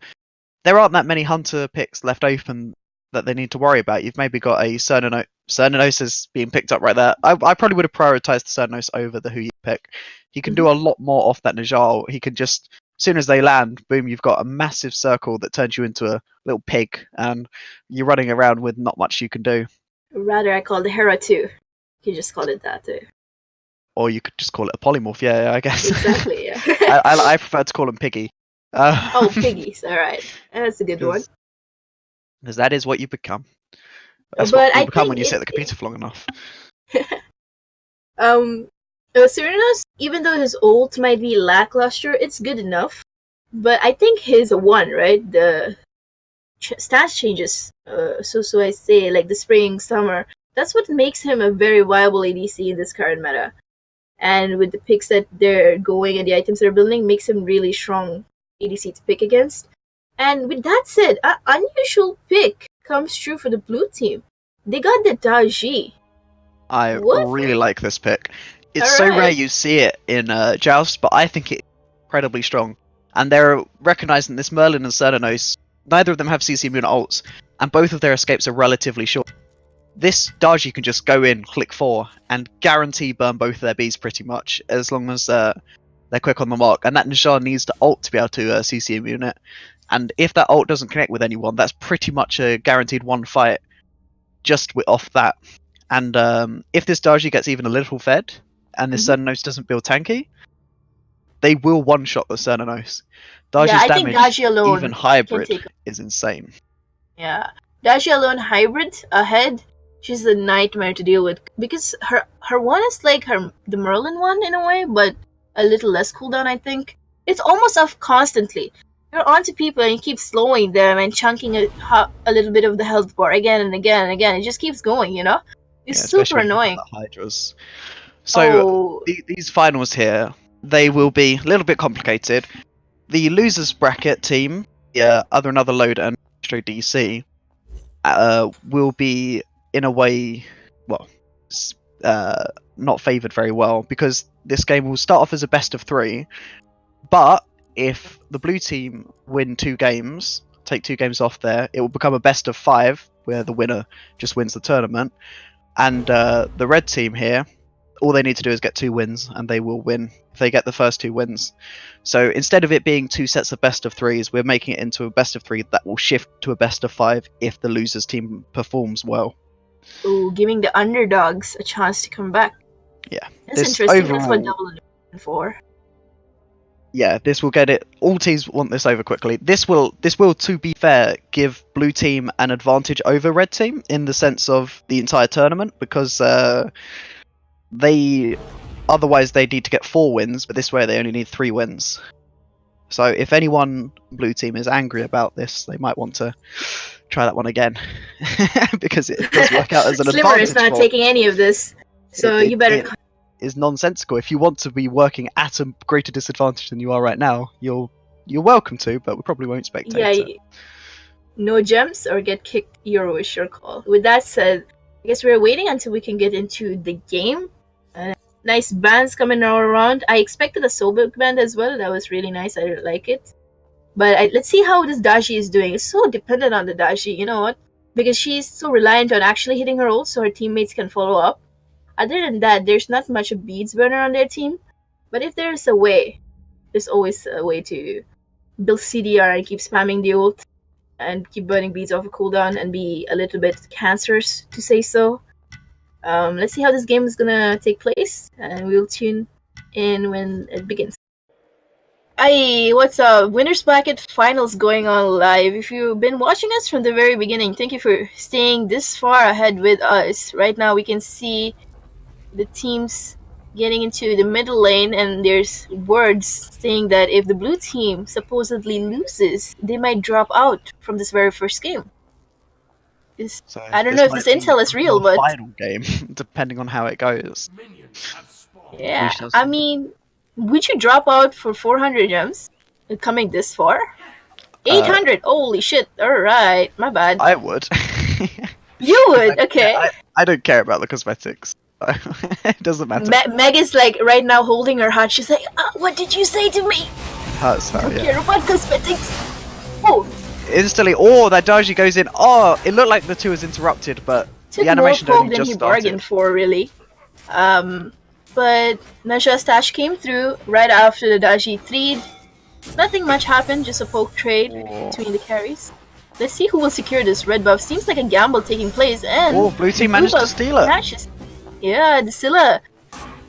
[SPEAKER 2] there aren't that many hunter picks left open that they need to worry about. You've maybe got a Cernanos is being picked up right there. I probably would have prioritized the Cernanos over the Hui pick. He can do a lot more off that Najah. He can just, as soon as they land, boom, you've got a massive circle that turns you into a little pig, and you're running around with not much you can do.
[SPEAKER 1] Rather, I call the Hera too. You just called it that too.
[SPEAKER 2] Or you could just call it a polymorph, yeah, I guess.
[SPEAKER 1] Exactly, yeah.
[SPEAKER 2] I prefer to call him Piggy.
[SPEAKER 1] Piggies, alright. That's a good one.
[SPEAKER 2] Because that is what you become. That's
[SPEAKER 1] but
[SPEAKER 2] what you become when you sit at the computer for long enough.
[SPEAKER 1] Cyrano, even though his ult might be lackluster, it's good enough. But I think his one, right? The stats changes, so I say, like the spring, summer, that's what makes him a very viable ADC in this current meta. And with the picks that they're going and the items they're building, makes him really strong ADC to pick against. And with that said, an unusual pick comes true for the blue team. They got the Daji.
[SPEAKER 2] I really like this pick. It's so rare you see it in Joust, but I think it's incredibly strong. And they're recognizing this Merlin and Cernanos, neither of them have CC immune ults, and both of their escapes are relatively short. This Daji can just go in, click 4, and guarantee burn both of their bees pretty much, as long as they're quick on the mark. And that Najah needs to ult to be able to CC immune it. And if that ult doesn't connect with anyone, that's pretty much a guaranteed one fight just off that. And if this Daji gets even a little fed, and this Cernanos doesn't build tanky, they will one-shot the Cernanos. Daji's damage,
[SPEAKER 1] Daji alone,
[SPEAKER 2] even hybrid, is insane.
[SPEAKER 1] Yeah. Daji alone hybrid ahead, she's a nightmare to deal with. Because her one is like the Merlin one in a way, but a little less cooldown, I think. It's almost off constantly. You're onto people and you keep slowing them and chunking a little bit of the health bar again and again and again. It just keeps going, you know? It's super annoying.
[SPEAKER 2] Hydras. So these finals here, they will be a little bit complicated. The losers bracket team, another load and straight DC, will be in a way, well, not favoured very well, because this game will start off as a best of 3, but if the blue team win 2 games, take 2 games off there, it will become a best of 5, where the winner just wins the tournament. And the red team here, all they need to do is get 2 wins, and they will win if they get the first 2 wins. So instead of it being 2 sets of best of 3s, we're making it into a best of 3 that will shift to a best of 5 if the losers team performs well.
[SPEAKER 1] Ooh, giving the underdogs a chance to come back.
[SPEAKER 2] Yeah,
[SPEAKER 1] that's interesting. That's what double elimination for.
[SPEAKER 2] Yeah, this will get it. All teams want this over quickly. This will, to be fair, give blue team an advantage over red team in the sense of the entire tournament, because they otherwise they need to get 4 wins, but this way they only need 3 wins. So if anyone blue team is angry about this, they might want to try that one again, because it does work out as an
[SPEAKER 1] Slimmer
[SPEAKER 2] advantage.
[SPEAKER 1] is not taking any of this, so you better.
[SPEAKER 2] It is nonsensical. If you want to be working at a greater disadvantage than you are right now, you're welcome to, but we probably won't spectate.
[SPEAKER 1] Yeah, no gems or get kicked. Your wish, your call. With that said, I guess we're waiting until we can get into the game. Nice bands coming all around. I expected a Sobuk band as well. That was really nice. I like it. But let's see how this Daji is doing. It's so dependent on the Daji, you know what? Because she's so reliant on actually hitting her ult so her teammates can follow up. Other than that, there's not much of beads burner on their team. But if there's a way, there's always a way to build CDR and keep spamming the ult and keep burning beads off a cooldown and be a little bit cancerous, to say so. Let's see how this game is gonna take place, and we'll tune in when it begins. Hey, what's up? Winners Bracket Finals going on live. If you've been watching us from the very beginning, thank you for staying this far ahead with us. Right now we can see the teams getting into the middle lane, and there's words saying that if the blue team supposedly loses, they might drop out from this very first game. So I don't know if this intel is real, but
[SPEAKER 2] final game, depending on how it goes.
[SPEAKER 1] Yeah, I mean, would you drop out for 400 gems coming this far? 800, holy shit, alright, my bad.
[SPEAKER 2] I would.
[SPEAKER 1] You would, okay.
[SPEAKER 2] I don't care about the cosmetics. It doesn't matter.
[SPEAKER 1] Meg is like right now holding her heart. She's like, what did you say to me?
[SPEAKER 2] Hurts her,
[SPEAKER 1] I don't care about cosmetics. Oh.
[SPEAKER 2] Instantly, that Daji goes in. It looked like the 2 was interrupted, but the animation only just started.
[SPEAKER 1] Bargained for, really. But Nasha's Stash came through right after the Daji 3'd. Nothing much happened, just a poke trade between the carries. Let's see who will secure this red buff. Seems like a gamble taking place, and
[SPEAKER 2] blue team managed to steal it.
[SPEAKER 1] Yeah, the Scylla.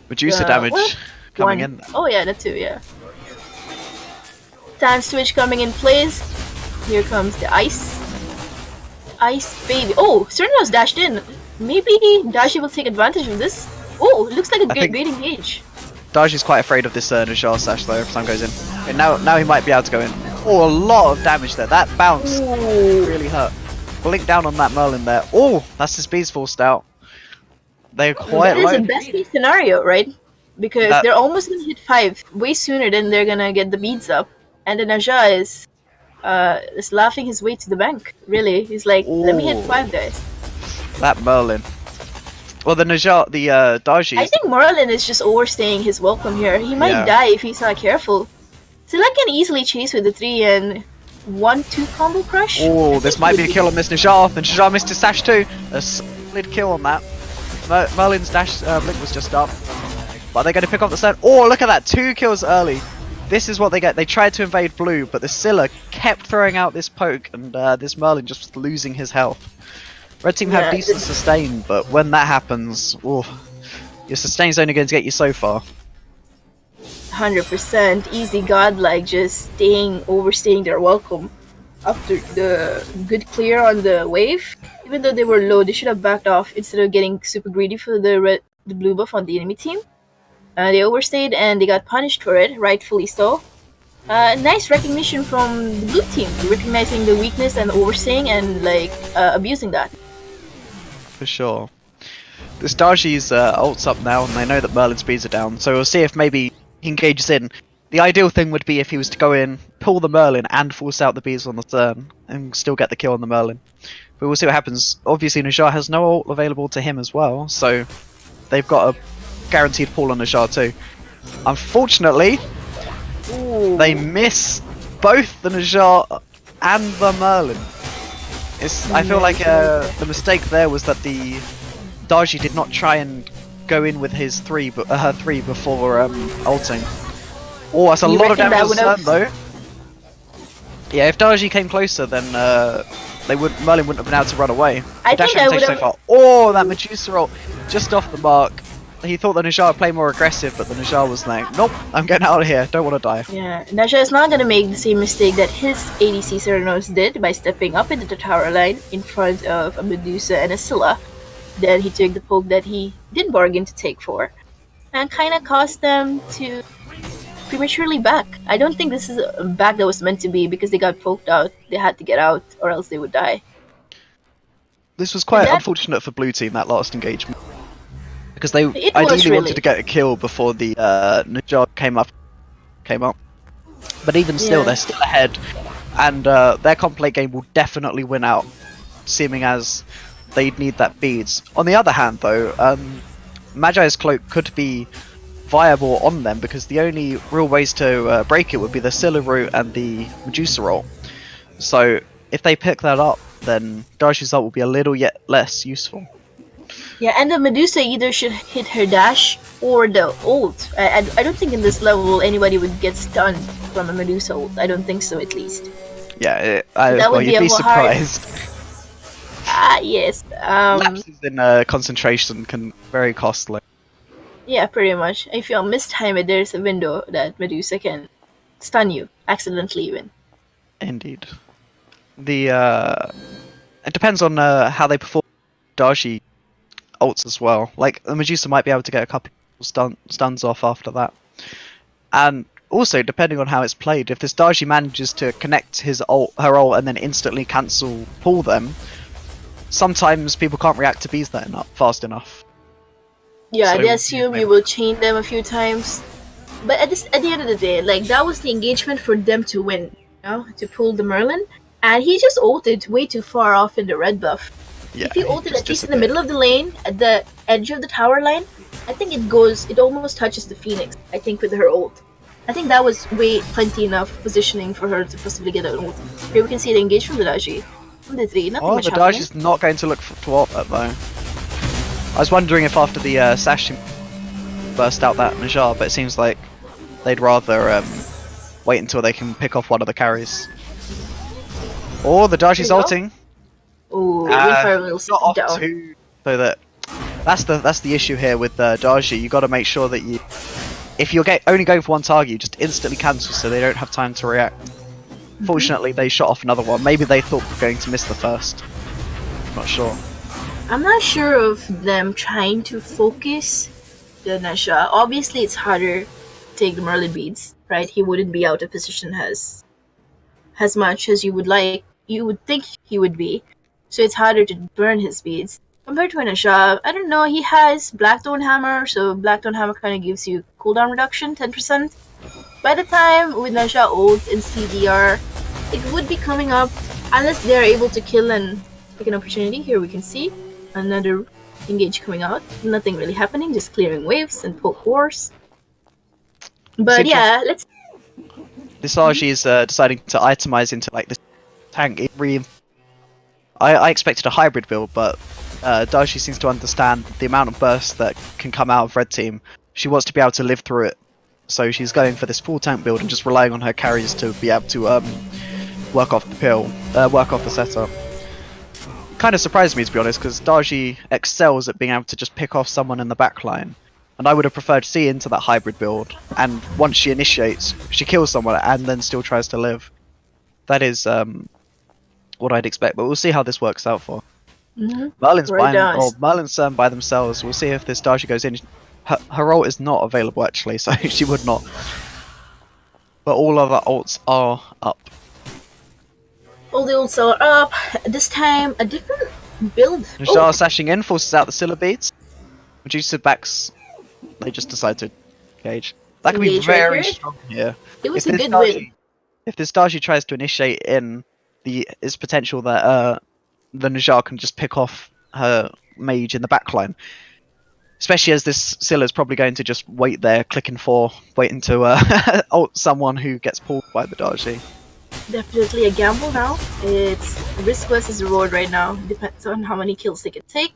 [SPEAKER 2] Medusa damage coming in.
[SPEAKER 1] Oh yeah, that too, yeah. Time switch coming in place. Here comes the ice. Ice baby. Oh, Cernos dashed in. Maybe Daji will take advantage of this. Oh, looks like a great engage.
[SPEAKER 2] Daji's quite afraid of this Najjar Sash though, if time goes in. Okay, now he might be able to go in. Oh, a lot of damage there. That bounce really hurt. Blink down on that Merlin there. Oh, that's his bees forced out. They're quite low.
[SPEAKER 1] That is a best case scenario, right? Because they're almost gonna hit 5 way sooner than they're gonna get the beads up. And the Najjar is laughing his way to the bank. Really, he's like, let me hit 5, guys.
[SPEAKER 2] That Merlin. Well, the Najjar, the Daji.
[SPEAKER 1] I think Merlin is just overstaying his welcome here. He might die if he's not careful. Scylla can easily chase with the 3 and 1-2 combo crush.
[SPEAKER 2] Oh, this might be a kill on this Najjar. The Najjar missed his sash too. A solid kill on that. Merlin's dash blink was just up. But they're going to pick off the set. Oh, look at that. 2 kills early. This is what they get. They tried to invade blue, but the Scylla kept throwing out this poke, and this Merlin just was losing his health. Red team have decent sustain, but when that happens, your sustain's only going to get you so far.
[SPEAKER 1] 100% EzGodlike just overstaying their welcome after the good clear on the wave. Even though they were low, they should have backed off instead of getting super greedy for the blue buff on the enemy team. They overstayed and they got punished for it, rightfully so. Nice recognition from the blue team, recognizing the weakness and overstaying and abusing that.
[SPEAKER 2] For sure. This Daji's ult's up now, and they know that Merlin's speeds are down, so we'll see if maybe he engages in. The ideal thing would be if he was to go in, pull the Merlin, and force out the bees on the turn, and still get the kill on the Merlin. But we'll see what happens. Obviously, Najjar has no ult available to him as well, so they've got a guaranteed pull on Najah too. Unfortunately, they miss both the Najah and the Merlin. I feel like the mistake there was that the Daji did not try and go in with his her 3 before ulting. Oh, that's a lot of damage to turn though. Yeah, if Daji came closer, then Merlin wouldn't have been able to run away.
[SPEAKER 1] I think I would have.
[SPEAKER 2] So far. Oh, that Medusa ult just off the mark. He thought the Najah would play more aggressive, but the Najah was like, nope, I'm getting out of here, don't want to die.
[SPEAKER 1] Yeah, Najah is not going to make the same mistake that his ADC Ceranos did by stepping up into the tower line in front of a Medusa and a Scylla. Then he took the poke that he did bargain to take for, and kind of caused them to prematurely back. I don't think this is a back that was meant to be, because they got poked out, they had to get out, or else they would die.
[SPEAKER 2] This was quite unfortunate for blue team, that last engagement. Because they ideally wanted to get a kill before the Najah came up. But even still, they're still ahead, and their comp late game will definitely win out, seeming as they'd need that beads. On the other hand, though, Magi's cloak could be viable on them, because the only real ways to break it would be the Scylla route and the Medusa ult. So if they pick that up, then Daji's ult will be a little yet less useful.
[SPEAKER 1] Yeah, and the Medusa either should hit her dash or the ult. I don't think in this level anybody would get stunned from a Medusa ult. I don't think so, at least.
[SPEAKER 2] Yeah, well, you'd be surprised.
[SPEAKER 1] Yes.
[SPEAKER 2] Lapses in concentration can be very costly.
[SPEAKER 1] Yeah, pretty much. If you mistime it, there's a window that Medusa can stun you, accidentally even.
[SPEAKER 2] Indeed. It depends on how they perform Daji ults as well. Like, the Medusa might be able to get a couple of stuns off after that. And also, depending on how it's played, if this Daji manages to connect her ult and then instantly pull them, sometimes people can't react to bees fast enough.
[SPEAKER 1] Yeah, they assume you will chain them a few times. But at the end of the day, like, that was the engagement for them to win, you know, to pull the Merlin. And he just ulted way too far off in the red buff. Yeah, if he ulted at least in the middle of the lane, at the edge of the tower line, I think it almost touches the Phoenix, I think, with her ult. I think that was plenty enough positioning for her to possibly get an ult. Here we can see the engagement with Daji. The
[SPEAKER 2] Daji's not going to look to ult that though. I was wondering if after the Sash burst out that Najah, but it seems like they'd rather wait until they can pick off one of the carries. Or the Daji's ulting.
[SPEAKER 1] Ooh,
[SPEAKER 2] not off too, so that's the issue here with Daji. You got to make sure that if you're only going for one target, you just instantly cancel so they don't have time to react. Fortunately, they shot off another one. Maybe they thought they were going to miss the first. Not sure.
[SPEAKER 1] I'm not sure of them trying to focus the Najah. Obviously, it's harder to take the Merlin beads, right? He wouldn't be out of position as much as you would think he would be. So it's harder to burn his beads. Compared to a Najah, I don't know, he has Blackthorn Hammer, so Blackthorn Hammer kind of gives you cooldown reduction, 10%. By the time with Najah ult and CDR, it would be coming up, unless they're able to kill and take an opportunity. Here we can see another engage coming out. Nothing really happening, just clearing waves and poke wars. But yeah, let's...
[SPEAKER 2] This Argy is deciding to itemize into like this tank. I expected a hybrid build, but Daji seems to understand the amount of burst that can come out of red team. She wants to be able to live through it, so she's going for this full tank build and just relying on her carries to be able to work off the setup. Kind of surprised me, to be honest, because Daji excels at being able to just pick off someone in the backline, and I would have preferred to see into that hybrid build. And once she initiates, she kills someone and then still tries to live. That is what I'd expect, but we'll see how this works out for. Merlin's by themselves. We'll see if this Daji goes in. Her ult is not available actually, so she would not. But all other ults are up.
[SPEAKER 1] All the ults are up. This time, a different build.
[SPEAKER 2] Najah sashing in, forces out the Scylla beads. Medusa backs. They just decide to engage. That could be very strong here.
[SPEAKER 1] It was a good win.
[SPEAKER 2] If this Daji tries to initiate in, there's potential that the Najah can just pick off her mage in the backline. Especially as this Scylla's probably going to just wait there, clicking 4, waiting to ult someone who gets pulled by the Daji.
[SPEAKER 1] Definitely a gamble now. It's risk versus reward right now. Depends on how many kills they can take.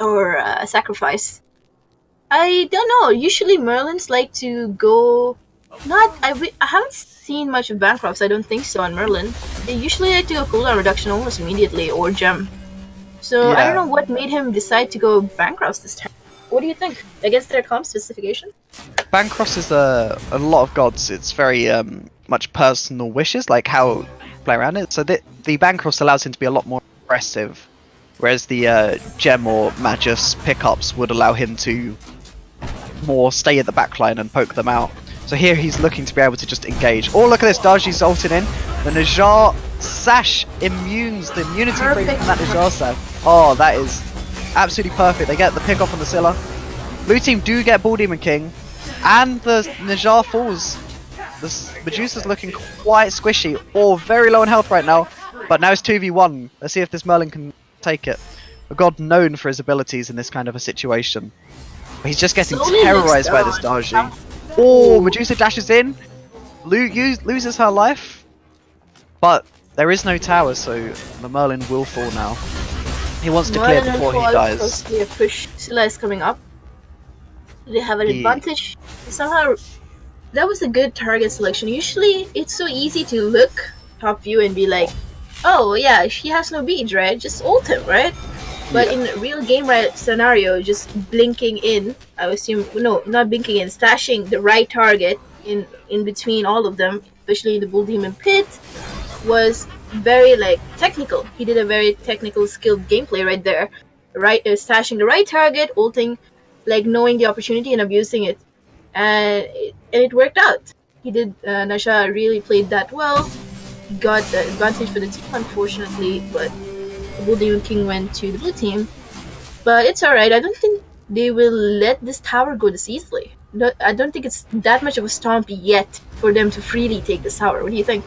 [SPEAKER 1] Or sacrifice. I don't know. Usually Merlins like to go... I haven't seen much of Bancrofts, I don't think so, on Merlin. They usually like to go cooldown reduction almost immediately, or gem. So I don't know what made him decide to go Bancrofts this time. What do you think? Against their comp specification?
[SPEAKER 2] Bancrofts is a lot of gods. It's very much personal wishes, like how you play around it. So the Bancrofts allows him to be a lot more aggressive, whereas the gem or Magus pickups would allow him to more stay at the backline and poke them out. So here he's looking to be able to just engage. Oh, look at this, Daji's ulted in. The Najjar Sash immunes the immunity free from that Najjar Sash. Oh, that is absolutely perfect. They get the pick off on the Scylla. Blue team do get Bull Demon King, and the Najjar falls. The Medusa's looking quite squishy, or very low in health right now, but now it's 2v1. Let's see if this Merlin can take it. A god known for his abilities in this kind of a situation. But he's just getting terrorized by this Daji. Oh, Medusa dashes in, loses her life, but there is no tower, so the Merlin will fall now. He wants to clear before he dies.
[SPEAKER 1] Closely a push. Scylla is coming up. They have an advantage. Somehow, that was a good target selection. Usually, it's so easy to look top view and be like, oh yeah, she has no beads, right? Just ult him, right? But in real game scenario, just blinking in, I assume, no, not blinking in, stashing the right target in between all of them, especially in the Bull Demon Pit, was very technical. He did a very technical, skilled gameplay right there. Stashing the right target, ulting, knowing the opportunity and abusing it. And it worked out. He did, Nasha really played that well. He got the advantage for the team, unfortunately, but the Bull Demon King went to the blue team. But it's alright. I don't think they will let this tower go this easily. I don't think it's that much of a stomp yet for them to freely take this tower. What do you think?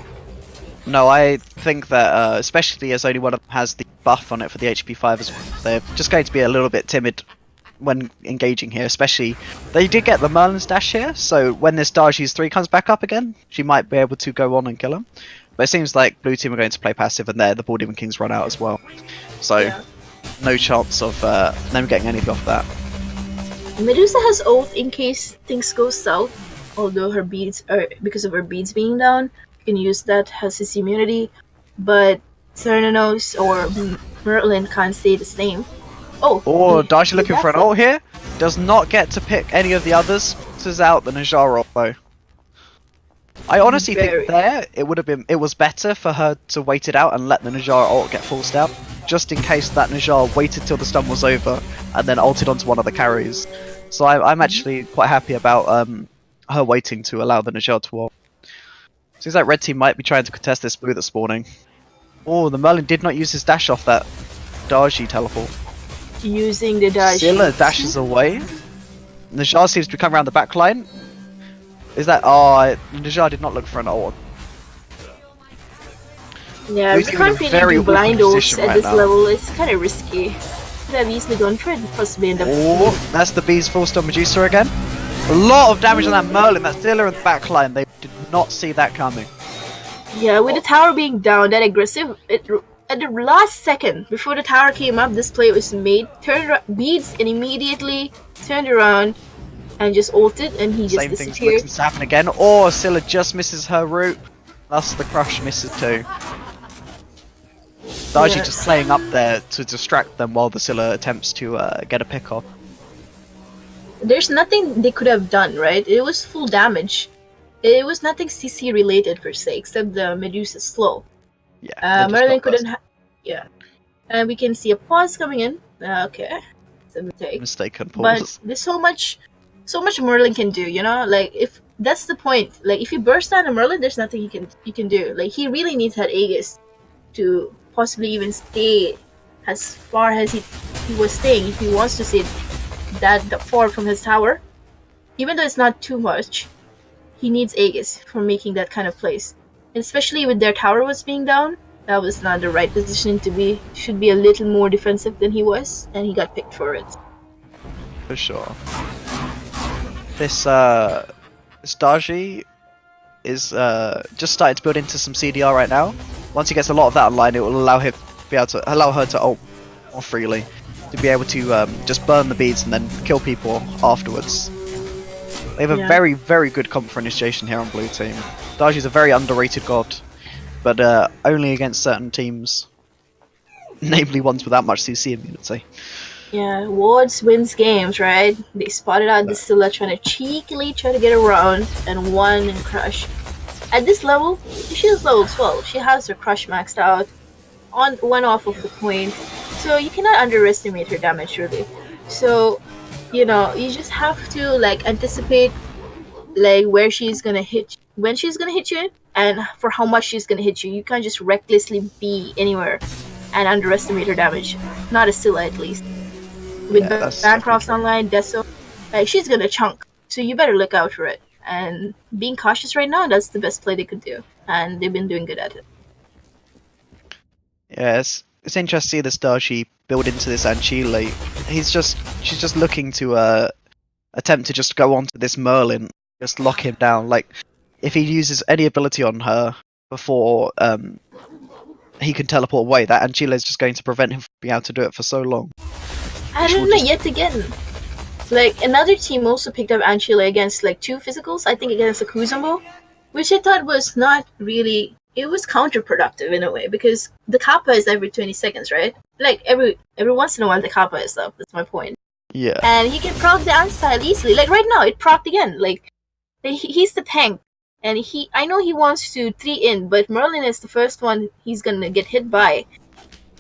[SPEAKER 2] No, I think that, especially as only one of them has the buff on it for the HP 5 as well, they're just going to be a little bit timid when engaging here, especially they did get the Merlin's dash here, so when this Daji's 3 comes back up again, she might be able to go on and kill him. But it seems like blue team are going to play passive, and there the Bull Demon Kings run out as well. So no chance of them getting anything off that.
[SPEAKER 1] Medusa has ult in case things go south, although her beads are, because of her beads being down, you can use that as his immunity, but Cernunnos or Merlin can't stay the same. Oh,
[SPEAKER 2] Daji looking for an ult here. Does not get to pick any of the others. This is out the Najjar ult though. I honestly think there it was better for her to wait it out and let the Najjar ult get forced out, just in case that Najjar waited till the stun was over and then ulted onto one of the carries. So I'm actually quite happy about her waiting to allow the Najjar to ult. Seems like red team might be trying to contest this blue that's spawning. Oh, the Merlin did not use his dash off that Daji teleport.
[SPEAKER 1] Using the dash.
[SPEAKER 2] Scylla dashes away. Najjar seems to come around the back line. Is that... Oh, Najjar did not look for an ult.
[SPEAKER 1] Yeah, we can't really do blind ults at this level. It's kind of risky. Could have easily gone for it and possibly end up...
[SPEAKER 2] Oh, that's the bees forced on Medusa again. A lot of damage on that Merlin. That's Scylla in the back line. They did not see that coming.
[SPEAKER 1] Yeah, with the tower being down, that aggressive... At the last second, before the tower came up, this play was made. Turned beads and immediately turned around and just ulted, and he just disappeared. Same thing's
[SPEAKER 2] to happen again. Oh, Scylla just misses her route. Thus the crush misses too. Daji just playing up there to distract them while the Scylla attempts to get a pick off.
[SPEAKER 1] There's nothing they could have done, right? It was full damage. It was nothing CC related per se, except the Medusa's slow.
[SPEAKER 2] Yeah.
[SPEAKER 1] Merlin couldn't. Yeah, and we can see a pause coming in. Okay, it's a mistake.
[SPEAKER 2] Mistaken pause.
[SPEAKER 1] But there's so much Merlin can do. You know, if that's the point. If you burst down a Merlin, there's nothing he can do. He really needs that Aegis to possibly even stay as far as he was staying. If he wants to stay that far from his tower, even though it's not too much, he needs Aegis for making that kind of plays. Especially with their tower was being down, that was not the right position to be. Should be a little more defensive than he was, and he got picked for it.
[SPEAKER 2] for sure. This Djxwsii is just starting to build into some CDR right now. Once he gets a lot of that online, it will allow her to ult more freely, to be able to just burn the beads and then kill people afterwards. They have a very, very good comp for initiation here on blue team. Djxwsii is a very underrated god, but only against certain teams, namely ones without much CC immunity.
[SPEAKER 1] Yeah, Wards wins games, right? They spotted out the Scylla trying to cheekily try to get around and won in Crush. At this level, she's level 12. She has her Crush maxed out on one off of the point, so you cannot underestimate her damage really. So, you know, you just have to like anticipate like where she's gonna hit, when she's gonna hit you, and for how much she's gonna hit you. You can't just recklessly be anywhere and underestimate her damage. Not a Scylla at least. With Bancroft's online, Deso, like she's gonna chunk. So you better look out for it. And being cautious right now, that's the best play they could do. And they've been doing good at it.
[SPEAKER 2] Yes, it's interesting to see this Djxwsii build into this Anchile. She's just looking to attempt to just go onto this Merlin, just lock him down. Like, if he uses any ability on her before he can teleport away, that Anchile is just going to prevent him from being able to do it for so long.
[SPEAKER 1] I don't know, yet again. Like, another team also picked up Anchile against, like, 2 physicals, I think against the Kuzumbo, which I thought was not really... It was counterproductive in a way, because the Kappa is every 20 seconds, right? Like, every once in a while the Kappa is up, that's my point.
[SPEAKER 2] Yeah.
[SPEAKER 1] And he can proc the Anstyle easily. Like, right now, it procced again. Like, he's the tank. And I know he wants to 3-in, but Merlin is the first one he's gonna get hit by.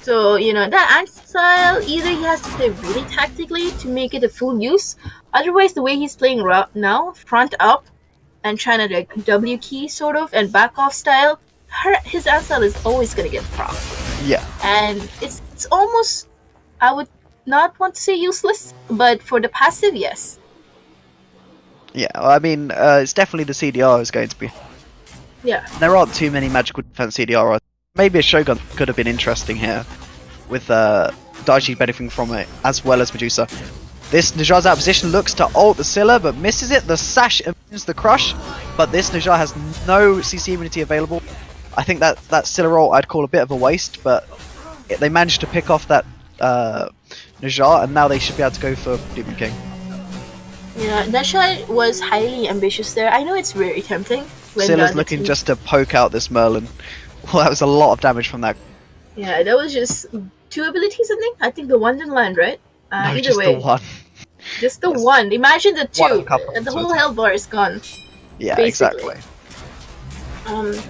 [SPEAKER 1] So, you know, that Ant-Style, either he has to play really tactically to make it a full use, otherwise the way he's playing now, front up, and trying to like W key sort of, and back off style, his Ant-Style is always going to get proc.
[SPEAKER 2] Yeah.
[SPEAKER 1] And it's almost, I would not want to say useless, but for the passive, yes.
[SPEAKER 2] Yeah, well, I mean, it's definitely the CDR is going to be...
[SPEAKER 1] Yeah.
[SPEAKER 2] There aren't too many magical defense CDR. Maybe a Shogun could have been interesting here, with Djxwsii benefiting from it, as well as Medusa. This Najjar's out of position, looks to ult the Scylla, but misses it. The Sash immunes the Crush, but this Najjar has no CC immunity available. I think that Scylla ult I'd call a bit of a waste, but they managed to pick off that Najjar, and now they should be able to go for Demon King.
[SPEAKER 1] Yeah, that shot was highly ambitious there. I know it's very tempting.
[SPEAKER 2] Scylla's looking just to poke out this Merlin. Well, that was a lot of damage from that.
[SPEAKER 1] Yeah, that was just 2 abilities, I think. I think the one didn't land, right?
[SPEAKER 2] No,
[SPEAKER 1] either
[SPEAKER 2] just
[SPEAKER 1] way.
[SPEAKER 2] the one.
[SPEAKER 1] Just the one. Imagine the 2, and the whole health bar is gone.
[SPEAKER 2] Yeah,
[SPEAKER 1] basically.
[SPEAKER 2] exactly.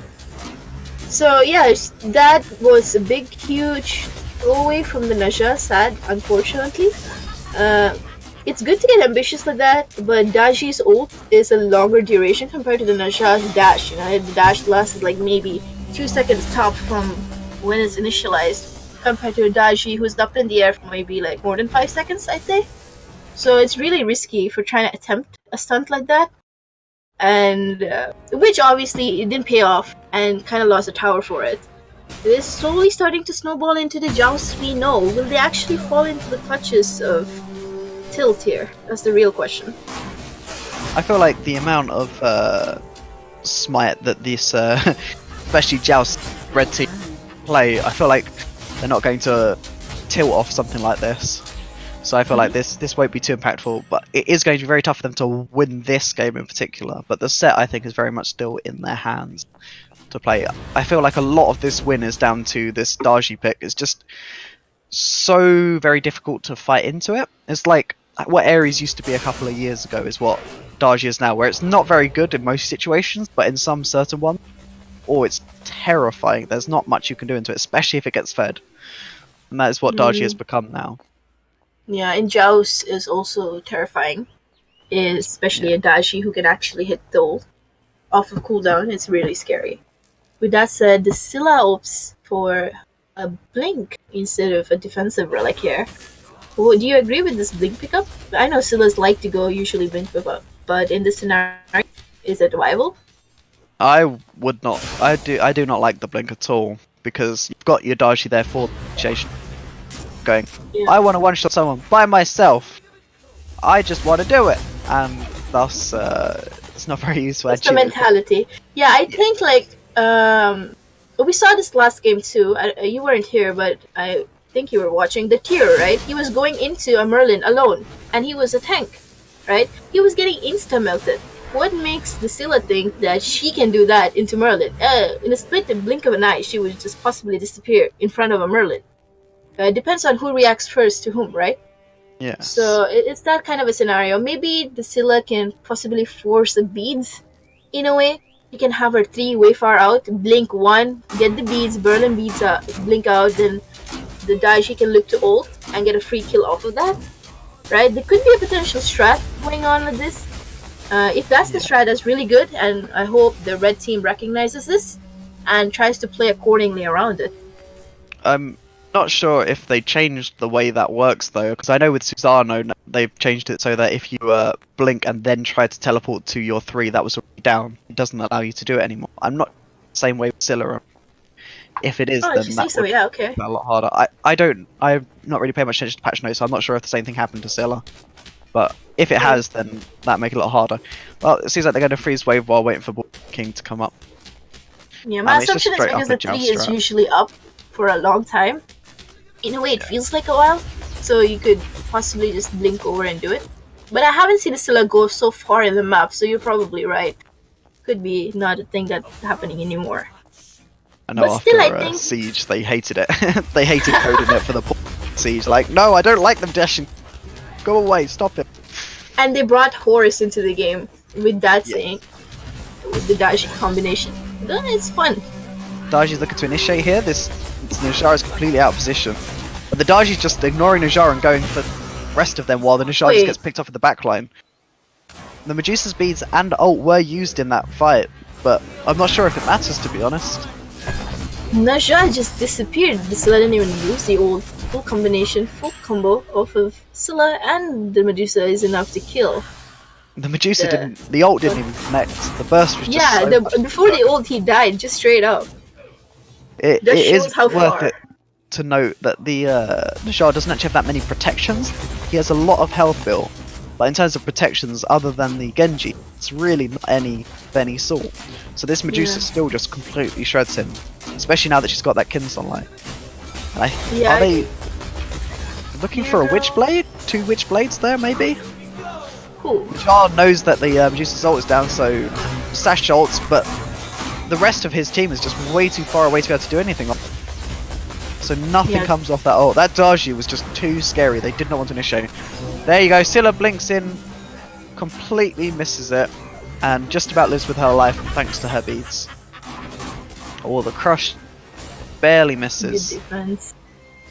[SPEAKER 1] So yeah, that was a big, huge throwaway from the Najjar. Sad, unfortunately. It's good to get ambitious like that, but Djxwsii's ult is a longer duration compared to the Najjar's dash. You know, the dash lasts like maybe 2 seconds top from when it's initialized, compared to a Djxwsii who's up in the air for maybe like more than 5 seconds, I'd say. So it's really risky for trying to attempt a stunt like that, and which obviously it didn't pay off and kind of lost a tower for it. It is slowly starting to snowball into the Jxwsii. No, will they actually fall into the clutches of Tilt here? That's the real question.
[SPEAKER 2] I feel like the amount of Smite that this, especially Jxwsii red team play, I feel like they're not going to tilt off something like this. So I feel like this won't be too impactful, but it is going to be very tough for them to win this game in particular. But the set, I think, is very much still in their hands to play. I feel like a lot of this win is down to this Djxwsii pick. It's just so very difficult to fight into it. It's like what Ares used to be a couple of years ago is what Djxwsii is now, where it's not very good in most situations, but in some certain ones, it's terrifying. There's not much you can do into it, especially if it gets fed. And that is what Djxwsii has become now.
[SPEAKER 1] Yeah, and Jxwsii is also terrifying, especially a Djxwsii who can actually hit the ult off of cooldown. It's really scary. With that said, the Scylla opts for a blink instead of a defensive relic here. Well, do you agree with this blink pickup? I know Scyllas like to go usually blink pickup, but in this scenario, is it viable?
[SPEAKER 2] I would not. I do not like the blink at all, because you've got your Djxwsii there for the initiation. Going, I want to one-shot someone by myself. I just want to do it, and thus it's not very useful.
[SPEAKER 1] That's the mentality. Yeah, I think like we saw this last game too. You weren't here, but I think you were watching the tier, right? He was going into a Merlin alone, and he was a tank, right? He was getting insta-melted. What makes the Scylla think that she can do that into Merlin? In a split blink of an eye, she would just possibly disappear in front of a Merlin. It depends on who reacts first to whom, right?
[SPEAKER 2] Yeah.
[SPEAKER 1] So it's that kind of a scenario. Maybe the Scylla can possibly force the beads in a way. You can have her 3 way far out, blink 1, get the beads, Berlin beads blink out, then the Daiji can look to ult and get a free kill off of that. Right? There could be a potential strat going on with this. If that's the strat, that's really good, and I hope the red team recognizes this and tries to play accordingly around it.
[SPEAKER 2] I'm not sure if they changed the way that works though, because I know with Susano they've changed it so that if you blink and then try to teleport to your 3 that was already down, it doesn't allow you to do it anymore. I'm not the same way with Scylla. If it is, then that would be a lot harder. I've not really paid much attention to patch notes, so I'm not sure if the same thing happened to Scylla. But if it has, then that make it a lot harder. Well, it seems like they're going to freeze wave while waiting for King to come up.
[SPEAKER 1] Yeah, my assumption is because the 3 is usually up for a long time. In a way, it feels like a while, so you could possibly just blink over and do it. But I haven't seen the Scylla go so far in the map, so you're probably right. Could be not a thing that's happening anymore.
[SPEAKER 2] I know but after I think... Siege, they hated it. They hated coding it for the Siege. Like, no, I don't like them dashing. Go away, stop it.
[SPEAKER 1] And they brought Horus into the game with that saying, with the Daiji combination. Then it's fun.
[SPEAKER 2] Daiji's looking to initiate here. This Najjar is completely out of position. But the Daiji's just ignoring Najjar and going for the rest of them while the Najjar just gets picked off at the backline. The Medusa's beads and ult were used in that fight, but I'm not sure if it matters, to be honest.
[SPEAKER 1] Najjar just disappeared. The Scylla didn't even use the old full combination, full combo off of Scylla, and the Medusa is enough to kill.
[SPEAKER 2] The Medusa didn't, the ult didn't even connect. The burst was just
[SPEAKER 1] before the ult he died, just straight up.
[SPEAKER 2] It is worth it to note that the Najjar doesn't actually have that many protections. He has a lot of health bill, but in terms of protections, other than the Genji, it's really not any of any sort. So this Medusa still just completely shreds him, especially now that she's got that Kinson-like. Are they looking for a Witchblade? 2 Witchblades there, maybe?
[SPEAKER 1] Cool.
[SPEAKER 2] Najjar knows that the Medusa's ult is down, so Sash ults, but the rest of his team is just way too far away to be able to do anything. So nothing comes off that ult. That Daiji was just too scary. They did not want to initiate. There you go. Scylla blinks in, completely misses it, and just about lives with her life thanks to her beads. Oh, the crush barely misses.
[SPEAKER 1] Good defense.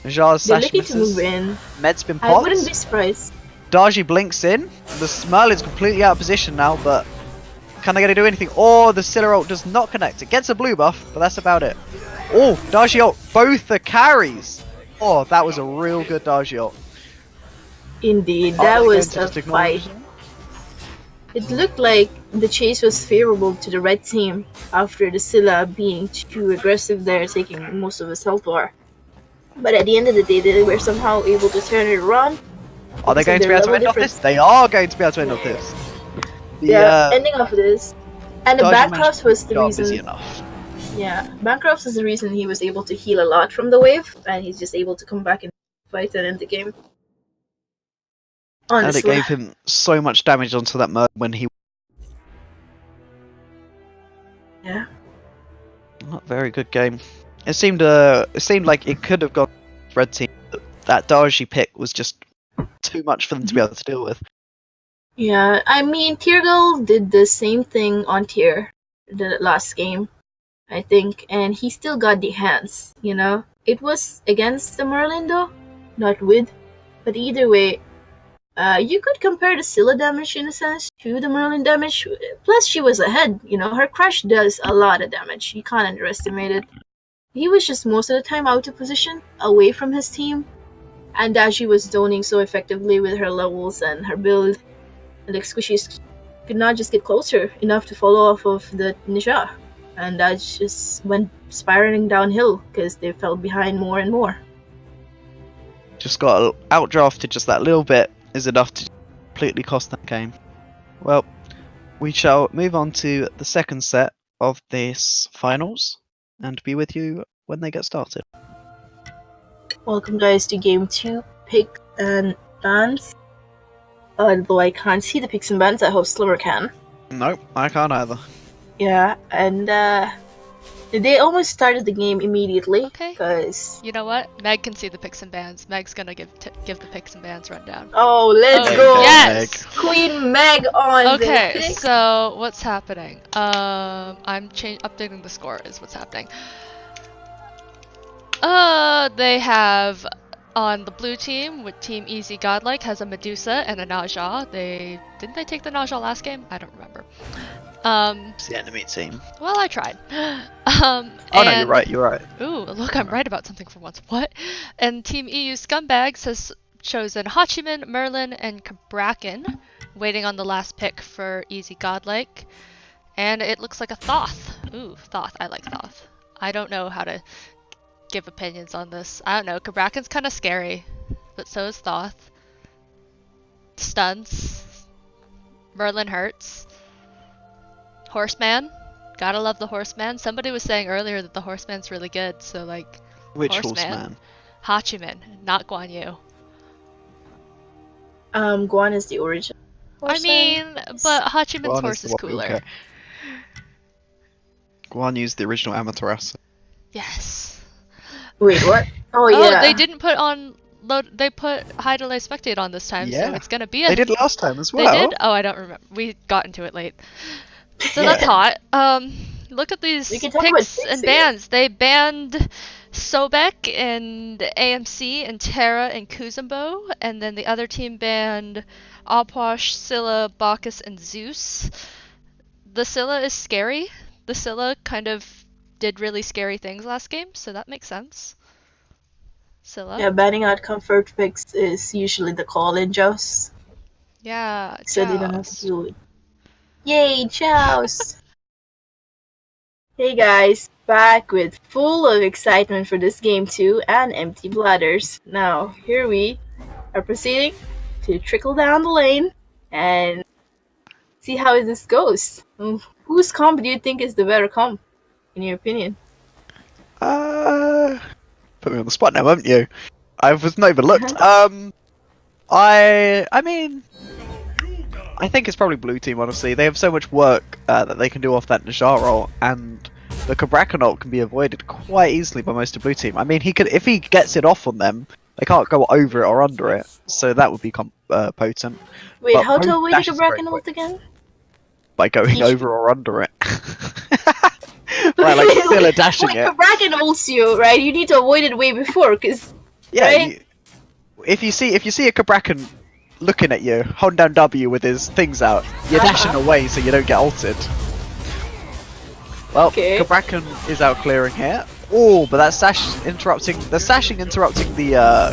[SPEAKER 2] Najjar's sash misses.
[SPEAKER 1] To move in.
[SPEAKER 2] Med's been popped.
[SPEAKER 1] I wouldn't be surprised.
[SPEAKER 2] Daiji blinks in. The Merlin's completely out of position now, but can they get to do anything? Oh, the Scylla ult does not connect. It gets a blue buff, but that's about it. Oh, Daiji ult, both the carries. Oh, that was a real good Daiji ult.
[SPEAKER 1] Indeed, that was a fight. It looked like the chase was favorable to the red team after the Scylla being too aggressive there, taking most of his health bar. But at the end of the day, they were somehow able to turn it around.
[SPEAKER 2] Are they going to be able to end off this? They are going to be able to end off this.
[SPEAKER 1] Ending off this. And the Bancrofts was the reason. Yeah, Bancrofts is the reason he was able to heal a lot from the wave, and he's just able to come back and fight and end the game. Honestly.
[SPEAKER 2] And it gave him so much damage onto that Merc when he...
[SPEAKER 1] Yeah.
[SPEAKER 2] Not a very good game. It seemed like it could have gone red team. That Daiji pick was just too much for them to be able to deal with.
[SPEAKER 1] Yeah, I mean, Tyragel did the same thing on tier the last game, I think, and he still got the hands, you know? It was against the Merlin though, not with, but either way, you could compare the Scylla damage in a sense to the Merlin damage, plus she was ahead, you know, her crush does a lot of damage, you can't underestimate it. He was just most of the time out of position, away from his team, and Daiji was zoning so effectively with her levels and her build, and the Squishies could not just get closer enough to follow off of the Najjar, and that just went spiraling downhill because they fell behind more and more.
[SPEAKER 2] Just got outdrafted just that little bit is enough to completely cost that game. Well, we shall move on to the second set of this finals and be with you when they get started.
[SPEAKER 1] Welcome guys to game 2, Picks and Bans. Although I can't see the picks and bans, I hope Slimmer can.
[SPEAKER 2] Nope, I can't either.
[SPEAKER 1] Yeah, and they almost started the game immediately.
[SPEAKER 3] Okay.
[SPEAKER 1] Cause
[SPEAKER 3] you know what? Meg can see the picks and bans. Meg's gonna give the picks and bans rundown.
[SPEAKER 1] Oh, let's
[SPEAKER 3] Oh,
[SPEAKER 1] go!
[SPEAKER 3] yes!
[SPEAKER 1] Queen Meg on
[SPEAKER 3] Okay,
[SPEAKER 1] the picks.
[SPEAKER 3] so what's happening? I'm updating the score is what's happening. They have on the blue team with Team EzGodlike has a Medusa and a Naja. Didn't they take the Naja last game? I don't remember.
[SPEAKER 2] It's the enemy team.
[SPEAKER 3] Well, I tried.
[SPEAKER 2] Oh no, you're right.
[SPEAKER 3] Ooh, look, I'm right about something for once. What? And Team EU Scumbags has chosen Hachiman, Merlin, and Cabrakan, waiting on the last pick for EzGodlike. And it looks like a Thoth. Ooh, Thoth. I like Thoth. I don't know how to give opinions on this. I don't know. Cabrakan's kind of scary, but so is Thoth. Stuns. Merlin hurts. Horseman. Gotta love the Horseman. Somebody was saying earlier that the Horseman's really good, so like...
[SPEAKER 2] Which Horseman?
[SPEAKER 3] Hachiman, not Guan Yu.
[SPEAKER 1] Guan is the origin.
[SPEAKER 3] I mean, but Hachiman's
[SPEAKER 2] Guan
[SPEAKER 3] horse is cooler.
[SPEAKER 2] Okay. Guan Yu's the original Amaterasu.
[SPEAKER 3] Yes.
[SPEAKER 1] Wait, what? Oh yeah.
[SPEAKER 3] Oh, they didn't put on... They put High Delay Spectate on this time, so it's gonna be a...
[SPEAKER 2] They did last time as well.
[SPEAKER 3] They did? Oh, I don't remember. We got into it late. So that's hot. Look at these picks and bans. They banned Sobek and AMC and Terra and Kuzumbo, and then the other team banned Opwash, Scylla, Bacchus, and Zeus. The Scylla is scary. The Scylla kind of did really scary things last game, so that makes sense. Scylla.
[SPEAKER 1] Yeah, banning out comfort picks is usually the call in Joust.
[SPEAKER 3] Yeah,
[SPEAKER 1] so they don't have to do it. Yay, Joust! Hey guys, back with full of excitement for this game 2 and empty bladders. Now, here we are proceeding to trickle down the lane and see how this goes. Whose comp do you think is the better comp, in your opinion?
[SPEAKER 2] Put me on the spot now, haven't you? I was not even looked. I mean, I think it's probably blue team, honestly. They have so much work that they can do off that Najar roll, and the Cabrakan ult can be avoided quite easily by most of blue team. I mean, he could, if he gets it off on them, they can't go over it or under it, so that would be potent.
[SPEAKER 1] Wait,
[SPEAKER 2] but
[SPEAKER 1] how to avoid the Cabrakan ult again?
[SPEAKER 2] By going over or under it. Right, like still dashing it.
[SPEAKER 1] Cabrakan ults you, right? You need to avoid it way before, cause right?
[SPEAKER 2] If you see a Cabrakan looking at you, holding down W with his things out, you're dashing away so you don't get ulted. Well, Cabrakan is out clearing here. Oh, but that sash interrupting the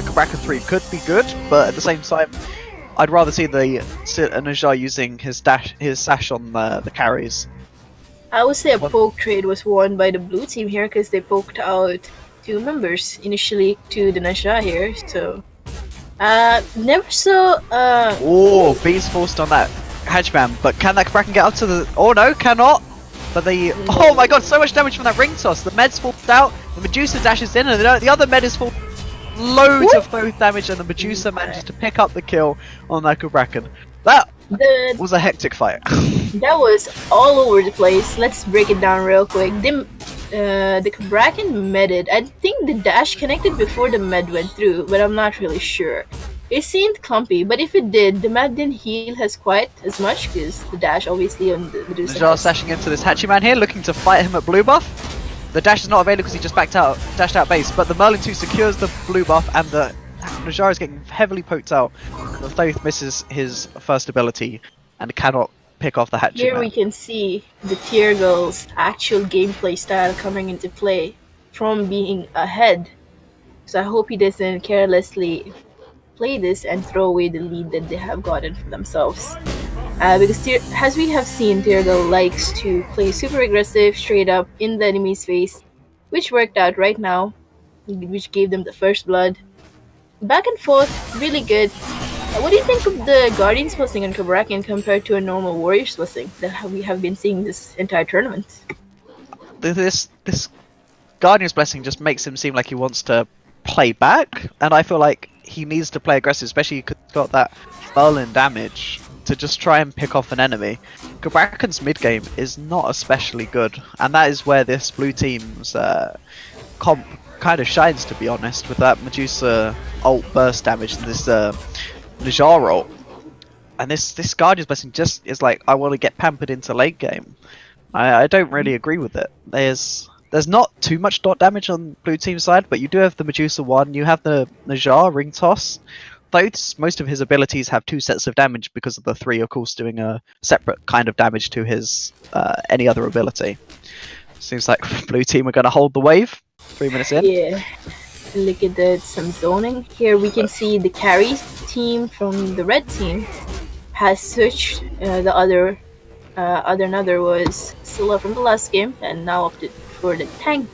[SPEAKER 2] Cabrakan 3 could be good, but at the same time, I'd rather see the Najar using his sash on the carries.
[SPEAKER 1] I would say a poke trade was won by the blue team here because they poked out 2 members initially to the Najar here, so never saw
[SPEAKER 2] Oh, B's forced on that Hedgeman, but can that Cabrakan get up to the... Oh no, cannot! But the... Oh my god, so much damage from that ring toss! The med's falls out, the Medusa dashes in, and the other med is full. Loads of both damage, and the Medusa manages to pick up the kill on that Cabrakan. That was a hectic fight.
[SPEAKER 1] That was all over the place. Let's break it down real quick. The Cabrakan medded. I think the dash connected before the med went through, but I'm not really sure. It seemed clumpy, but if it did, the med didn't heal quite as much because the dash obviously on the Medusa.
[SPEAKER 2] Najar sashing into this Hachiman here, looking to fight him at blue buff. The dash is not available because he just dashed out base, but the Merlin 2 secures the blue buff, and the Najar is getting heavily poked out. The Thoth misses his first ability and cannot pick off the Hachiman.
[SPEAKER 1] Here we can see the Tyragel's actual gameplay style coming into play from being ahead. So I hope he doesn't carelessly play this and throw away the lead that they have gotten for themselves. Because as we have seen, Tyragel likes to play super aggressive straight up in the enemy's face, which worked out right now, which gave them the first blood. Back and forth, really good. What do you think of the Guardian's Blessing on Cabrakan compared to a normal Warrior's Blessing that we have been seeing this entire tournament?
[SPEAKER 2] This Guardian's Blessing just makes him seem like he wants to play back, and I feel like he needs to play aggressive, especially because he's got that Merlin damage to just try and pick off an enemy. Cabrakan's mid game is not especially good, and that is where this blue team's comp kind of shines, to be honest, with that Medusa ult burst damage and this Najjar ult. And this Guardian's Blessing just is like, I want to get pampered into late game. I don't really agree with it. There's not too much dot damage on blue team side, but you do have the Medusa one, you have the Najjar ring toss. Most of his abilities have 2 sets of damage because of the 3, of course, doing a separate kind of damage to his any other ability. Seems like blue team are going to hold the wave. 3 minutes in.
[SPEAKER 1] Yeah. Look at that, some zoning. Here we can see the carry team from the red team has switched. The other was Scylla from the last game and now opted for the tank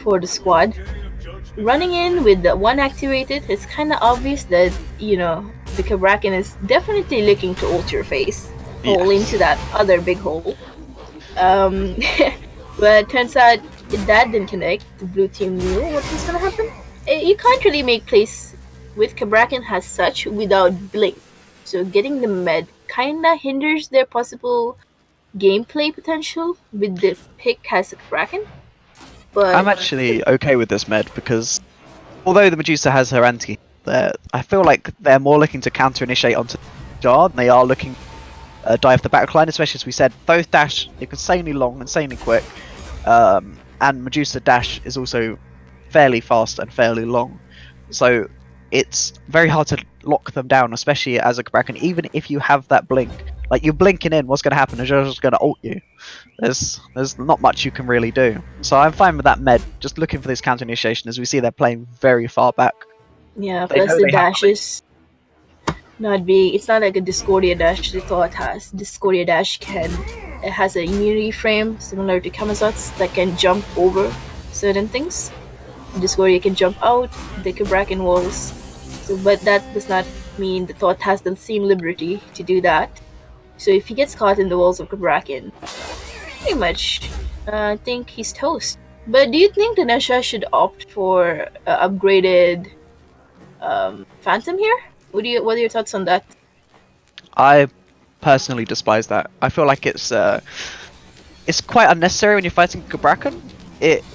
[SPEAKER 1] for the squad. Running in with the 1 activated, it's kind of obvious that, you know, the Cabrakan is definitely looking to ult your face. Hole into that other big hole. But turns out that didn't connect. The blue team knew what was gonna happen. You can't really make plays with Cabrakan as such without blink. So getting the med kinda hinders their possible gameplay potential with the pick as a Cabrakan. But
[SPEAKER 2] I'm actually okay with this med because although the Medusa has her anti, I feel like they're more looking to counter initiate onto Jar than they are looking dive the backline, especially as we said, both dash insanely long, insanely quick, and Medusa dash is also fairly fast and fairly long. So it's very hard to lock them down, especially as a Cabrakan, even if you have that blink. Like, you're blinking in, what's going to happen? They're just going to ult you. There's not much you can really do. So I'm fine with that med, just looking for this counter initiation as we see they're playing very far back.
[SPEAKER 1] Yeah, plus the dash is not being... It's not like a Discordia dash the thought has. Discordia dash it has an immunity frame similar to Kamazot's that can jump over certain things. Discordia can jump out the Cabrakan walls. So, but that does not mean the thought has the same liberty to do that. So if he gets caught in the walls of Cabrakan, pretty much, I think he's toast. But do you think the Nesha should opt for upgraded Phantom here? What are your thoughts on that?
[SPEAKER 2] I personally despise that. I feel like it's quite unnecessary when you're fighting Cabrakan.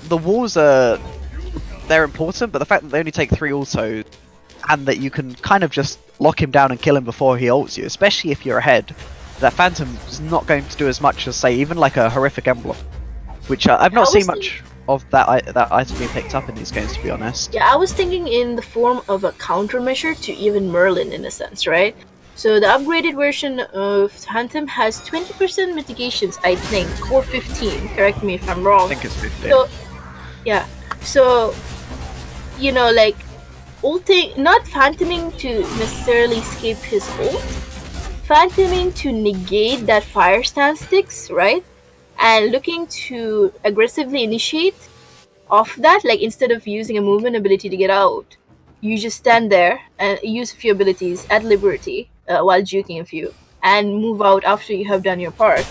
[SPEAKER 2] The walls they're important, but the fact that they only take 3 autos and that you can kind of just lock him down and kill him before he ults you, especially if you're ahead. That Phantom is not going to do as much as, say, even like a Horrific Emblem, which I've not seen much of that item being picked up in these games, to be honest.
[SPEAKER 1] Yeah, I was thinking in the form of a countermeasure to even Merlin, in a sense, right? So the upgraded version of Phantom has 20% mitigations, I think, or 15. Correct me if I'm wrong.
[SPEAKER 2] I think it's 15.
[SPEAKER 1] So, yeah. So, you know, like, ulting, not Phantoming to necessarily escape his ult, Phantoming to negate that fire stance sticks, right? And looking to aggressively initiate off that, like instead of using a movement ability to get out, you just stand there and use a few abilities at liberty while juking a few and move out after you have done your part,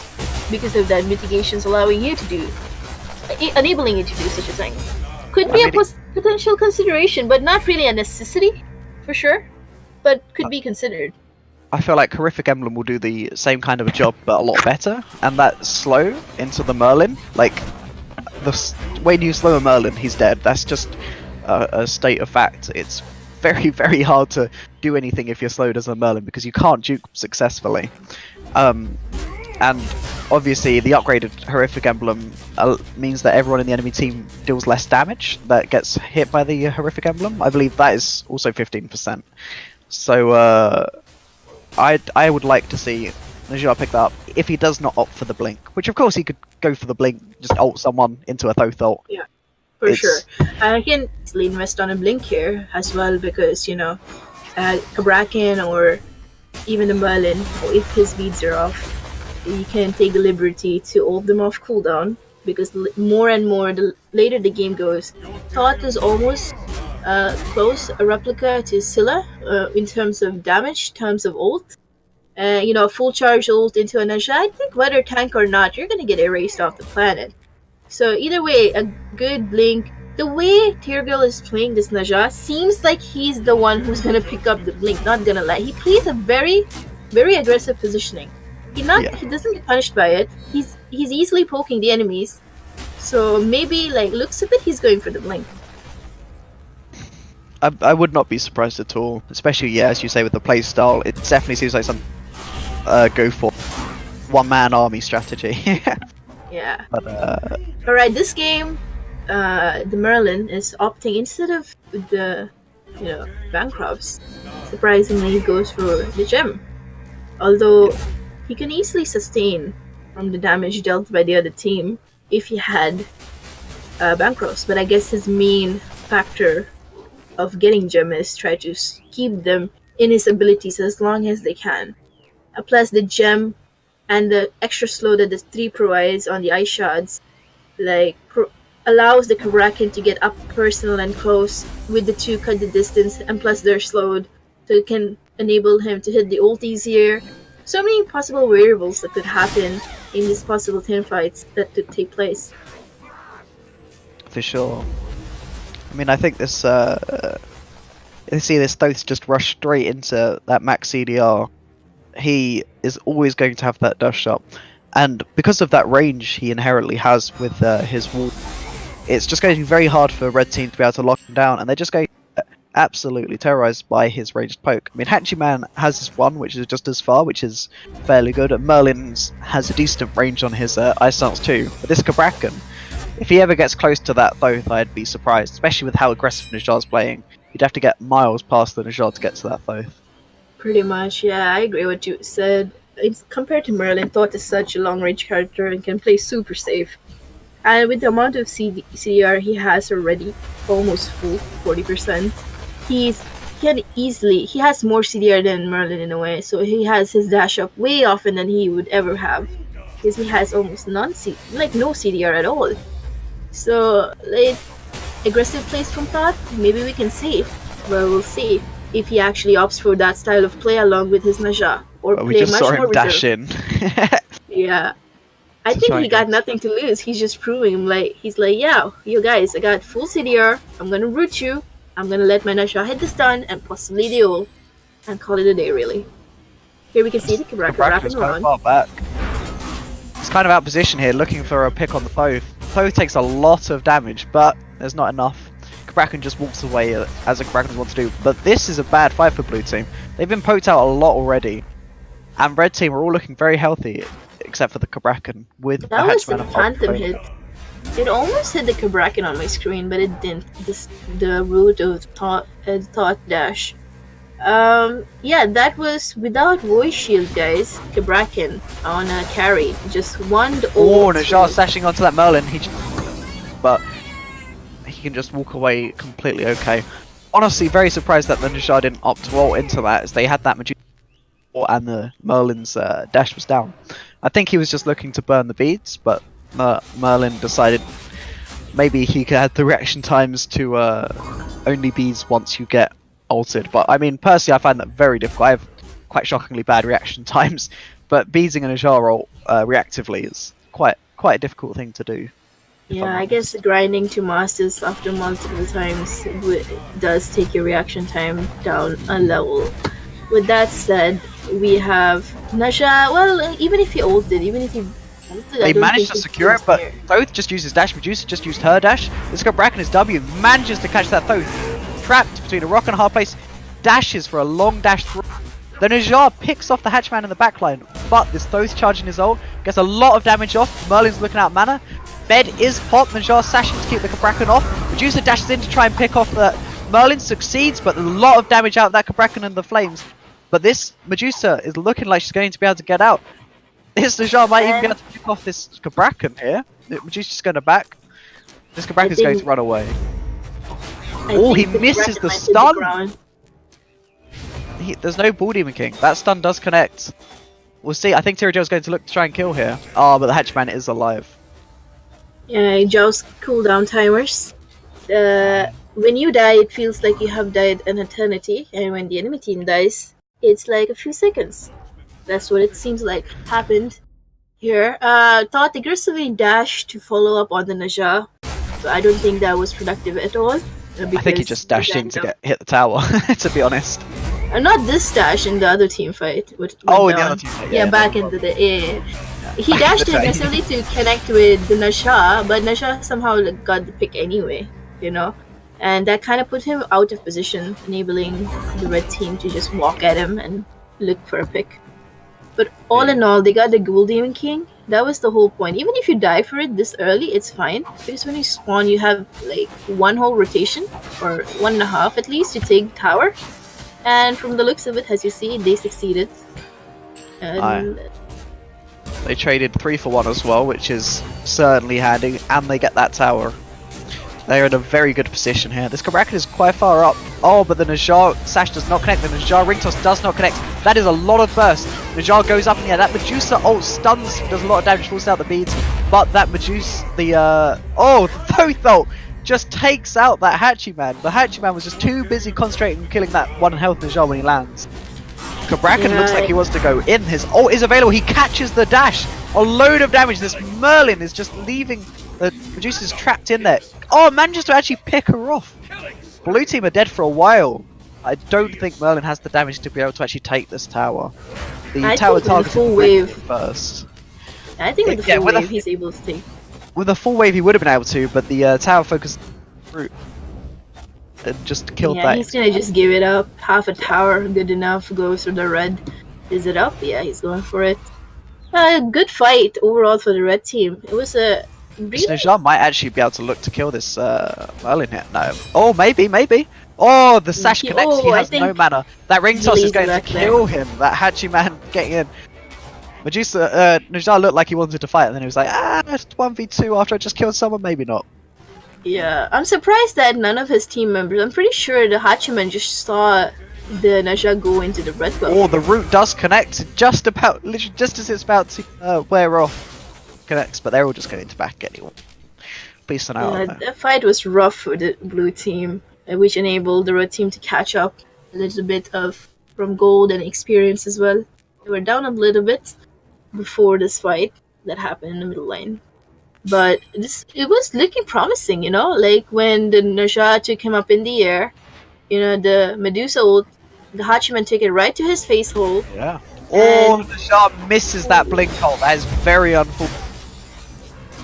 [SPEAKER 1] because of that mitigations allowing you to do, enabling you to do such a thing. Could be a potential consideration, but not really a necessity, for sure, but could be considered.
[SPEAKER 2] I feel like Horrific Emblem will do the same kind of a job, but a lot better, and that slow into the Merlin. Like, when you slow a Merlin, he's dead. That's just a state of fact. It's very, very hard to do anything if you're slowed as a Merlin, because you can't juke successfully. And obviously, the upgraded Horrific Emblem means that everyone in the enemy team deals less damage that gets hit by the Horrific Emblem. I believe that is also 15%. So, I would like to see Najjar pick that up if he does not opt for the blink, which of course he could go for the blink, just ult someone into a Thoth ult.
[SPEAKER 1] Yeah, for sure. I can easily invest on a blink here as well, because, you know, Cabrakan or even the Merlin, or if his beads are off, you can take the liberty to ult them off cooldown, because more and more, the later the game goes, Thoth is almost close a replica to Scylla in terms of damage, terms of ult. Full charge ult into a Najah, I think whether tank or not, you're gonna get erased off the planet. So either way, a good blink. The way Tyragel is playing this Najah seems like he's the one who's gonna pick up the blink, not gonna lie. He plays a very, very aggressive positioning. He doesn't get punished by it. He's easily poking the enemies. So maybe looks of it, he's going for the blink.
[SPEAKER 2] I would not be surprised at all, especially as you say with the playstyle. It definitely seems like some go for one-man army strategy.
[SPEAKER 1] Yeah.
[SPEAKER 2] But,
[SPEAKER 1] alright, this game, the Merlin is opting instead of the Bancrofts. Surprisingly, he goes for the gem, although he can easily sustain from the damage dealt by the other team if he had Bancrofts. But I guess his main factor of getting gem is try to keep them in his abilities as long as they can. Plus the gem and the extra slow that the 3 provides on the ice shards allows the Kraken to get up personal and close with the 2, cut the distance, and plus they're slowed, so it can enable him to hit the ult easier. So many possible variables that could happen in these possible teamfights that could take place.
[SPEAKER 2] For sure. I mean, I think this, you see this Thoth just rush straight into that max CDR. He is always going to have that dash shot. And because of that range he inherently has with his wall, it's just going to be very hard for Red Team to be able to lock him down. And they're just going to be absolutely terrorized by his ranged poke. I mean, Hatchiman has his one, which is just as far, which is fairly good. And Merlin's has a decent range on his ice stance too. But this Kraken, if he ever gets close to that Thoth, I'd be surprised, especially with how aggressive Najah's playing. You'd have to get miles past the Najah to get to that Thoth.
[SPEAKER 1] Pretty much, yeah, I agree with what you said. It's, compared to Merlin, Thoth is such a long-range character and can play super safe. And with the amount of CDR he has already, almost full, 40%, he has more CDR than Merlin in a way, so he has his dash up way often than he would ever have. Because he has almost no CDR at all. So, aggressive plays from Thoth, maybe we can see. Well, we'll see if he actually opts for that style of play along with his Najah. Or
[SPEAKER 2] well,
[SPEAKER 1] play
[SPEAKER 2] we just
[SPEAKER 1] much
[SPEAKER 2] saw him
[SPEAKER 1] more
[SPEAKER 2] dash
[SPEAKER 1] reserve.
[SPEAKER 2] in.
[SPEAKER 1] Yeah. I think he got nothing to lose. He's just proving, he's like, yeah, you guys, I got full CDR, I'm gonna root you, I'm gonna let my Najah hit the stun, and possibly the ult, and call it a day, really. Here we can see the Kraken wrapping around.
[SPEAKER 2] Far back. He's kind of out of position here, looking for a pick on the Thoth. Thoth takes a lot of damage, but there's not enough. Kraken just walks away as a Kraken wants to do. But this is a bad fight for Blue Team. They've been poked out a lot already. And Red Team are all looking very healthy, except for the Kraken with
[SPEAKER 1] that was a
[SPEAKER 2] Hatchman
[SPEAKER 1] phantom hit. It almost hit the Kraken on my screen, but it didn't. The root of Thoth dash. Yeah, that was without voice shield, guys. Kraken on a carry, just one.
[SPEAKER 2] Oh, Najah sashing onto that Merlin. But he can just walk away completely okay. Honestly, very surprised that the Najah didn't opt to ult into that, as they had that Medusa and the Merlin's dash was down. I think he was just looking to burn the beads, but Merlin decided maybe he could have the reaction times to only beads once you get ulted. But I mean, personally, I find that very difficult. I have quite shockingly bad reaction times, but beadsing a Najah ult reactively is quite a difficult thing to do.
[SPEAKER 1] Yeah, I guess grinding to masters after multiple times does take your reaction time down a level. With that said, we have Najah. Well, even if he ulted,
[SPEAKER 2] they managed to secure it, but Thoth just used his dash. Medusa just used her dash. This Kraken is W, manages to catch that Thoth. Trapped between a rock and a hard place, dashes for a long dash through. The Najah picks off the Hatchman in the backline, but this Thoth charging his ult gets a lot of damage off. Merlin's looking out mana. Bed is popped. Najah sashing to keep the Kraken off. Medusa dashes in to try and pick off the Merlin, succeeds, but a lot of damage out of that Kraken and the flames. But this Medusa is looking like she's going to be able to get out. This Najah might even be able to pick off this Kraken here. Medusa's going to back. This Kraken's going to run away. Oh, he misses the stun! There's no Ball Demon King. That stun does connect. We'll see. I think Tyragel's going to look to try and kill here. Oh, but the Hatchman is alive.
[SPEAKER 1] Yeah, Joust cooldown timers. when you die, it feels like you have died an eternity, and when the enemy team dies, it's like a few seconds. That's what it seems like happened here. Thought aggressively dashed to follow up on the Naja, but I don't think that was productive at all.
[SPEAKER 2] I think he just dashed in to hit the tower, to be honest.
[SPEAKER 1] Not this dash in the other team fight. In the
[SPEAKER 2] other team fight,
[SPEAKER 1] yeah, back in the day. He dashed aggressively to connect with the Nasha, but Nasha somehow got the pick anyway, you know? And that kind of put him out of position, enabling the red team to just walk at him and look for a pick. But all in all, they got the Ghoul Demon King. That was the whole point. Even if you die for it this early, it's fine. Because when you spawn, you have like one whole rotation, or 1.5 at least, to take tower. And from the looks of it, as you see, they succeeded. And
[SPEAKER 2] they traded 3 for 1 as well, which is certainly handy, and they get that tower. They're in a very good position here. This Kraken is quite far up. Oh, but the Najar Sash does not connect. The Najar Ring Toss does not connect. That is a lot of burst. Najar goes up in the air. That Medusa ult stuns, does a lot of damage, falls out the beads. But that Medusa, the Thoth ult just takes out that Hachiman. The Hachiman was just too busy concentrating on killing that 1 health Najar when he lands. Kraken looks like he wants to go in. His ult is available. He catches the dash. A load of damage. This Merlin is just leaving. The Medusa's trapped in there. Oh, manages to actually pick her off. Blue team are dead for a while. I don't think Merlin has the damage to be able to actually take this tower. The tower target
[SPEAKER 1] full wave
[SPEAKER 2] first.
[SPEAKER 1] I think with the full wave he's able to take.
[SPEAKER 2] With a full wave he would have been able to, but the tower focused through and just killed that.
[SPEAKER 1] Yeah, he's gonna just give it up. Half a tower, good enough. Goes for the red. Is it up? Yeah, he's going for it. Good fight overall for the red team. It was a
[SPEAKER 2] Najar might actually be able to look to kill this Merlin here. No. Oh, maybe. Oh, the Sash connects. He has no mana. That Ring Toss is going to kill him. That Hachiman getting in. Najar looked like he wanted to fight, and then he was like, it's 1v2 after I just killed someone. Maybe not.
[SPEAKER 1] Yeah, I'm surprised that none of his team members. I'm pretty sure the Hachiman just saw the Naja go into the red buff.
[SPEAKER 2] Oh, the root does connect just as it's about to wear off. Connects, but they're all just going to back anyway. Please don't know.
[SPEAKER 1] The fight was rough for the blue team, which enabled the red team to catch up a little bit from gold and experience as well. They were down a little bit before this fight that happened in the middle lane. But it was looking promising, you know? Like when the Naja took him up in the air, you know, the Medusa ult, the Hachiman took it right to his face hole.
[SPEAKER 2] Yeah. Oh, the Naja misses that blink ult. That is very unfortunate.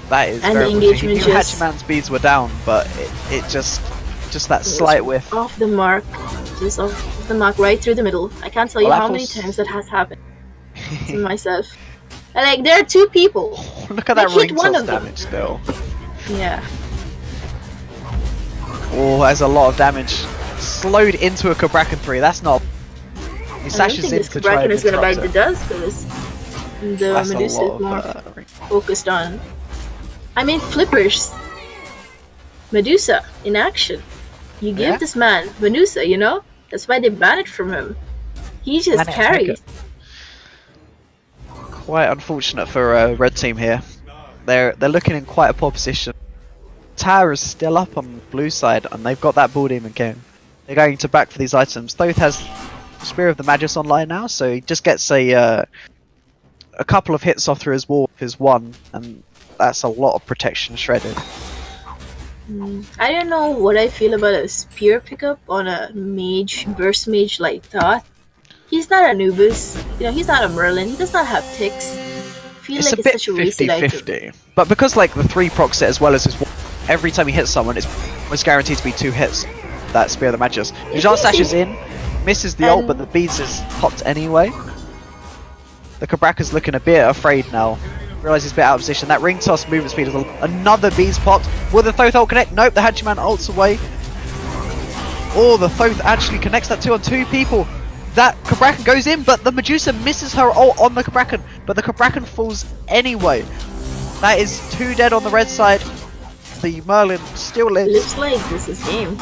[SPEAKER 2] That is
[SPEAKER 1] and
[SPEAKER 2] very
[SPEAKER 1] the engagement
[SPEAKER 2] he knew Hachiman's speeds were down, but it just that slight whiff.
[SPEAKER 1] Off the mark. Just off the mark right through the middle. I can't tell you how many times that has happened to myself. Like, there are 2 people.
[SPEAKER 2] Look at that ring toss damage still.
[SPEAKER 1] Yeah.
[SPEAKER 2] Oh, that's a lot of damage. Slowed into a Kraken 3, that's not... He sashes in to try and
[SPEAKER 1] is gonna bag the dust, because the Medusa is more focused on... I mean, flippers. Medusa in action. You give this man Medusa, you know? That's why they banned it from him. He just carries.
[SPEAKER 2] Quite unfortunate for red team here. They're looking in quite a poor position. Tower is still up on blue side, and they've got that Bull Demon King. They're going to back for these items. Thoth has Spear of the Magus online now, so he just gets a couple of hits off through his wall with his 1, and that's a lot of protection shredded.
[SPEAKER 1] I don't know what I feel about a spear pickup on a burst mage like Thoth. He's not a Anubis, you know, he's not a Merlin, he does not have ticks. I feel
[SPEAKER 2] it's
[SPEAKER 1] like
[SPEAKER 2] a bit 50-50. But because like the 3 procs it as well as his 1, every time he hits someone it's guaranteed to be 2 hits. That Spear of the Magus. Najar sashes in, misses the ult, but the beads is popped anyway. The Cabraka's looking a bit afraid now. Realises he's a bit out of position. That ring toss movement speed is another beast popped. Will the Thoth ult connect? Nope, the Hachiman ults away. Oh, the Thoth actually connects that 2 on 2 people. That Cabrakan goes in, but the Medusa misses her ult on the Cabrakan. But the Cabrakan falls anyway. That is 2 dead on the red side. The Merlin still lives.
[SPEAKER 1] Looks like this is game.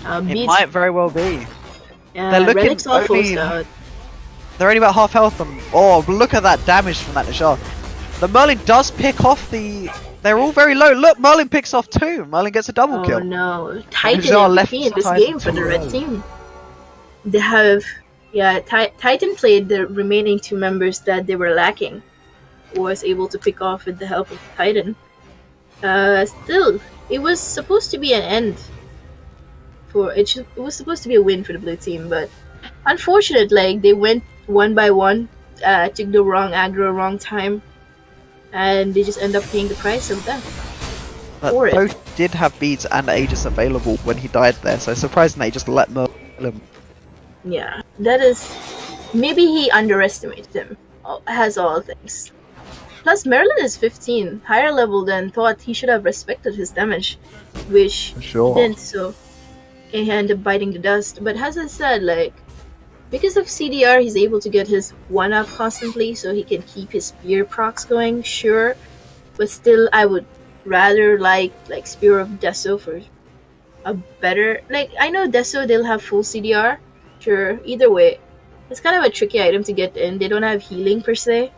[SPEAKER 2] It might very well be.
[SPEAKER 1] Yeah,
[SPEAKER 2] they're looking they're only about half health. Oh, look at that damage from that Najar. The Merlin does pick off the They're all very low. Look, Merlin picks off 2. Merlin gets a double kill.
[SPEAKER 1] Oh no, Titan
[SPEAKER 2] left
[SPEAKER 1] MVP in this game for the red team. They have, Titan played the remaining 2 members that they were lacking. Was able to pick off with the help of Titan. Still, it was supposed to be an end. It was supposed to be a win for the blue team, but unfortunate, like they went one by one, took the wrong aggro, wrong time, and they just end up paying the price of that.
[SPEAKER 2] But both did have beads and Aegis available when he died there, so surprisingly they just let Merlin kill him.
[SPEAKER 1] Yeah, that is... Maybe he underestimated him, as all things. Plus, Merlin is 15, higher level than thought. He should have respected his damage, which he didn't, so he ended up biting the dust. But as I said, like, because of CDR, he's able to get his 1-up constantly, so he can keep his spear procs going, sure. But still, I would rather like Spear of Deso for a better... Like, I know Deso, they'll have full CDR, sure, either way. It's kind of a tricky item to get in. They don't have healing per se.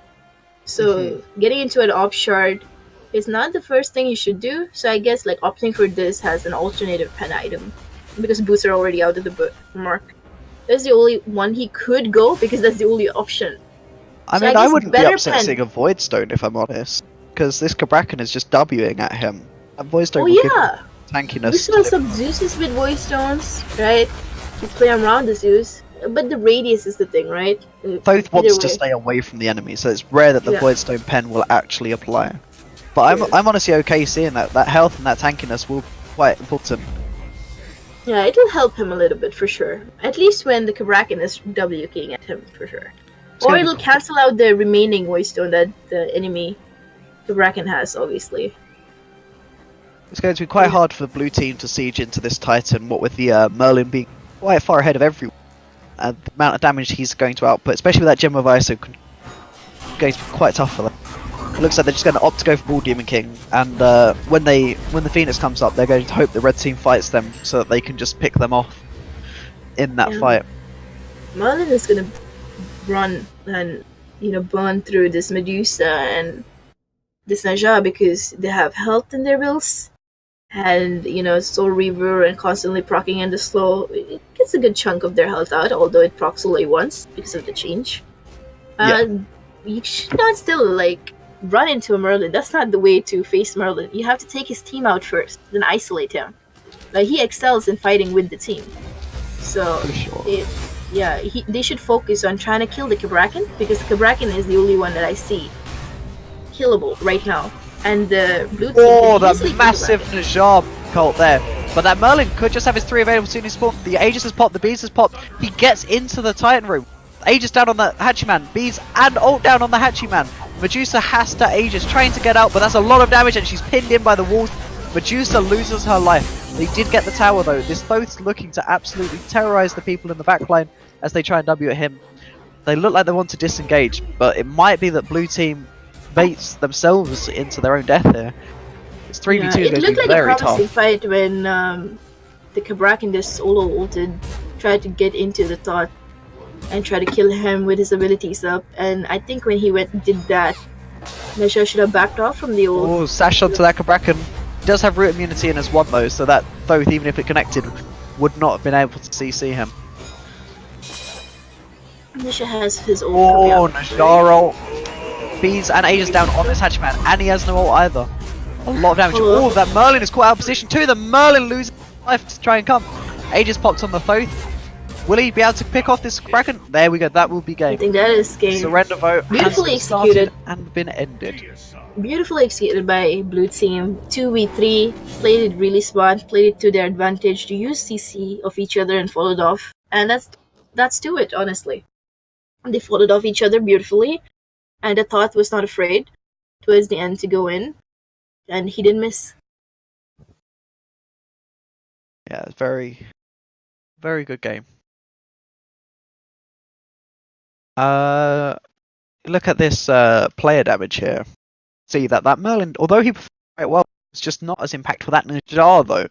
[SPEAKER 1] So getting into an op shard is not the first thing you should do. So I guess like opting for this has an alternative pen item. Because boots are already out of the mark. That's the only one he could go because that's the only option.
[SPEAKER 2] I mean, I wouldn't be upset seeing a Void Stone if I'm honest. Because this Cabrakan is just Wing at him. And Void Stone will give him tankiness.
[SPEAKER 1] You still some Zeus's with Void Stones, right? You play around the Zeus. But the radius is the thing, right?
[SPEAKER 2] Thoth wants to stay away from the enemy, so it's rare that the Voidstone pen will actually apply. But I'm honestly okay seeing that health and that tankiness will be quite important.
[SPEAKER 1] Yeah, it will help him a little bit for sure. At least when the Cabrakan is W-king at him for sure. Or it'll cancel out the remaining Voidstone that the enemy Cabrakan has, obviously.
[SPEAKER 2] It's going to be quite hard for the blue team to siege into this Titan, what with the Merlin being quite far ahead of everyone. And the amount of damage he's going to output, especially with that Gem of Iso, going to be quite tough for them. It looks like they're just going to opt to go for Bull Demon King, and when the Phoenix comes up, they're going to hope the red team fights them so that they can just pick them off in that fight.
[SPEAKER 1] Merlin is going to run and burn through this Medusa and this Naja because they have health in their builds. And, Soul Reaver and constantly proccing and the slow, it gets a good chunk of their health out, although it procs only once because of the change. You should not still, run into a Merlin. That's not the way to face Merlin. You have to take his team out first, then isolate him. He excels in fighting with the team. So, they should focus on trying to kill the Cabrakan, because the Cabrakan is the only one that I see killable right now. And the blue team
[SPEAKER 2] the massive Najar cult there. But that Merlin could just have his 3 available soon as spawn. The Aegis has popped, the Bees has popped. He gets into the Titan room. Aegis down on the Hachiman. Bees and ult down on the Hachiman. Medusa has to Aegis, trying to get out, but that's a lot of damage and she's pinned in by the walls. Medusa loses her life. They did get the tower though. This Thoth's looking to absolutely terrorize the people in the backline as they try and W at him. They look like they want to disengage, but it might be that blue team baits themselves into their own death here. It's 3v2 going to be very tough.
[SPEAKER 1] It looked like a promising fight when the Cabrakan just solo ulted, tried to get into the Thoth and try to kill him with his abilities up. And I think when he went and did that, Nesha should have backed off from the ult.
[SPEAKER 2] Oh, sash onto that Cabrakan. He does have root immunity in as one though, so that Thoth, even if it connected, would not have been able to CC him.
[SPEAKER 1] Nesha has his ult.
[SPEAKER 2] Oh, Najaro. Bees and Aegis down on this Hatchman, and he has no ult either. A lot of damage. Oh, that Merlin is caught out of position too. The Merlin loses life to try and come. Aegis popped on the Thoth. Will he be able to pick off this Kraken? There we go. That will be game.
[SPEAKER 1] I think that is game.
[SPEAKER 2] Surrender vote
[SPEAKER 1] beautifully executed
[SPEAKER 2] and been ended.
[SPEAKER 1] Beautifully executed by blue team. 2v3. Played it really smart. Played it to their advantage to use CC of each other and followed off. And that's to it, honestly. They followed off each other beautifully. And the Thoth was not afraid towards the end to go in, and he didn't miss.
[SPEAKER 2] Yeah, very, very good game. Look at this player damage here. See that Merlin, although he performed quite well, was just not as impactful. That Najar though,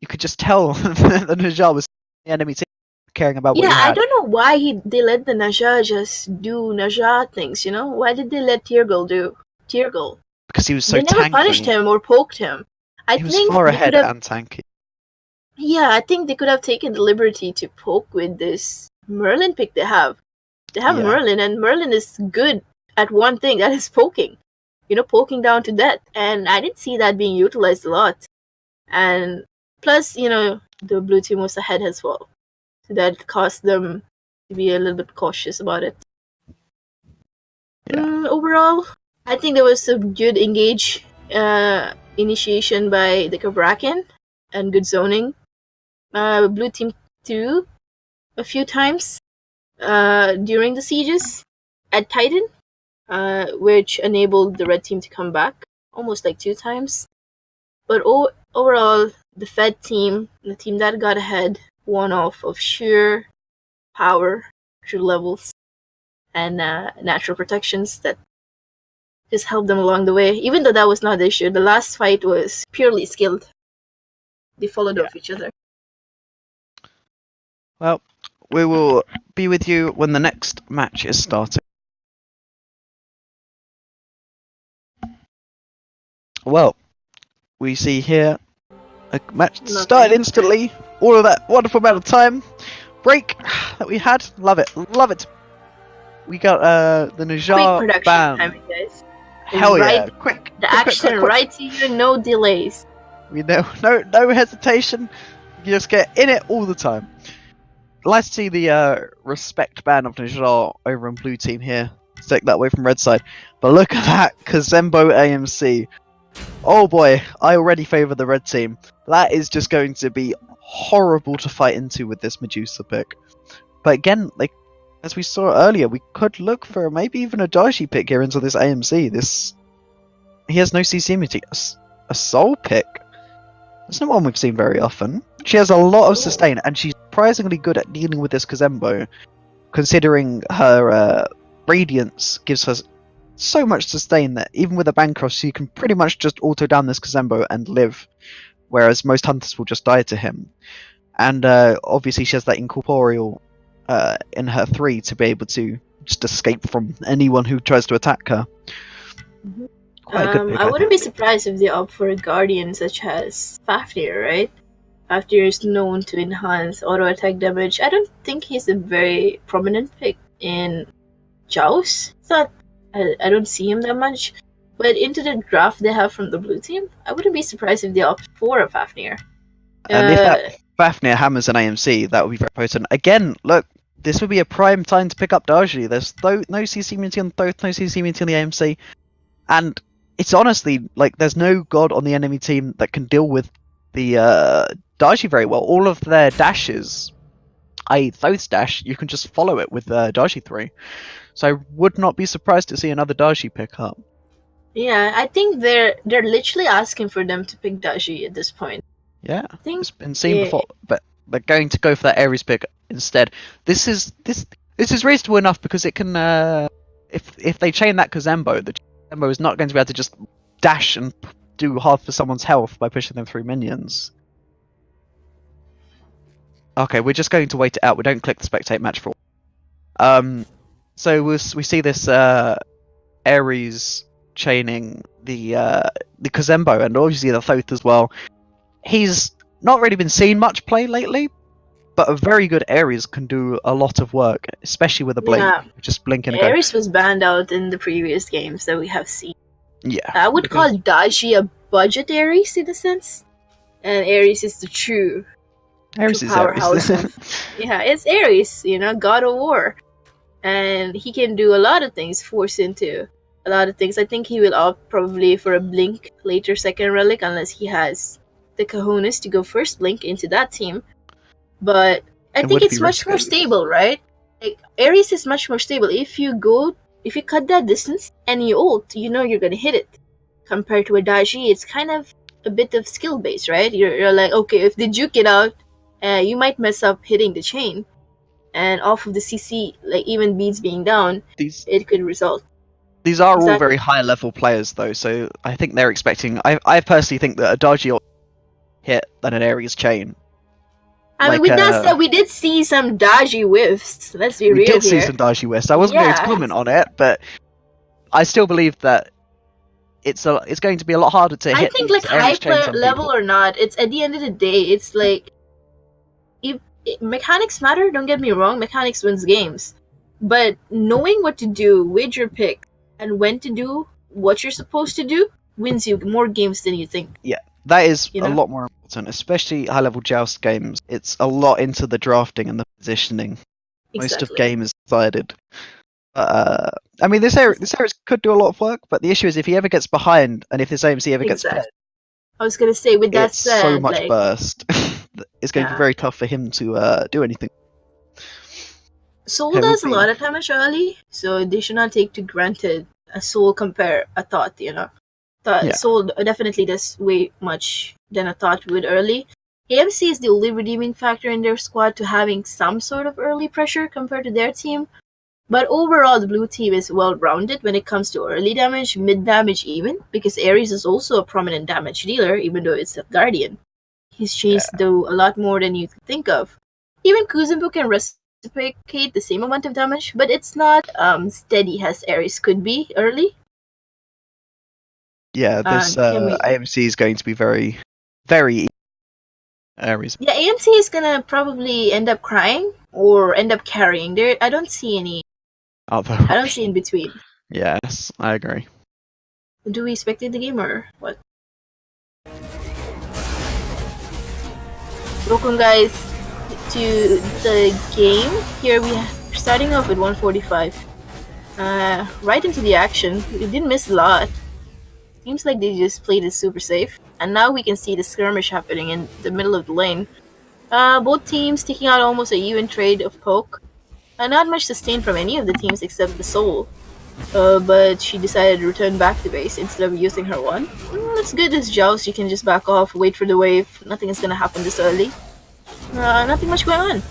[SPEAKER 2] you could just tell that the Najar was the enemy team. Caring about what
[SPEAKER 1] I don't know why they let the Naja just do Naja things, Why did they let Tyragel do Tyragel?
[SPEAKER 2] because he was so
[SPEAKER 1] they never
[SPEAKER 2] tanky.
[SPEAKER 1] punished him or poked him.
[SPEAKER 2] He was far ahead and tanky.
[SPEAKER 1] Yeah, I think they could have taken the liberty to poke with this Merlin pick they have. They have Merlin, and Merlin is good at one thing, that is poking. Poking down to death. And I didn't see that being utilized a lot. And plus, the blue team was ahead as well. So that caused them to be a little bit cautious about it.
[SPEAKER 2] Yeah.
[SPEAKER 1] Overall, I think there was a good engage initiation by the Kabrakan and good zoning. Blue team 2 a few times during the sieges at Titan, which enabled the red team to come back almost like 2 times. But overall, the Fed team, the team that got ahead, won off of sheer power, true levels, and natural protections that just helped them along the way. Even though that was not the issue, the last fight was purely skilled. They followed off each other.
[SPEAKER 2] Well, we will be with you when the next match is starting. Well, we see here a match started instantly. All of that wonderful amount of time break that we had. Love it. Love it. We got the Najjar
[SPEAKER 1] Quick production
[SPEAKER 2] ban.
[SPEAKER 1] time, guys.
[SPEAKER 2] Hell
[SPEAKER 1] right,
[SPEAKER 2] yeah. Quick.
[SPEAKER 1] The
[SPEAKER 2] quick,
[SPEAKER 1] action
[SPEAKER 2] quick, quick.
[SPEAKER 1] right to you, no delays.
[SPEAKER 2] We know, no hesitation. You just get in it all the time. Nice to see the respect ban of Najjar over on blue team here. Take that away from red side. But look at that, Kazembo AMC. Oh boy, I already favour the red team. That is just going to be horrible to fight into with this Medusa pick. But again, like as we saw earlier, we could look for maybe even a Dashi pick here into this AMC. He has no CC immunity. A soul pick? That's not one we've seen very often. She has a lot of sustain, and she's surprisingly good at dealing with this Kazembo, considering her Radiance gives her so much sustain that even with a Bancross, she can pretty much just auto down this Kazembo and live, whereas most hunters will just die to him. And obviously she has that incorporeal in her 3 to be able to just escape from anyone who tries to attack her.
[SPEAKER 1] Mm-hmm.
[SPEAKER 2] Quite a good pick,
[SPEAKER 1] I wouldn't be surprised if they opt for a Guardian such as Fafnir, right? Fafnir is known to enhance auto attack damage. I don't think he's a very prominent pick in Jxwsii. It's not, I don't see him that much. But into the draft they have from the blue team, I wouldn't be surprised if they opt for a Fafnir.
[SPEAKER 2] And if that Fafnir hammers an AMC, that would be very potent. Again, look, this would be a prime time to pick up Dashi. There's no CC immunity on both, no CC immunity on the AMC. And it's honestly, like, there's no god on the enemy team that can deal with the Dashi very well. All of their dashes, i.e. Thoth's dash, you can just follow it with Dashi 3. So I would not be surprised to see another Dashi pick up.
[SPEAKER 1] Yeah, I think they're literally asking for them to pick Dashi at this point.
[SPEAKER 2] Yeah, it's been seen before, but they're going to go for that Ares pick instead. This is reasonable enough because it can, if they chain that Kazembo, the Kazembo is not going to be able to just dash and do half of someone's health by pushing them through minions. Okay, we're just going to wait it out. We don't click the spectate match for. So we see this Ares chaining the Kazembo and obviously the Thoth as well. He's not really been seen much play lately, but a very good Ares can do a lot of work, especially with a blink.
[SPEAKER 1] Yeah.
[SPEAKER 2] Just blink and go.
[SPEAKER 1] Ares was banned out in the previous games that we have seen.
[SPEAKER 2] Yeah.
[SPEAKER 1] I would call Dashi a budget Ares in a sense, and Ares is the true powerhouse. Yeah, it's Ares, god of war. And he can do a lot of things, force into a lot of things. I think he will opt probably for a blink later second relic unless he has the cojones to go first blink into that team. But I think it's much more stable, right? Like Ares is much more stable. If you cut that distance and you ult, you're gonna hit it. Compared to a Dashi, it's kind of a bit of skill based, right? You're like, okay, if they juke it out, you might mess up hitting the chain. And off of the CC, like even beads being down, it could result.
[SPEAKER 2] These are all very high level players though, so I think they're expecting. I personally think that a Dashi hit than an Ares chain.
[SPEAKER 1] I mean, with that said, we did see some Dashi whiffs. Let's be real here.
[SPEAKER 2] We did see some Dashi whiffs. I wasn't going to comment on it, but I still believe that it's going to be a lot harder to
[SPEAKER 1] I
[SPEAKER 2] hit
[SPEAKER 1] think
[SPEAKER 2] these
[SPEAKER 1] like high
[SPEAKER 2] Ares chains on
[SPEAKER 1] level
[SPEAKER 2] people.
[SPEAKER 1] or not, it's at the end of the day, it's like mechanics matter. Don't get me wrong, mechanics wins games, but knowing what to do with your pick and when to do what you're supposed to do wins you more games than you think.
[SPEAKER 2] Yeah, that is
[SPEAKER 1] You
[SPEAKER 2] a
[SPEAKER 1] know?
[SPEAKER 2] lot more important, especially high-level joust games. It's a lot into the drafting and the positioning. Most of
[SPEAKER 1] Exactly.
[SPEAKER 2] game is decided. I mean, this Ares could do a lot of work, but the issue is if he ever gets behind, and if this AMC ever gets fed,
[SPEAKER 1] I was gonna say, with that
[SPEAKER 2] it's
[SPEAKER 1] said,
[SPEAKER 2] so much
[SPEAKER 1] like,
[SPEAKER 2] burst. It's going to be very tough for him to do anything.
[SPEAKER 1] Soul does a lot of damage early, so they should not take to granted a Soul compare a Thought, you know. Soul definitely does way much than a Thought would early. AMC is the only redeeming factor in their squad to having some sort of early pressure compared to their team. But overall, the blue team is well-rounded when it comes to early damage, mid-damage even, because Ares is also a prominent damage dealer, even though it's a Guardian. His chains do a lot more than you could think of. Even Kuzumbu can reciprocate the same amount of damage, but it's not steady as Ares could be early.
[SPEAKER 2] Yeah, this AMC is going to be very, very Ares.
[SPEAKER 1] Yeah, AMC is gonna probably end up crying or end up carrying. I don't see any. I don't see in between.
[SPEAKER 2] Yes, I agree.
[SPEAKER 1] Do we spectate the game or what? Welcome guys to the game. Here we are starting off with 145. Right into the action. We didn't miss a lot. Seems like they just played it super safe. And now we can see the skirmish happening in the middle of the lane. Both teams taking out almost a even trade of poke. Not much sustain from any of the teams except the Soul. But she decided to return back to base instead of using her one. It's good as Jxwsii, she can just back off, wait for the wave. Nothing is gonna happen this early. Nothing much going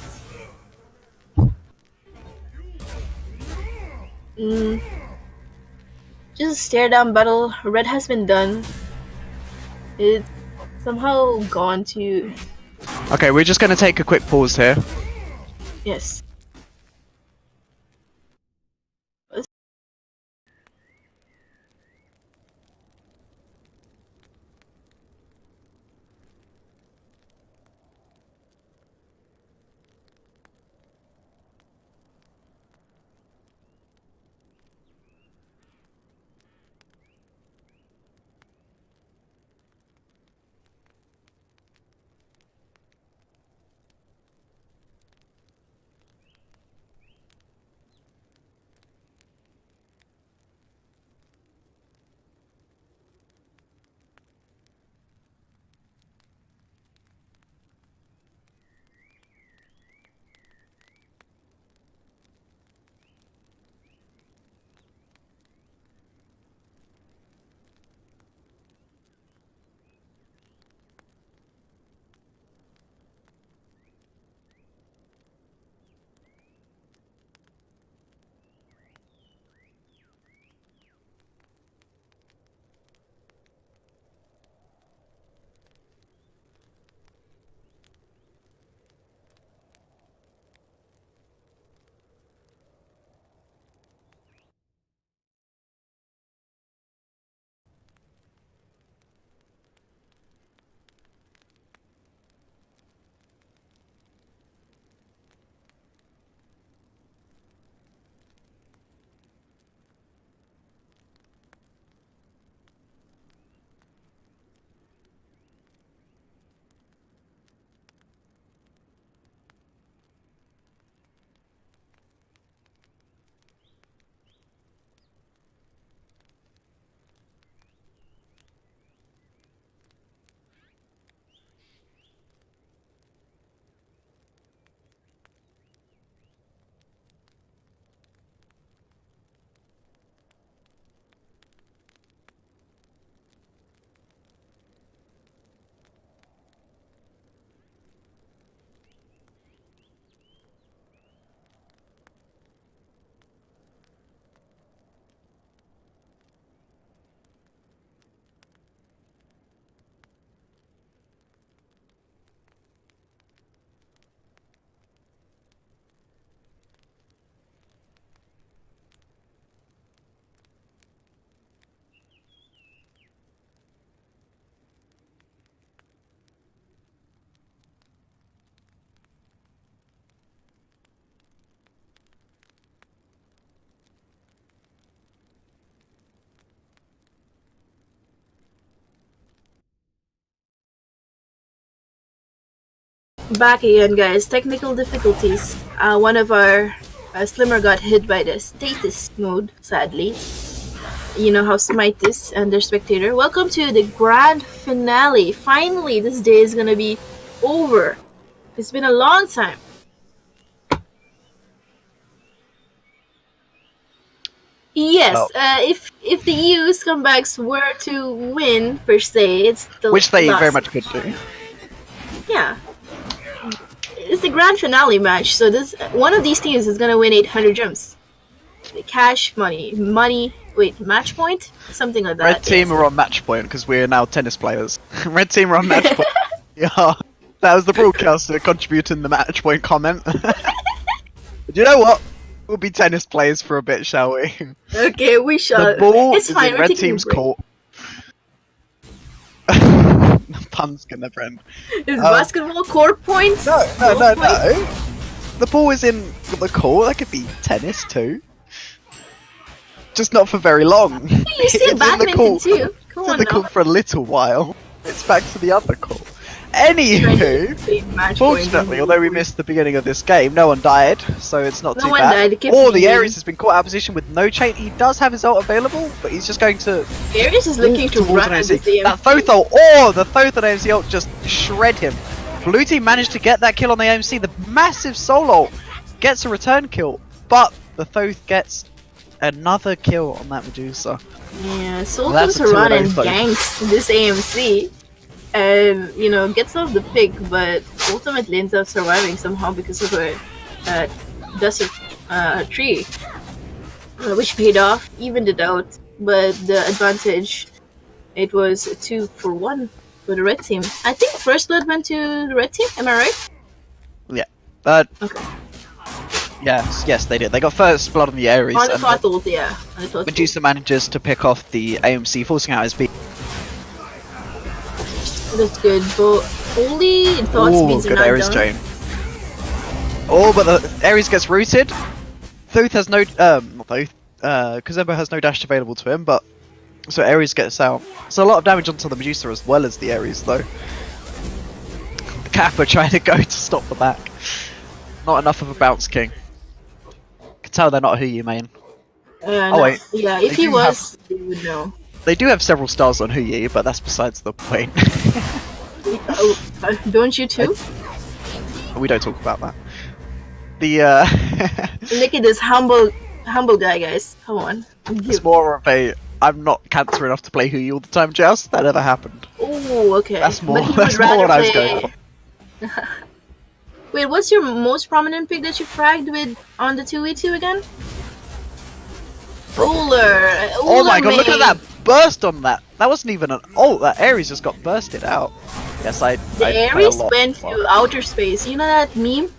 [SPEAKER 1] on. Just a stare down battle. Red has been done. It's somehow gone to...
[SPEAKER 2] Okay, we're just going to take a quick pause here.
[SPEAKER 1] Yes. Back again, guys. Technical difficulties. One of our Slimmer got hit by the status mode, sadly. You know how Smite is and their spectator. Welcome to the grand finale. Finally, this day is gonna be over. It's been a long time. Yes, if the EU Scumbags were to win per se, it's the
[SPEAKER 2] which they
[SPEAKER 1] last.
[SPEAKER 2] very much could do.
[SPEAKER 1] Yeah, it's the grand finale match. So this one of these teams is gonna win 800 gems, cash money. Wait, match point, something like that.
[SPEAKER 2] Red team are on match point because we're now tennis players. Red team are on match point. Yeah, that was the broadcaster contributing the match point comment. But you know what? We'll be tennis players for a bit, shall we?
[SPEAKER 1] Okay, we shall.
[SPEAKER 2] The ball
[SPEAKER 1] it's
[SPEAKER 2] is
[SPEAKER 1] fine.
[SPEAKER 2] in red team's court. Puns can never end.
[SPEAKER 1] Is basketball court points?
[SPEAKER 2] No. The ball is in the court. That could be tennis too. Just not for very long.
[SPEAKER 1] You said badminton too. Come
[SPEAKER 2] It's in
[SPEAKER 1] on
[SPEAKER 2] the
[SPEAKER 1] now.
[SPEAKER 2] court for a little while. It's back to the other court. Anywho, fortunately, although we missed the beginning of this game, no one died, so it's not too bad. Or the Ares has been caught out of position with no chain. He does have his ult available, but he's just going to.
[SPEAKER 1] Ares is looking to run
[SPEAKER 2] an
[SPEAKER 1] as
[SPEAKER 2] AMC.
[SPEAKER 1] the
[SPEAKER 2] That Thoth ult, the Thoth on AMC ult just shred him. Blue team managed to get that kill on the AMC. The massive solo gets a return kill, but the Thoth gets another kill on that Medusa.
[SPEAKER 1] Yeah, Sultan's running ganks this AMC. And, you know, gets off the pick, but ultimately ends up surviving somehow because of her desert tree, which paid off, evened it out, but the advantage, it was 2-1 for the red team. I think first blood went to the red team, am I right?
[SPEAKER 2] Yeah.
[SPEAKER 1] Okay.
[SPEAKER 2] Yes, they did. They got first blood on the Ares.
[SPEAKER 1] On the Thoth ult, yeah.
[SPEAKER 2] Medusa manages to pick off the AMC, forcing out his beat.
[SPEAKER 1] That's good, but only Thoth speeds are not
[SPEAKER 2] Ares
[SPEAKER 1] done.
[SPEAKER 2] chain. Oh, but the Ares gets rooted. Thoth has no, not Thoth, Kazembo has no dash available to him, but, so Ares gets out. So a lot of damage onto the Medusa as well as the Ares, though. The Kappa trying to go to stop the back. Not enough of a bounce king. Can tell they're not a Hahayes main. Wait.
[SPEAKER 1] Yeah, if he was, you would know.
[SPEAKER 2] They do have several stars on Hahayes, but that's besides the point.
[SPEAKER 1] Don't you too?
[SPEAKER 2] We don't talk about that. The
[SPEAKER 1] Look at this humble guy, guys. Come on.
[SPEAKER 2] It's more of a I'm not cancer enough to play Hahayes all the time, Jxwsii. That never happened.
[SPEAKER 1] Oh, okay.
[SPEAKER 2] That's more what I was going for.
[SPEAKER 1] Wait, what's your most prominent pick that you fragged with on the 2v2 again? Ruler.
[SPEAKER 2] Oh my god, look at that burst on that. That wasn't even an ult. That Ares just got bursted out. Yes,
[SPEAKER 1] The Ares went to outer space. You know that meme?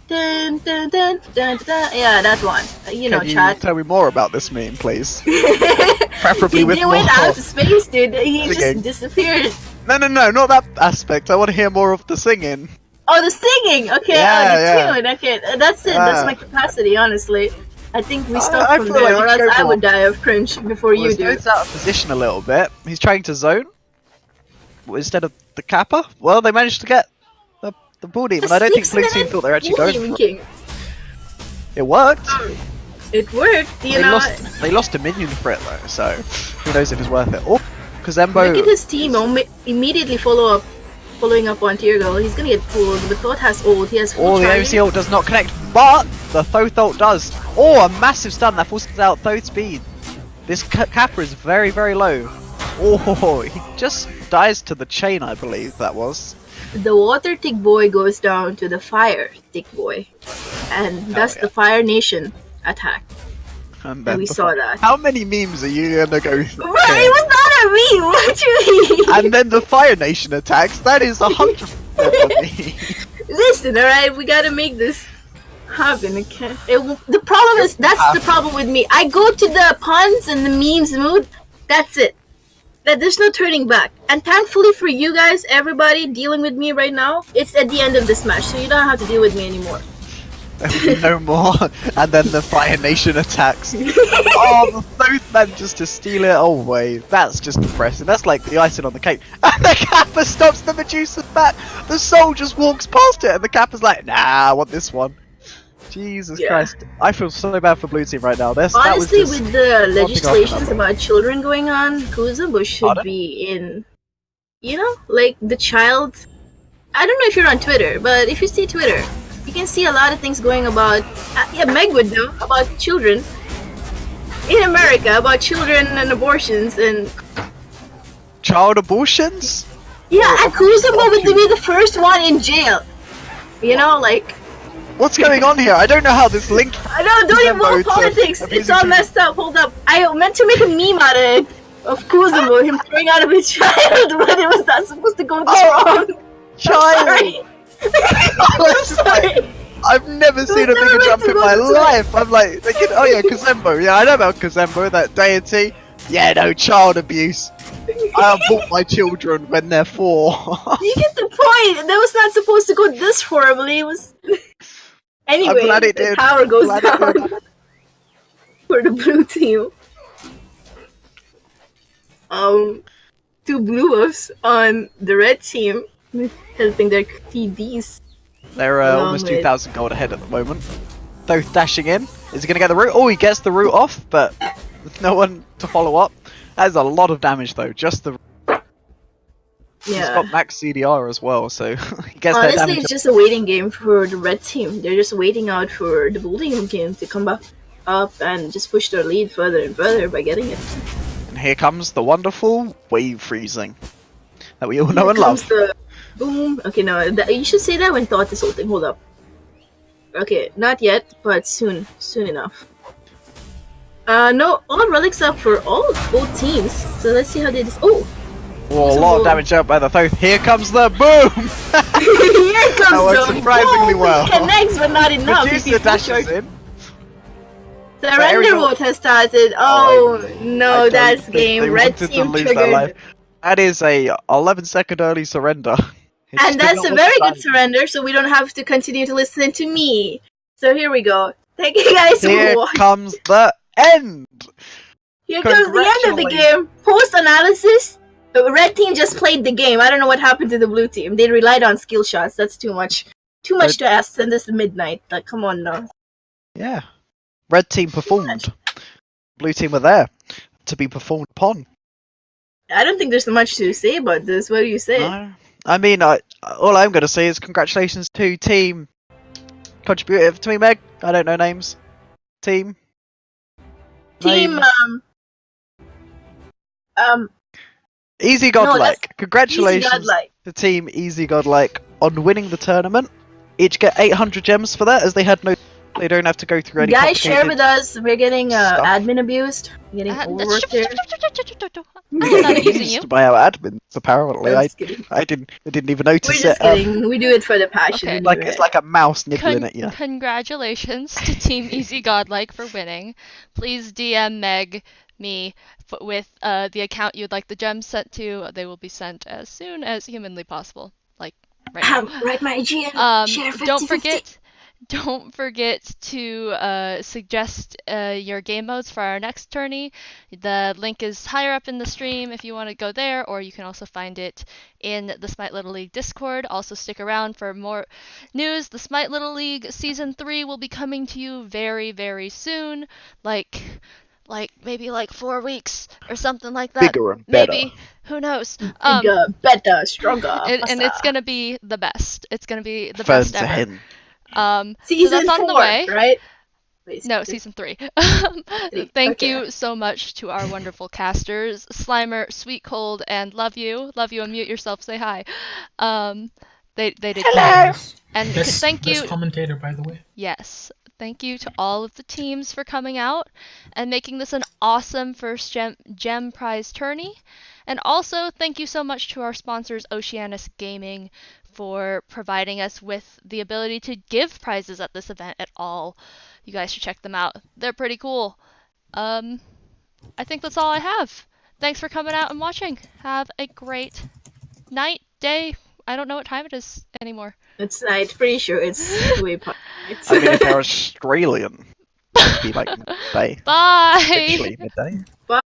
[SPEAKER 1] Dun, dun, dun, dun, dun. Yeah, that one.
[SPEAKER 2] Can you
[SPEAKER 1] chat.
[SPEAKER 2] tell me more about this meme, please? Preferably with
[SPEAKER 1] He
[SPEAKER 2] more.
[SPEAKER 1] went out to space, dude. He
[SPEAKER 2] singing.
[SPEAKER 1] just disappeared.
[SPEAKER 2] No, not that aspect. I want to hear more of the singing.
[SPEAKER 1] Oh, the singing! Okay, the tune. Okay, that's it. That's my capacity, honestly. I think we stop from there, or else I would die of cringe before you do.
[SPEAKER 2] He's out of position a little bit. He's trying to zone instead of the Kappa. Well, they managed to get the ball team, and I don't think Blue team thought they were actually going for it. It worked.
[SPEAKER 1] It worked.
[SPEAKER 2] They lost a minion for it though, so who knows if it's worth it. Oh, Kazembo.
[SPEAKER 1] Look at his team immediately following up on Tyragel. He's gonna get pulled, but Thoth has ult. He has full
[SPEAKER 2] the OC ult does not connect, but the Thoth ult does. Oh, a massive stun that forces out Thoth speed. This Kappa is very, very low. Oh, he just dies to the chain, I believe that was.
[SPEAKER 1] The water tick boy goes down to the fire tick boy, and thus the Fire Nation attack. And we saw that.
[SPEAKER 2] How many memes are you gonna go through?
[SPEAKER 1] Bro, it was not a meme. What do you mean?
[SPEAKER 2] And then the Fire Nation attacks. That is 100% a meme.
[SPEAKER 1] Listen, alright, we gotta make this happen. Okay. The problem is that's the problem with me. I go to the puns and the memes mood. That's it. There's no turning back. And thankfully for you guys, everybody dealing with me right now, it's at the end of this match, so you don't have to deal with me anymore.
[SPEAKER 2] There'll be no more. And then the Fire Nation attacks. Oh, the Thoth manages to steal it away. That's just depressing. That's like the icing on the cake. And the Kappa stops the Medusa's back. The soul just walks past it, and the Kappa's like, nah, I want this one. Jesus Christ. I feel so bad for Blue Team right now.
[SPEAKER 1] Honestly, with the legislations about children going on, Kuzabu should be in, you know, like the child. I don't know if you're on Twitter, but if you see Twitter, you can see a lot of things going about, Meg would know, about children in America, about children and abortions and...
[SPEAKER 2] Child abortions?
[SPEAKER 1] Yeah, and Kuzabu would be the first one in jail. You know, like...
[SPEAKER 2] What's going on here? I don't know how this linked.
[SPEAKER 1] I know, don't involve politics. It's all messed up. Hold up. I meant to make a meme out of it, of Kuzabu, him throwing out of his child, but it was not supposed to go this wrong.
[SPEAKER 2] Child!
[SPEAKER 1] I'm sorry.
[SPEAKER 2] I've never seen a bigger jump in my life. I'm like, thinking, oh yeah, Kazembo. Yeah, I know about Kazembo, that deity. Yeah, no, child abuse. I abort my children when they're 4.
[SPEAKER 1] You get the point. That was not supposed to go this horribly. It was... Anyway, the power goes down for the blue team. 2 blue buffs on the red team, helping their TDs.
[SPEAKER 2] They're almost 2,000 gold ahead at the moment. Thoth dashing in. Is he going to get the root? Oh, he gets the root off, but with no one to follow up. That is a lot of damage though, just the...
[SPEAKER 1] Yeah.
[SPEAKER 2] He's got max CDR as well, so he gets
[SPEAKER 1] Honestly,
[SPEAKER 2] that damage.
[SPEAKER 1] it's just a waiting game for the red team. They're just waiting out for the blue team to come back up and just push their lead further and further by getting it.
[SPEAKER 2] And here comes the wonderful wave freezing that we all know and love.
[SPEAKER 1] The boom. Okay, no, you should say that when Thoth is ulting. Hold up. Okay, not yet, but soon enough. No, all relics up for both teams. So let's see how they
[SPEAKER 2] Oh, a lot of damage out by the Thoth. Here comes the boom!
[SPEAKER 1] Here comes
[SPEAKER 2] that works surprisingly well.
[SPEAKER 1] It connects, but not enough.
[SPEAKER 2] Medusa dashes in.
[SPEAKER 1] Surrender vote has started. Oh no, that's game. Red team triggered.
[SPEAKER 2] That is a 11-second early surrender.
[SPEAKER 1] And that's a very good surrender, so we don't have to continue to listen to me. So here we go. Thank you guys for watching.
[SPEAKER 2] Here comes the end!
[SPEAKER 1] Here comes the end of the game. Post-analysis. The red team just played the game. I don't know what happened to the blue team. They relied on skill shots. That's too much. Too much to ask. Send us midnight. Like, come on now.
[SPEAKER 2] Yeah. Red team performed. Blue team were there to be performed upon.
[SPEAKER 1] I don't think there's so much to say about this. What do you say?
[SPEAKER 2] No. I mean, all I'm going to say is congratulations to team contributive to me, Meg. I don't know names. Team. EzGodlike. Congratulations to Team EzGodlike on winning the tournament. Each get 800 gems for that, as they don't have to go through any.
[SPEAKER 1] Guys, share with us. We're getting admin abused. We're getting overworked here.
[SPEAKER 3] I'm not abusing you.
[SPEAKER 2] By our admins, apparently. I didn't even notice
[SPEAKER 1] We're just kidding. We do it for the passion.
[SPEAKER 3] Okay.
[SPEAKER 2] It's like a mouse nibbling at you.
[SPEAKER 3] Congratulations to Team EzGodlike for winning. Please DM Meg me with the account you'd like the gems sent to. They will be sent as soon as humanly possible, like right now.
[SPEAKER 1] Write my IGN. Share 50/50.
[SPEAKER 3] Don't forget to suggest your game modes for our next tourney. The link is higher up in the stream if you want to go there, or you can also find it in the Smite Little League Discord. Also stick around for more news. The Smite Little League Season 3 will be coming to you very, very soon. Like maybe 4 weeks or something like that.
[SPEAKER 2] Bigger and better.
[SPEAKER 3] Maybe. Who knows?
[SPEAKER 1] Bigger, better, stronger.
[SPEAKER 3] And it's gonna be the best. It's gonna be the best ever.
[SPEAKER 1] Season
[SPEAKER 3] so that's
[SPEAKER 1] 4,
[SPEAKER 3] on the way.
[SPEAKER 1] Right?
[SPEAKER 3] No, Season 3. Thank you so much to our wonderful casters, Slimer, SweetCold, and Love You. Love You, unmute yourself, say hi. They did
[SPEAKER 1] Hello!
[SPEAKER 3] And thank you.
[SPEAKER 4] Best commentator, by the way.
[SPEAKER 3] Yes. Thank you to all of the teams for coming out and making this an awesome first gem prize tourney. And also, thank you so much to our sponsors, Oceanus Gaming, for providing us with the ability to give prizes at this event at all. You guys should check them out. They're pretty cool. I think that's all I have. Thanks for coming out and watching. Have a great night, day. I don't know what time it is anymore.
[SPEAKER 1] It's night. Pretty sure it's way past.
[SPEAKER 2] I mean, if they're Australian, it'd be like midday.
[SPEAKER 3] Bye.
[SPEAKER 5] Literally midday.
[SPEAKER 1] Bye.